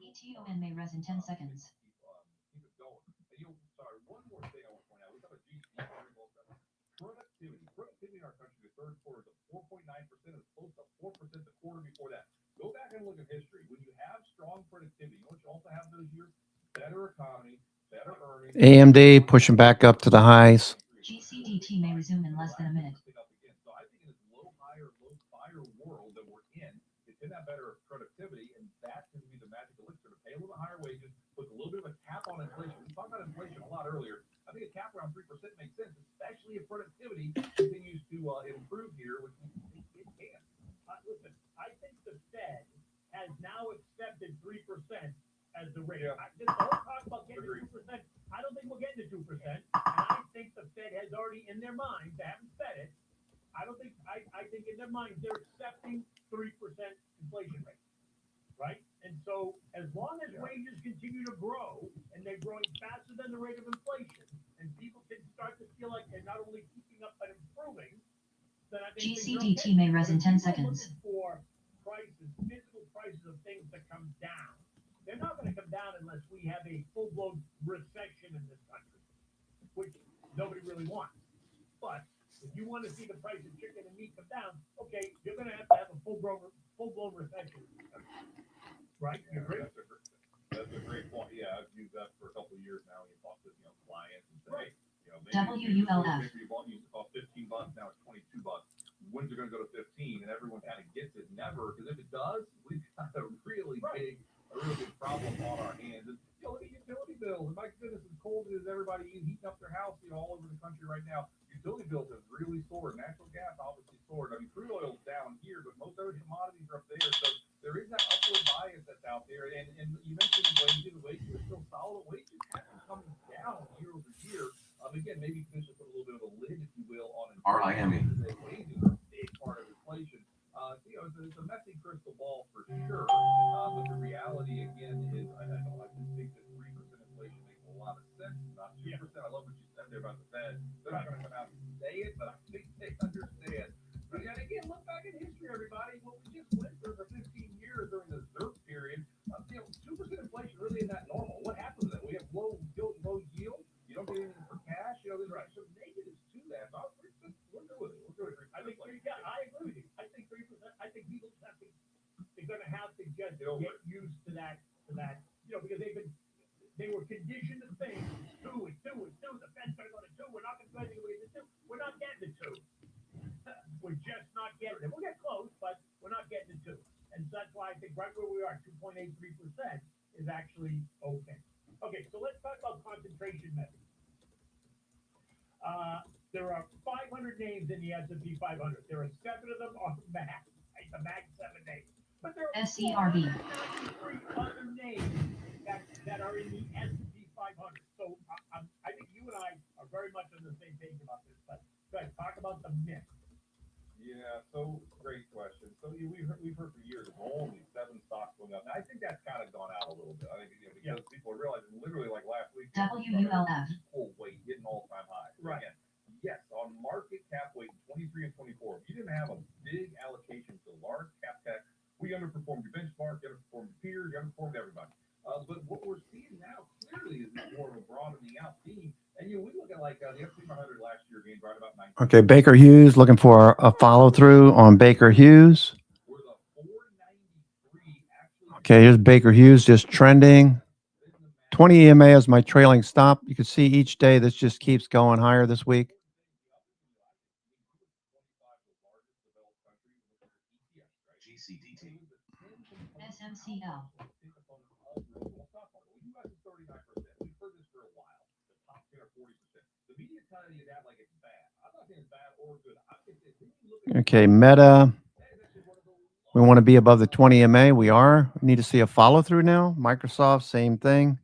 ETON may res in 10 seconds. Sorry, one more thing I want to point out. We talk about GDP, productivity in our country, the third quarter is up 4.9%, as opposed to 4% the quarter before that. Go back and look at history. When you have strong productivity, you know what you also have those years? Better economy, better earnings. AMD pushing back up to the highs. GCDT may resume in less than a minute. So I think in this low fire world that we're in, it's in that better productivity, and that can be the magic elixir to pay a little higher wages, put a little bit of a cap on inflation. We talked about inflation a lot earlier. I think a cap around 3% makes sense, especially if productivity continues to improve here, which Listen, I think the Fed has now accepted 3% as the rate. This whole talk about getting to 2%, I don't think we'll get to 2%. And I think the Fed has already in their minds, they haven't said it, I think in their minds they're accepting 3% inflation rate, right? And so as long as wages continue to grow and they're growing faster than the rate of inflation, and people can start to feel like they're not only keeping up but improving, then I think GCDT may res in 10 seconds. For prices, physical prices of things to come down, they're not going to come down unless we have a full-blown recession in this country, which nobody really wants. But if you want to see the price of chicken and meat come down, okay, you're going to have a full-blown recession. Right? You agree? That's a great point. Yeah, I've used that for a couple of years now. You talk to clients and say, right. WULF. Maybe you used to cost $15, now it's $22. When's it going to go to 15? And everyone kind of gets it. Never, because if it does, we've got a really big problem on our hands. And look at utility bills. And my goodness, as cold as everybody is heating up their house, all over the country right now, utility bills have really soared. Natural gas obviously soared. I mean, crude oil's down here, but most other commodities are up there. So there is that upward bias that's out there. And you mentioned wages are still solid. Wages haven't come down year over year. Again, maybe Commission put a little bit of a lid, if you will, on inflation. Wages are a big part of inflation. It's a messy crystal ball for sure. But the reality, again, is I just think that 3% inflation makes a lot of sense. Not 2%. I love what you said there about the Fed. They're not going to come out and say it, but I think they understand. But again, look back in history, everybody. What we just went through for 15 years during the ZERP period, 2% inflation really isn't that normal. What happens to that? We have low yield. You don't get anything for cash. There's some negatives to that. So we're good with it. We're good. I think, I agree with you. I think 3%. I think people they're going to have to just get used to that. Because they were conditioned to think 2. The Fed's going to go to 2. We're not going to go anywhere to 2. We're not getting to 2. We're just not getting it. We'll get close, but we're not getting to 2. And so that's why I think right where we are, 2.83% is actually okay. Okay, so let's talk about concentration methods. There are 500 names in the S&P 500. There are 7 of them on the MAC. Right? The MAC 7 names. But there are SERB. 493 other names that are in the S&P 500. So I think you and I are very much on the same page about this. But go ahead, talk about the myth. Yeah, so great question. So we've heard for years of only 7 stocks going up. Now, I think that's kind of gone out a little bit. I think because people are realizing literally like last week, WULF. equal weight hitting all-time high. Right. Again, yes, on market cap weight in 23 and 24, if you didn't have a big allocation to large cap tech, we underperformed your benchmark, you underperformed your peers, you underperformed everybody. But what we're seeing now clearly is more of a broadening out theme. And we look at like the S&P 500 last year gained right about 19. Okay, Baker Hughes looking for a follow through on Baker Hughes. Okay, here's Baker Hughes just trending. 20 EMA is my trailing stop. You can see each day this just keeps going higher this week. SMCL. Okay, Meta. We want to be above the 20 EMA. We are. We need to see a follow through now. Microsoft, same thing.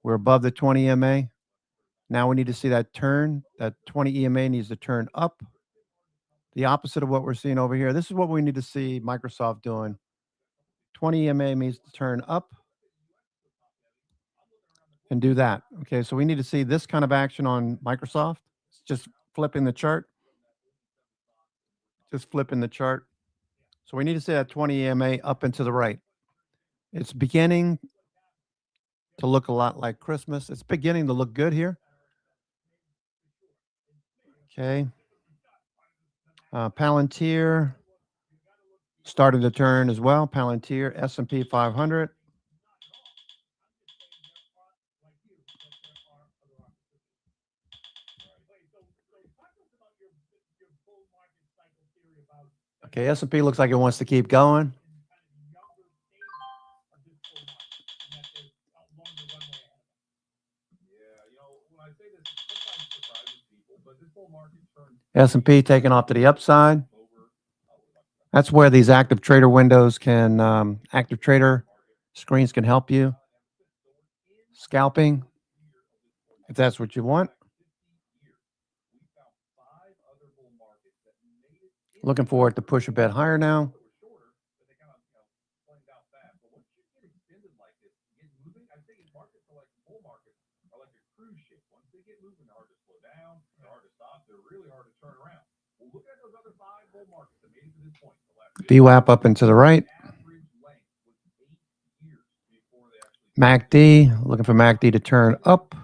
We're above the 20 EMA. Now we need to see that turn. That 20 EMA needs to turn up. The opposite of what we're seeing over here. This is what we need to see Microsoft doing. 20 EMA needs to turn up and do that. Okay, so we need to see this kind of action on Microsoft. It's just flipping the chart. Just flipping the chart. So we need to see that 20 EMA up and to the right. It's beginning to look a lot like Christmas. It's beginning to look good here. Okay. Palantir started to turn as well. Palantir, S&P 500. Okay, S&P looks like it wants to keep going. S&P taking off to the upside. That's where these active trader windows can, active trader screens can help you. Scalping, if that's what you want. Looking for it to push a bit higher now. VWAP up and to the right. MACD, looking for MACD to turn up.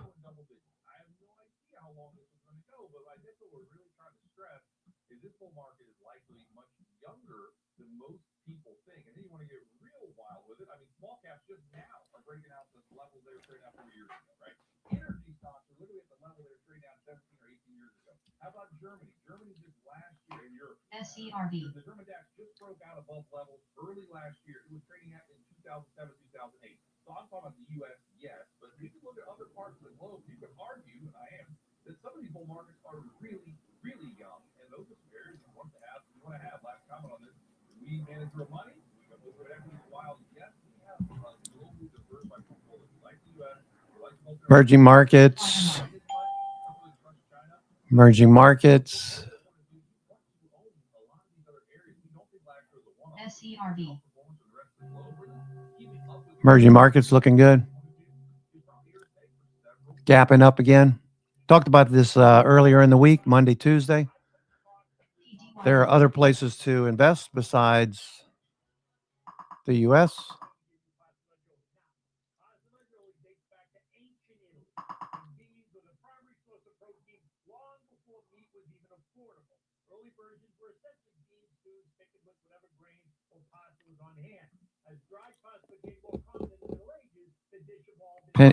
SERV. The German DAX just broke out above levels early last year. It was trading at in 2007, 2008. So I'm talking about the U.S., yes, but we can look at other parts of the globe. You could argue, and I am, that some of these bull markets are really, really young, and those are some areas you want to have. Last comment on this: we manage our money. We go over equity for a while. Yes, we have globally diversified portfolios like the U.S. Emerging markets. Emerging markets. SERV. Emerging markets looking good. Gapping up again. Talked about this earlier in the week, Monday, Tuesday. There are other places to invest besides the U.S.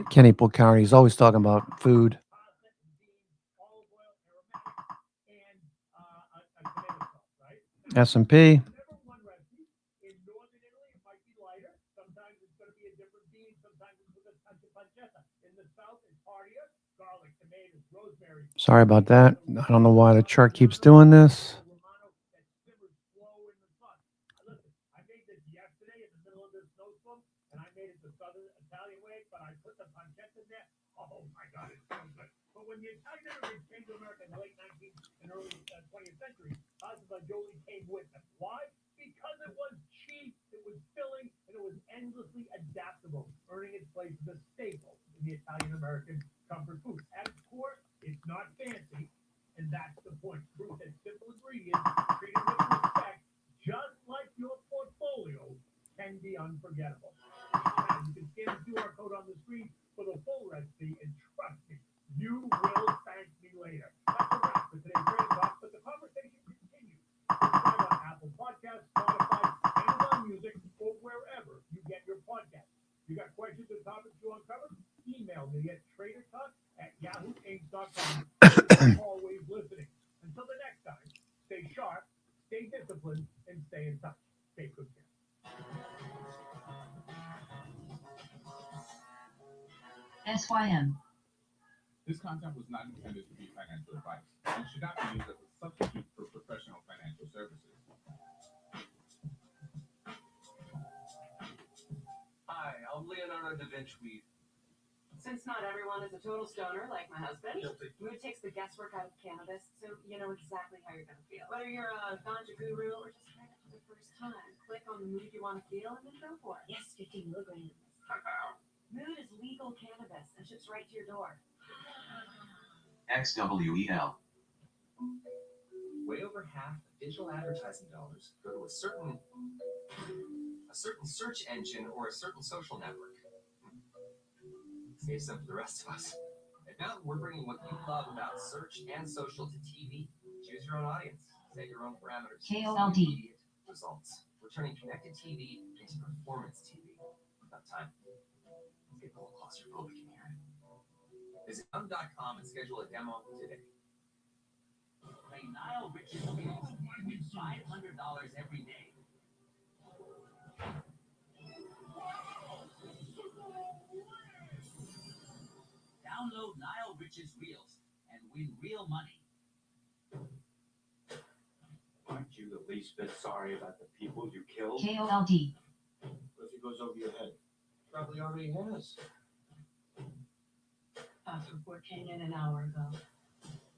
Kenny Pulcari is always talking about food. S&P. Sorry about that. I don't know why the chart keeps doing this. Why? Because it was cheap, it was filling, and it was endlessly adaptable, earning its place as a staple in the Italian-American comfort food. At its core, it's not fancy, and that's the point. Proof that simple ingredients treated with respect, just like your portfolio, can be unforgettable. Now, you can scan the QR code on the screen for the full recipe, and trust me, you will thank me later. That's a wrap for today's Trade Talk, but the conversation continues. Subscribe on Apple Podcasts, Spotify, Amazon Music, or wherever you get your podcasts. You got questions or topics you uncover? Email me at tradertalk@yahooinc.com. I'm always listening. Until the next time, stay sharp, stay disciplined, and stay in touch. Take good care. SYM. This content was not intended to be financial advice and should not be used as a substitute for professional financial services. Hi, I'm Leonardo da Vinci. Since not everyone is a total stoner like my husband, Mood takes the guesswork out of cannabis, so you know exactly how you're going to feel. Whether you're a ganja guru or just trying it for the first time, click on the mood you want to feel and then go for it. Yes, 15 milligrams. Mood is legal cannabis and ships right to your door. XWEL. Way over half of digital advertising dollars go to a certain search engine or a certain social network. Saves some for the rest of us. At Mountain, we're bringing what you love about search and social to TV. Choose your own audience. Set your own parameters. KOLD. Immediate results. We're turning connected TV into performance TV. About time. It's getting a little claustrophobic in here. Visit Mountain.com and schedule a demo today. Play Nile Rich's Wheels and win $500 every day. Download Nile Rich's Wheels and win real money. Aren't you the least Please feel sorry about the people you killed. KOLD. What if it goes over your head? Probably already has. That report came in an hour ago.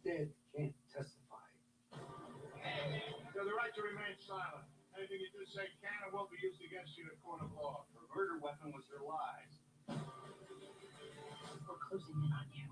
Dead can't testify. You have the right to remain silent. Anything you do say can and will be used against you in a court of law. Her murder weapon was her lies. We're closing in on you.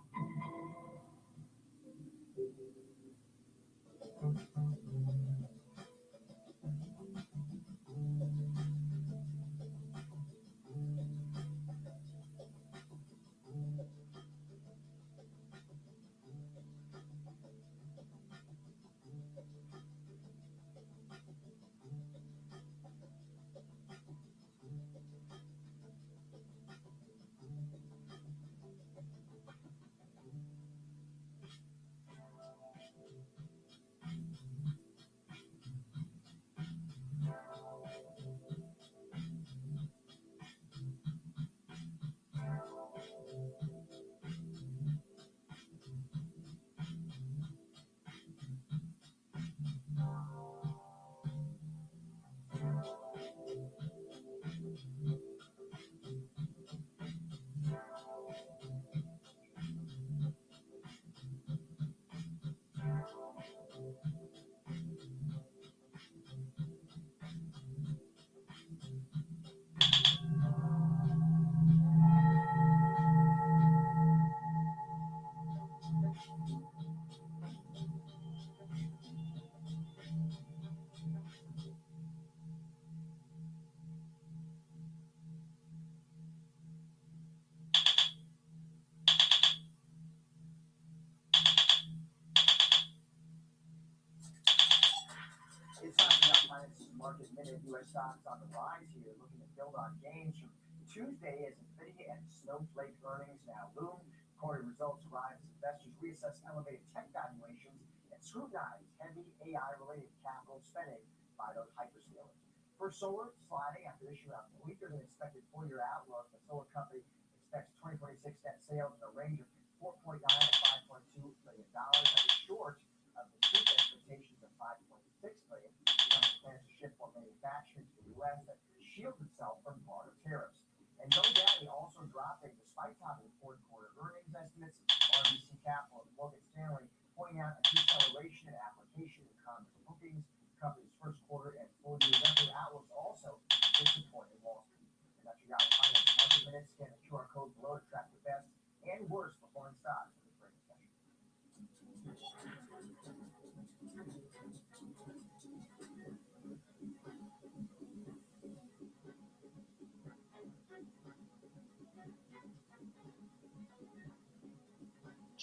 It's time for the Finance Market Minute. U.S. stocks on the rise here, looking to build on gains from Tuesday as Nvidia and Snowflake earnings now loom. Quarterly results arrive as investors reassess elevated tech valuations and scrutinize heavy AI-related capital spending by those hyperscalers. For solar, sliding after issuing a weaker than expected full-year outlook, the solar company expects 2026 net sales in a range of $4.9 to $5.2 billion. That is short of the street expectations of $5.6 billion. The company plans to shift more manufacturing to the U.S. that shields itself from broader tariffs. And GoDaddy also dropping despite topping fourth quarter earnings estimates. RBC Capital and Morgan Stanley pointing out a deceleration in application and commerce bookings. The company's first quarter and full year revenue outlooks also disappointed Wall Street. And that's your guys' Finance Market Minute. Scan the QR code below to track the best and worst performing stocks in the trading session.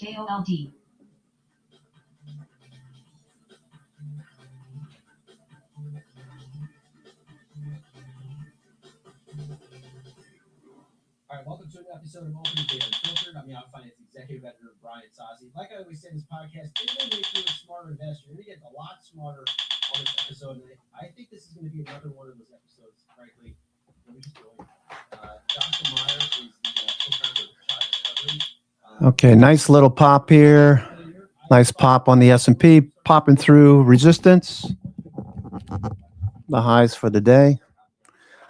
KOLD. All right, welcome to an episode of Open Data Unfiltered. I'm your finance executive editor, Brian Sozzi. Like I always say in this podcast, it's going to make you a smarter investor. You're going to get a lot smarter on this episode. And I think this is going to be another one of those episodes, frankly. Let me just go in. Dr. Meyer is the co-founder of Shot Discovery. Okay, nice little pop here. Nice pop on the S&P, popping through resistance. The highs for the day.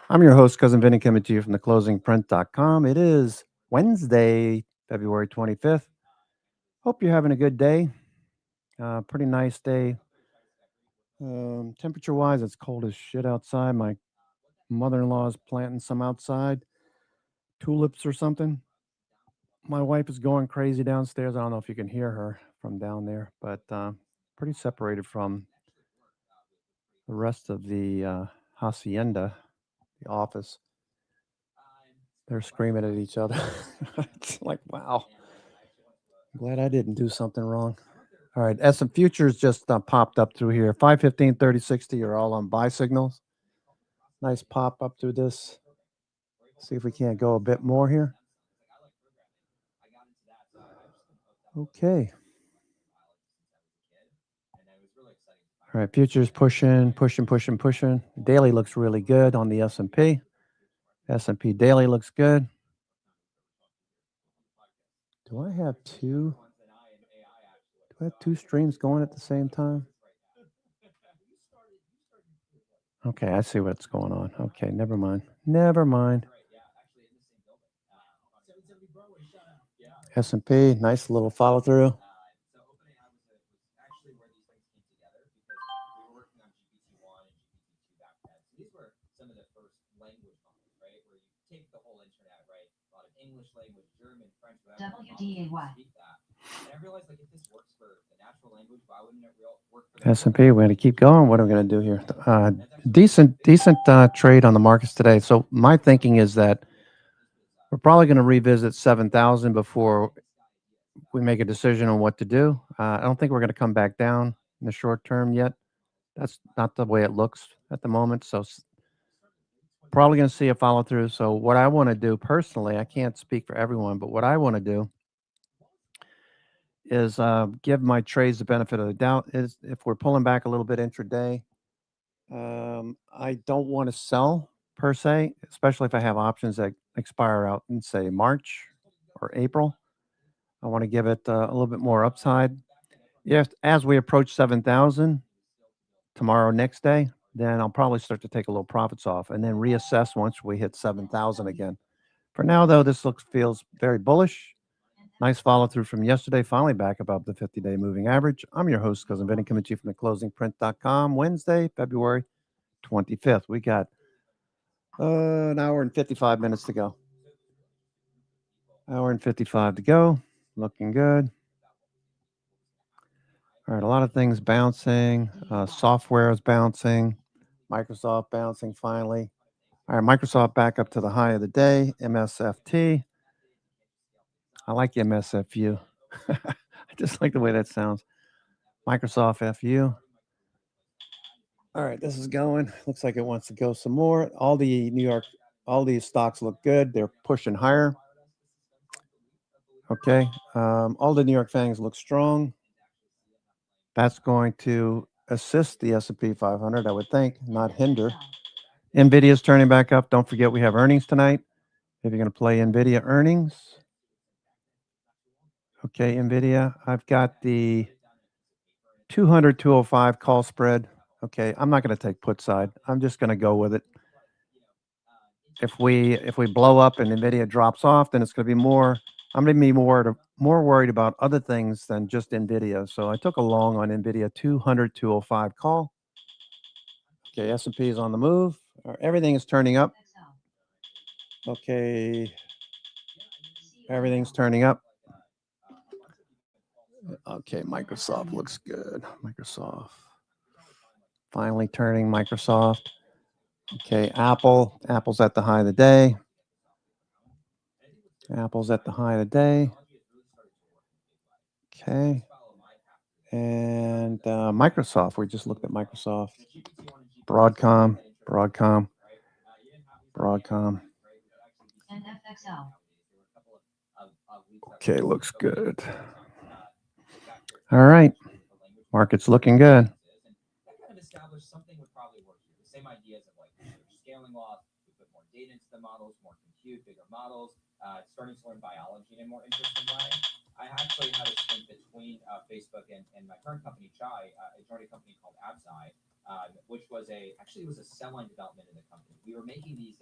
I'm your host, Cousin Vinny, coming to you from theclosingprint.com. It is Wednesday, February 25th. Hope you're having a good day. Pretty nice day. Temperature-wise, it's cold as shit outside. My mother-in-law is planting some outside. Tulips or something. My wife is going crazy downstairs. I don't know if you can hear her from down there, but pretty separated from the rest of the hacienda, the office. They're screaming at each other. It's like, wow. I'm glad I didn't do something wrong. All right, S&P futures just popped up through here. 515, 30, 60 are all on buy signals. Nice pop up through this. See if we can't go a bit more here. Okay. All right, futures pushing. Daily looks really good on the S&P. S&P daily looks good. Do I have two streams going at the same time? Okay, I see what's going on. Okay, never mind. Never mind. S&P, nice little follow through. S&P, we're going to keep going. What are we going to do here? Decent trade on the markets today. So my thinking is that we're probably going to revisit 7,000 before we make a decision on what to do. I don't think we're going to come back down in the short term yet. That's not the way it looks at the moment. So probably going to see a follow through. So what I want to do personally, I can't speak for everyone, but what I want to do is give my trades the benefit of the doubt. Is if we're pulling back a little bit intraday, I don't want to sell per se, especially if I have options that expire out in say March or April. I want to give it a little bit more upside. Yes, as we approach 7,000 tomorrow, next day, then I'll probably start to take a little profits off and then reassess once we hit 7,000 again. For now, though, this feels very bullish. Nice follow through from yesterday, finally back above the 50-day moving average. I'm your host, Cousin Vinny, coming to you from theclosingprint.com, Wednesday, February 25th. We got an hour and 55 minutes to go. Hour and 55 to go. Looking good. All right, a lot of things bouncing. Software is bouncing. Microsoft bouncing finally. All right, Microsoft back up to the high of the day. MSFT. I like MSFU. I just like the way that sounds. Microsoft FU. All right, this is going. Looks like it wants to go some more. All these stocks look good. They're pushing higher. Okay. All the New York FANGs look strong. That's going to assist the S&P 500, I would think, not hinder. NVIDIA's turning back up. Don't forget we have earnings tonight. If you're going to play NVIDIA earnings. Okay, NVIDIA. I've got the 200-205 call spread. Okay, I'm not going to take put side. I'm just going to go with it. If we blow up and NVIDIA drops off, then it's going to be more. I'm going to be more worried about other things than just NVIDIA. So I took a long on NVIDIA 200-205 call. Okay, S&P is on the move. Everything is turning up. Okay, everything's turning up. Okay, Microsoft looks good. Microsoft. Finally turning Microsoft. Okay, Apple's at the high of the day. Apple's at the high of the day. Okay. And Microsoft, we just looked at Microsoft. Broadcom. Okay, looks good. All right. Market's looking good. Something would probably work here. The same ideas of like scaling off, we put more data into the models, more compute, bigger models, starting to learn biology in a more interesting way. I actually had a stint between Facebook and my current company, Chai. I joined a company called Absci, which was a cell line development in the company. We were making these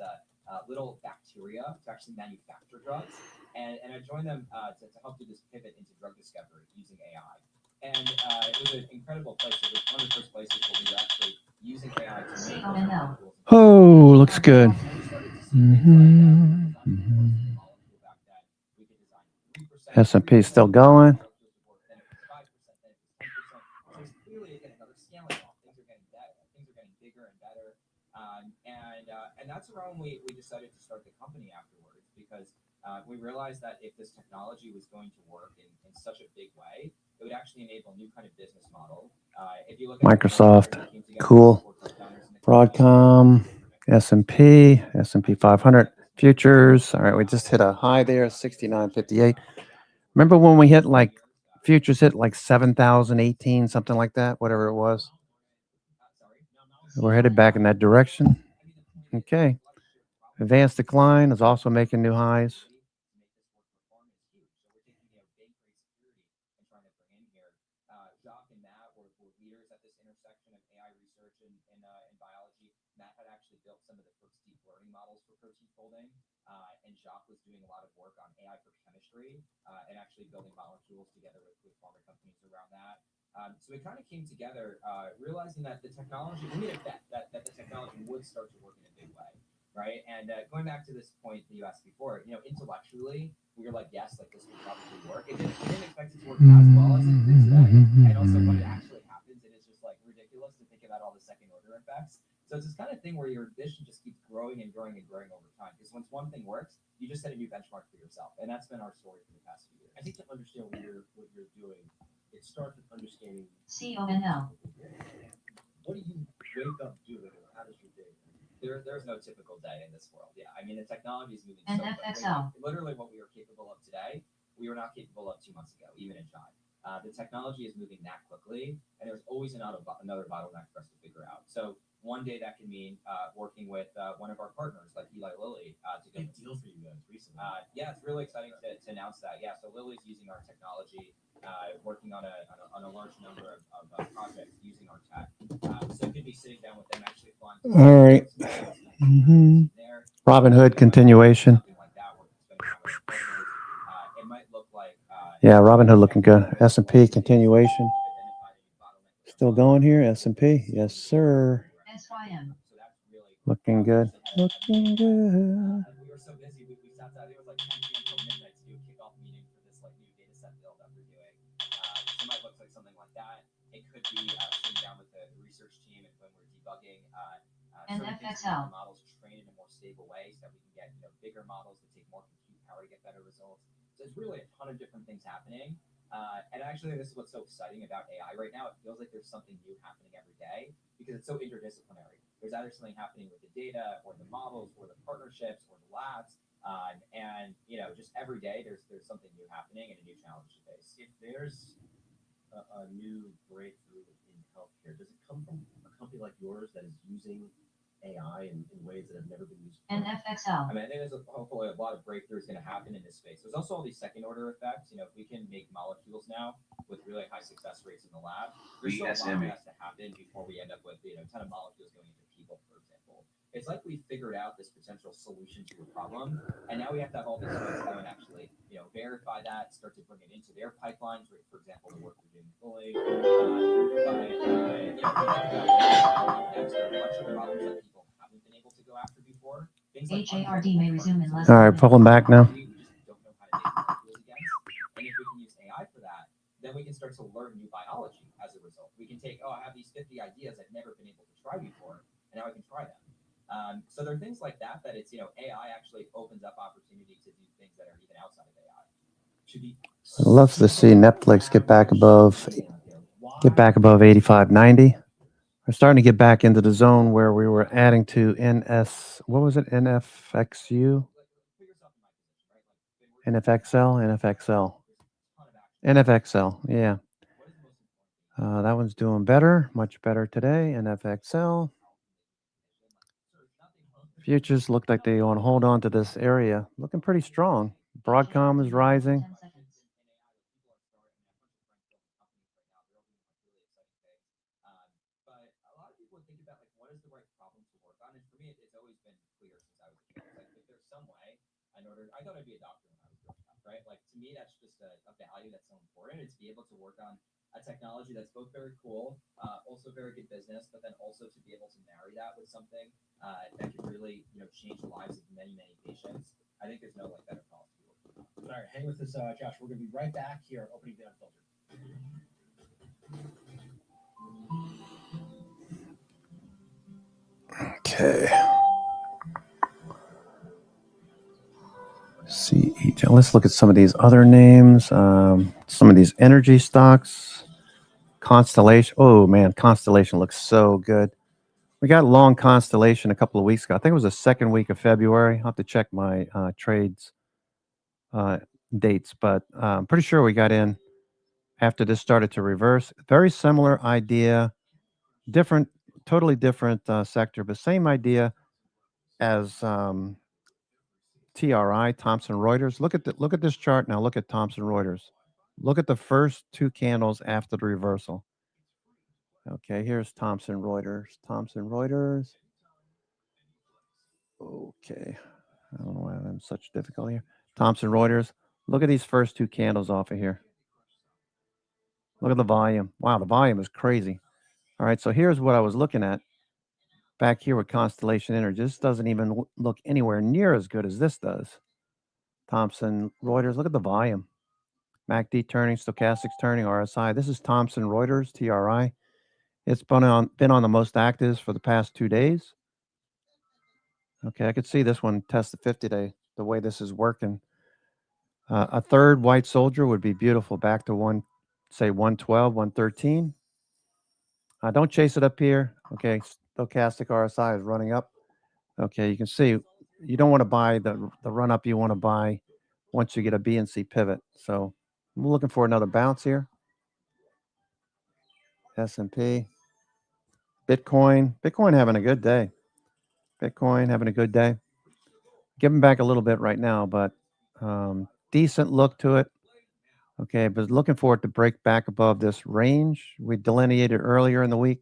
little bacteria to actually manufacture drugs, and I joined them to help do this pivot into drug discovery using AI. And it was an incredible place. It was one of the first places where we were actually using AI to make molecules. Oh, looks good. S&P still going. And that's around we decided to start the company afterwards because we realized that if this technology was going to work in such a big way, it would actually enable a new kind of business model. If you look at Microsoft, cool. Broadcom, S&P 500 futures. All right, we just hit a high there, 69.58. Remember when we hit like futures hit like 7,018, something like that, whatever it was. We're headed back in that direction. Okay. Advanced decline is also making new highs. Matt had actually built some of the first deep learning models for protein folding, and Jacques was doing a lot of work on AI for chemistry and actually building molecules together with pharma companies around that. So it kind of came together, realizing that the technology, we made a bet that the technology would start to work in a big way, right? And going back to this point that you asked before, intellectually, we were like, yes, like this will probably work. We didn't expect it to work as well as it did today. And also when it actually happens, it is just like ridiculous to think about all the second order effects. So it's this kind of thing where your ambition just keeps growing and growing and growing over time. Because once one thing works, you just set a new benchmark for yourself. And that's been our story for the past few years. I think to understand what you're doing, it starts with understanding CONL. what do you wake up doing, or how does your day? There's no typical day in this world. Yeah, I mean the technology is moving And so quickly. FXL. Literally, what we are capable of today, we were not capable of 2 months ago, even in China. The technology is moving that quickly, and there's always another bottleneck for us to figure out. So one day that can mean working with one of our partners, like Eli Lilly, to go. Big deal for you guys recently. Yeah, it's really exciting to announce that. Yeah, so Lilly's using our technology, working on a large number of projects using our tech. So it could be sitting down with them, actually flying. All right. Robin Hood continuation. It might look like Yeah, Robin Hood looking good. S&P continuation. Still going here, S&P. Yes, sir. SYM. Looking good. Looking good. we were so busy, we sat down. It was like 10 p.m. till midnight to do a kickoff meeting for this like new data set build that we're doing. So it might look like something like that. It could be sitting down with the research team and when we're debugging And certain things to FXL. make the models train in a more stable way so that we can get bigger models that take more compute power to get better results. So there's really a ton of different things happening. And actually, this is what's so exciting about AI right now. It feels like there's something new happening every day because it's so interdisciplinary. There's either something happening with the data or the models or the partnerships or the labs. And just every day there's something new happening and a new challenge to face. If there's a new breakthrough in healthcare, does it come from a company like yours that is using AI in ways that have never been used before? And FXL. I mean, I think there's hopefully a lot of breakthroughs going to happen in this space. There's also all these second order effects. If we can make molecules now with really high success rates in the lab, there's still a lot that has to happen before we end up with a ton of molecules going into people, for example. It's like we figured out this potential solution to a problem, and now we have to have all these folks go and actually, verify that, start to bring it into their pipelines. For example, the work we're doing fully. There are a bunch of problems that people haven't been able to go after before. Things like HARD may resume in less All than a right, minute. pull them back now. we just don't know how to make molecules against. And if we can use AI for that, then we can start to learn new biology as a result. We can take, I have these 50 ideas I've never been able to try before, and now I can try them. So there are things like that it's, AI actually opens up opportunity to do things that are even outside of AI. I'd love to see Netflix get back above 85.90. We're starting to get back into the zone where we were adding to NFXU? NFXL, yeah. That one's doing better, much better today. NFXL. Futures look like they want to hold on to this area. Looking pretty strong. Broadcom is rising. 10 seconds. But a lot of people think about what is the right problem to work on, and for me, it's always been clear since I was a kid. It's like if there's some way, I thought I'd be a doctor when I was growing up, right? Like to me, that's just a value that's so important. Is to be able to work on a technology that's both very cool, also very good business, but then also to be able to marry that with something that could really, change the lives of many, many patients. I think there's no better call to be working on. All right, hang with us, Josh. We're going to be right back here at Opening Day Unfiltered. Okay. Let's look at some of these other names. Some of these energy stocks. Constellation. Oh man, Constellation looks so good. We got long Constellation a couple of weeks ago. I think it was the second week of February. I'll have to check my trades dates, but I'm pretty sure we got in after this started to reverse. Very similar idea, totally different sector, but same idea as TRI, Thomson Reuters. Look at this chart now. Look at Thomson Reuters. Look at the first two candles after the reversal. Okay, here's Thomson Reuters. Thomson Reuters. Okay. I don't know why I'm having such difficulty here. Thomson Reuters. Look at these first two candles off of here. Look at the volume. Wow, the volume is crazy. All right, so here's what I was looking at back here with Constellation Energy. This doesn't even look anywhere near as good as this does. Thomson Reuters, look at the volume. MACD turning, stochastics turning, RSI. This is Thomson Reuters, TRI. It's been on the most actives for the past 2 days. Okay, I could see this one test the 50-day, the way this is working. A third white soldier would be beautiful, back to say 112, 113. Don't chase it up here. Okay, stochastic RSI is running up. Okay, you can see you don't want to buy the run up. You want to buy once you get a B and C pivot. So I'm looking for another bounce here. S&P. Bitcoin having a good day. Bitcoin having a good day. Giving back a little bit right now, but decent look to it. Okay, but looking for it to break back above this range we delineated earlier in the week.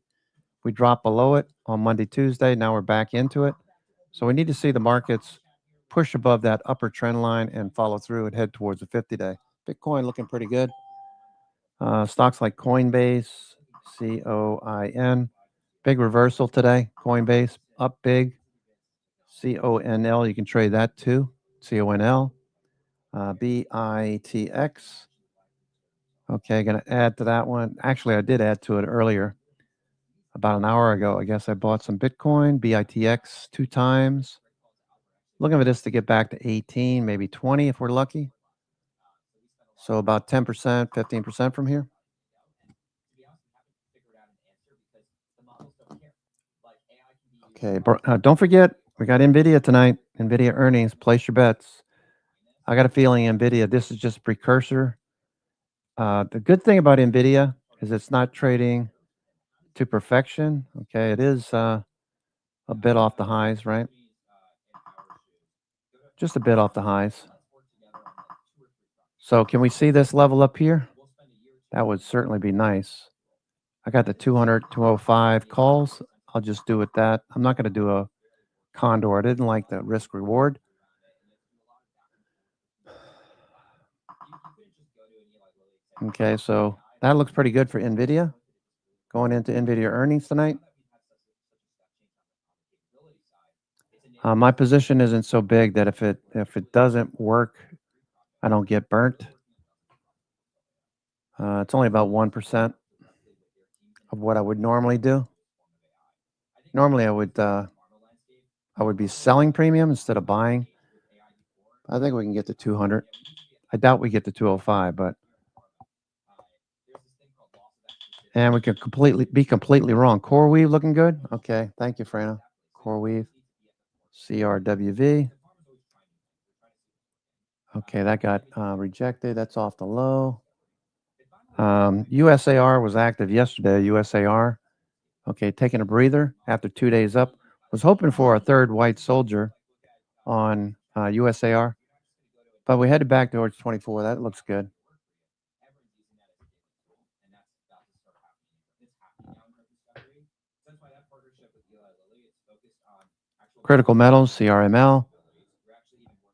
We dropped below it on Monday, Tuesday. Now we're back into it. So we need to see the markets push above that upper trend line and follow through and head towards the 50-day. Bitcoin looking pretty good. Stocks like Coinbase, COIN. Big reversal today. Coinbase up big. CONL, you can trade that too. CONL. BITX. Okay, going to add to that one. Actually, I did add to it earlier. About an hour ago, I guess I bought some Bitcoin, BITX 2 times. Looking for this to get back to 18, maybe 20 if we're lucky. So about 10%, 15% from here. Okay, don't forget, we got NVIDIA tonight. NVIDIA earnings, place your bets. I got a feeling NVIDIA, this is just a precursor. The good thing about NVIDIA is it's not trading to perfection. Okay, it is a bit off the highs, right? Just a bit off the highs. So can we see this level up here? That would certainly be nice. I got the 200, 205 calls. I'll just do it that. I'm not going to do a condor. I didn't like the risk reward. Okay, so that looks pretty good for NVIDIA. Going into NVIDIA earnings tonight. My position isn't so big that if it doesn't work, I don't get burnt. It's only about 1% of what I would normally do. Normally, I would be selling premium instead of buying. I think we can get to 200. I doubt we get to 205, but and we could be completely wrong. Core weave looking good. Okay, thank you, Frana. Core weave, CRWV. Okay, that got rejected. That's off the low. USAR was active yesterday. USAR. Okay, taking a breather after 2 days up. Was hoping for a third white soldier on USAR, but we headed back towards 24. That looks good. Critical metals, CRML,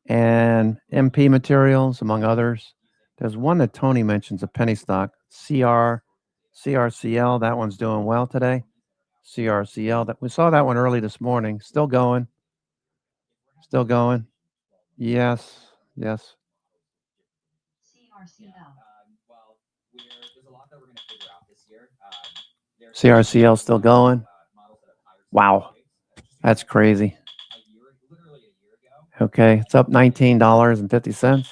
and MP materials, among others. There's one that Tony mentions, a penny stock, CRCL. That one's doing well today. CRCL. That we saw that one early this morning. Still going. Still going. Yes. Yes. CRCL still going. Wow. That's crazy. Okay, it's up $19.50.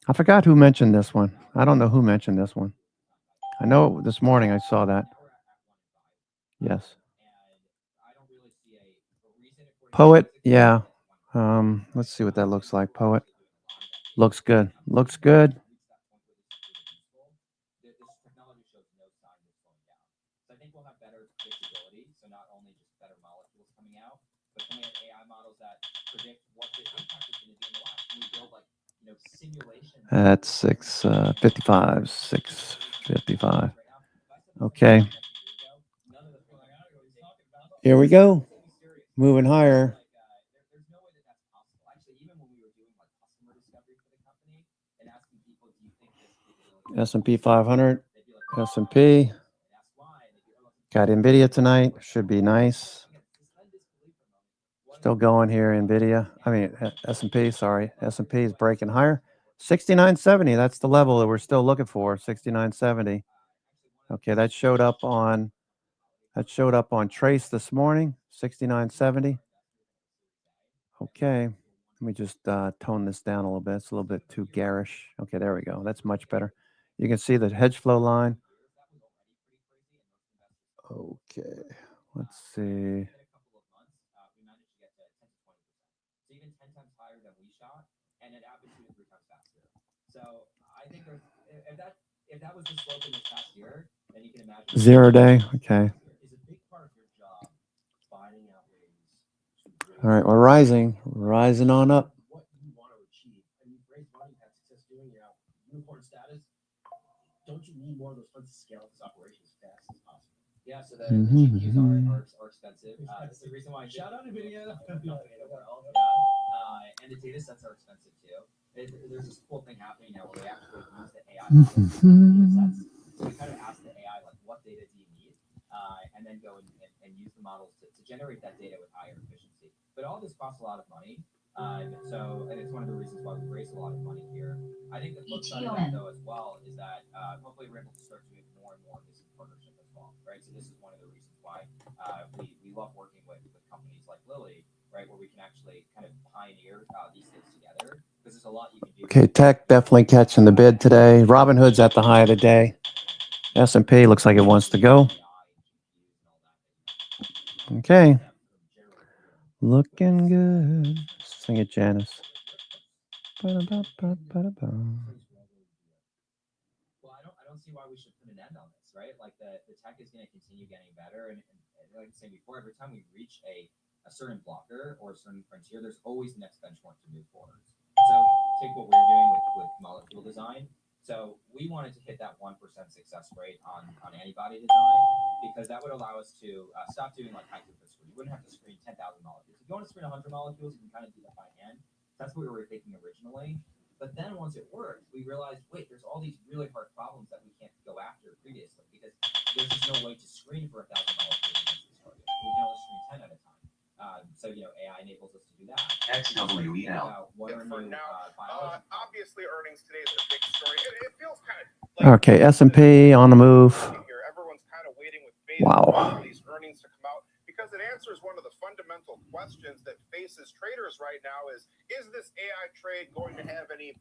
I forgot who mentioned this one. I don't know who mentioned this one. I know this morning I saw that. Yes. Poet, yeah. Let's see what that looks like. Poet. Looks good. Looks good. At 655. 655. Okay. Here we go. Moving higher. S&P 500, S&P. Got NVIDIA tonight. Should be nice. Still going here, NVIDIA. I mean, S&P, sorry. S&P is breaking higher. 69.70, that's the level that we're still looking for, 69.70. Okay, that showed up on Trace this morning, 69.70. Okay, let me just tone this down a little bit. It's a little bit too garish. Okay, there we go. That's much better. You can see the hedge flow line. Okay, let's see. Even 10 times higher than we shot, and it happens 2 to 3 times faster. So I think if that was the slope in this past year, then you can imagine 0 day. Okay. Is a big part of your job finding out ways to All right, we're rising on up. what you want to achieve. And you've raised money, had success doing your unicorn status. Don't you need more of those funds to scale up this operation as fast as possible? Yeah, so the GPUs are expensive. That's the reason why Shout out to NVIDIA. And the data sets are expensive too. There's this cool thing happening now where they actually use the AI models to data sets. So we kind of ask the AI, like, what data do you need? And then go and use the models to generate that data with higher efficiency. But all this costs a lot of money. And it's one of the reasons why we raise a lot of money here. I think the flip side of that, though, as well, is that hopefully we're able to start doing more and more of this in partnership as well, right? So this is one of the reasons why we love working with companies like Lilly, right, where we can actually kind of pioneer these things together, because there's a lot you can do. Okay, tech definitely catching the bid today. Robinhood's at the high of the day. S&P looks like it wants to go. Okay. Looking good. Sing it, Janice. Well, I don't see why we should put an end on this, right? Like the tech is going to continue getting better, and like I said before, every time we reach a certain blocker or a certain frontier, there's always the next benchmark to move forward. So take what we're doing with molecule design. So we wanted to hit that 1% success rate on antibody design, because that would allow us to stop doing like high throughput screen. You wouldn't have to screen 10,000 molecules. If you want to screen 100 molecules, you can kind of do that by hand. That's what we were thinking originally. But then once it worked, we realized, wait, there's all these really hard problems that we can't go after previously, because there's just no way to screen for 1,000 molecules against this target. We can only screen 10 at a time. So, AI enables us to do that. XWEL. For now, obviously earnings today is the big story. It feels kind of like Okay, S&P on the move. here. Everyone's kind of waiting with bated Wow. for these earnings to come out, because it answers one of the fundamental questions that faces traders right now: is this AI trade going to have any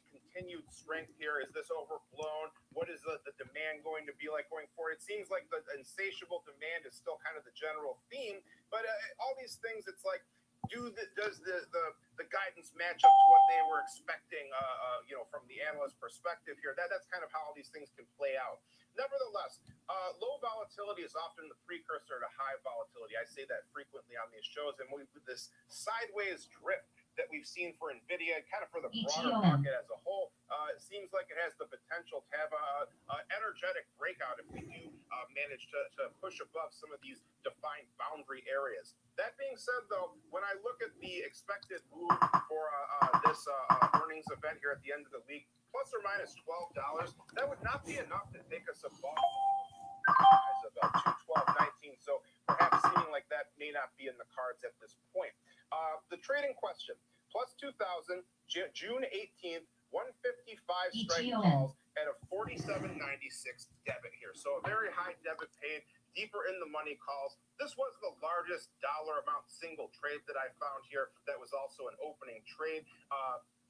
continued strength here? Is this overblown? What is the demand going to be like going forward? It seems like the insatiable demand is still kind of the general theme, but all these things, it's like, does the guidance match up to what they were expecting, from the analyst perspective here? That's kind of how all these things can play out. Nevertheless, low volatility is often the precursor to high volatility. I say that frequently on these shows, and with this sideways drift that we've seen for NVIDIA, kind of for the broader market as a whole, it seems like it has the potential to have a energetic breakout if we do manage to push above some of these defined boundary areas. That being said, though, when I look at the expected move for this earnings event here at the end of the week, plus or minus $12, that would not be enough to take us above about 212.19. So perhaps seeming like that may not be in the cards at this point. The trading question: plus 2,000, June 18th, 155 strike calls at a 47.96 debit here. So a very high debit paid, deeper in the money calls. This was the largest dollar amount single trade that I found here. That was also an opening trade.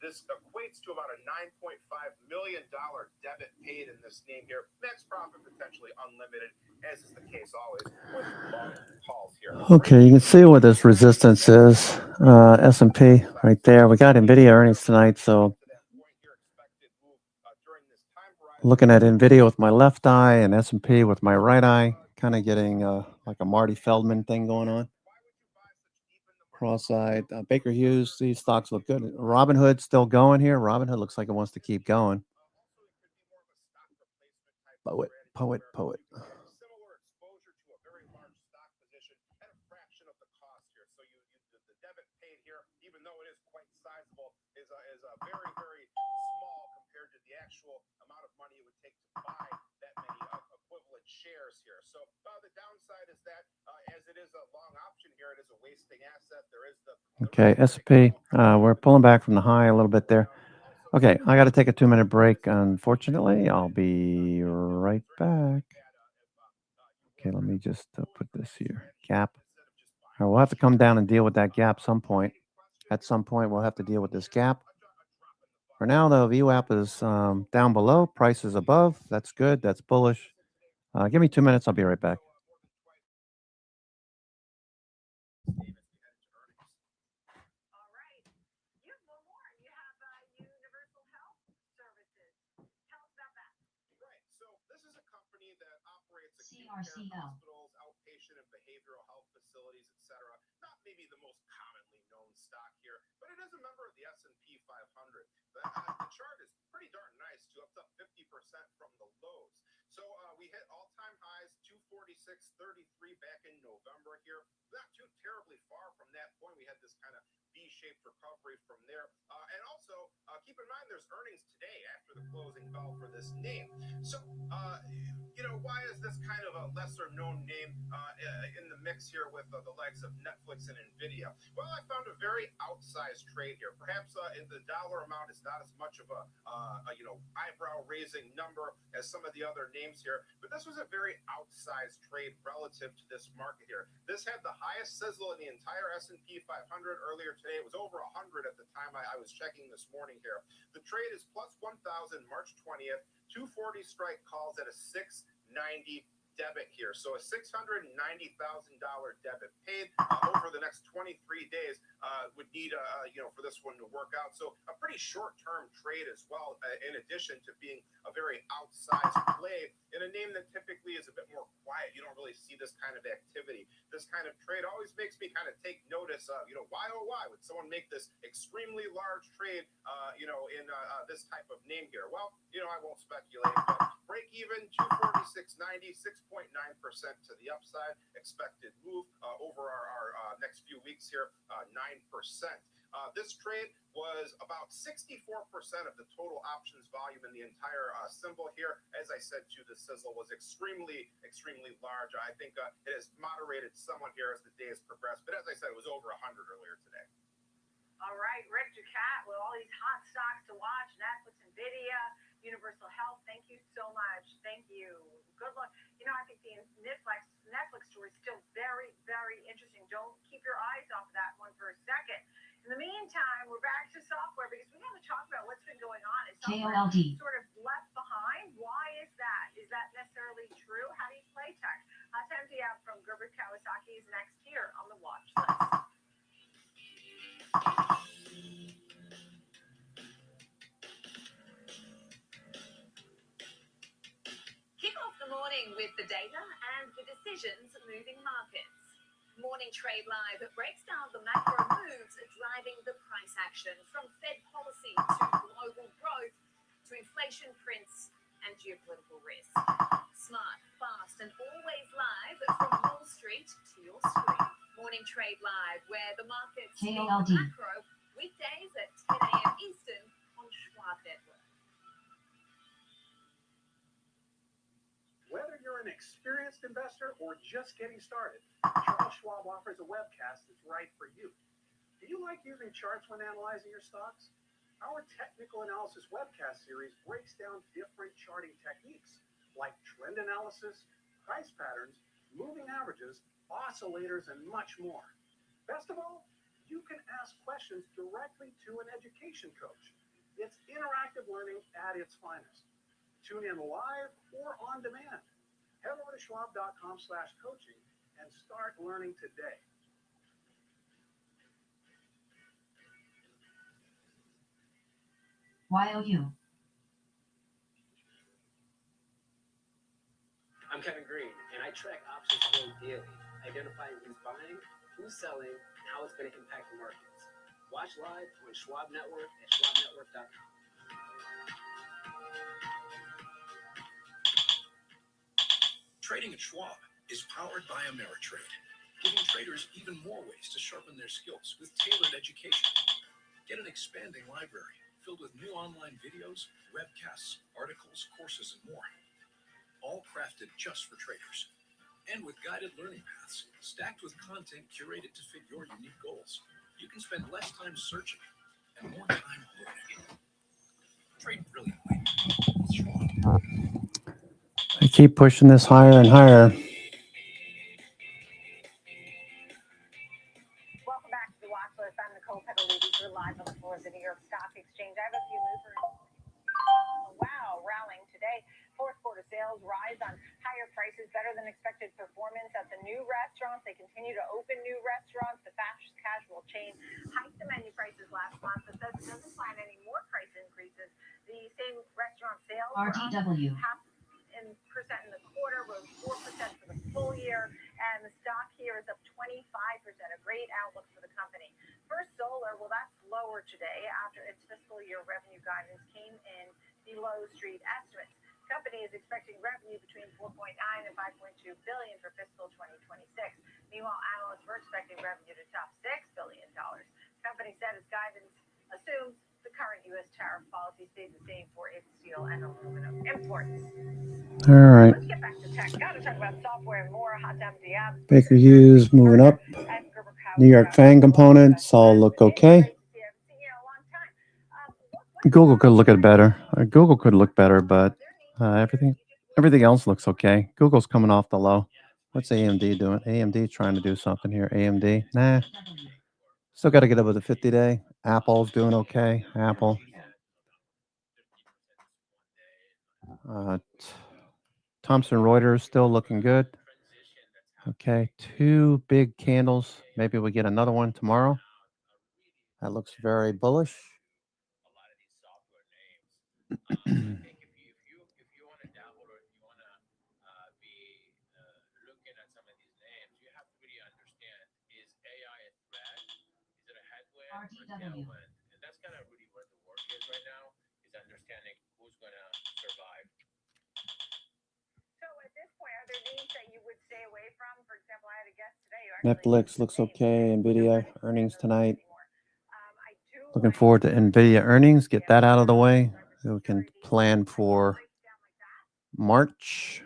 This equates to about a $9.5 million debit paid in this name here. Max profit potentially unlimited, as is the case always with long calls here. Okay, you can see what this resistance is. S&P right there. We got NVIDIA earnings tonight, so looking at NVIDIA with my left eye and S&P with my right eye, kind of getting like a Marty Feldman thing going on. Cross-eyed. Baker Hughes, these stocks look good. Robinhood still going here. Robinhood looks like it wants to keep going. Poet. Similar exposure to a very large stock position at a fraction of the cost here. So the debit paid here, even though it is quite sizable, is a very, very small compared to the actual amount of money it would take to buy that many equivalent shares here. So the downside is that as it is a long option here, it is a wasting asset. There is the Okay, S&P, we're pulling back from the high a little bit there. Okay, I got to take a 2-minute break. Unfortunately, I'll be right back. Okay, let me just put this here. Gap. All right, we'll have to come down and deal with that gap some point. At some point, we'll have to deal with this gap. For now, the VWAP is down below. Price is above. That's good. That's bullish. Give me 2 minutes. I'll be right back. CRCL. Hospitals, outpatient and behavioral health facilities, etc. Not maybe the most commonly known stock here, but it is a member of the S&P 500. The chart is pretty darn nice, too, up to 50% from the lows. So we hit all-time highs, 246.33 back in November here. Not too terribly far from that point. We had this kind of V-shaped recovery from there. And also, keep in mind there's earnings today after the closing bell for this name. So, why is this kind of a lesser-known name in the mix here with the likes of Netflix and NVIDIA? Well, I found a very outsized trade here. Perhaps the dollar amount is not as much of a eyebrow-raising number as some of the other names here, but this was a very outsized trade relative to this market here. This had the highest sizzle in the entire S&P 500 earlier today. It was over 100 at the time I was checking this morning here. The trade is plus 1,000 March 20th, 240 strike calls at a 690 debit here. So a $690,000 debit paid over the next 23 days would need, for this one to work out. So a pretty short-term trade as well, in addition to being a very outsized play in a name that typically is a bit more quiet. You don't really see this kind of activity. This kind of trade always makes me kind of take notice of, why would someone make this extremely large trade, in this type of name here? Well, I won't speculate, but break even, 246.90, 6.9% to the upside. Expected move over our next few weeks here, 9%. This trade was about 64% of the total options volume in the entire symbol here. As I said, too, the sizzle was extremely, extremely large. I think it has moderated somewhat here as the day has progressed. But as I said, it was over 100 earlier today. All right, Rick Ducat with all these hot stocks to watch, Netflix, NVIDIA, Universal Health. Thank you so much. Thank you. Good luck. I think the Netflix story is still very, very interesting. Don't keep your eyes off of that one for a second. In the meantime, we're back to software because we have to talk about what's been going on. Is software sort of left behind? Why is that? Is that necessarily true? How do you play tech? Time to have from Gerber Kawasaki is next here on the watch list. Kick off the morning with the data and the decisions moving markets. Morning Trade Live breaks down the macro moves driving the price action, from Fed policy to global growth to inflation prints and geopolitical risk. Smart, fast, and always live from Wall Street to your screen. Morning Trade Live, where the markets meet the macro, weekdays at 10 a.m. Eastern on Schwab Network. Whether you're an experienced investor or just getting started, Charles Schwab offers a webcast that's right for you. Do you like using charts when analyzing your stocks? Our technical analysis webcast series breaks down different charting techniques like trend analysis, price patterns, moving averages, oscillators, and much more. Best of all, you can ask questions directly to an education coach. It's interactive learning at its finest. Tune in live or on demand. Head over to schwab.com/coaching and start learning today. YOU. I'm Kevin Green, and I track options flow daily, identifying who's buying, who's selling, and how it's going to impact the markets. Watch live on Schwab Network at schwabnetwork.com. Trading at Schwab is powered by Ameritrade, giving traders even more ways to sharpen their skills with tailored education. Get an expanding library, filled with new online videos, webcasts, articles, courses, and more. All crafted just for traders. And with guided learning paths, stacked with content curated to fit your unique goals. You can spend less time searching and more time learning. Trade brilliantly with Schwab. I keep pushing this higher and higher. Welcome back to the Watch List. I'm Nicole Petaludi. We're live on the floor of the New York Stock Exchange. I have a few movers. Wow, rallying today. Fourth quarter sales rise on higher prices, better than expected performance at the new restaurants. They continue to open new restaurants. The fast casual chain hiked the menu prices last month, but says it doesn't plan any more price increases. The same restaurant sales RTW. were up 0.5% in the quarter, rose 4% for the full year, and the stock here is up 25%. A great outlook for the company. First Solar, well, that's lower today after its fiscal year revenue guidance came in below street estimates. The company is expecting revenue between 4.9 and 5.2 billion for fiscal 2026. Meanwhile, analysts were expecting revenue to top $6 billion. The company said its guidance assumes the current U.S. tariff policy stays the same for its steel and aluminum imports. All right. Let's get back to tech. Got to talk about software and more. Hot time to the app. Baker Hughes moving up. New York FANG components all look okay. Google could look at better. Google could look better, but everything else looks okay. Google's coming off the low. What's AMD doing? AMD trying to do something here. AMD, nah. Still got to get over the 50-day. Apple's doing okay. Apple. Thomson Reuters still looking good. Okay, 2 big candles. Maybe we get another one tomorrow. That looks very bullish. RTW. And that's kind of really where the work is right now, is understanding who's going to survive. So at this point, are there names that you would stay away from? For example, I had a guest today. Netflix looks okay. Nvidia earnings tonight. Looking forward to Nvidia earnings. Get that out of the way so we can plan for March.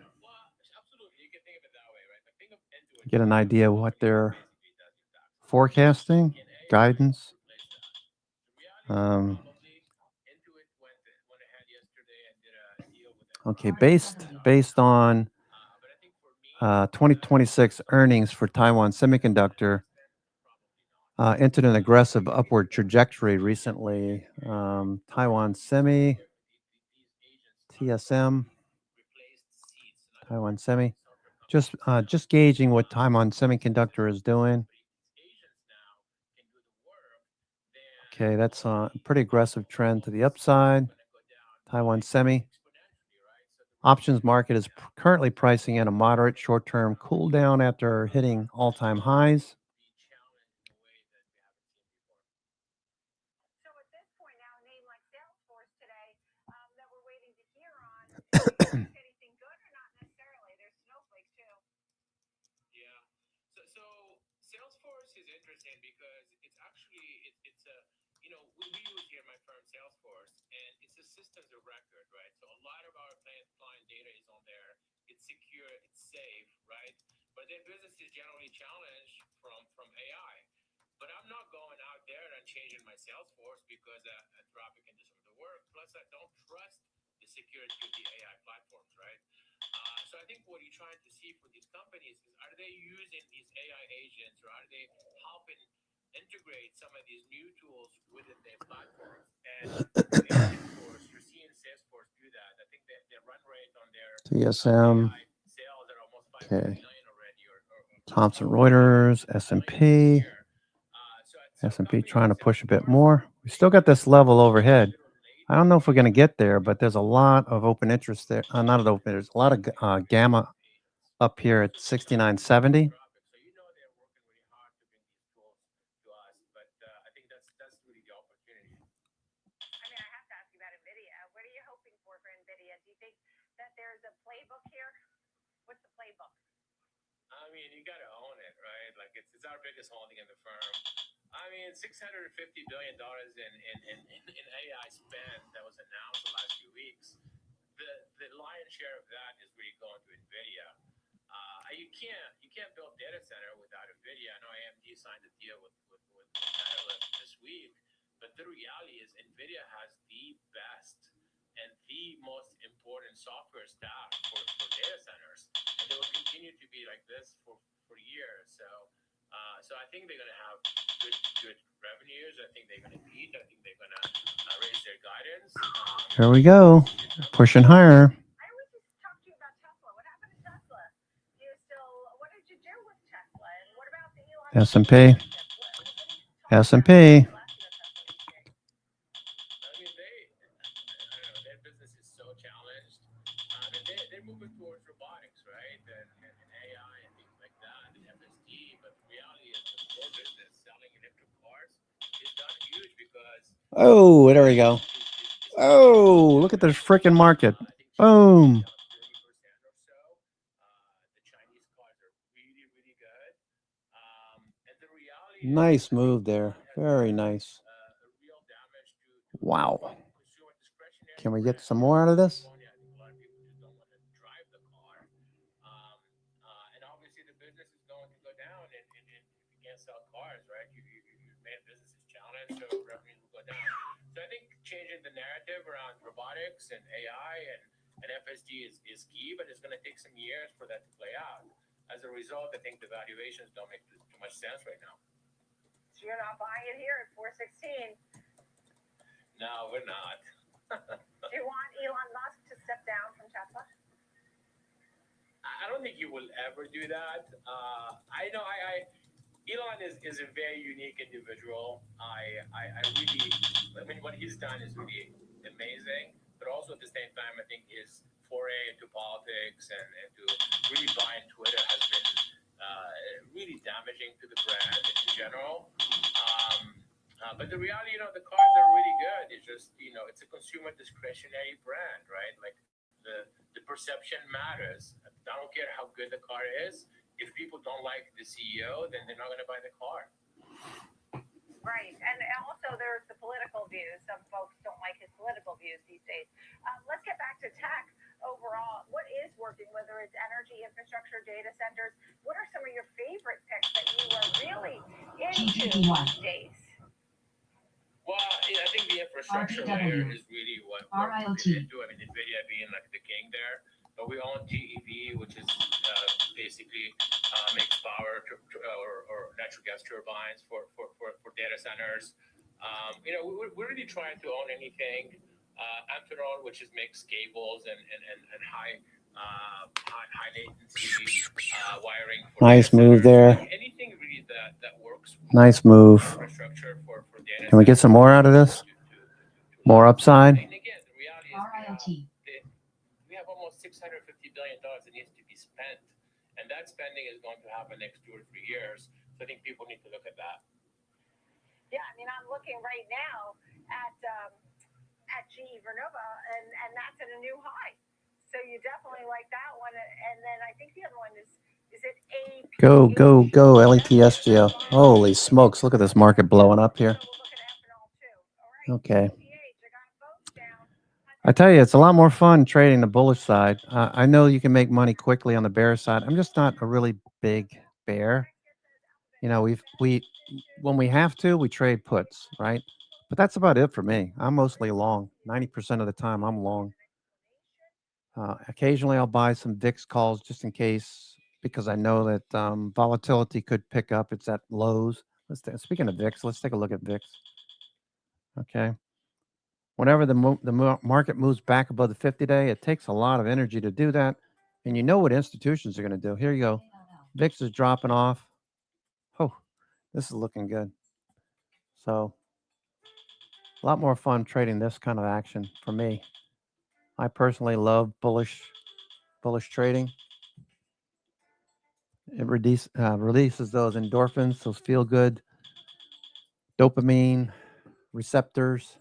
Get an idea of what they're forecasting, guidance. Okay, based on 2026 earnings for Taiwan Semiconductor, entered an aggressive upward trajectory recently. Taiwan Semi, TSM, Taiwan Semi, just gauging what Taiwan Semiconductor is doing. Okay, that's a pretty aggressive trend to the upside. Taiwan Semi. Options market is currently pricing in a moderate short-term cool down after hitting all-time highs. So at this point now, a name like Salesforce today that we're waiting to hear on. Anything good or not necessarily? There's snowflakes too. Yeah. So Salesforce is interesting because it's actually it's a we use here my firm Salesforce, and it's a systems of record, right? So a lot of our client data is on there. It's secure, it's safe, right? But their business is generally challenged from AI. But I'm not going out there and changing my Salesforce because Anthropic can do some of the work. Plus, I don't trust the security of the AI platforms, right? So I think what you're trying to see for these companies is, are they using these AI agents, or are they helping integrate some of these new tools within their platforms? And Salesforce, you're seeing Salesforce do that. I think their run rate on their TSM. AI sales are almost 500 million already. Thomson Reuters, S&P. S&P trying to push a bit more. We still got this level overhead. I don't know if we're going to get there, but there's a lot of open interest there. Not an open, there's a lot of gamma up here at 69.70. There's a playbook here. What's the playbook? I mean, you got to own it, right? Like it's our biggest holding in the firm. I mean, $650 billion in AI spend that was announced the last few weeks. The lion's share of that is really going to NVIDIA. You can't build data center without NVIDIA. I know AMD signed a deal with Meta this week, but the reality is NVIDIA has the best and the most important software stack for data centers, and they will continue to be like this for years. So I think they're going to have good revenues. I think they're going to beat. I think they're going to raise their guidance. Here we go, pushing higher. I always just talk to you about Tesla. What happened to Tesla? What did you do with Tesla? And what about the Elon S&P. S&P. I mean, I don't know, their business is so challenged. I mean, they're moving towards robotics, right? And AI and things like that, and FSD. But the reality is the core business, selling electric cars, is not huge because. Oh, there we go. Oh, look at this freaking market. Boom. Nice move there. Very nice. Wow. Can we get some more out of this? And obviously the business is going to go down, and if you can't sell cars, right, your main business is challenged, so revenues will go down. So I think changing the narrative around robotics and AI and FSD is key, but it's going to take some years for that to play out. As a result, I think the valuations don't make too much sense right now. So you're not buying it here at 416. No, we're not. Do you want Elon Musk to step down from Tesla? I don't think he will ever do that. I know Elon is a very unique individual. I mean, what he's done is really amazing, but also at the same time, I think his foray into politics and to really buying Twitter has been really damaging to the brand in general. But the reality, the cars are really good. It's just, it's a consumer discretionary brand, right? Like the perception matters. I don't care how good the car is. If people don't like the CEO, then they're not going to buy the car. Right. And also there's the political views. Some folks don't like his political views these days. Let's get back to tech overall. What is working, whether it's energy, infrastructure, data centers? What are some of your favorite picks that you are really into these days? Well, I think the infrastructure layer is really what we're into. I mean, NVIDIA being like the king there. But we own GEV, which is basically makes power or natural gas turbines for data centers. We're really trying to own anything. Amphenol, which is makes cables and high latency wiring. Nice move there. Anything really that works. Nice move. Infrastructure for data Can we get some more out of this? More upside? And again, the reality is we have almost $650 billion that needs to be spent, and that spending is going to happen next 2 or 3 years. So I think people need to look at that. Yeah, I mean, I'm looking right now at GE Vernova, and that's at a new high. So you definitely like that one, and then I think the other one is it AP? Go, LETSGO. Holy smokes, look at this market blowing up here. Okay. I tell you, it's a lot more fun trading the bullish side. I know you can make money quickly on the bear side. I'm just not a really big bear. When we have to, we trade puts, right? But that's about it for me. I'm mostly long. 90% of the time, I'm long. Occasionally, I'll buy some VIX calls just in case, because I know that volatility could pick up. It's at lows. Speaking of VIX, let's take a look at VIX. Okay. Whenever the market moves back above the 50-day, it takes a lot of energy to do that. And you know what institutions are going to do. Here you go. VIX is dropping off. Oh, this is looking good. So a lot more fun trading this kind of action for me. I personally love bullish trading. It releases those endorphins, those feel-good dopamine receptors.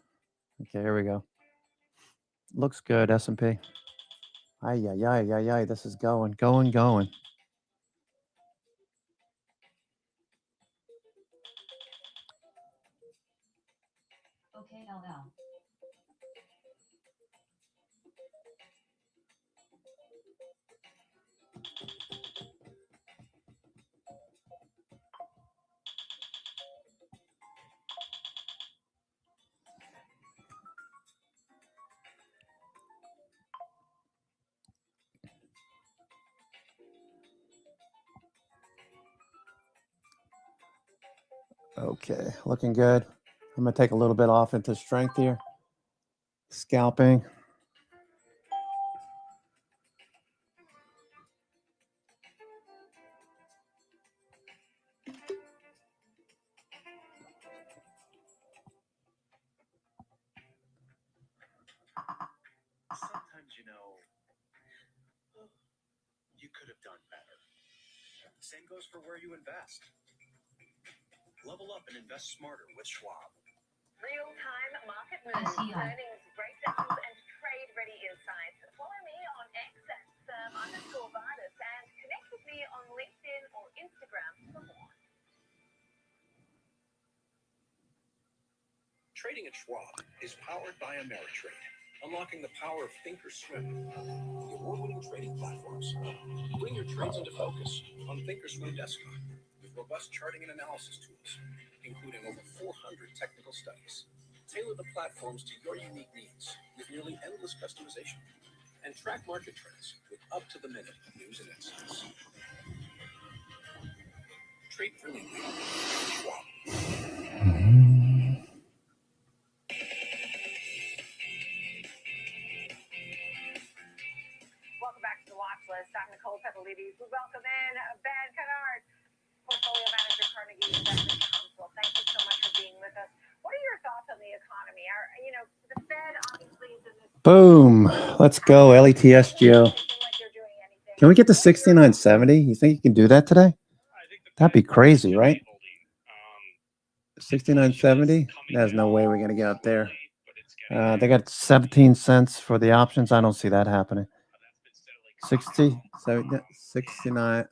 Okay, here we go. Looks good, S&P. Ay, this is going. Okay, looking good. I'm going to take a little bit off into strength here. Scalping. Sometimes, you could have done better. Same goes for where you invest. Level up and invest smarter with Schwab. Real-time market moves, earnings breakdowns, and trade-ready insights. Follow me on X at _Vardis and connect with me on LinkedIn or Instagram for more. Trading at Schwab is powered by Ameritrade, unlocking the power of Thinkorswim, the award-winning trading platforms. Bring your trades into focus on Thinkorswim Desktop with robust charting and analysis tools, including over 400 technical studies. Tailor the platforms to your unique needs with nearly endless customization, and track market trends with up-to-the-minute news and insights. Trade brilliantly with Schwab. Welcome back to the watch list. I'm Nicole Peppolides. We welcome in Ben Kennard, Portfolio Manager, Carnegie Investment Counsel. Thank you so much for being with us. What are your thoughts on the economy? The Fed obviously is in this. Boom. Let's go. LETSGO. Can we get to 69.70? You think you can do that today? That'd be crazy, right? 69.70? There's no way we're going to get up there. They got 17 cents for the options. I don't see that happening. 60, 70, 69.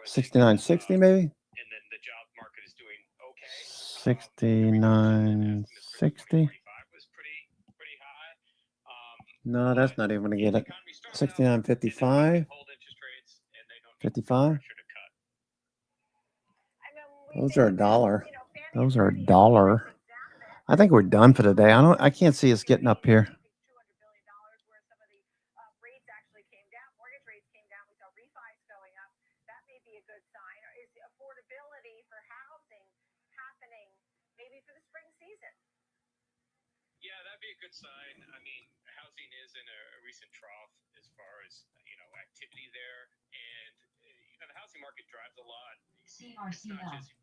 69.60 maybe? And then the job market is doing okay. 69.60. Was pretty high. No, that's not even going to get it. 69.55. 55. Those are $1. Those are $1. I think we're done for today. I can't see us getting up here. Rates actually came down. Mortgage rates came down. We saw refis going up. That may be a good sign. Is affordability for housing happening maybe for the spring season? Yeah, that'd be a good sign. I mean, housing is in a recent trough as far as, activity there. And, the housing market drives a lot. It's not just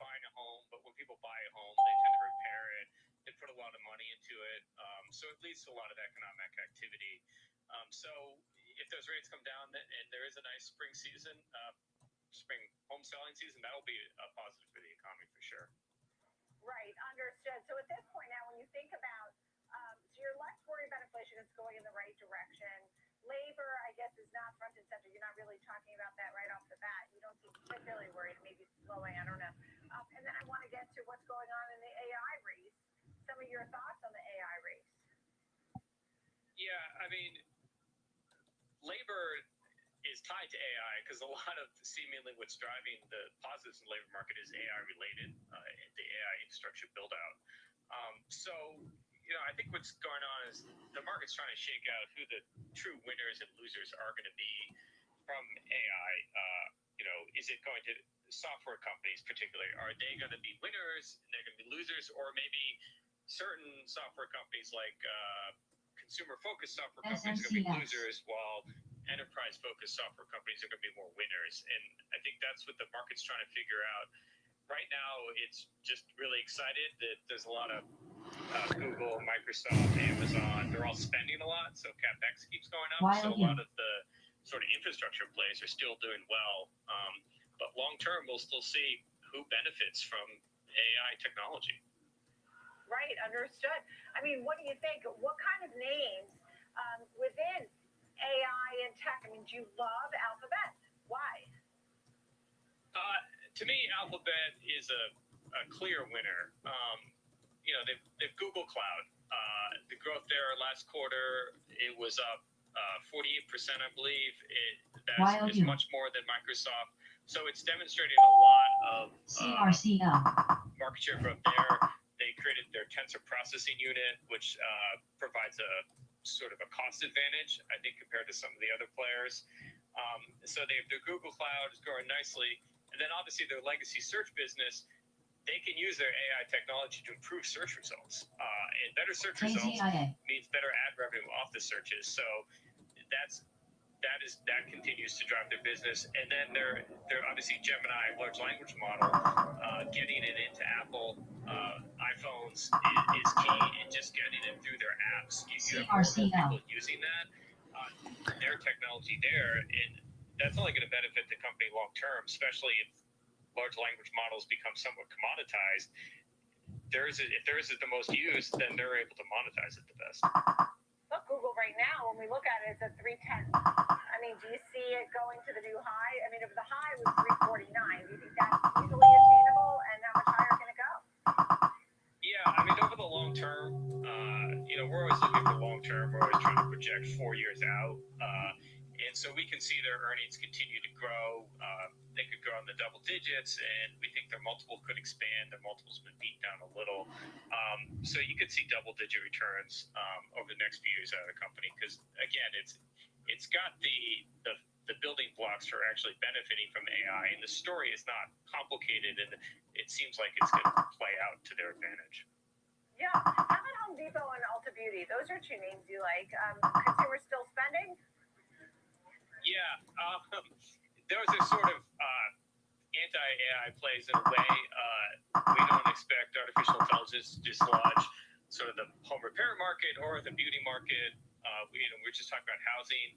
buying a home, but when people buy a home, they tend to repair it. They put a lot of money into it. So it leads to a lot of economic activity. So if those rates come down and there is a nice spring season, spring home selling season, that'll be a positive for the economy for sure. Right, understood. So at this point now, when you think about, so you're less worried about inflation, it's going in the right direction. Labor, I guess, is not front and center. You're not really talking about that right off the bat. You don't seem particularly worried. Maybe it's slowing. I don't know. And then I want to get to what's going on in the AI race. Some of your thoughts on the AI race. Yeah, I mean, labor is tied to AI because a lot of seemingly what's driving the positives in the labor market is AI related, the AI infrastructure build out. So, I think what's going on is the market's trying to shake out who the true winners and losers are going to be from AI. Is it going to software companies particularly? Are they going to be winners and they're going to be losers, or maybe certain software companies like consumer-focused software companies are going to be losers, while enterprise-focused software companies are going to be more winners? And I think that's what the market's trying to figure out. Right now, it's just really excited that there's a lot of Google, Microsoft, Amazon, they're all spending a lot, so CapEx keeps going up. So a lot of the sort of infrastructure plays are still doing well. But long-term, we'll still see who benefits from AI technology. Right, understood. I mean, what do you think? What kind of names within AI and tech? I mean, do you love Alphabet? Why? To me, Alphabet is a clear winner. They've Google Cloud. The growth there last quarter, it was up 48%, I believe. That is much more than Microsoft. So it's demonstrated a lot of market share growth there. They created their tensor processing unit, which provides a sort of a cost advantage, I think, compared to some of the other players. So their Google Cloud is growing nicely, and then obviously their legacy search business, they can use their AI technology to improve search results. And better search results means better ad revenue off the searches. So that continues to drive their business. And then they're obviously Gemini large language model, getting it into Apple iPhones is key, and just getting it through their apps. You have more people using that, their technology there, and that's only going to benefit the company long term, especially if large language models become somewhat commoditized. If theirs is the most used, then they're able to monetize it the best. Look, Google right now, when we look at it, it's at 310. I mean, do you see it going to the new high? I mean, if the high was 349, do you think that's easily attainable, and how much higher can it go? Yeah, I mean, over the long term, we're always looking for long term. We're always trying to project 4 years out. And so we can see their earnings continue to grow. They could grow in the double digits, and we think their multiple could expand. Their multiple's been beat down a little. So you could see double-digit returns over the next few years out of the company because, again, it's got the building blocks for actually benefiting from AI, and the story is not complicated, and it seems like it's going to play out to their advantage. Yeah. How about Home Depot and Ulta Beauty? Those are two names you like. Consumers still spending? Yeah. Those are sort of anti-AI plays in a way. We don't expect artificial intelligence to dislodge sort of the home repair market or the beauty market. We're just talking about housing.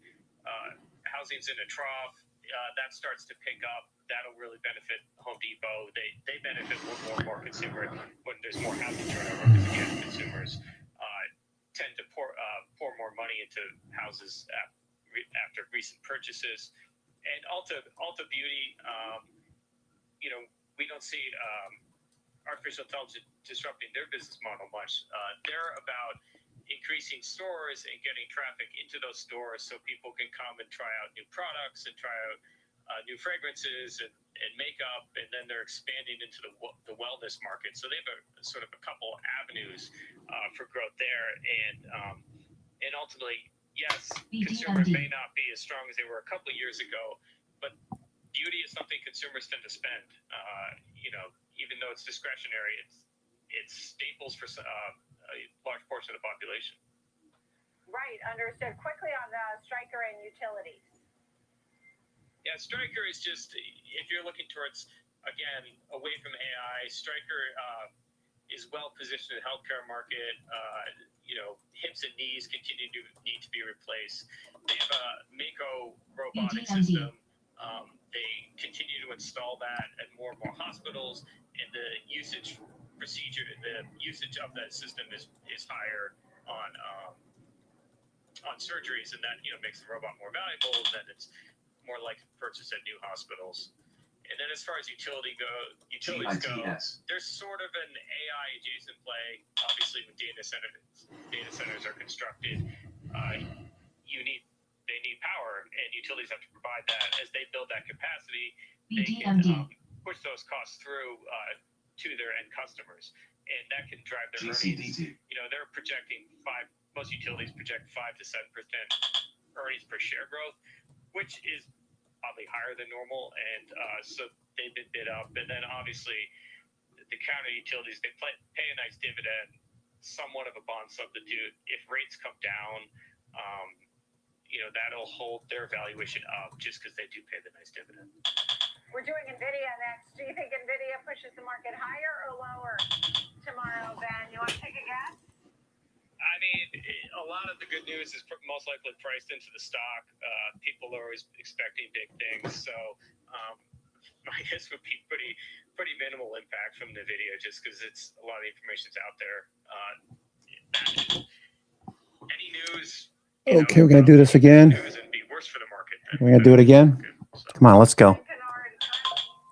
Housing's in a trough. That starts to pick up. That'll really benefit Home Depot. They benefit more and more consumer when there's more housing turnover because, again, consumers tend to pour more money into houses after recent purchases. And Ulta Beauty, we don't see artificial intelligence disrupting their business model much. They're about increasing stores and getting traffic into those stores so people can come and try out new products and try out new fragrances and makeup, and then they're expanding into the wellness market. So they have a sort of a couple avenues for growth there, and ultimately, yes, consumers may not be as strong as they were a couple of years ago, but beauty is something consumers tend to spend. Even though it's discretionary, it's staples for a large portion of the population. Right, understood. Quickly on Stryker and utilities. Yeah, Stryker is just, if you're looking towards, again, away from AI, Stryker is well positioned in the healthcare market. Hips and knees continue to need to be replaced. They have a Mako robotic system. They continue to install that at more and more hospitals, and the usage of that system is higher on surgeries, and that makes the robot more valuable. Then it's more likely to purchase at new hospitals. And then as far as utilities go, there's sort of an AI adjacent play. Obviously, when data centers are constructed, they need power, and utilities have to provide that. As they build that capacity, they can push those costs through to their end customers, and that can drive their earnings. They're projecting most utilities project 5 to 7% earnings per share growth, which is oddly higher than normal, and so they've been bid up. And then obviously the counter utilities, they pay a nice dividend, somewhat of a bond substitute. If rates come down, that'll hold their valuation up just because they do pay the nice dividend. We're doing NVIDIA next. Do you think NVIDIA pushes the market higher or lower tomorrow, Ben? You want to take a guess? I mean, a lot of the good news is most likely priced into the stock. People are always expecting big things, so my guess would be pretty minimal impact from NVIDIA, just because it's a lot of the information's out there. Any news? Okay, we're gonna do this again. It'd be worse for the market. We're gonna do it again. Come on, let's go.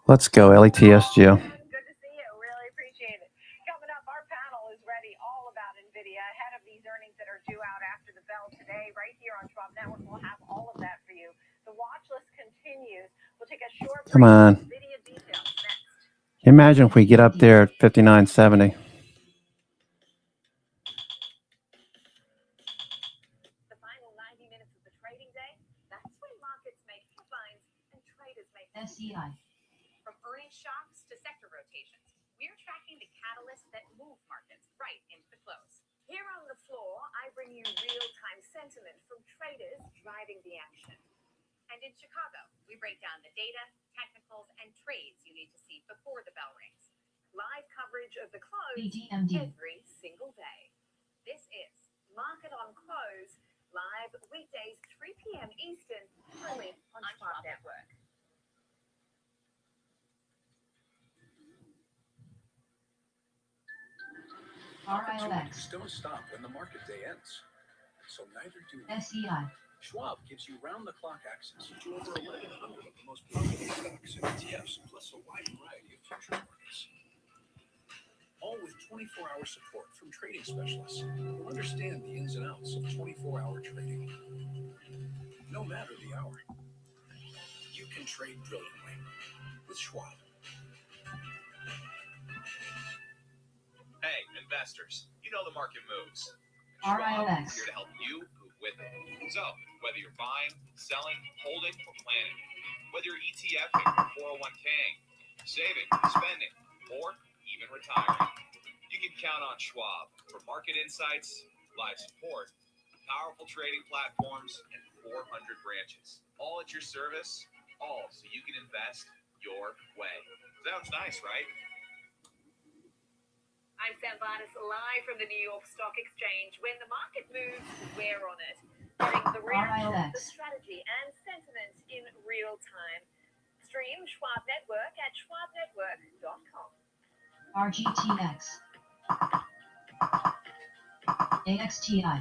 Let's go, LETSGO. Good to see you. Really appreciate it. Coming up, our panel is ready all about NVIDIA ahead of these earnings that are due out after the bell today. Right here on Schwab Network, we'll have all of that for you. The watch list continues. We'll take a short break. Come on. NVIDIA details next. Imagine if we get up there at 59.70. The final 90 minutes of the trading day, that's when markets make SEI. From earnings shocks to sector rotations, we're tracking the catalysts that move markets right into the close. Here on the floor, I bring you real-time sentiment from traders driving the action. And in Chicago, we break down the data, technicals, and trades you need to see before the bell rings. Live coverage of the close every single day. This is Market on Close, live weekdays 3 p.m. Eastern, only on Schwab Network. Opportunities don't stop when the market day ends. So neither do SEI. Schwab gives you round-the-clock access to over 1,100 of the most popular stocks and ETFs, plus a wide variety of futures markets. All with 24-hour support from trading specialists who understand the ins and outs of 24-hour trading. No matter the hour, you can trade brilliantly with Schwab. Hey, investors, you know the market moves. RIOX. Schwab here to help you move with it. So, whether you're buying, selling, holding, or planning, whether you're ETFing or 401k, saving, spending, or even retiring, you can count on Schwab for market insights, live support, powerful trading platforms, and 400 branches. All at your service, all so you can invest your way. Sounds nice, right? I'm Sam Barnes, live from the New York Stock Exchange. When the market moves, we're on it. Getting the reaction, the strategy, and sentiment in real time. Stream Schwab Network at schwabnetwork.com. RGTX. AXTI.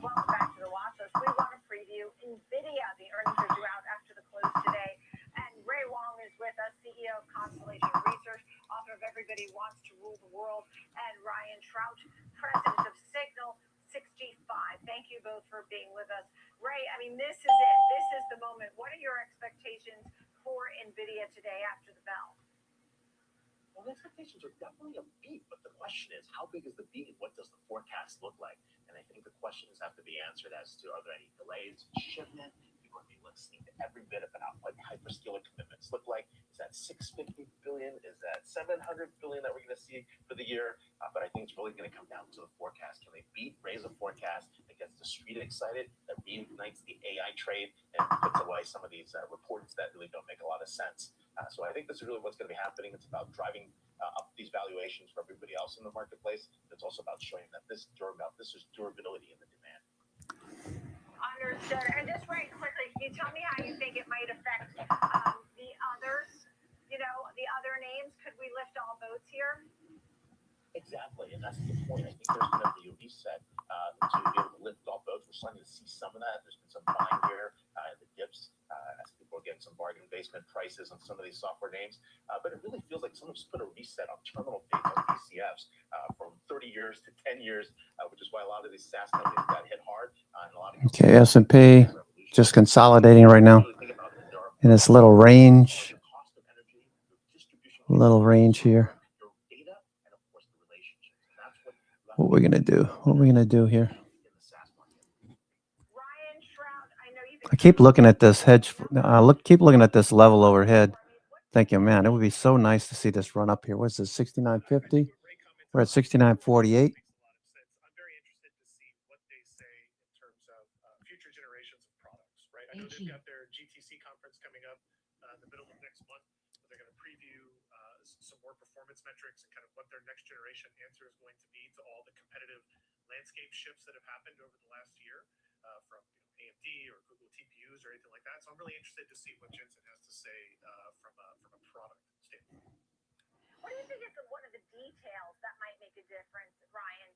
Welcome back to the watch list. We want to preview NVIDIA. The earnings are due out after the close today. And Ray Wong is with us, CEO of Constellation Research, author of Everybody Wants to Rule the World, and Ryan Trout, president of Signal 65. Thank you both for being with us. Ray, I mean, this is it. This is the moment. What are your expectations for NVIDIA today after the bell? Well, the expectations are definitely a beat, but the question is, how big is the beat and what does the forecast look like? And I think the questions have to be answered as to, are there any delays in shipment? People are listening to every bit about what hyperscaler commitments look like. Is that $650 billion? Is that $700 billion that we're going to see for the year? But I think it's really going to come down to the forecast. Can they raise a forecast that gets the street excited, that reignites the AI trade, and puts away some of these reports that really don't make a lot of sense? So I think this is really what's going to be happening. It's about driving up these valuations for everybody else in the marketplace. It's also about showing that this is durability in the demand. Understood. And just very quickly, can you tell me how you think it might affect the others? You know, the other names? Could we lift all boats here? Exactly, and that's the point. I think there's going to be a reset to be able to lift all boats. We're starting to see some of that. There's been some buying here in the dips as people are getting some bargain basement prices on some of these software names. But it really feels like someone's put a reset on terminal dates on PCFs from 30 years to 10 years, which is why a lot of these SaaS companies got hit hard. And a lot of Okay, S&P just consolidating right now in this little range. Little range here. What we're gonna do? What we're gonna do here? I keep looking at this hedge. Keep looking at this level overhead. Thinking, man, it would be so nice to see this run up here. What's this? 69.50. We're at 69.48. Future generations of products, right? I know they've got their GTC conference coming up in the middle of next month. They're going to preview some more performance metrics and kind of what their next generation answer is going to be to all the competitive landscape shifts that have happened over the last year from AMD or Google TPUs or anything like that. So I'm really interested to see what Jensen has to say from a product standpoint. What do you think is one of the details that might make a difference, Ryan?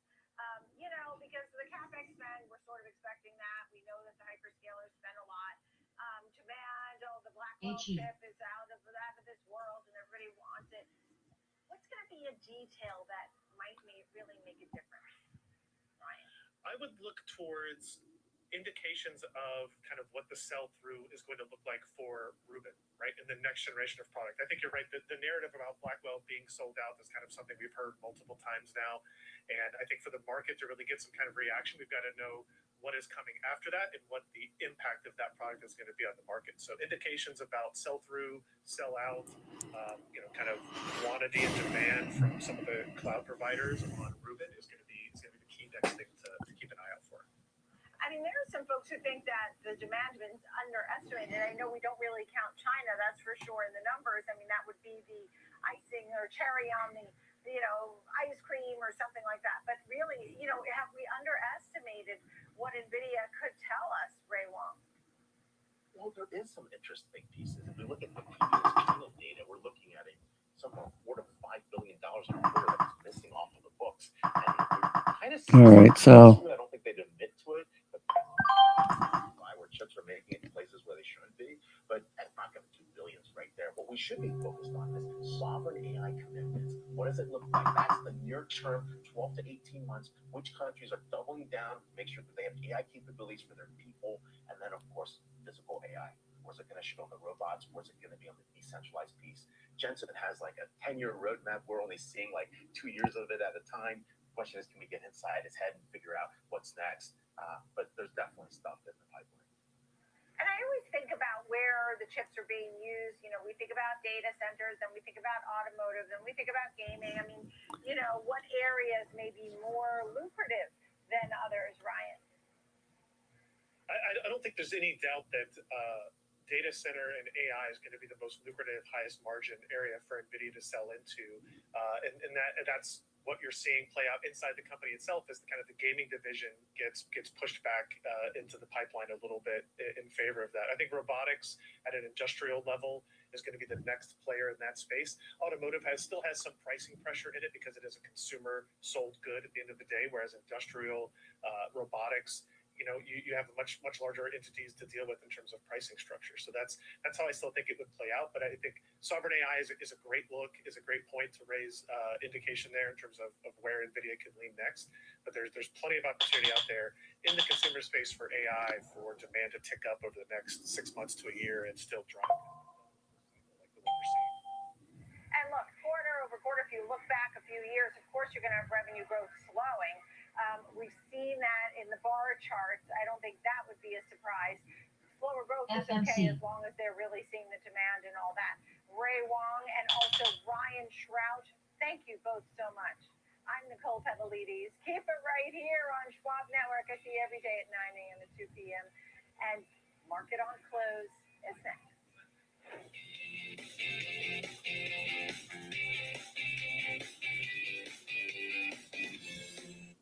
You know, because the CapEx spend, we're sort of expecting that. We know that the hyperscalers spend a lot. Demand, the Blackwell chip is out of this world and everybody wants it. What's going to be a detail that might really make a difference, Ryan? I would look towards indications of kind of what the sell-through is going to look like for Rubin, right, in the next generation of product. I think you're right. The narrative about Blackwell being sold out is kind of something we've heard multiple times now. And I think for the market to really get some kind of reaction, we've got to know what is coming after that and what the impact of that product is going to be on the market. So indications about sell-through, sell-out, kind of quantity and demand from some of the cloud providers on Rubin is going to be the key next thing to keep an eye out for. I mean, there are some folks who think that the demand has been underestimated. I know we don't really count China, that's for sure, in the numbers. I mean, that would be the icing or cherry on the, ice cream or something like that. But really, have we underestimated what NVIDIA could tell us, Ray Wong? Well, there is some interesting pieces. If we look at the previous China data, we're looking at somewhere $4 to $5 billion a quarter that was missing off of the books. And kind of all right, so I don't think they'd admit to it, but where chips are making it in places where they shouldn't be. But that's not going to do billions right there. What we should be focused on is sovereign AI commitments. What does it look like? That's the near term, 12 to 18 months. Which countries are doubling down, make sure that they have AI capabilities for their people, and then, of course, physical AI. Where's it going to show on the robots? Where's it going to be on the decentralized piece? Jensen has like a 10-year roadmap. We're only seeing like 2 years of it at a time. The question is, can we get inside his head and figure out what's next? But there's definitely stuff in the pipeline. And I always think about where the chips are being used. We think about data centers, then we think about automotive, then we think about gaming. I mean, what areas may be more lucrative than others, Ryan? I don't think there's any doubt that data center and AI is going to be the most lucrative, highest margin area for NVIDIA to sell into. And that's what you're seeing play out inside the company itself is kind of the gaming division gets pushed back into the pipeline a little bit in favor of that. I think robotics at an industrial level is going to be the next player in that space. Automotive still has some pricing pressure in it because it is a consumer sold good at the end of the day, whereas industrial robotics, you have much larger entities to deal with in terms of pricing structure. So that's how I still think it would play out. But I think sovereign AI is a great look, is a great point to raise indication there in terms of where NVIDIA could lean next. But there's plenty of opportunity out there in the consumer space for AI for demand to tick up over the next 6 months to a year and still drop. Like the one we're seeing. And look, quarter over quarter, if you look back a few years, of course you're going to have revenue growth slowing. We've seen that in the bar charts. I don't think that would be a surprise. Slower growth is okay as long as they're really seeing the demand and all that. Ray Wong and also Ryan Shrout, thank you both so much. I'm Nicole Petalides. Keep it right here on Schwab Network. I see you every day at 9 a.m. and 2 p.m. And Market on Close is next.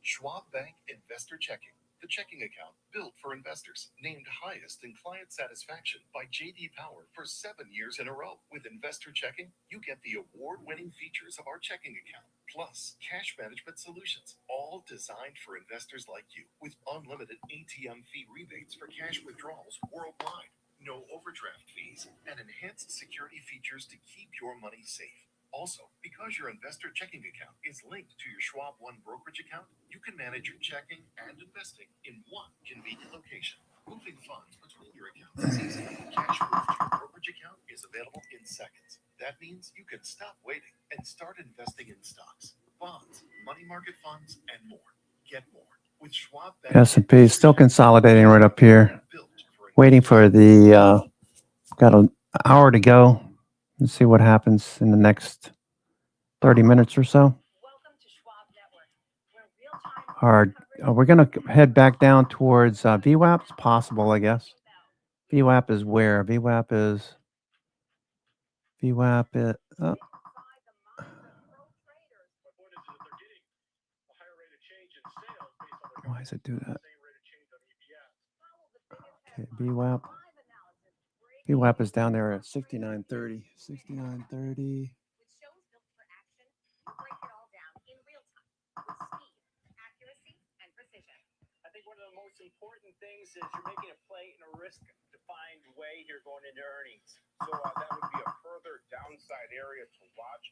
Schwab Bank Investor Checking, the checking account built for investors, named highest in client satisfaction by J.D. Power for 7 years in a row. With Investor Checking, you get the award-winning features of our checking account, plus cash management solutions, all designed for investors like you, with unlimited ATM fee rebates for cash withdrawals worldwide, no overdraft fees, and enhanced security features to keep your money safe. Also, because your investor checking account is linked to your Schwab One brokerage account, you can manage your checking and investing in one convenient location. Moving funds between your accounts is easy. Cash moved to your brokerage account is available in seconds. That means you can stop waiting and start investing in stocks, bonds, money market funds, and more. Get more with Schwab Bank. S&P still consolidating right up here. Waiting for the got an hour to go. Let's see what happens in the next 30 minutes or so. We're going to head back down towards VWAP. It's possible, I guess. VWAP is where? VWAP is... why does it do that? Okay, VWAP. VWAP is down there at 69.30. 69.30. I think one of the most important things is you're making a play in a risk-defined way here going into earnings. So that would be a further downside area to watch.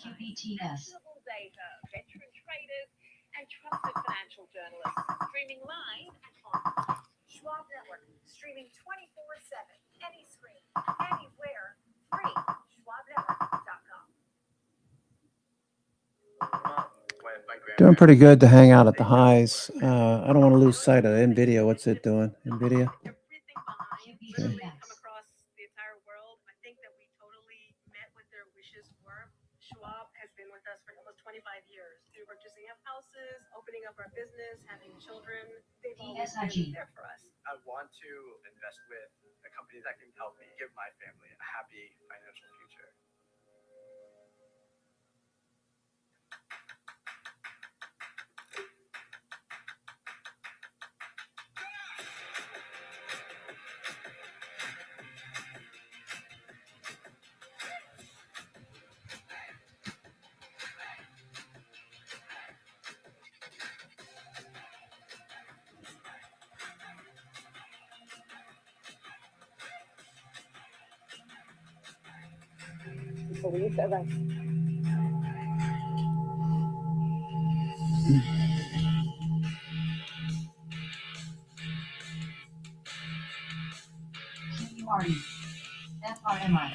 QBTS. Data, veteran traders, and trusted financial journalists streaming live at home. Schwab Network, streaming 24/7, any screen, anywhere, free. SchwabNetwork.com. Doing pretty good to hang out at the highs. I don't want to lose sight of NVIDIA. What's it doing? NVIDIA? Okay. Come across the entire world. I think that we totally met what their wishes were. Schwab has been with us for almost 25 years through purchasing up houses, opening up our business, having children. They've always been there for us. I want to invest with a company that can help me give my family a happy financial future. QRE. FRMI.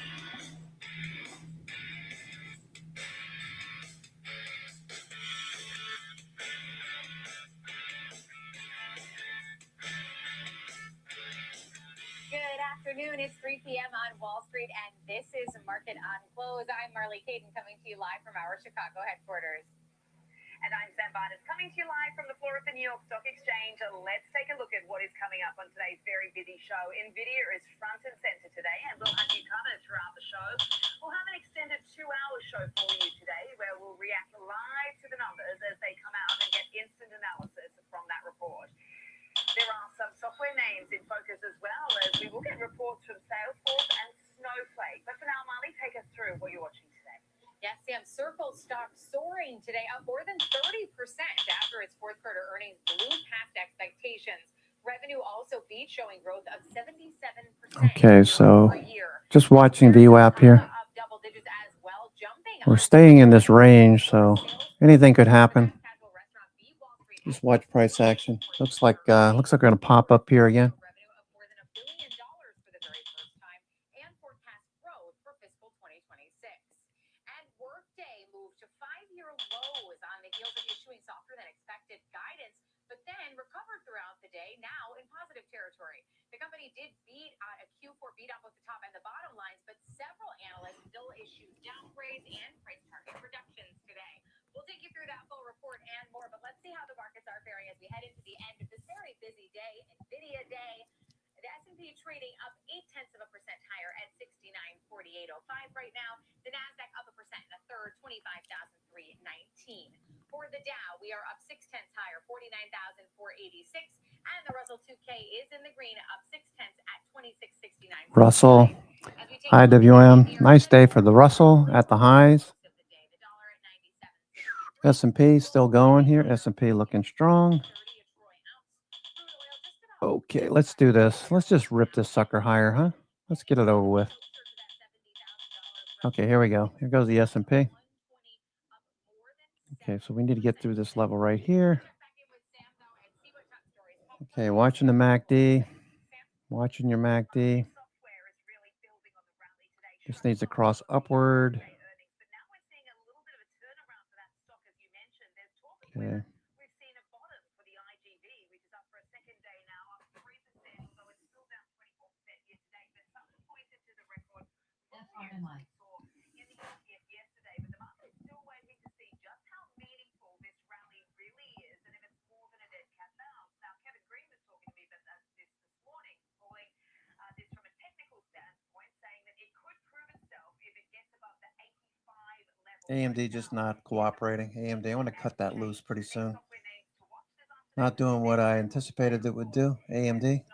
Good afternoon. It's 3 p.m. on Wall Street, and this is Market on Close. I'm Marley Caden coming to you live from our Chicago headquarters. And I'm Sam Barnes coming to you live from the floor of the New York Stock Exchange. Let's take a look at what is coming up on today's very busy show. NVIDIA is front and center today, and we'll have you covered throughout the show. We'll have an extended 2-hour show for you today, where we'll react live to the numbers as they come out and get instant analysis from that report. There are some software names in focus as well, as we will get reports from Salesforce and Snowflake. But for now, Marley, take us through what you're watching today. Yes, Sam, Circle stock soaring today, up more than 30% after its fourth quarter earnings blew past expectations. Revenue also beat, showing growth of 77%. Okay, so just watching VWAP here. We're staying in this range, so anything could happen. Just watch price action. Looks like we're going to pop up here again. The company did beat a Q4 beat on both the top and the bottom lines, but several analysts still issued downgrades and price target reductions today. We'll take you through that full report and more, but let's see how the markets are faring as we head into the end of this very busy day, NVIDIA day. The S&P trading up 0.8% higher at 69.4805 right now. The Nasdaq up 1% and a third, 25,319. For the Dow, we are up 0.6 higher, 49,486. And the Russell 2K is in the green, up 0.6 at 2669. Russell, IWM. Nice day for the Russell at the highs. S&P still going here. S&P looking strong. Okay, let's do this. Let's just rip this sucker higher, huh? Let's get it over with. Okay, here we go. Here goes the S&P. Okay, so we need to get through this level right here. Okay, watching the MACD. Watching your MACD. Just needs to cross upward. Okay. AMD just not cooperating. AMD, I want to cut that loose pretty soon. Not doing what I anticipated it would do. AMD.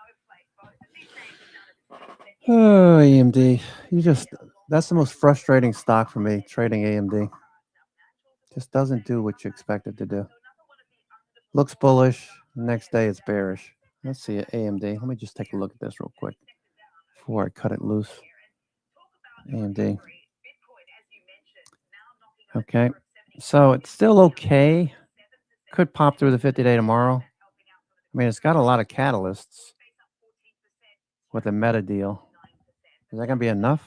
Oh, AMD. That's the most frustrating stock for me, trading AMD. Just doesn't do what you expect it to do. Looks bullish. Next day it's bearish. Let's see it, AMD. Let me just take a look at this real quick before I cut it loose. AMD. Okay, so it's still okay. Could pop through the 50-day tomorrow. I mean, it's got a lot of catalysts. with a meta deal. Is that going to be enough?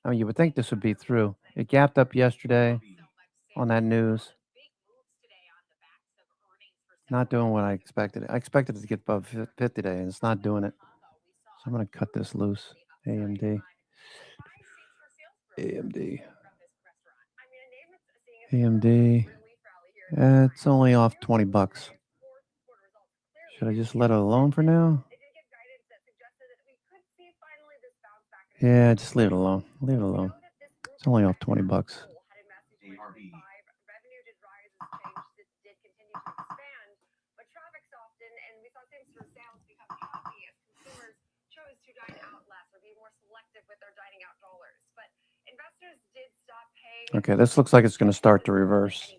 I mean, you would think this would be through. It gapped up yesterday on that news. Not doing what I expected. I expected it to get above 50 today, and it's not doing it. So I'm going to cut this loose. AMD. AMD. AMD. It's only off 20 bucks. Should I just let it alone for now? Yeah, just leave it alone. Leave it alone. It's only off 20 bucks. Okay, this looks like it's going to start to reverse.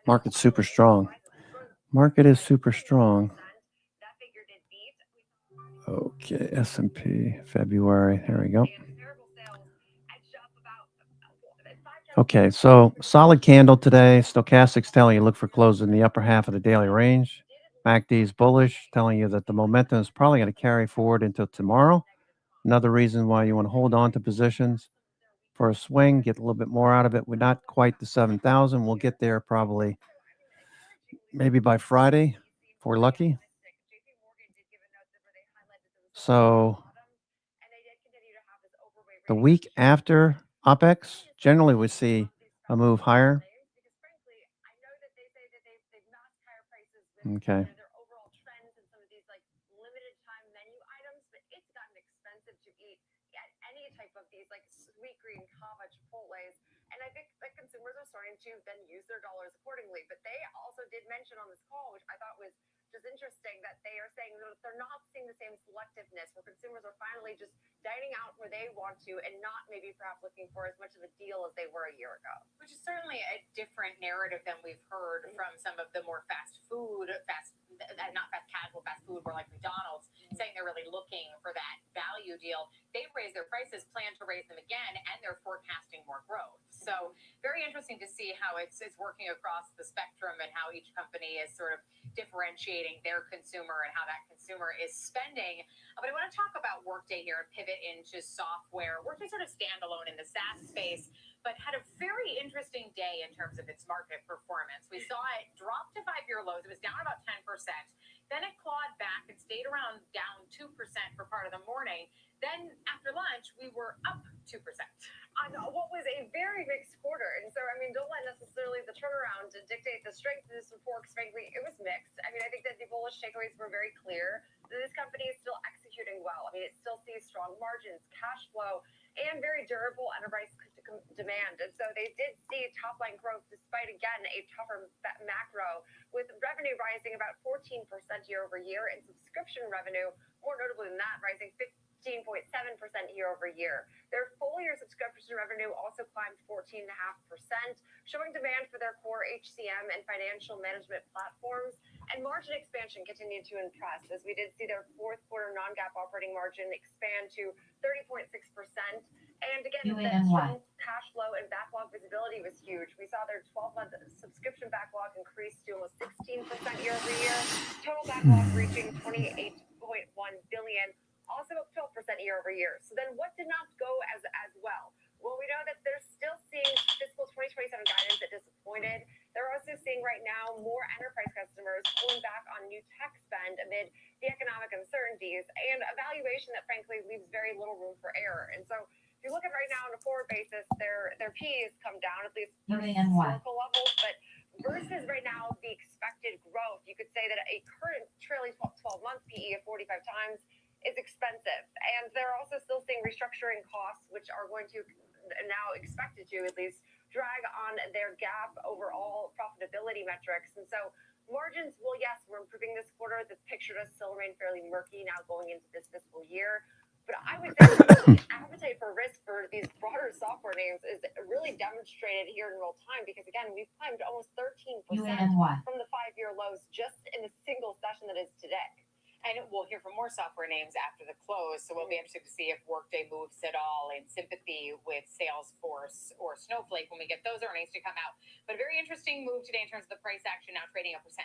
Market's super strong. Market is super strong. Okay, S&P, February. There we go. Okay, so solid candle today. Stochastic's telling you look for close in the upper half of the daily range. MACD is bullish, telling you that the momentum is probably going to carry forward until tomorrow. Another reason why you want to hold on to positions for a swing, get a little bit more out of it. We're not quite the 7,000. We'll get there probably maybe by Friday if we're lucky. So the week after OPEX, generally we see a move higher. Okay. To then use their dollars accordingly. But they also did mention on this call, which I thought was just interesting, that they are saying that they're not seeing the same selectiveness where consumers are finally just dining out where they want to and not maybe perhaps looking for as much of a deal as they were a year ago. Which is certainly a different narrative than we've heard from some of the more fast food, more like McDonald's, saying they're really looking for that value deal. They've raised their prices, plan to raise them again, and they're forecasting more growth. So very interesting to see how it's working across the spectrum and how each company is sort of differentiating their consumer and how that consumer is spending. But I want to talk about Workday here and pivot into software. Workday sort of standalone in the SaaS space, but had a very interesting day in terms of its market performance. We saw it drop to 5-year lows. It was down about 10%. Then it clawed back and stayed around down 2% for part of the morning. Then after lunch, we were up 2%. On what was a very mixed quarter. And so, I mean, don't let necessarily the turnaround to dictate the strength of this report, because frankly, it was mixed. I mean, I think that the bullish takeaways were very clear. This company is still executing well. I mean, it still sees strong margins, cash flow, and very durable enterprise demand. And so they did see top line growth despite, again, a tougher macro, with revenue rising about 14% year over year and subscription revenue, more notably than that, rising 15.7% year over year. Their full year subscription revenue also climbed 14.5%, showing demand for their core HCM and financial management platforms. And margin expansion continued to impress, as we did see their fourth quarter non-GAAP operating margin expand to 30.6%. And again, that strong cash flow and backlog visibility was huge. We saw their 12-month subscription backlog increase to almost 16% year over year. Total backlog reaching $28.1 billion, also up 12% year over year. So then what did not go as well? Well, we know that they're still seeing fiscal 2027 guidance that disappointed. They're also seeing right now more enterprise customers pulling back on new tech spend amid the economic uncertainties and a valuation that frankly leaves very little room for error. And so if you look at right now on a forward basis, their PE has come down at least historical levels, but versus right now the expected growth, you could say that a current trailing 12-month PE of 45 times is expensive. And they're also still seeing restructuring costs, which are going to now expected to at least drag on their GAAP overall profitability metrics. And so margins, well, yes, we're improving this quarter. The picture does still remain fairly murky now going into this fiscal year. But I would say the appetite for risk for these broader software names is really demonstrated here in real time, because again, we've climbed almost 13% from the 5-year lows just in a single session that is today. And we'll hear from more software names after the close. So we'll be interested to see if Workday moves at all in sympathy with Salesforce or Snowflake when we get those earnings to come out. But a very interesting move today in terms of the price action, now trading 1.5%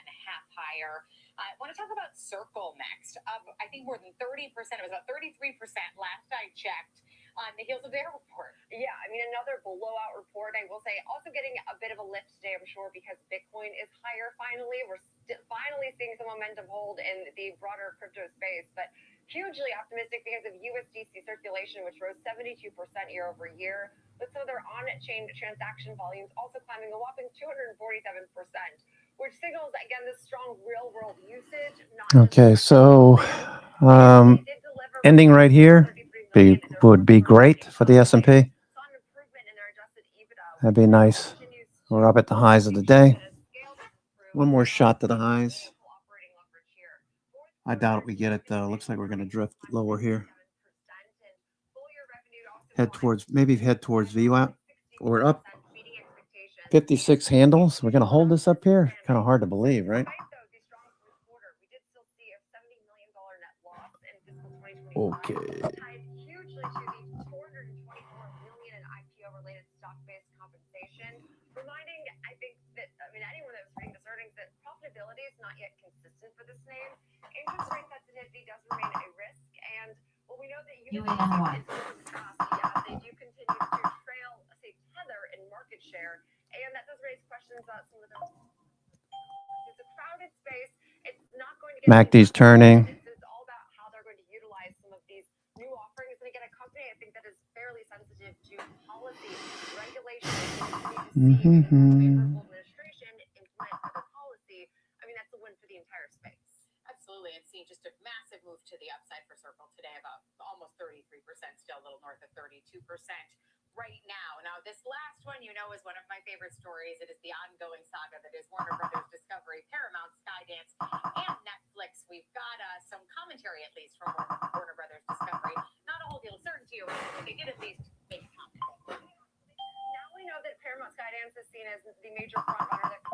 higher. I want to talk about Circle next. Up, I think more than 30%. It was about 33% last I checked on the heels of their report. Yeah, I mean, another blowout report. I will say, also getting a bit of a lift today, I'm sure, because Bitcoin is higher finally. We're finally seeing some momentum hold in the broader crypto space, but hugely optimistic because of USDC circulation, which rose 72% year over year, with some of their on-chain transaction volumes also climbing a whopping 247%, which signals, again, this strong real-world usage. Okay, so ending right here would be great for the S&P. That'd be nice. We're up at the highs of the day. One more shot to the highs. I doubt we get it though. Looks like we're going to drift lower here. Head towards VWAP or up. 56 handles. We're going to hold this up here. Kind of hard to believe, right? Okay. Reminding, I think that, I mean, anyone that was reading this earnings, that profitability is not yet consistent for this name. Interest rate sensitivity does remain a risk, and well, we know that UANY. they do continue to trail, say, Tether in market share, and that does raise questions about some of the. It's a crowded space. It's not going to get. MACD's turning. It's all about how they're going to utilize some of these new offerings. And again, a company I think that is fairly sensitive to policy, regulation, favorable administration, implement other policy. I mean, that's a win for the entire space. Absolutely, and seeing just a massive move to the upside for Circle today, about almost 33%, still a little north of 32% right now. Now, this last one, you know, is one of my favorite stories. It is the ongoing saga that is Warner Brothers Discovery, Paramount, Skydance, and Netflix. We've got some commentary, at least, from Warner Brothers Discovery. Not a whole deal of certainty around it, but they did at least make a comment. Now we know that Paramount Skydance is seen as the major frontrunner that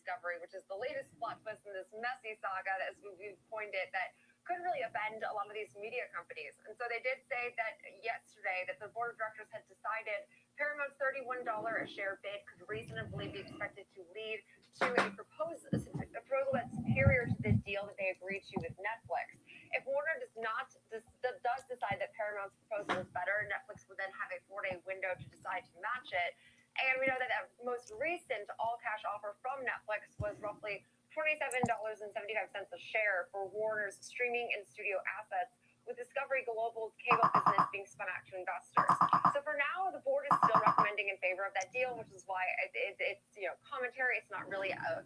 Discovery, which is the latest plot twist in this messy saga, as we've coined it, that could really upend a lot of these media companies. And so they did say that yesterday that the board of directors had decided Paramount's $31 a share bid could reasonably be expected to lead to a proposal that's superior to the deal that they agreed to with Netflix. If Warner does decide that Paramount's proposal is better, Netflix would then have a 4-day window to decide to match it. And we know that that most recent all-cash offer from Netflix was roughly $27.75 a share for Warner's streaming and studio assets, with Discovery Global's cable business being spun out to investors. So for now, the board is still recommending in favor of that deal, which is why it's commentary. It's not really a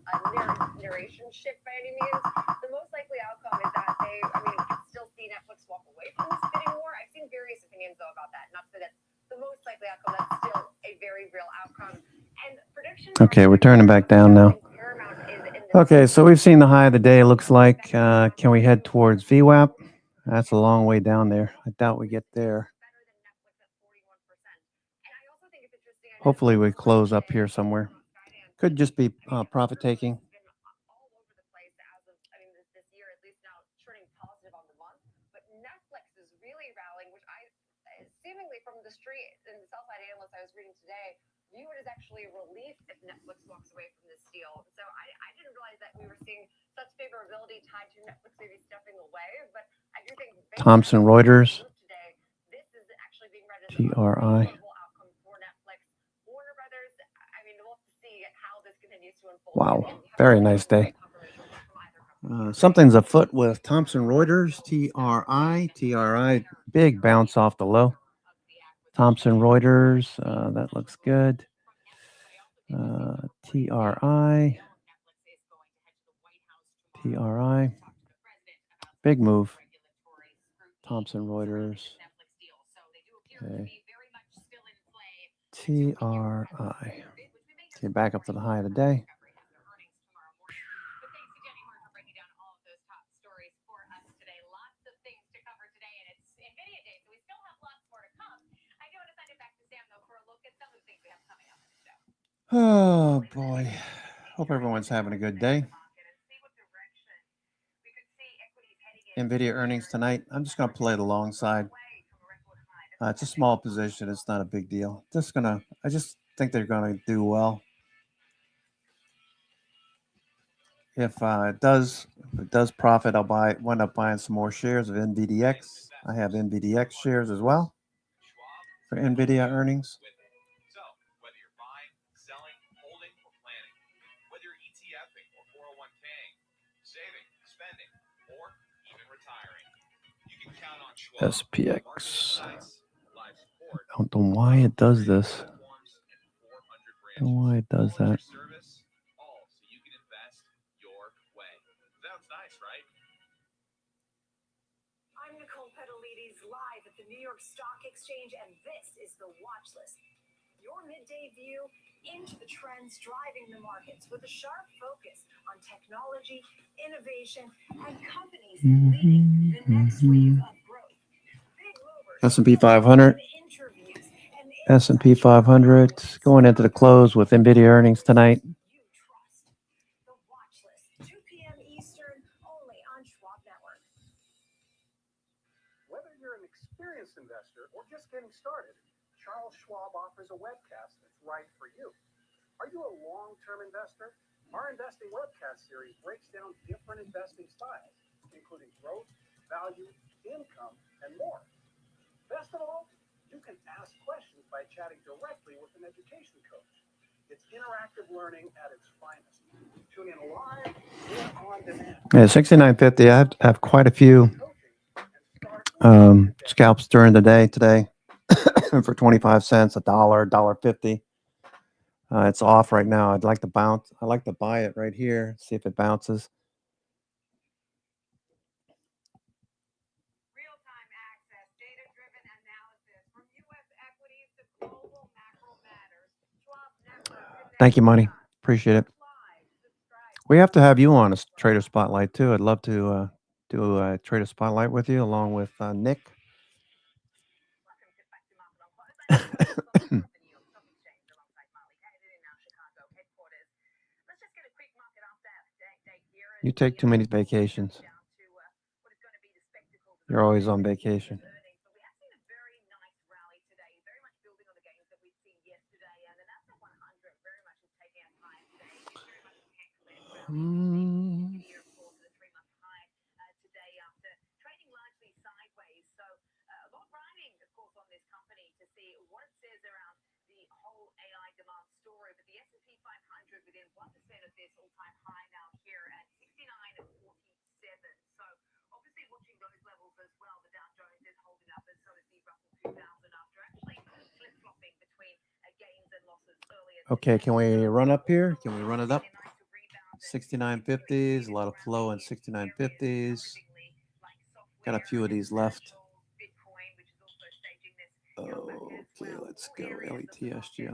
narration shift by any means. The most likely outcome is that we could still see Netflix walk away from this bidding war. I've seen various opinions though about that. Not to say that's the most likely outcome. That's still a very real outcome. And predictions. Okay, we're turning back down now. Okay, so we've seen the high of the day, it looks like. Can we head towards VWAP? That's a long way down there. I doubt we get there. Hopefully we close up here somewhere. Could just be profit taking. Seemingly from the street and the sell-side analysts I was reading today, view it as actually a relief if Netflix walks away from this deal. So I didn't realize that we were seeing such favorability tied to Netflix maybe stepping away, but I do think Thomson Reuters, today, this is actually being read as TRI. a outcome for Netflix. Warner Brothers, I mean, we'll have to see how this continues to unfold. Wow, very nice day. Something's afoot with Thomson Reuters, TRI, big bounce off the low. Thomson Reuters, that looks good. TRI, big move. Thomson Reuters. Okay. TRI. Okay, back up to the high of the day. Oh boy. Hope everyone's having a good day. NVIDIA earnings tonight. I'm just going to play the long side. It's a small position. It's not a big deal. I just think they're going to do well. If it does profit, I'll wind up buying some more shares of NVDX. I have NVDX shares as well for NVIDIA earnings. So, whether you're buying, selling, holding, or planning, whether you're ETFing or 401king, saving, spending, or even retiring, you can count on Schwab. SPX. Market insights, live support, I don't know why it does this. platforms, and 400 I don't know why it does all at that. your service, all so you can invest your way. Sounds nice, right? I'm Nicole Pedalides, live at the New York Stock Exchange, and this is the Watch List. Your midday view into the trends driving the markets with a sharp focus on technology, innovation, and companies leading the next wave of growth. Big movers, S&P 500. interviews, and S&P 500 going into the close with NVIDIA earnings tonight. you trust. The Watch List, 2 p.m. Eastern, only on Schwab Network. Whether you're an experienced investor or just getting started, Charles Schwab offers a webcast that's right for you. Are you a long-term investor? Our investing webcast series breaks down different investing styles, including growth, value, income, and more. Best of all, you can ask questions by chatting directly with an education coach. It's interactive learning at its finest. Tune in live or on demand. Yeah, 69.50. I have quite a few scalps during the day today for 25 cents, $1, $1.50. It's off right now. I'd like to bounce. I like to buy it right here, see if it bounces. Real-time access, data-driven analysis from U.S. equities to global macro matters. Schwab Network. Thank you, Money. Appreciate it. We have to have you on a Trader Spotlight too. I'd love to do a Trader Spotlight with you along with Nick. You take too many vacations. You're always on vacation. Today after trading largely sideways. So a lot riding, of course, on this company to see what it says around the whole AI demand story. But the S&P 500 within 1% of this all-time high now here at 69.47. So obviously watching those levels as well. The Dow Jones is holding up, and so is the Russell 2000 after actually flip-flopping between gains and losses earlier. Okay, can we run up here? Can we run it up? 69.50s, a lot of flow in 69.50s. Got a few of these left. Okay, let's go LETSGO.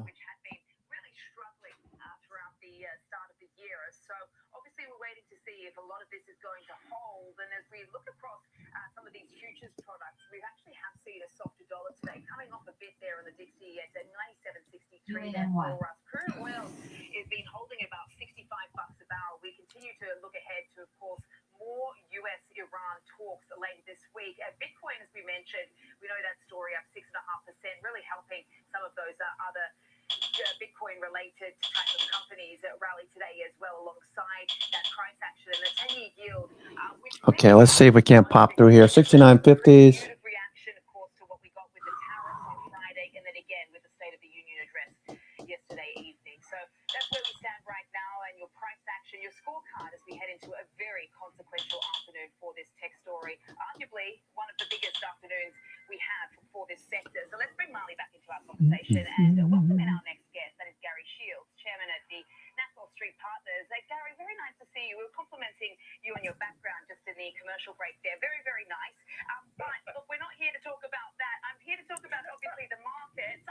Throughout the start of the year. So obviously we're waiting to see if a lot of this is going to hold. And as we look across some of these futures products, we actually have seen a softer dollar today, coming off a bit there in the Dixie at 97.63 there for us. Crude oil is been holding about $65 a barrel. We continue to look ahead to, of course, more U.S.-Iran talks later this week. Bitcoin, as we mentioned, we know that story up 6.5%, really helping some of those other Bitcoin-related type of companies rally today as well, alongside that price action and the 10-year yield. Okay, let's see if we can't pop through here. 69.50s. Reaction, of course, to what we got with the tariffs on Friday, and then again with the State of the Union address yesterday evening. So that's where we stand right now, and your price action, your scorecard as we head into a very consequential afternoon for this tech story. Arguably one of the biggest afternoons we have for this sector. So let's bring Marley back into our conversation and welcome in our next guest. That is Gary Shields, chairman at the Nassau Street Partners. Gary, very nice to see you. We were complimenting you on your background just in the commercial break there. Very, very nice. But look, we're not here to talk about that. I'm here to talk about, obviously, the markets.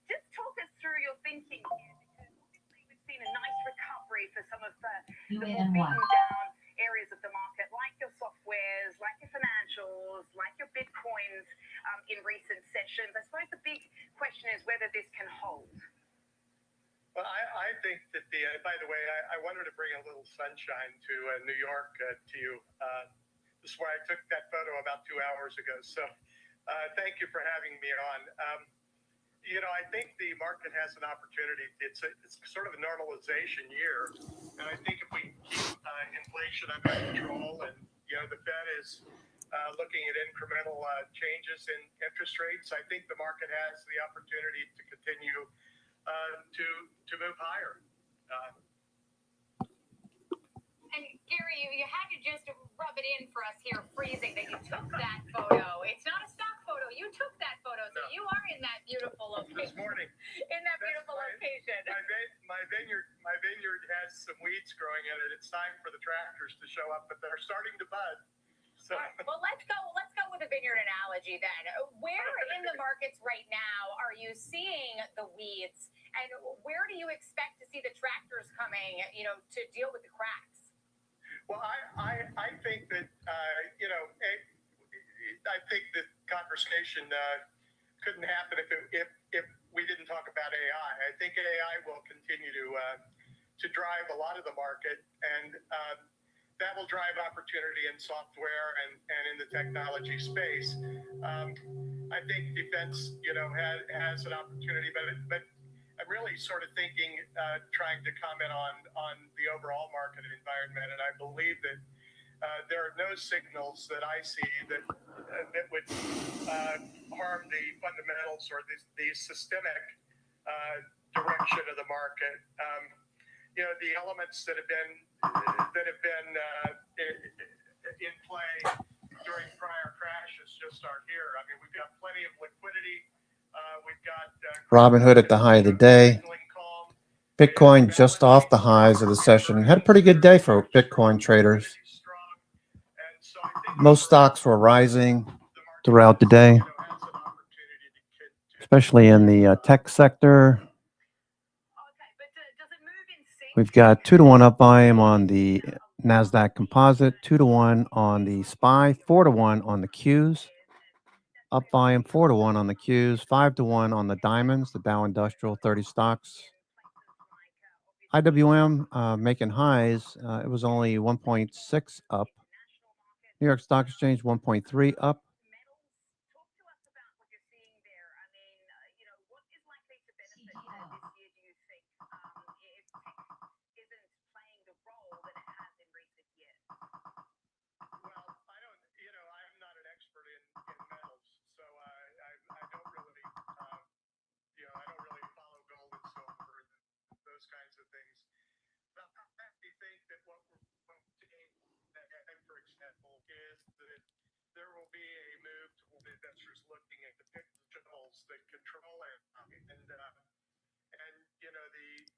Just talk us through your thinking here, because obviously we've seen a nice recovery for some of the more beaten down areas of the market, like your softwares, like your financials, like your Bitcoins in recent sessions. I suppose the big question is whether this can hold. Well, I think that by the way, I wanted to bring a little sunshine to New York to you. This is why I took that photo about 2 hours ago. So thank you for having me on. I think the market has an opportunity. It's sort of a normalization year. And I think if we keep inflation under control and, the Fed is looking at incremental changes in interest rates, I think the market has the opportunity to continue to move higher. And Gary, you had to just rub it in for us here, freezing, that you took that photo. It's not a stock photo. You took that photo, so you are in that beautiful location. This morning. In that beautiful location. My vineyard has some weeds growing in it. It's time for the tractors to show up, but they're starting to bud. So. All right, well, let's go with a vineyard analogy then. Where in the markets right now are you seeing the weeds, and where do you expect to see the tractors coming, to deal with the cracks? Well, I think that I think the conversation couldn't happen if we didn't talk about AI. I think AI will continue to drive a lot of the market, and that will drive opportunity in software and in the technology space. I think defense, has an opportunity, but I'm really sort of thinking, trying to comment on the overall market environment, and I believe that there are no signals that I see that would harm the fundamentals or the systemic direction of the market. The elements that have been in play during prior crashes just aren't here. I mean, we've got plenty of liquidity. We've got Robinhood at the high of the day. Bitcoin just off the highs of the session. Had a pretty good day for Bitcoin traders. Most stocks were rising throughout the day, especially in the tech sector. We've got 2-to-1 up volume on the NASDAQ Composite, 2-to-1 on the SPY, 4-to-1 on the Qs. Up volume, 4-to-1 on the Qs, 5-to-1 on the Diamonds, the Dow Industrial 30 stocks. IWM making highs. It was only 1.6 up. New York Stock Exchange 1.3 up. There will be a move toward investors looking at the pixels that control it, and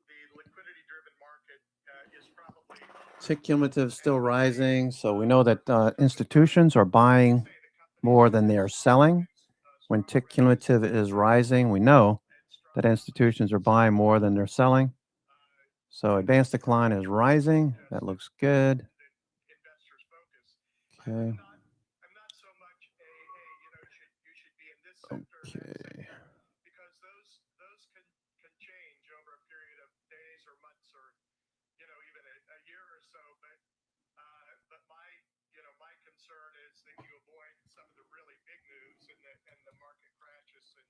the liquidity-driven market is probably. Tick cumulative still rising, so we know that institutions are buying more than they are selling. When tick cumulative is rising, we know that institutions are buying more than they're selling. So advanced decline is rising. That looks good. Okay. Okay. Because those can change over a period of days or months or even a year or so. But my concern is that you avoid some of the really big moves and the market crashes. And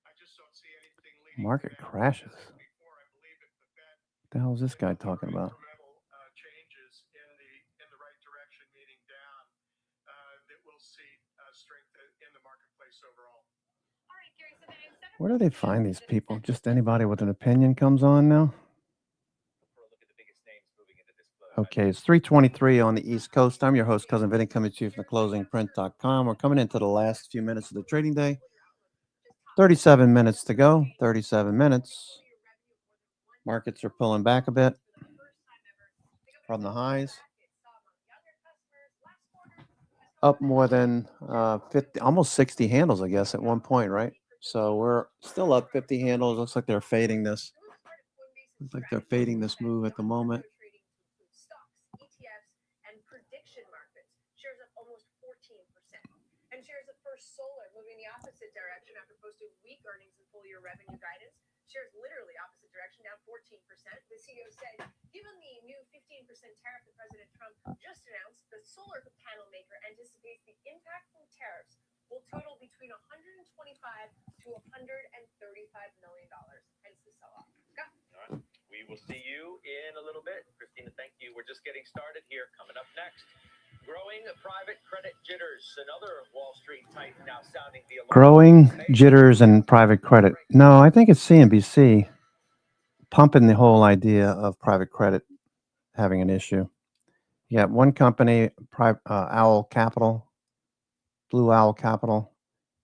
I just don't see anything leading. Market crashes. What the hell is this guy talking about? Changes in the right direction, meaning down, that we'll see strength in the marketplace overall. Where do they find these people? Just anybody with an opinion comes on now? Okay, it's 3:23 on the East Coast. I'm your host, Cousin Vinny, coming to you from theclosingprint.com. We're coming into the last few minutes of the trading day. 37 minutes to go. 37 minutes. Markets are pulling back a bit from the highs. Up more than 50, almost 60 handles, I guess, at one point, right? So we're still up 50 handles. Looks like they're fading this. Looks like they're fading this move at the moment. ETFs and prediction markets. Shares up almost 14%. And shares of First Solar moving the opposite direction after posting weak earnings and full year revenue guidance. shares literally opposite direction, down 14%. The CEO said, given the new 15% tariff that President Trump just announced, the solar panel maker anticipates the impact from tariffs will total between $125 to $135 million. Hence the sell-off. Scott? All right. We will see you in a little bit. Christina, thank you. We're just getting started here. Coming up next, growing private credit jitters. Another Wall Street titan now sounding the alarm. Growing jitters and private credit. No, I think it's CNBC pumping the whole idea of private credit having an issue. You got one company, Owl Capital, Blue Owl Capital,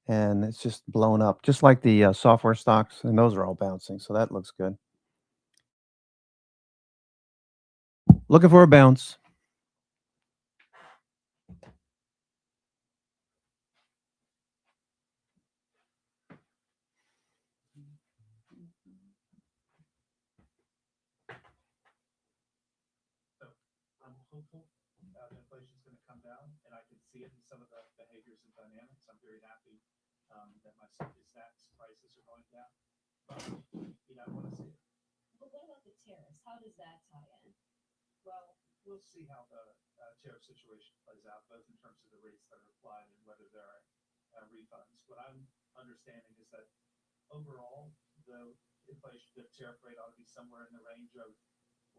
and it's just blown up, just like the software stocks, and those are all bouncing. So that looks good. Looking for a bounce. I'm hopeful that inflation is going to come down, and I can see it in some of the behaviors and dynamics. I'm very happy that my snacks prices are going down. But, I want to see it. But what about the tariffs? How does that tie in? Well, we'll see how the tariff situation plays out, both in terms of the rates that are applied and whether there are refunds. What I'm understanding is that overall, the tariff rate ought to be somewhere in the range of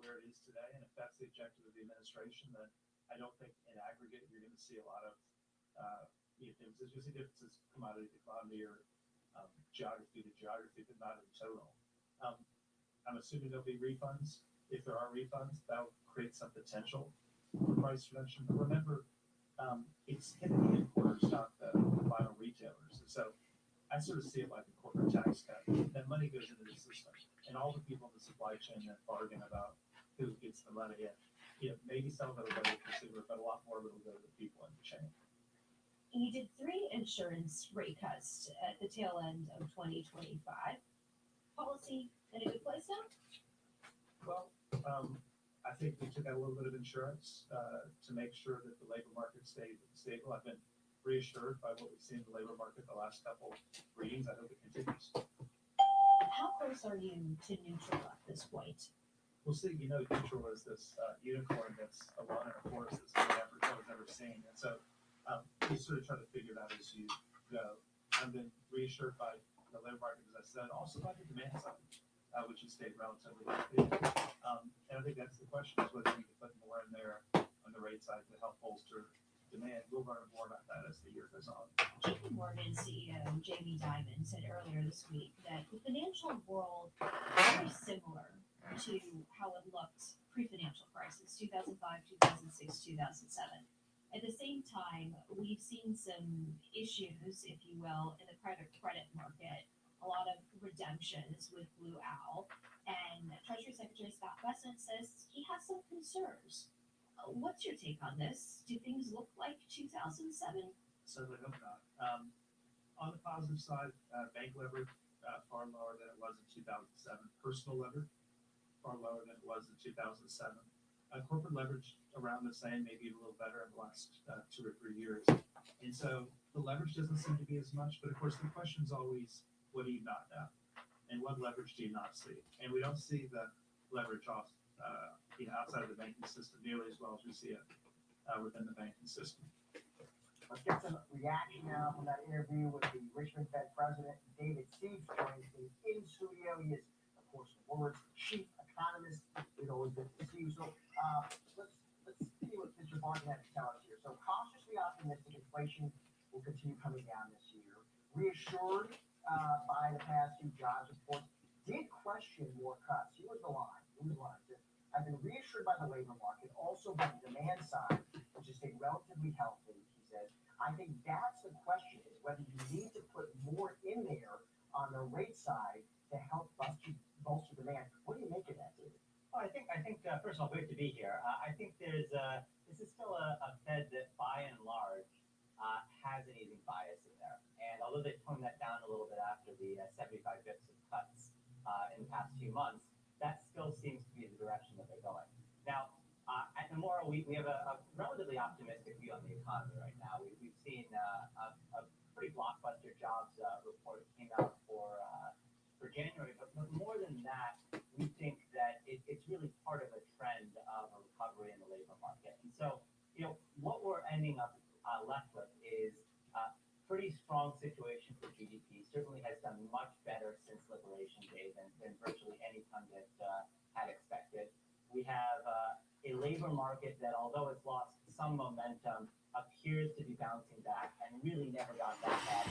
where it is today. And if that's the objective of the administration, then I don't think in aggregate you're going to see a lot of differences. You'll see differences commodity to commodity or geography to geography, but not in total. I'm assuming there'll be refunds. If there are refunds, that'll create some potential for price reduction. But remember, it's hitting the importers, not the final retailers. And so I sort of see it like a corporate tax cut. That money goes into the system, and all the people in the supply chain that bargain about who gets the money in. Maybe some of it will go to the consumer, but a lot more of it will go to the people in the chain. You did 3 insurance rate cuts at the tail end of 2025. Policy in a good place now? Well, I think we took out a little bit of insurance to make sure that the labor market stayed stable. I've been reassured by what we've seen in the labor market the last couple readings. I hope it continues. How close are you to neutral at this point? We'll see. Neutral is this unicorn that's alone in a forest that's no one's ever seen. And so you sort of try to figure it out as you go. I've been reassured by the labor market, as I said, also by the demand side, which has stayed relatively healthy. And I think that's the question, is whether we can put more in there on the rate side to help bolster demand. We'll learn more about that as the year goes on. JP Morgan CEO Jamie Dimon said earlier this week that the financial world is very similar to how it looked pre-financial crisis, 2005, 2006, 2007. At the same time, we've seen some issues, if you will, in the private credit market, a lot of redemptions with Blue Owl, and Treasury Secretary Scott Bessent says he has some concerns. What's your take on this? Do things look like 2007? Certainly hope not. On the positive side, bank leverage far lower than it was in 2007. Personal leverage far lower than it was in 2007. Corporate leverage around the same, maybe a little better in the last 2 or 3 years. And so the leverage doesn't seem to be as much. But of course, the question is always, what do you not know? And what leverage do you not see? And we don't see the leverage off outside of the banking system nearly as well as we see it within the banking system. Let's get some reaction now from that interview with the Richmond Fed President, David Siebes, joins me in studio. He is, of course, the world's chief economist. It's always good to see you. So let's see what Mr. Barton had to tell us here. So cautiously optimistic inflation will continue coming down this year. Reassured by the past few jobs reports, did question more cuts. Here was the line. I've been reassured by the labor market, also by the demand side, which has stayed relatively healthy, he says. I think that's the question, is whether you need to put more in there on the rate side to help bolster demand. What do you make of that, David? Well, I think first of all, great to be here. I think this is still a Fed that, by and large, has an easing bias in there. And although they've toned that down a little bit after the 75 basis points of cuts in the past few months, that still seems to be the direction that they're going. Now, at Nomura, we have a relatively optimistic view on the economy right now. We've seen a pretty blockbuster jobs report that came out for January, but more labor market that, although it's lost some momentum, appears to be bouncing back and really never got that bad.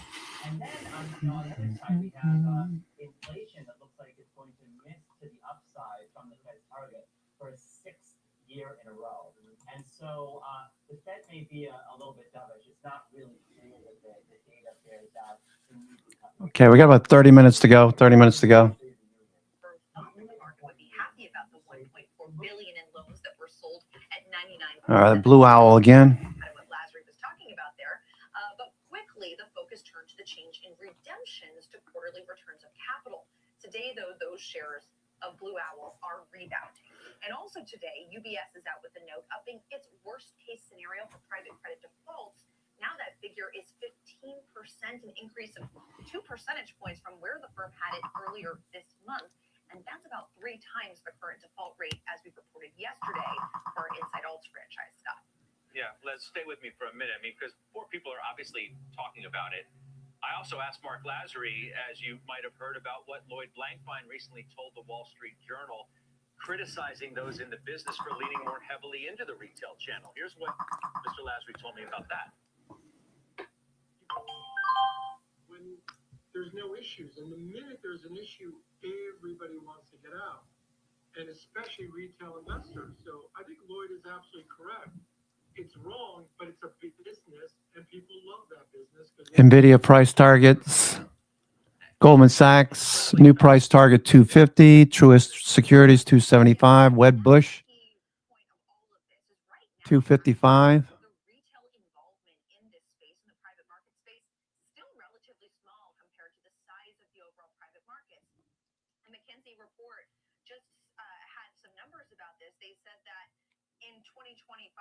And then on the other side, we have inflation that looks like it's going to miss to the upside from the Fed's target for a 6th year in a row. And so the Fed may be a little bit dovish. It's not really clear that the data bears out. Okay, we got about 30 minutes to go. 30 minutes to go. Billion in loans that were sold at 99. All right, Blue Owl again. Kind of what Lazary was talking about there. But quickly, the focus turned to the change in redemptions to quarterly returns of capital. Today, though, those shares of Blue Owl are rebounding. And also today, UBS is out with a note upping its worst case scenario for private credit defaults. Now that figure is 15%, an increase of 2 percentage points from where the firm had it earlier this month. And that's about 3 times the current default rate as we reported yesterday for our Inside Alts franchise, Scott. Yeah, let's stay with me for a minute. I mean, because more people are obviously talking about it. I also asked Mark Lazary, as you might have heard, about what Lloyd Blankfein recently told the Wall Street Journal, criticizing those in the business for leaning more heavily into the retail channel. Here's what Mr. Lazary told me about that. When there's no issues, and the minute there's an issue, everybody wants to get out, and especially retail investors. So I think Lloyd is absolutely correct. It's wrong, but it's a big business, and people love that business. NVIDIA price targets. Goldman Sachs, new price target 250. Truist Securities 275. Wedbush 255. Report just had some numbers about this. They said that in 2025,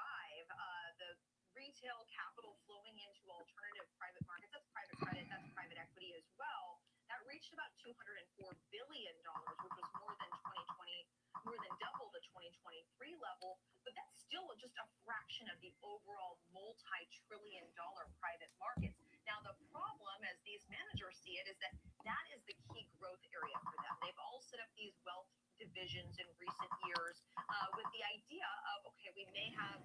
the retail capital flowing into alternative private markets, that's private credit, that's private equity as well, that reached about $204 billion, which was more than double the 2023 level. But that's still just a fraction of the overall multi-trillion-dollar private markets. Now, the problem, as these managers see it, is that that is the key growth area for them. They've all set up these wealth divisions in recent years with the idea of, okay, we may have,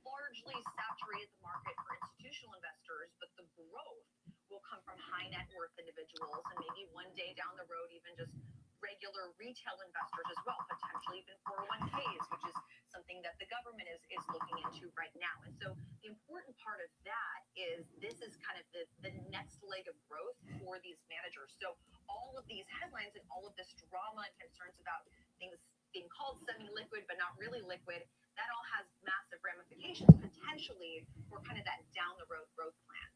largely saturated the market for institutional investors, but the growth will come from high net worth individuals and maybe one day down the road, even just regular retail investors as well, potentially even 401ks, which is something that the government is looking into right now. And so the important part of that is this is kind of the next leg of growth for these managers. So all of these headlines and all of this drama and concerns about things being called semi-liquid but not really liquid, that all has massive ramifications potentially for kind of that down the road growth plan.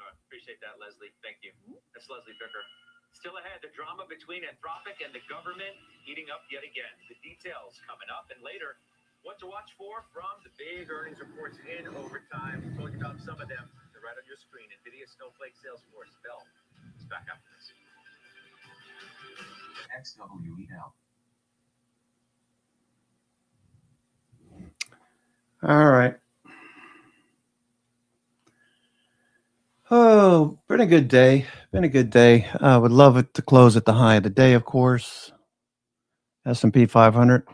All right, appreciate that, Leslie. Thank you. That's Leslie Bicker. Still ahead, the drama between Anthropic and the government heating up yet again. The details coming up, and later, what to watch for from the big earnings reports in overtime. We told you about some of them. They're right on your screen. NVIDIA, Snowflake, Salesforce, Bell. It's back after this. XWEL. All right. Oh, been a good day. Been a good day. Would love it to close at the high of the day, of course. S&P 500.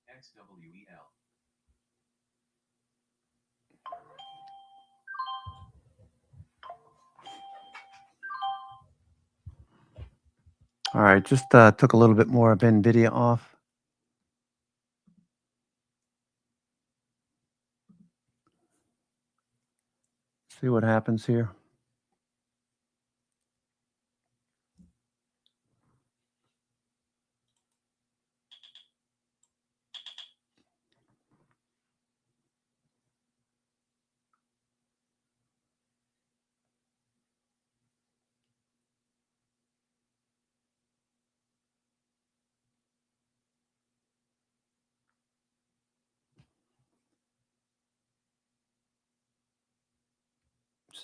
XWEL. All right, just took a little bit more of NVIDIA off. See what happens here.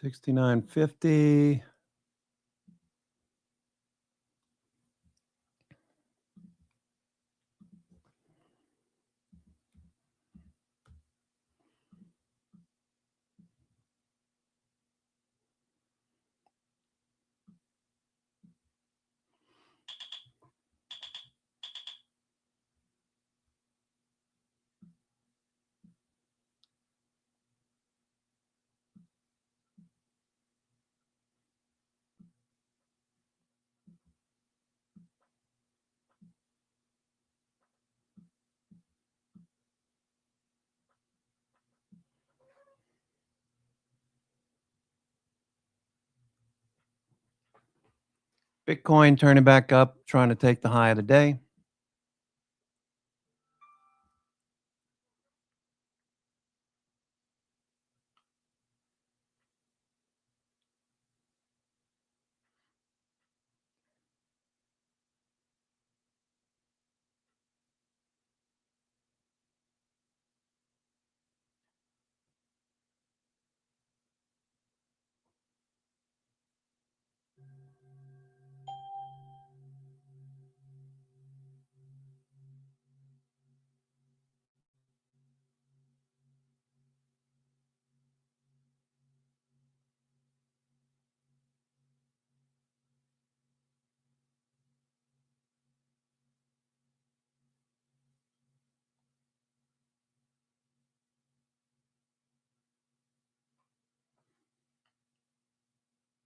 $69.50. Bitcoin turning back up, trying to take the high of the day.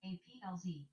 APLZ.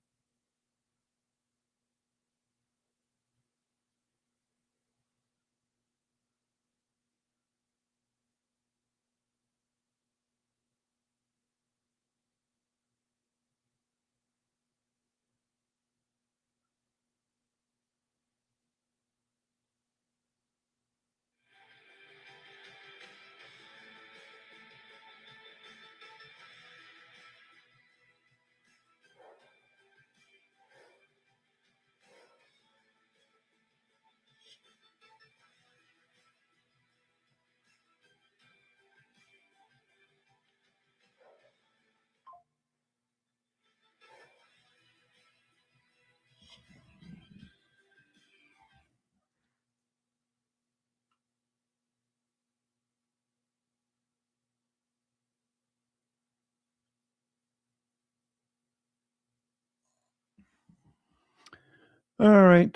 All right.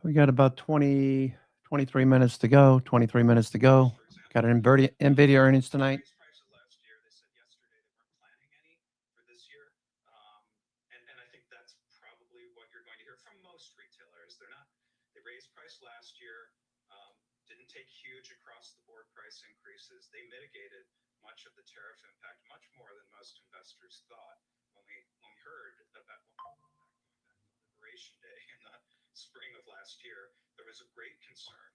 We got about 23 minutes to go. 23 minutes to go. Got an NVIDIA earnings tonight. And I think that's probably what you're going to hear from most retailers. They raised price last year, didn't take huge across the board price increases. They mitigated much of the tariff impact, much more than most investors thought. When we heard about Liberation Day in the spring of last year, there was a great concern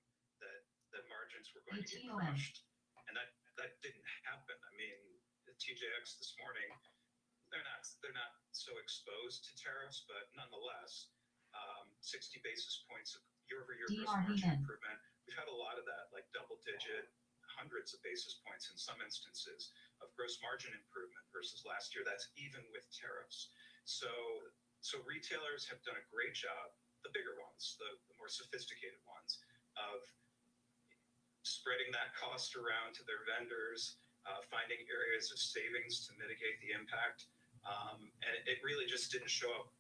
that margins were going to get crushed, and that didn't happen. I mean, the TJX this morning, they're not so exposed to tariffs, but nonetheless, 60 basis points of year-over-year gross margin improvement. We've had a lot of that, like double-digit, hundreds of basis points in some instances of gross margin improvement versus last year. That's even with tariffs. So retailers have done a great job, the bigger ones, the more sophisticated ones, of spreading that cost around to their vendors, finding areas of savings to mitigate the impact. And it really just didn't show up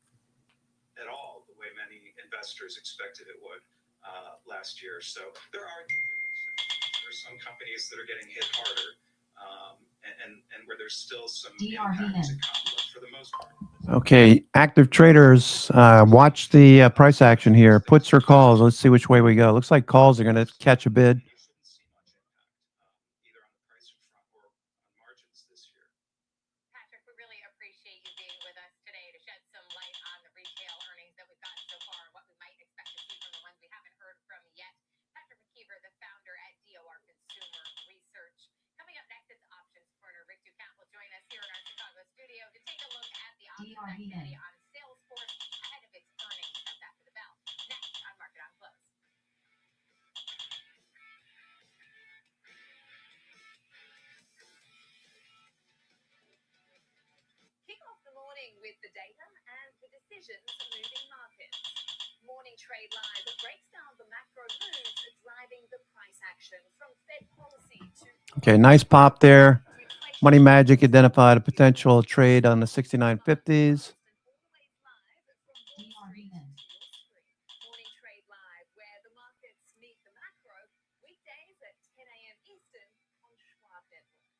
at all the way many investors expected it would last year. So there are some companies that are getting hit harder, and where there's still some impact to come, but for the most part. Okay, active traders, watch the price action here. Puts or calls. Let's see which way we go. Looks like calls are going to catch a bid. Patrick, we really appreciate you being with us today to shed some light on the retail earnings that we've gotten so far and what we might expect to see from the ones we haven't heard from yet. Patrick McKeever, the founder at DOR Consumer Research. Coming up next, it's Options Corner. Rick Ducamp will join us here in our Chicago studio to take a look at the options activity on Salesforce ahead of its earnings. That's after the bell. Next on Market on Close. Kick off the morning with the data and the decisions moving markets. Morning Trade Live breaks down the macro moves driving the price action from Fed policy to... Okay, nice pop there. Money Magic identified a potential trade on the 6950s. Morning Trade Live, where the markets meet the macro, weekdays at 10 a.m. Eastern on Schwab Network.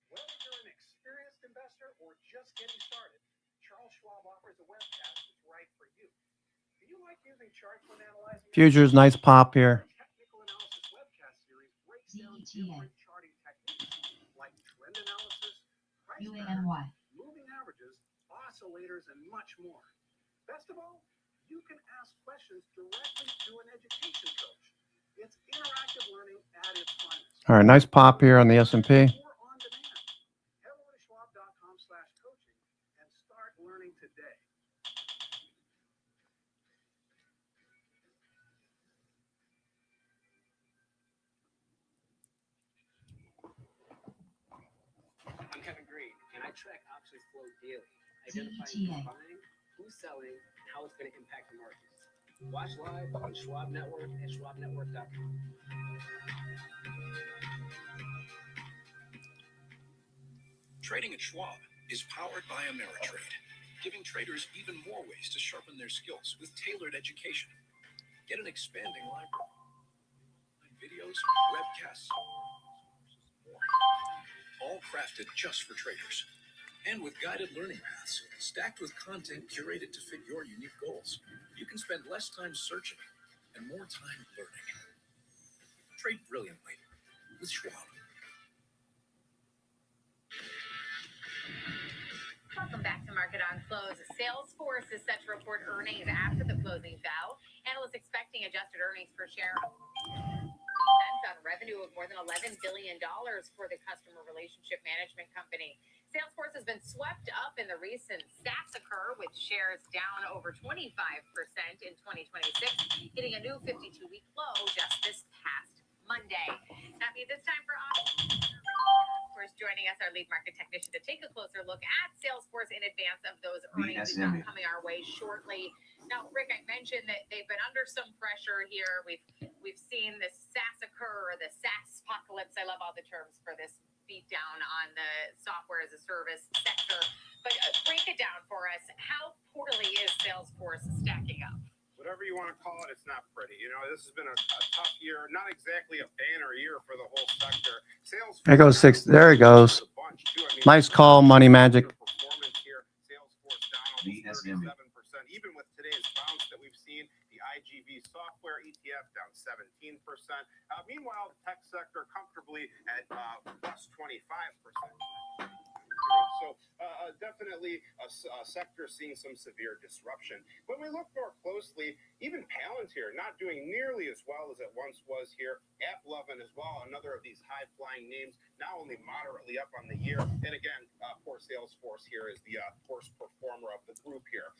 Whether you're an experienced investor or just getting started, Charles Schwab offers a webcast that's right for you. Do you like using charts when analyzing? Futures, nice pop here. Technical analysis webcast series breaks down different charting techniques like trend analysis, price pattern, moving averages, simulators, and much more. Best of all, you can ask questions directly to an education coach. It's interactive learning at its finest. All right, nice pop here on the S&P. Or on demand. Head over to schwab.com/coaching and start learning today. I'm Kevin Green, and I track options flow daily, identifying who's buying, who's selling, and how it's going to impact the markets. Watch live on Schwab Network at schwabnetwork.com. Trading at Schwab is powered by Ameritrade, giving traders even more ways to sharpen their skills with tailored education. Get an expanding library, videos, webcasts, more, all crafted just for traders. And with guided learning paths, stacked with content curated to fit your unique goals, you can spend less time searching and more time learning. Trade brilliantly with Schwab. Welcome back to Market on Close. Salesforce is set to report earnings after the closing bell. Analysts expecting adjusted earnings per share on revenue of more than $11 billion for the customer relationship management company. Salesforce has been swept up in the recent SASACR, with shares down over 25% in 2026, hitting a new 52-week low just this past Monday. That means it's time for Salesforce joining us, our lead market technician, to take a closer look at Salesforce in advance of those earnings coming our way shortly. Now, Rick, I mentioned that they've been under some pressure here. We've seen this SaaSacre, or the SaaS apocalypse. I love all the terms for this beat down on the software as a service sector. But break it down for us. How poorly is Salesforce stacking up? Whatever you want to call it, it's not pretty. You know, this has been a tough year, not exactly a banner year for the whole sector. Salesforce, There goes six. There he goes. Nice call, Money Magic. Performance here. Salesforce down almost 37%. Even with today's bounce that we've seen, the IGV software ETF down 17%. Meanwhile, the tech sector comfortably at plus 25%. So definitely a sector seeing some severe disruption. When we look more closely, even Palantir not doing nearly as well as it once was here. AppLovin as well, another of these high-flying names, now only moderately up on the year. And again, poor Salesforce here is the worst performer of the group here.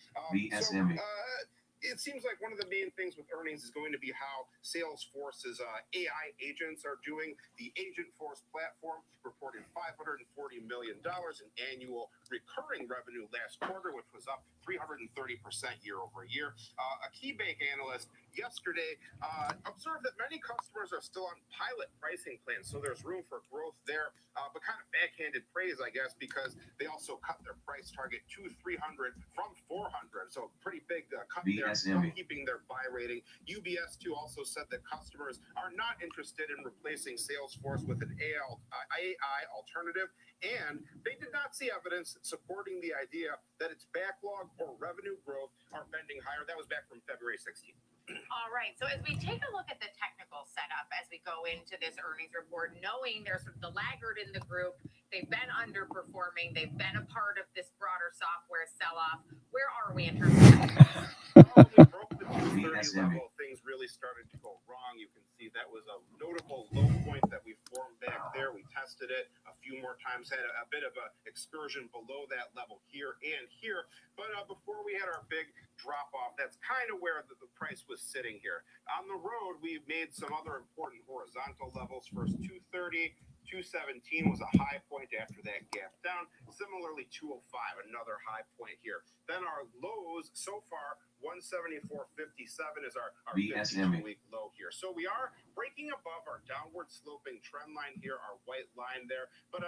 It seems like one of the main things with earnings is going to be how Salesforce's AI agents are doing. The Agentforce platform reported $540 million in annual recurring revenue last quarter, which was up 330% year over year. A KeyBank analyst yesterday observed that many customers are still on pilot pricing plans, so there's room for growth there, but kind of backhanded praise, I guess, because they also cut their price target to $300 from $400, so pretty big cut there, still keeping their buy rating. UBS, too, also said that customers are not interested in replacing Salesforce with an AI alternative, and they did not see evidence supporting the idea that its backlog or revenue growth are bending higher. That was back from February 16th. All right. So as we take a look at the technical setup as we go into this earnings report, knowing there's sort of the laggard in the group, they've been underperforming, they've been a part of this broader software sell-off. Where are we in terms of we broke the 230 level, things really started to go wrong. You can see that was a notable low point that we formed back there. We tested it a few more times, had a bit of an excursion below that level here and here. But before we had our big drop off, that's kind of where the price was sitting here. On the road, we've made some other important horizontal levels. First, 230. 217 was a high point after that gap down. Similarly, 205, another high point here. Then our lows so far, 174.57 is our 52-week low here. So we are breaking above our downward sloping trend line here, our white line there, but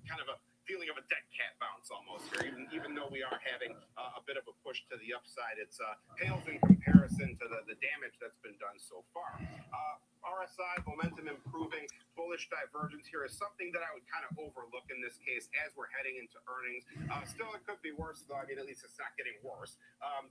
kind of a feeling of a dead cat bounce almost here. Even though we are having a bit of a push to the upside, it's pales in comparison to the damage that's been done so far. RSI, momentum improving, bullish divergence here is something that I would kind of overlook in this case as we're heading into earnings. Still, it could be worse, though. I mean, at least it's not getting worse.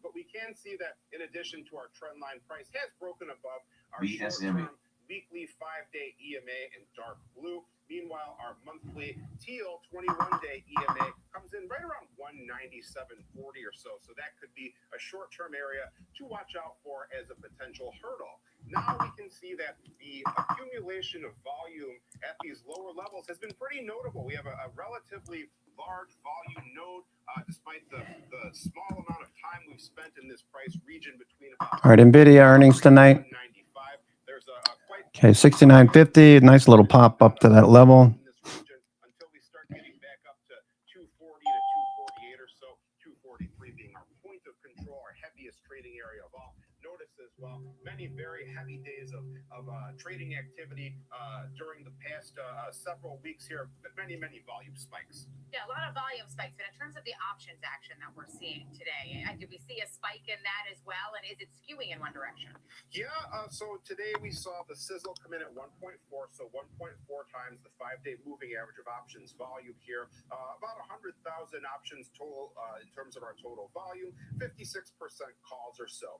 But we can see that in addition to our trend line, price has broken above our short-term weekly 5-day EMA in dark blue. Meanwhile, our monthly teal 21-day EMA comes in right around 197.40 or so. So that could be a short-term area to watch out for as a potential hurdle. Now we can see that the accumulation of volume at these lower levels has been pretty notable. We have a relatively large volume node, despite the small amount of time we've spent in this price region between about. All right, NVIDIA earnings tonight. There's a quite Okay, 69.50, nice little pop up to that level. in this region until we start getting back up to 240 to 248 or so, 243 being our point of control, our heaviest trading area of all. Notice as well, many very heavy days of trading activity during the past several weeks here, but many volume spikes. Yeah, a lot of volume spikes. And in terms of the options action that we're seeing today, did we see a spike in that as well? And is it skewing in one direction? Yeah, so today we saw the sizzle come in at 1.4, so 1.4 times the 5-day moving average of options volume here. About 100,000 options total in terms of our total volume, 56% calls or so.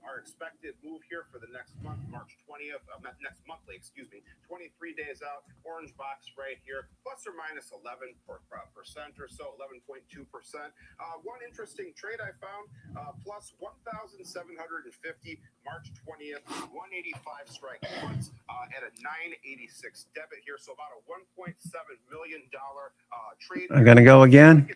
Our expected move here for the next month, March 20th, next monthly, 23 days out, orange box right here, plus or minus 11% or so, 11.2%. One interesting trade I found, plus 1,750 March 20th, 185 strike puts at a 986 debit here, so about a $1.7 million trade. I'm gonna go again.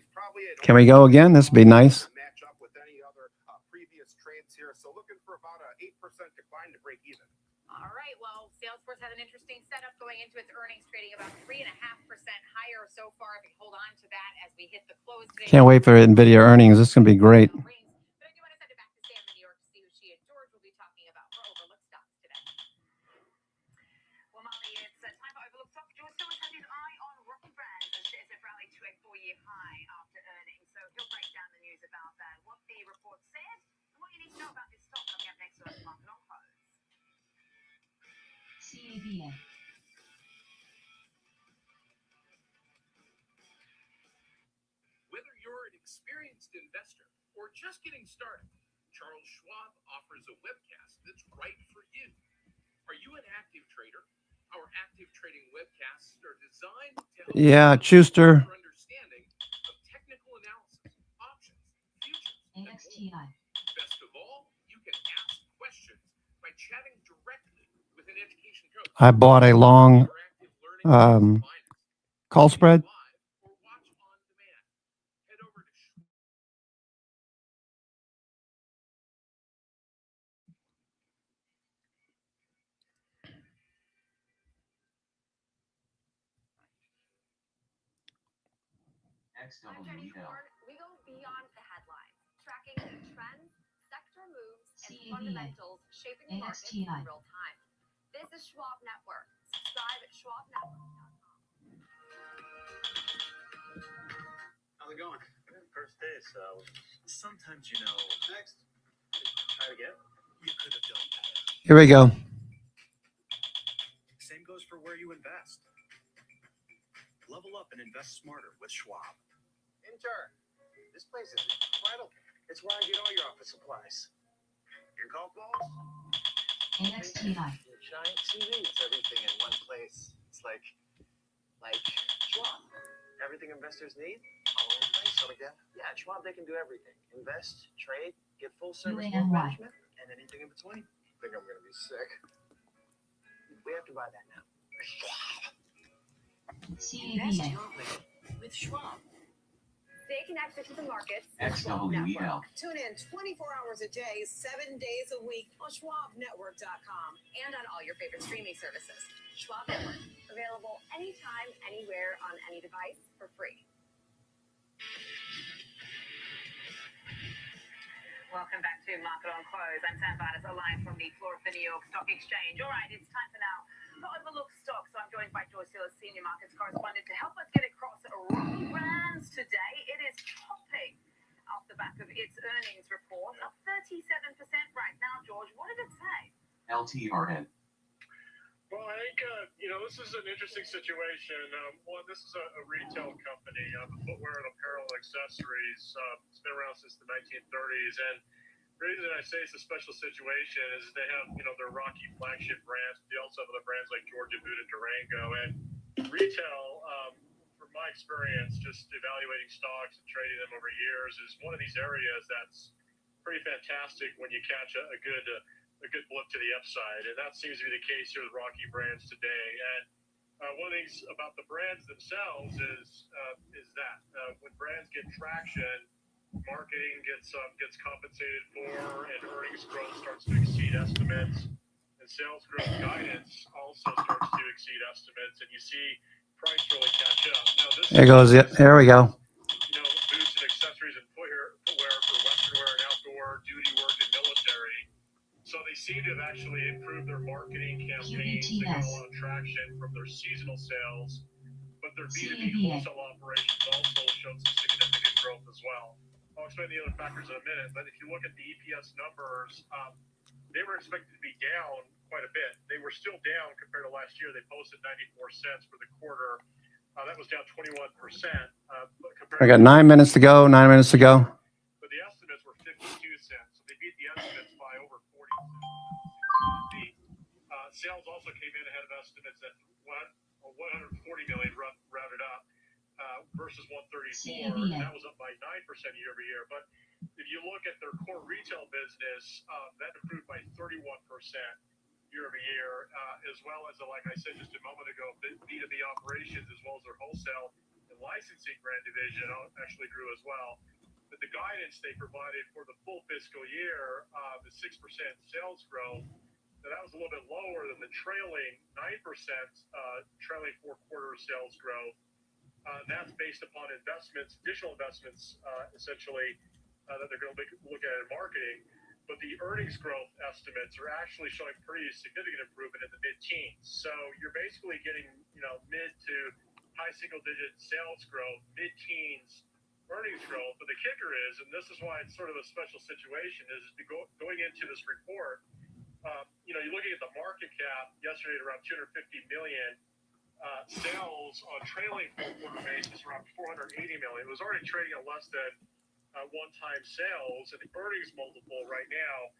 Can we go again? This would be nice. Match up with any other previous trades here, so looking for about a 8% decline to break even. All right. Well, Salesforce has an interesting setup going into its earnings, trading about 3.5% higher so far. If you hold on to that as we hit the close today. Can't wait for NVIDIA earnings. This is gonna be great. But I do want to send it back to Sam in New York to see who she and George will be talking about for overlooked stocks today. Well, Molly, it's time for overlooked stocks. George still has his eye on Rocky Brands as shares have rallied to a 4-year high after earnings. So he'll break down the news about that, what the report said, and what you need to know about this stock coming up next on Market on Close. CABA. Whether you're an experienced investor or just getting started, Charles Schwab offers a webcast that's right for you. Are you an active trader? Our active trading webcasts are designed to help Yeah, you Schuster. better understanding of technical analysis, options, futures, and more. AXTI. Best of all, you can ask questions by chatting directly with an education coach. I bought a long Interactive learning call spread. live or watch on demand. Head over to I'm Jenny Horn. We go beyond the headlines, tracking the trends, sector moves, and CABA. fundamentals shaping the markets in AXTI. real time. This is Schwab Network. Subscribe at schwabnetwork.com. How's it going? First day, so sometimes next. Try it again. You could have done better. Here we go. Same goes for where you invest. Level up and invest smarter with Schwab. Intern, this place is incredible. It's where I get all your office supplies. Your golf balls? AXTI. Your giant TV. It's everything in one place. It's like Schwab. Everything investors need, all in one place. So again, yeah, at Schwab they can do everything. Invest, trade, get full service wealth UANY. management, and anything in between. I think I'm gonna be sick. We have to buy that now. CABA. With Schwab. Stay connected to the markets. XWEL. Tune in 24 hours a day, 7 days a week on schwabnetwork.com. And on all your favorite streaming services. Schwab Network. Available anytime, anywhere, on any device for free. Welcome back to Market on Close. I'm Sam Barnes, aligned from the floor of the New York Stock Exchange. All right, it's time for now for Overlooked Stocks. I'm joined by Joyce Hill, senior markets correspondent, to help us get across Rocky Brands today. It is topping off the back of its earnings report, up 37% right now. George, what did it say? LTRN. Well, I think, this is an interesting situation. This is a retail company, the footwear and apparel accessories. It's been around since the 1930s. And the reason I say it's a special situation is they have, their Rocky flagship brands. They also have other brands like Georgia Boot and Durango. And retail, from my experience, just evaluating stocks and trading them over years, is one of these areas that's pretty fantastic when you catch a good blip to the upside, and that seems to be the case here with Rocky Brands today. And one of the things about the brands themselves is that when brands get traction, marketing gets compensated for, and earnings growth starts to exceed estimates, and sales growth guidance also starts to exceed estimates, and you see price really catch up. Now, this There goes it. There we go. Boots and accessories and footwear for Western wear and outdoor, duty work, and military. So they seem to have actually improved their marketing campaigns and got a lot of traction from their seasonal sales, but their B2B wholesale operations also showed some significant growth as well. I'll explain the other factors in a minute, but if you look at the EPS numbers, they were expected to be down quite a bit. They were still down compared to last year. They posted 94 cents for the quarter. That was down 21%. I got 9 minutes to go. 9 minutes to go. But the estimates were 52 cents, so they beat the estimates by over 40 cents. The sales also came in ahead of estimates at 140 million rounded up versus 134. And that was up by 9% year over year. But if you look at their core retail business, that improved by 31% year over year, as well as, like I said just a moment ago, B2B operations, as well as their wholesale and licensing brand division actually grew as well. But the guidance they provided for the full fiscal year, the 6% sales growth, that was a little bit lower than the trailing 9% trailing 4 quarter sales growth. That's based upon investments, additional investments, essentially, that they're going to look at in marketing. But the earnings growth estimates are actually showing pretty significant improvement in the mid-teens. So you're basically getting, mid to high single-digit sales growth, mid-teens earnings growth. But the kicker is, and this is why it's sort of a special situation, is going into this report, you're looking at the market cap yesterday at around 250 million. Sales on trailing 4-quarter basis around 480 million. It was already trading at less than one-time sales, and the earnings multiple right now,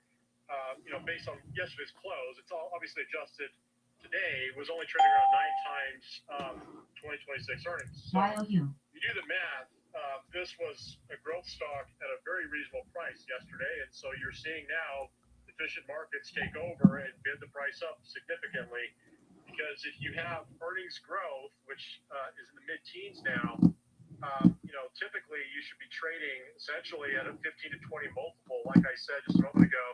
based on yesterday's close, it's all obviously adjusted today, was only trading around 9 times 2026 earnings. So you do the math. This was a growth stock at a very reasonable price yesterday, and so you're seeing now efficient markets take over and bid the price up significantly. Because if you have earnings growth, which is in the mid-teens now, typically you should be trading essentially at a 15 to 20 multiple. Like I said just a moment ago,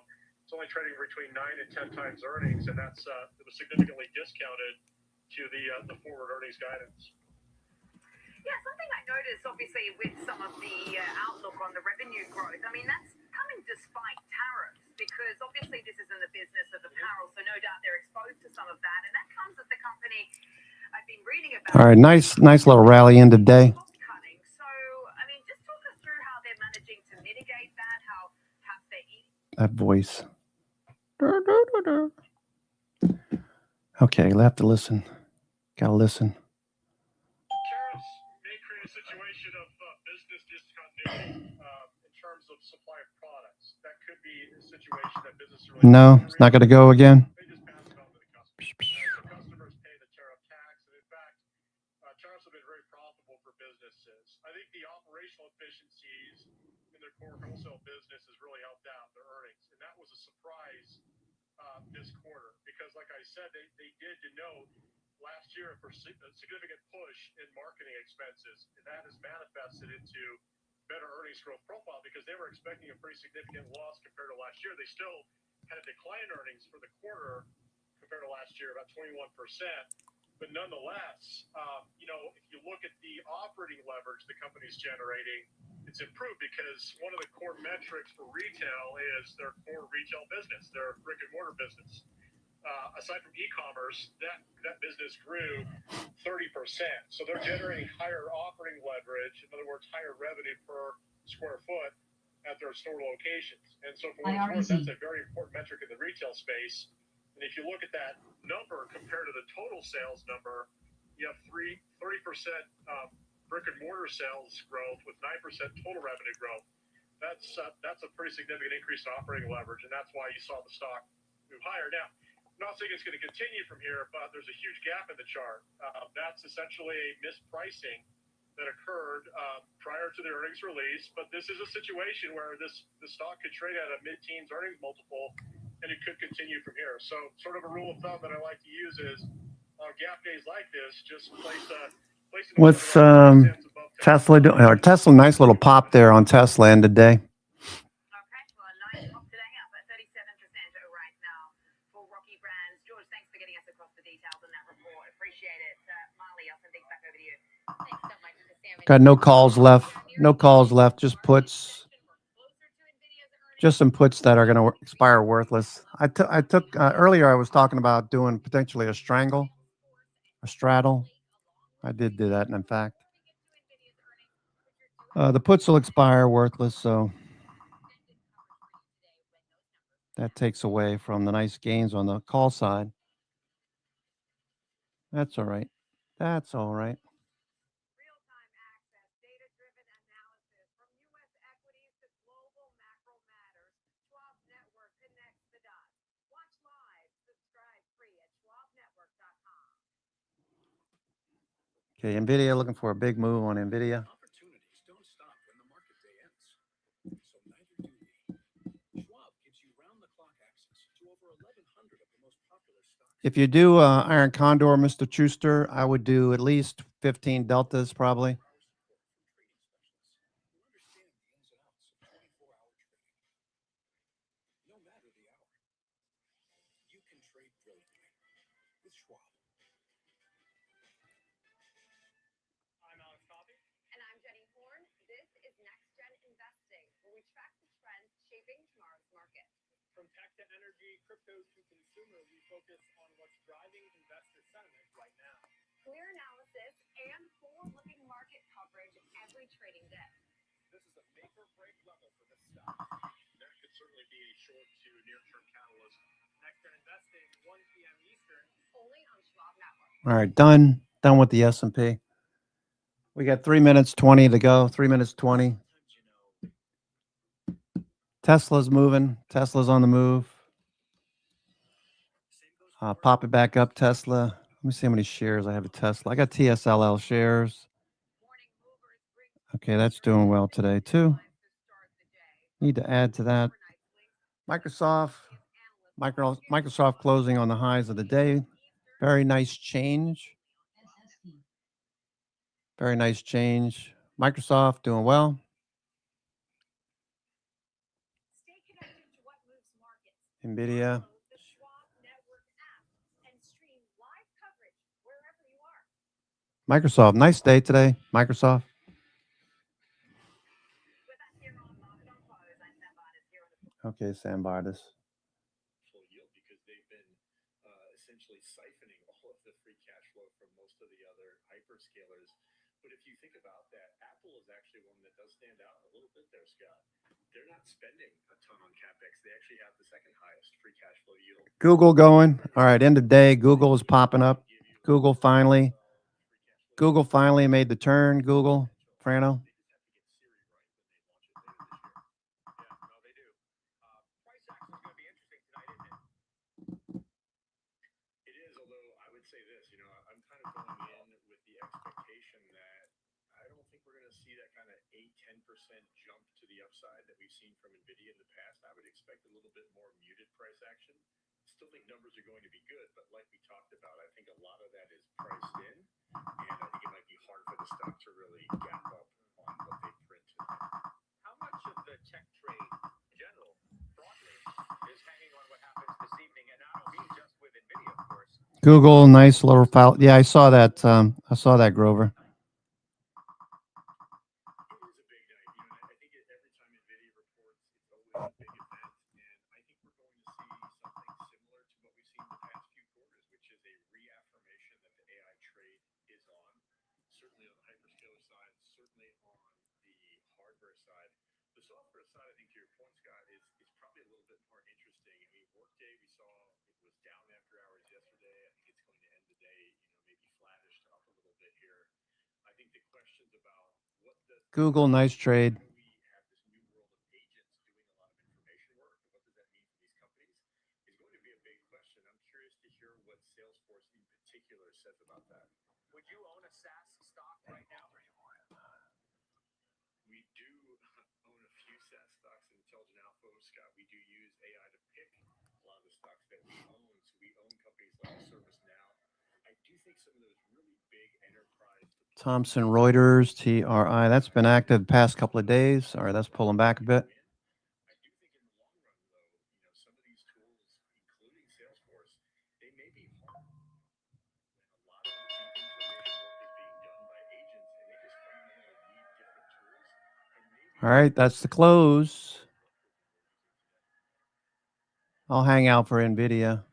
it's only trading between 9 and 10 times earnings, and it was significantly discounted to the forward earnings guidance. Yeah, something I noticed, obviously, with some of the outlook on the revenue growth, I mean, that's coming despite tariffs, because obviously this isn't the business of apparel, so no doubt they're exposed to some of that, and that comes as the company I've been reading about. All right, nice little rally in today. Cutting. So, I mean, just talk us through how they're managing to mitigate that, how they're eating. That voice. Okay, you'll have to listen. Gotta listen. Tariffs may create a situation of business discontinuity in terms of supply of products. That could be a situation that business really. No, it's not going to go again. They just pass it on to the customers. So customers pay the tariff tax, and in fact, tariffs have been very profitable for businesses. I think the operational efficiencies in their core wholesale business has really helped out their earnings, and that was a surprise this quarter because, like I said, they did denote last year a significant push in marketing expenses, and that has manifested into better earnings growth profile because they were expecting a pretty significant loss compared to last year. They still had a decline in earnings for the quarter compared to last year, about 21%. But nonetheless, if you look at the operating leverage the company's generating, it's improved because one of the core metrics for retail is their core retail business, their brick and mortar business. Aside from e-commerce, that business grew 30%. So they're generating higher operating leverage, in other words, higher revenue per square foot at their store locations. And so for what it's worth, that's a very important metric in the retail space. And if you look at that number compared to the total sales number, you have 30% brick and mortar sales growth with 9% total revenue growth. That's a pretty significant increase in operating leverage, and that's why you saw the stock move higher. Now, not saying it's going to continue from here, but there's a huge gap in the chart. That's essentially a mispricing that occurred prior to the earnings release. But this is a situation where the stock could trade at a mid-teens earnings multiple, and it could continue from here. So sort of a rule of thumb that I like to use is on gap days like this, just place What's Tesla doing? Or Tesla, nice little pop there on Tesla end of day. Okay, well, a nice pop today up at 37% right now for Rocky Brands. George, thanks for getting us across the details on that report. Appreciate it. Marley, I'll send things back over to you. Thanks so much, Sam. Got no calls left. No calls left. Just puts. Just some puts that are going to expire worthless. I took earlier. I was talking about doing potentially a straddle. I did do that, in fact. The puts will expire worthless, so that takes away from the nice gains on the call side. That's all right. That's all right. Real-time access, data-driven analysis from U.S. equities to global macro matters. Schwab Network connects the dots. Watch live. Subscribe free at schwabnetwork.com. Okay, NVIDIA, looking for a big move on NVIDIA. Opportunities don't stop when the market day ends. So neither do we. Schwab gives you round-the-clock access to over 1,100 of the most popular stocks. If you do Iron Condor, Mr. Schuster, I would do at least 15 deltas, probably. No matter the hour, you can trade brilliantly with Schwab. I'm Alex Coffey. And I'm Jenny Horn. This is Next Gen Investing, where we track the trends shaping tomorrow's market. From tech to energy, crypto to consumer, we focus on what's driving investor sentiment right now. Clear analysis and forward-looking market coverage every trading day. This is a make or break level for this stock. That could certainly be a short to near-term catalyst. Next Gen Investing, 1 p.m. Eastern. Only on Schwab Network. All right, done with the S&P. We got 3 minutes 20 to go. 3 minutes 20. Tesla's moving. Tesla's on the move. Pop it back up, Tesla. Let me see how many shares I have of Tesla. I got TSLL shares. Okay, that's doing well today, too. Need to add to that. Microsoft closing on the highs of the day. Very nice change. Very nice change. Microsoft doing well. NVIDIA. Microsoft, nice day today. Microsoft. Okay, Sam Bardis. Because they've been essentially siphoning all of the free cash flow from most of the other hyperscalers. But if you think about that, Apple is actually one that does stand out a little bit there, Scott. They're not spending a ton on CapEx. They actually have the second highest free cash flow yield. Google going. All right, end of day. Google is popping up. Google finally made the turn. Google, Frano. Jump to the upside that we've seen from NVIDIA in the past. I would expect a little bit more muted price action. Still think numbers are going to be good, but like we talked about, I think a lot of that is priced in, and I think it might be hard for the stock to really gap up on what they print. How much of the tech trade in general, broadly, is hanging on what happens this evening? And I don't mean just with NVIDIA, of course. Google, nice little foul. Yeah, I saw that. Grover. Google, nice trade. big question. I'm curious to hear what Salesforce in particular says about that. Would you own a SaaS stock right now? We do own a few SaaS stocks in Intelligent Alpha, Scott. We do use AI to pick a lot of the stocks that we own. So we own companies like ServiceNow. I do think some of those really big enterprise. Thomson Reuters, TRI. That's been active the past couple of days. All right, that's pulling back a bit. I do think in the long run, though, some of these tools, including Salesforce, they may be hard. And a lot of the information work is being done by agents, and they just fundamentally need different tools. And maybe All right, that's the close. I'll hang out for NVIDIA.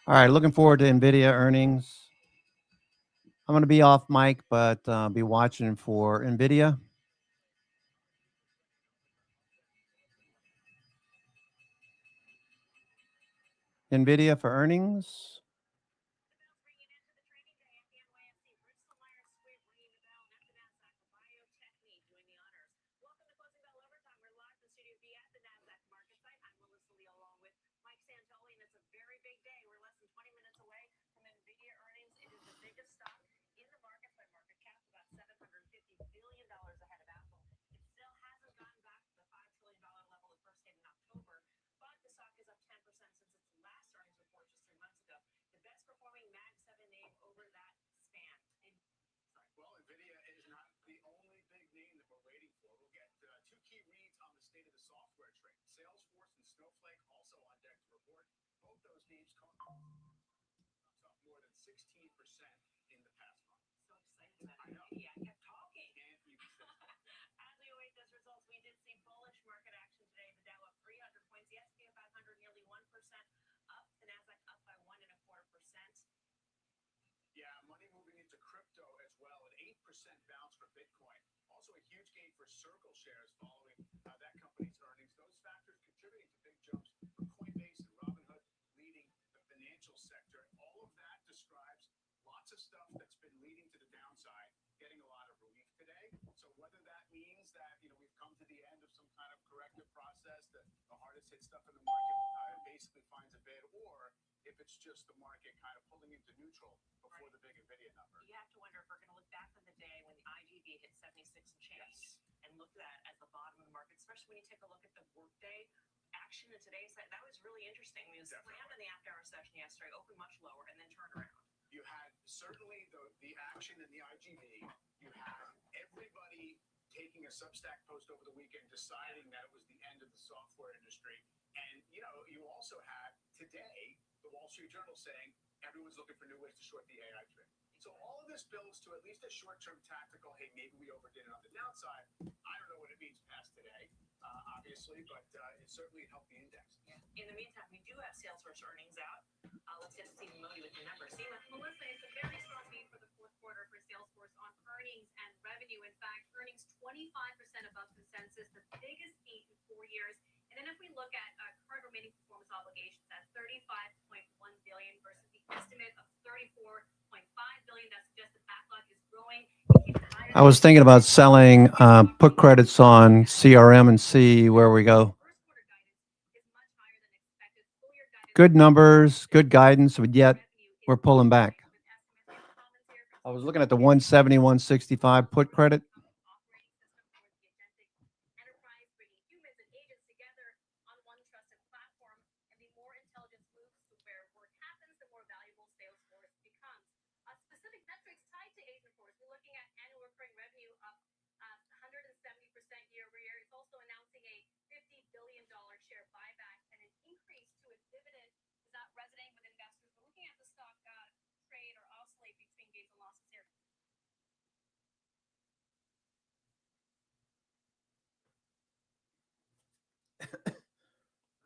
All right, looking forward to NVIDIA earnings. I'm going to be off mic, but be watching for NVIDIA. NVIDIA for earnings. Well, NVIDIA is not the only big name that we're waiting for. We'll get two key reads on the state of the software trade. Salesforce and Snowflake also on deck to report. Both those names come up more than 16% in the past month. So excited about I know. NVIDIA. I kept talking. Can't even say that. As we await those results, we did see bullish market action today. The Dow up 300 points, the S&P 500 nearly 1% up, the Nasdaq up by 1.25%. Yeah, money moving into crypto as well. An 8% bounce for Bitcoin. Also a huge gain for Circle shares following that company's earnings. Those factors contributing to big jumps for Coinbase and Robinhood leading the financial sector. All of that describes lots of stuff that's been leading to the downside, getting a lot of relief today. So whether that means that we've come to the end of some kind of corrective process, that the hardest hit stuff in the market basically finds a bid, or if it's just the market kind of pulling into neutral before the big NVIDIA number. You have to wonder if we're going to look back on the day when the IGV hit 76 and change and look at that as the bottom of the market, especially when you take a look at the workday action in today's site. That was really interesting. We slammed in the after-hour session yesterday, opened much lower, and then turned around. You had certainly the action in the IGV. You had everybody taking a Substack post over the weekend, deciding that it was the end of the software industry. And, you also had today the Wall Street Journal saying everyone's looking for new ways to short the AI trade. So all of this builds to at least a short-term tactical, hey, maybe we overdid it on the downside. I don't know what it means past today, obviously, but it certainly helped the index. Yeah. In the meantime, we do have Salesforce earnings out. Let's get to Stephen Modi with your numbers. Melissa, it's a very strong beat for the fourth quarter for Salesforce on earnings and revenue. In fact, earnings 25% above consensus, the biggest beat in 4 years. And then if we look at current remaining performance obligations at $35.1 billion versus the estimate of $34.5 billion, that suggests the backlog is growing. I was thinking about selling put credits on CRM and see where we go. Good numbers, good guidance, but yet we're pulling back. I was looking at the 170, 165 put credit.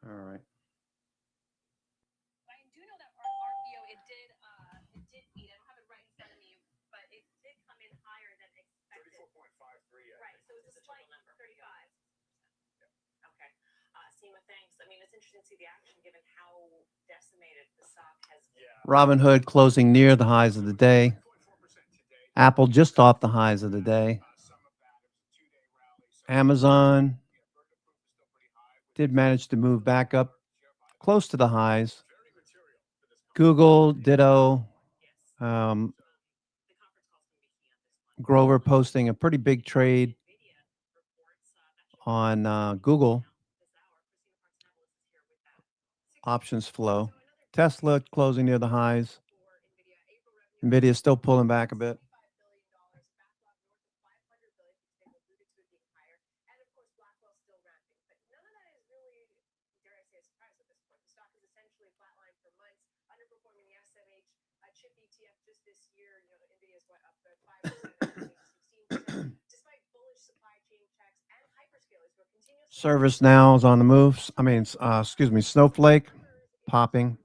All right. I do know that RPO, it did beat. I don't have it right in front of me, but it did come in higher than expected. 34.53. Right, so it's a slight number. 35. Yeah. Okay. Seema, thanks. I mean, it's interesting to see the action given how decimated the stock has been. Robinhood closing near the highs of the day. Apple just off the highs of the day. Amazon did manage to move back up close to the highs. Google, ditto. Grover posting a pretty big trade on Google. Options flow. Tesla closing near the highs. NVIDIA still pulling back a bit. ServiceNow is on the move. Snowflake popping.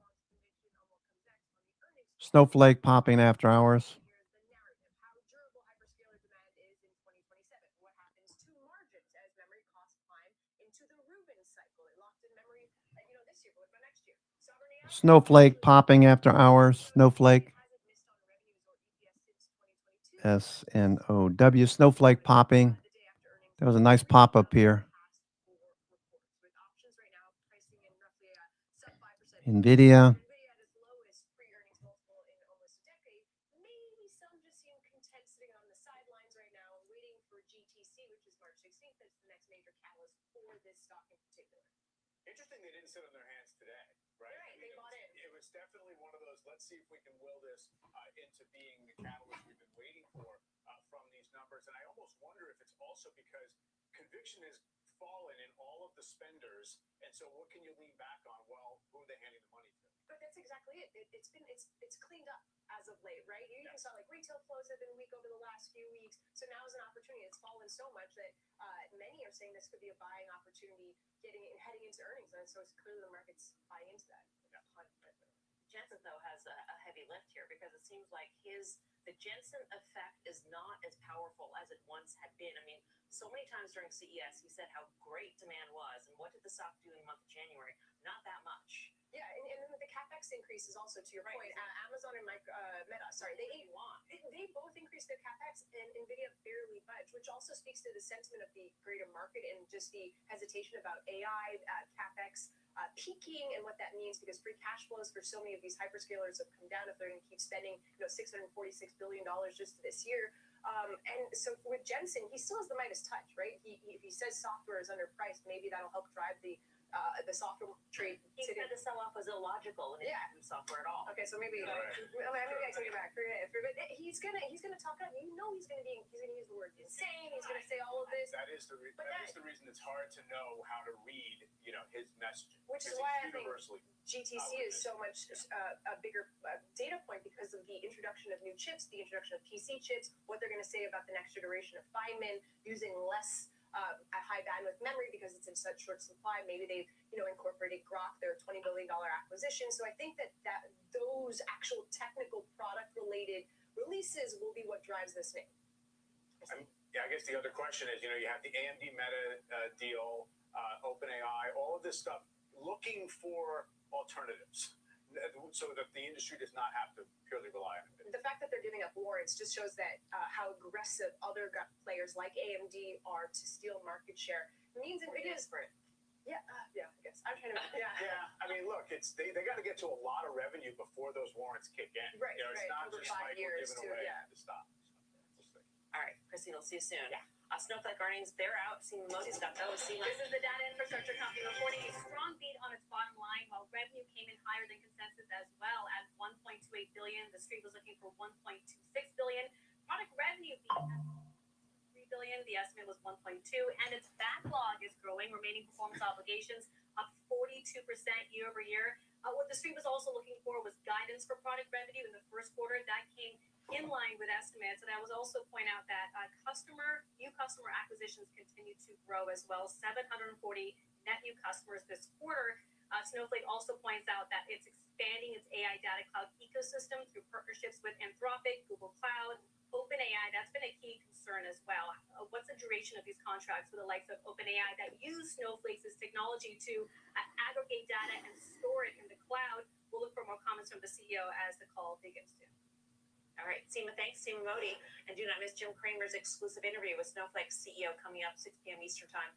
Snowflake popping after hours. Snowflake popping after hours. Snowflake. SNOW. Snowflake popping. There was a nice pop up here. NVIDIA. Interesting they didn't sit on their hands today, right? Right, they bought in. It was definitely one of those, let's see if we can will this into being the catalyst we've been waiting for from these numbers. And I almost wonder if it's also because conviction has fallen in all of the spenders. And so what can you lean back on? Well, who are they handing the money to? But that's exactly it. It's cleaned up as of late, right? You even saw like retail flows have been weak over the last few weeks. So now is an opportunity. It's fallen so much that many are saying this could be a buying opportunity heading into earnings. And so it's clearly the market's buying into that. Jensen, though, has a heavy lift here because it seems like the Jensen effect is not as powerful as it once had been. I mean, so many times during CES, he said how great demand was. And what did the stock do in the month of January? Not that much. Yeah, and then the CapEx increase is also, to your point, Amazon and Meta, they both increased their CapEx, and NVIDIA barely budged, which also speaks to the sentiment of the greater market and just the hesitation about AI CapEx peaking and what that means, because free cash flows for so many of these hyperscalers have come down if they're going to keep spending $646 billion just this year. And so with Jensen, he still has the Midas touch, right? If he says software is underpriced, maybe that'll help drive the software trade. He said the sell-off was illogical and it didn't do software at all. Okay, so maybe maybe I take it back. He's gonna talk up. He's gonna use the word insane. He's gonna say all of this. That is the reason it's hard to know how to read, his messaging. Which is why I think GTC is so much a bigger data point because of the introduction of new chips, the introduction of PC chips, what they're going to say about the next generation of Feynman using less high bandwidth memory because it's in such short supply. Maybe they've incorporated Grok, their $20 billion acquisition. So I think that those actual technical product related releases will be what drives this name. I guess the other question is, you have the AMD Meta deal, OpenAI, all of this stuff, looking for alternatives so that the industry does not have to purely rely on it. The fact that they're giving up warrants just shows that how aggressive other players like AMD are to steal market share. It means NVIDIA's for it. Yeah, I guess. I'm trying to. Yeah. I mean, look, they got to get to a lot of revenue before those warrants kick in. Right. It's not over just 5 like years we're giving away the stock. All right, Christine, we'll see you soon. Yeah. Snowflake earnings, they're out. Seema Modi's got those. This is the data infrastructure company reporting a strong beat on its bottom line, while revenue came in higher than consensus as well at $1.28 billion. The street was looking for $1.26 billion. Product revenue beat at $3 billion. The estimate was 1.2, and its backlog is growing. Remaining performance obligations up 42% year over year. What the street was also looking for was guidance for product revenue in the first quarter. That came in line with estimates. And I would also point out that new customer acquisitions continue to grow as well. 740 net new customers this quarter. Snowflake also points out that it's expanding its AI data cloud ecosystem through partnerships with Anthropic, Google Cloud, OpenAI. That's been a key concern as well. What's the duration of these contracts? contracts with the likes of OpenAI that use Snowflake's technology to aggregate data and store it in the cloud. We'll look for more comments from the CEO as the call begins to. All right, Seema, thanks, Seema Modi. And do not miss Jim Cramer's exclusive interview with Snowflake's CEO coming up 6 p.m. Eastern Time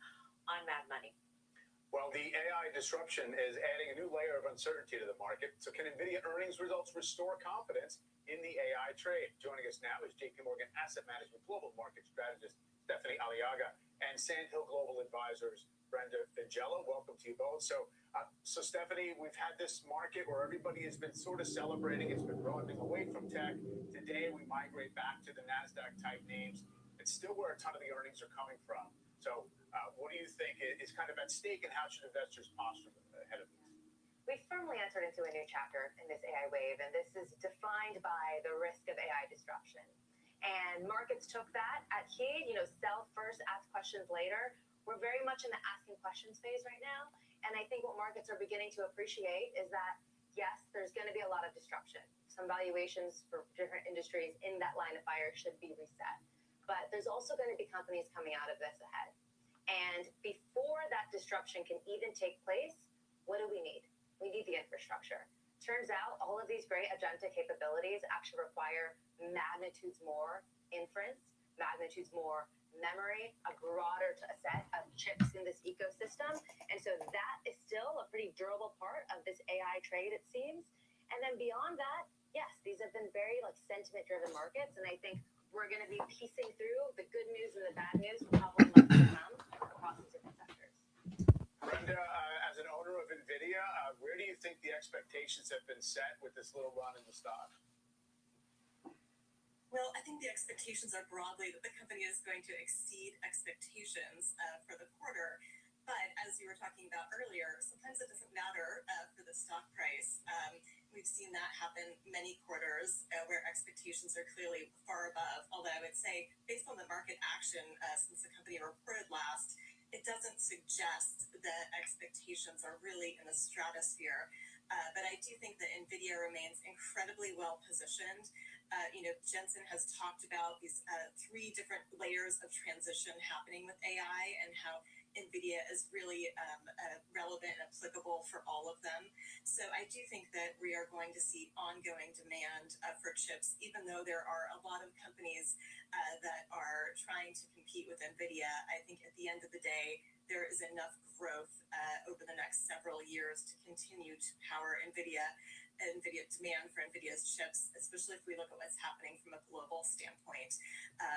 on Mad Money. Well, the AI disruption is adding a new layer of uncertainty to the market. So can NVIDIA earnings results restore confidence in the AI trade? Joining us now is JP Morgan Asset Management Global Market Strategist Stephanie Aliaga and Sandhill Global Advisors Brenda Figello. Welcome to you both. So Stephanie, we've had this market where everybody has been sort of celebrating. It's been broadening away from tech. Today, we migrate back to the NASDAQ type names. It's still where a ton of the earnings are coming from. So what do you think is kind of at stake, and how should investors posture ahead of this? We firmly entered into a new chapter in this AI wave, and this is defined by the risk of AI disruption. And markets took that at heed, sell first, ask questions later. We're very much in the asking questions phase right now. And I think what markets are beginning to appreciate is that, yes, there's going to be a lot of disruption. Some valuations for different industries in that line of fire should be reset. But there's also going to be companies coming out of this ahead. And before that disruption can even take place, what do we need? We need the infrastructure. Turns out all of these great agentic capabilities actually require magnitudes more inference, magnitudes more memory, a broader set of chips in this ecosystem. And so that is still a pretty durable part of this AI trade, it seems. And then beyond that, yes, these have been very sentiment-driven markets. And I think we're going to be piecing through the good news and the bad news for probably months to come across these different sectors. Brenda, as an owner of NVIDIA, where do you think the expectations have been set with this little run in the stock? Well, I think the expectations are broadly that the company is going to exceed expectations for the quarter. But as you were talking about earlier, sometimes it doesn't matter for the stock price. We've seen that happen many quarters where expectations are clearly far above. Although I would say, based on the market action since the company reported last, it doesn't suggest that expectations are really in the stratosphere. But I do think that NVIDIA remains incredibly well positioned. Jensen has talked about these 3 different layers of transition happening with AI and how NVIDIA is really relevant and applicable for all of them. So I do think that we are going to see ongoing demand for chips, even though there are a lot of companies that are trying to compete with NVIDIA. I think at the end of the day, there is enough growth over the next several years to continue to power NVIDIA demand for NVIDIA's chips, especially if we look at what's happening from a global standpoint,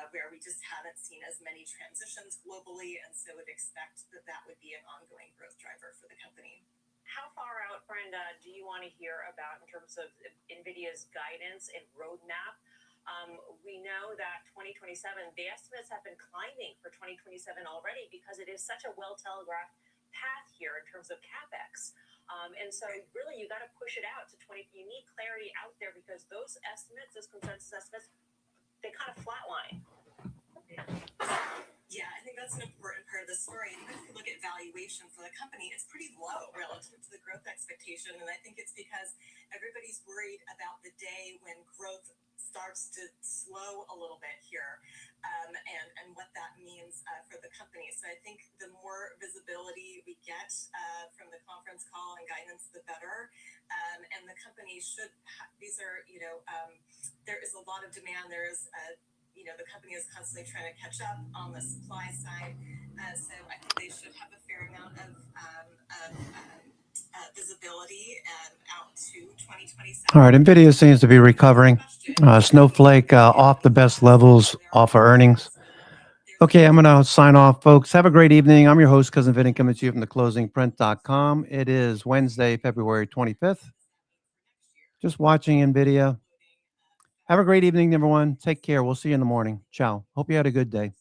where we just haven't seen as many transitions globally, and so would expect that that would be an ongoing growth driver for the company. How far out, Brenda, do you want to hear about in terms of NVIDIA's guidance and roadmap? We know that 2027, the estimates have been climbing for 2027 already because it is such a well-telegraphed path here in terms of CapEx. And so really you got to push it out to 20. You need clarity out there because those estimates, those consensus estimates, they kind of flatline. Yeah, I think that's an important part of the story. Even if you look at valuation for the company, it's pretty low relative to the growth expectation. And I think it's because everybody's worried about the day when growth starts to slow a little bit here and what that means for the company. So I think the more visibility we get from the conference call and guidance, the better. And the company should, these are, there is a lot of demand. There is, the company is constantly trying to catch up on the supply side. So I think they should have a fair amount of visibility out to 2027. All right, NVIDIA seems to be recovering. Snowflake off the best levels off of earnings. Okay, I'm going to sign off, folks. Have a great evening. I'm your host, Cousin Vinny, coming to you from theclosingprint.com. It is Wednesday, February 25th. Just watching NVIDIA. Have a great evening, everyone. Take care. We'll see you in the morning. Ciao. Hope you had a good day.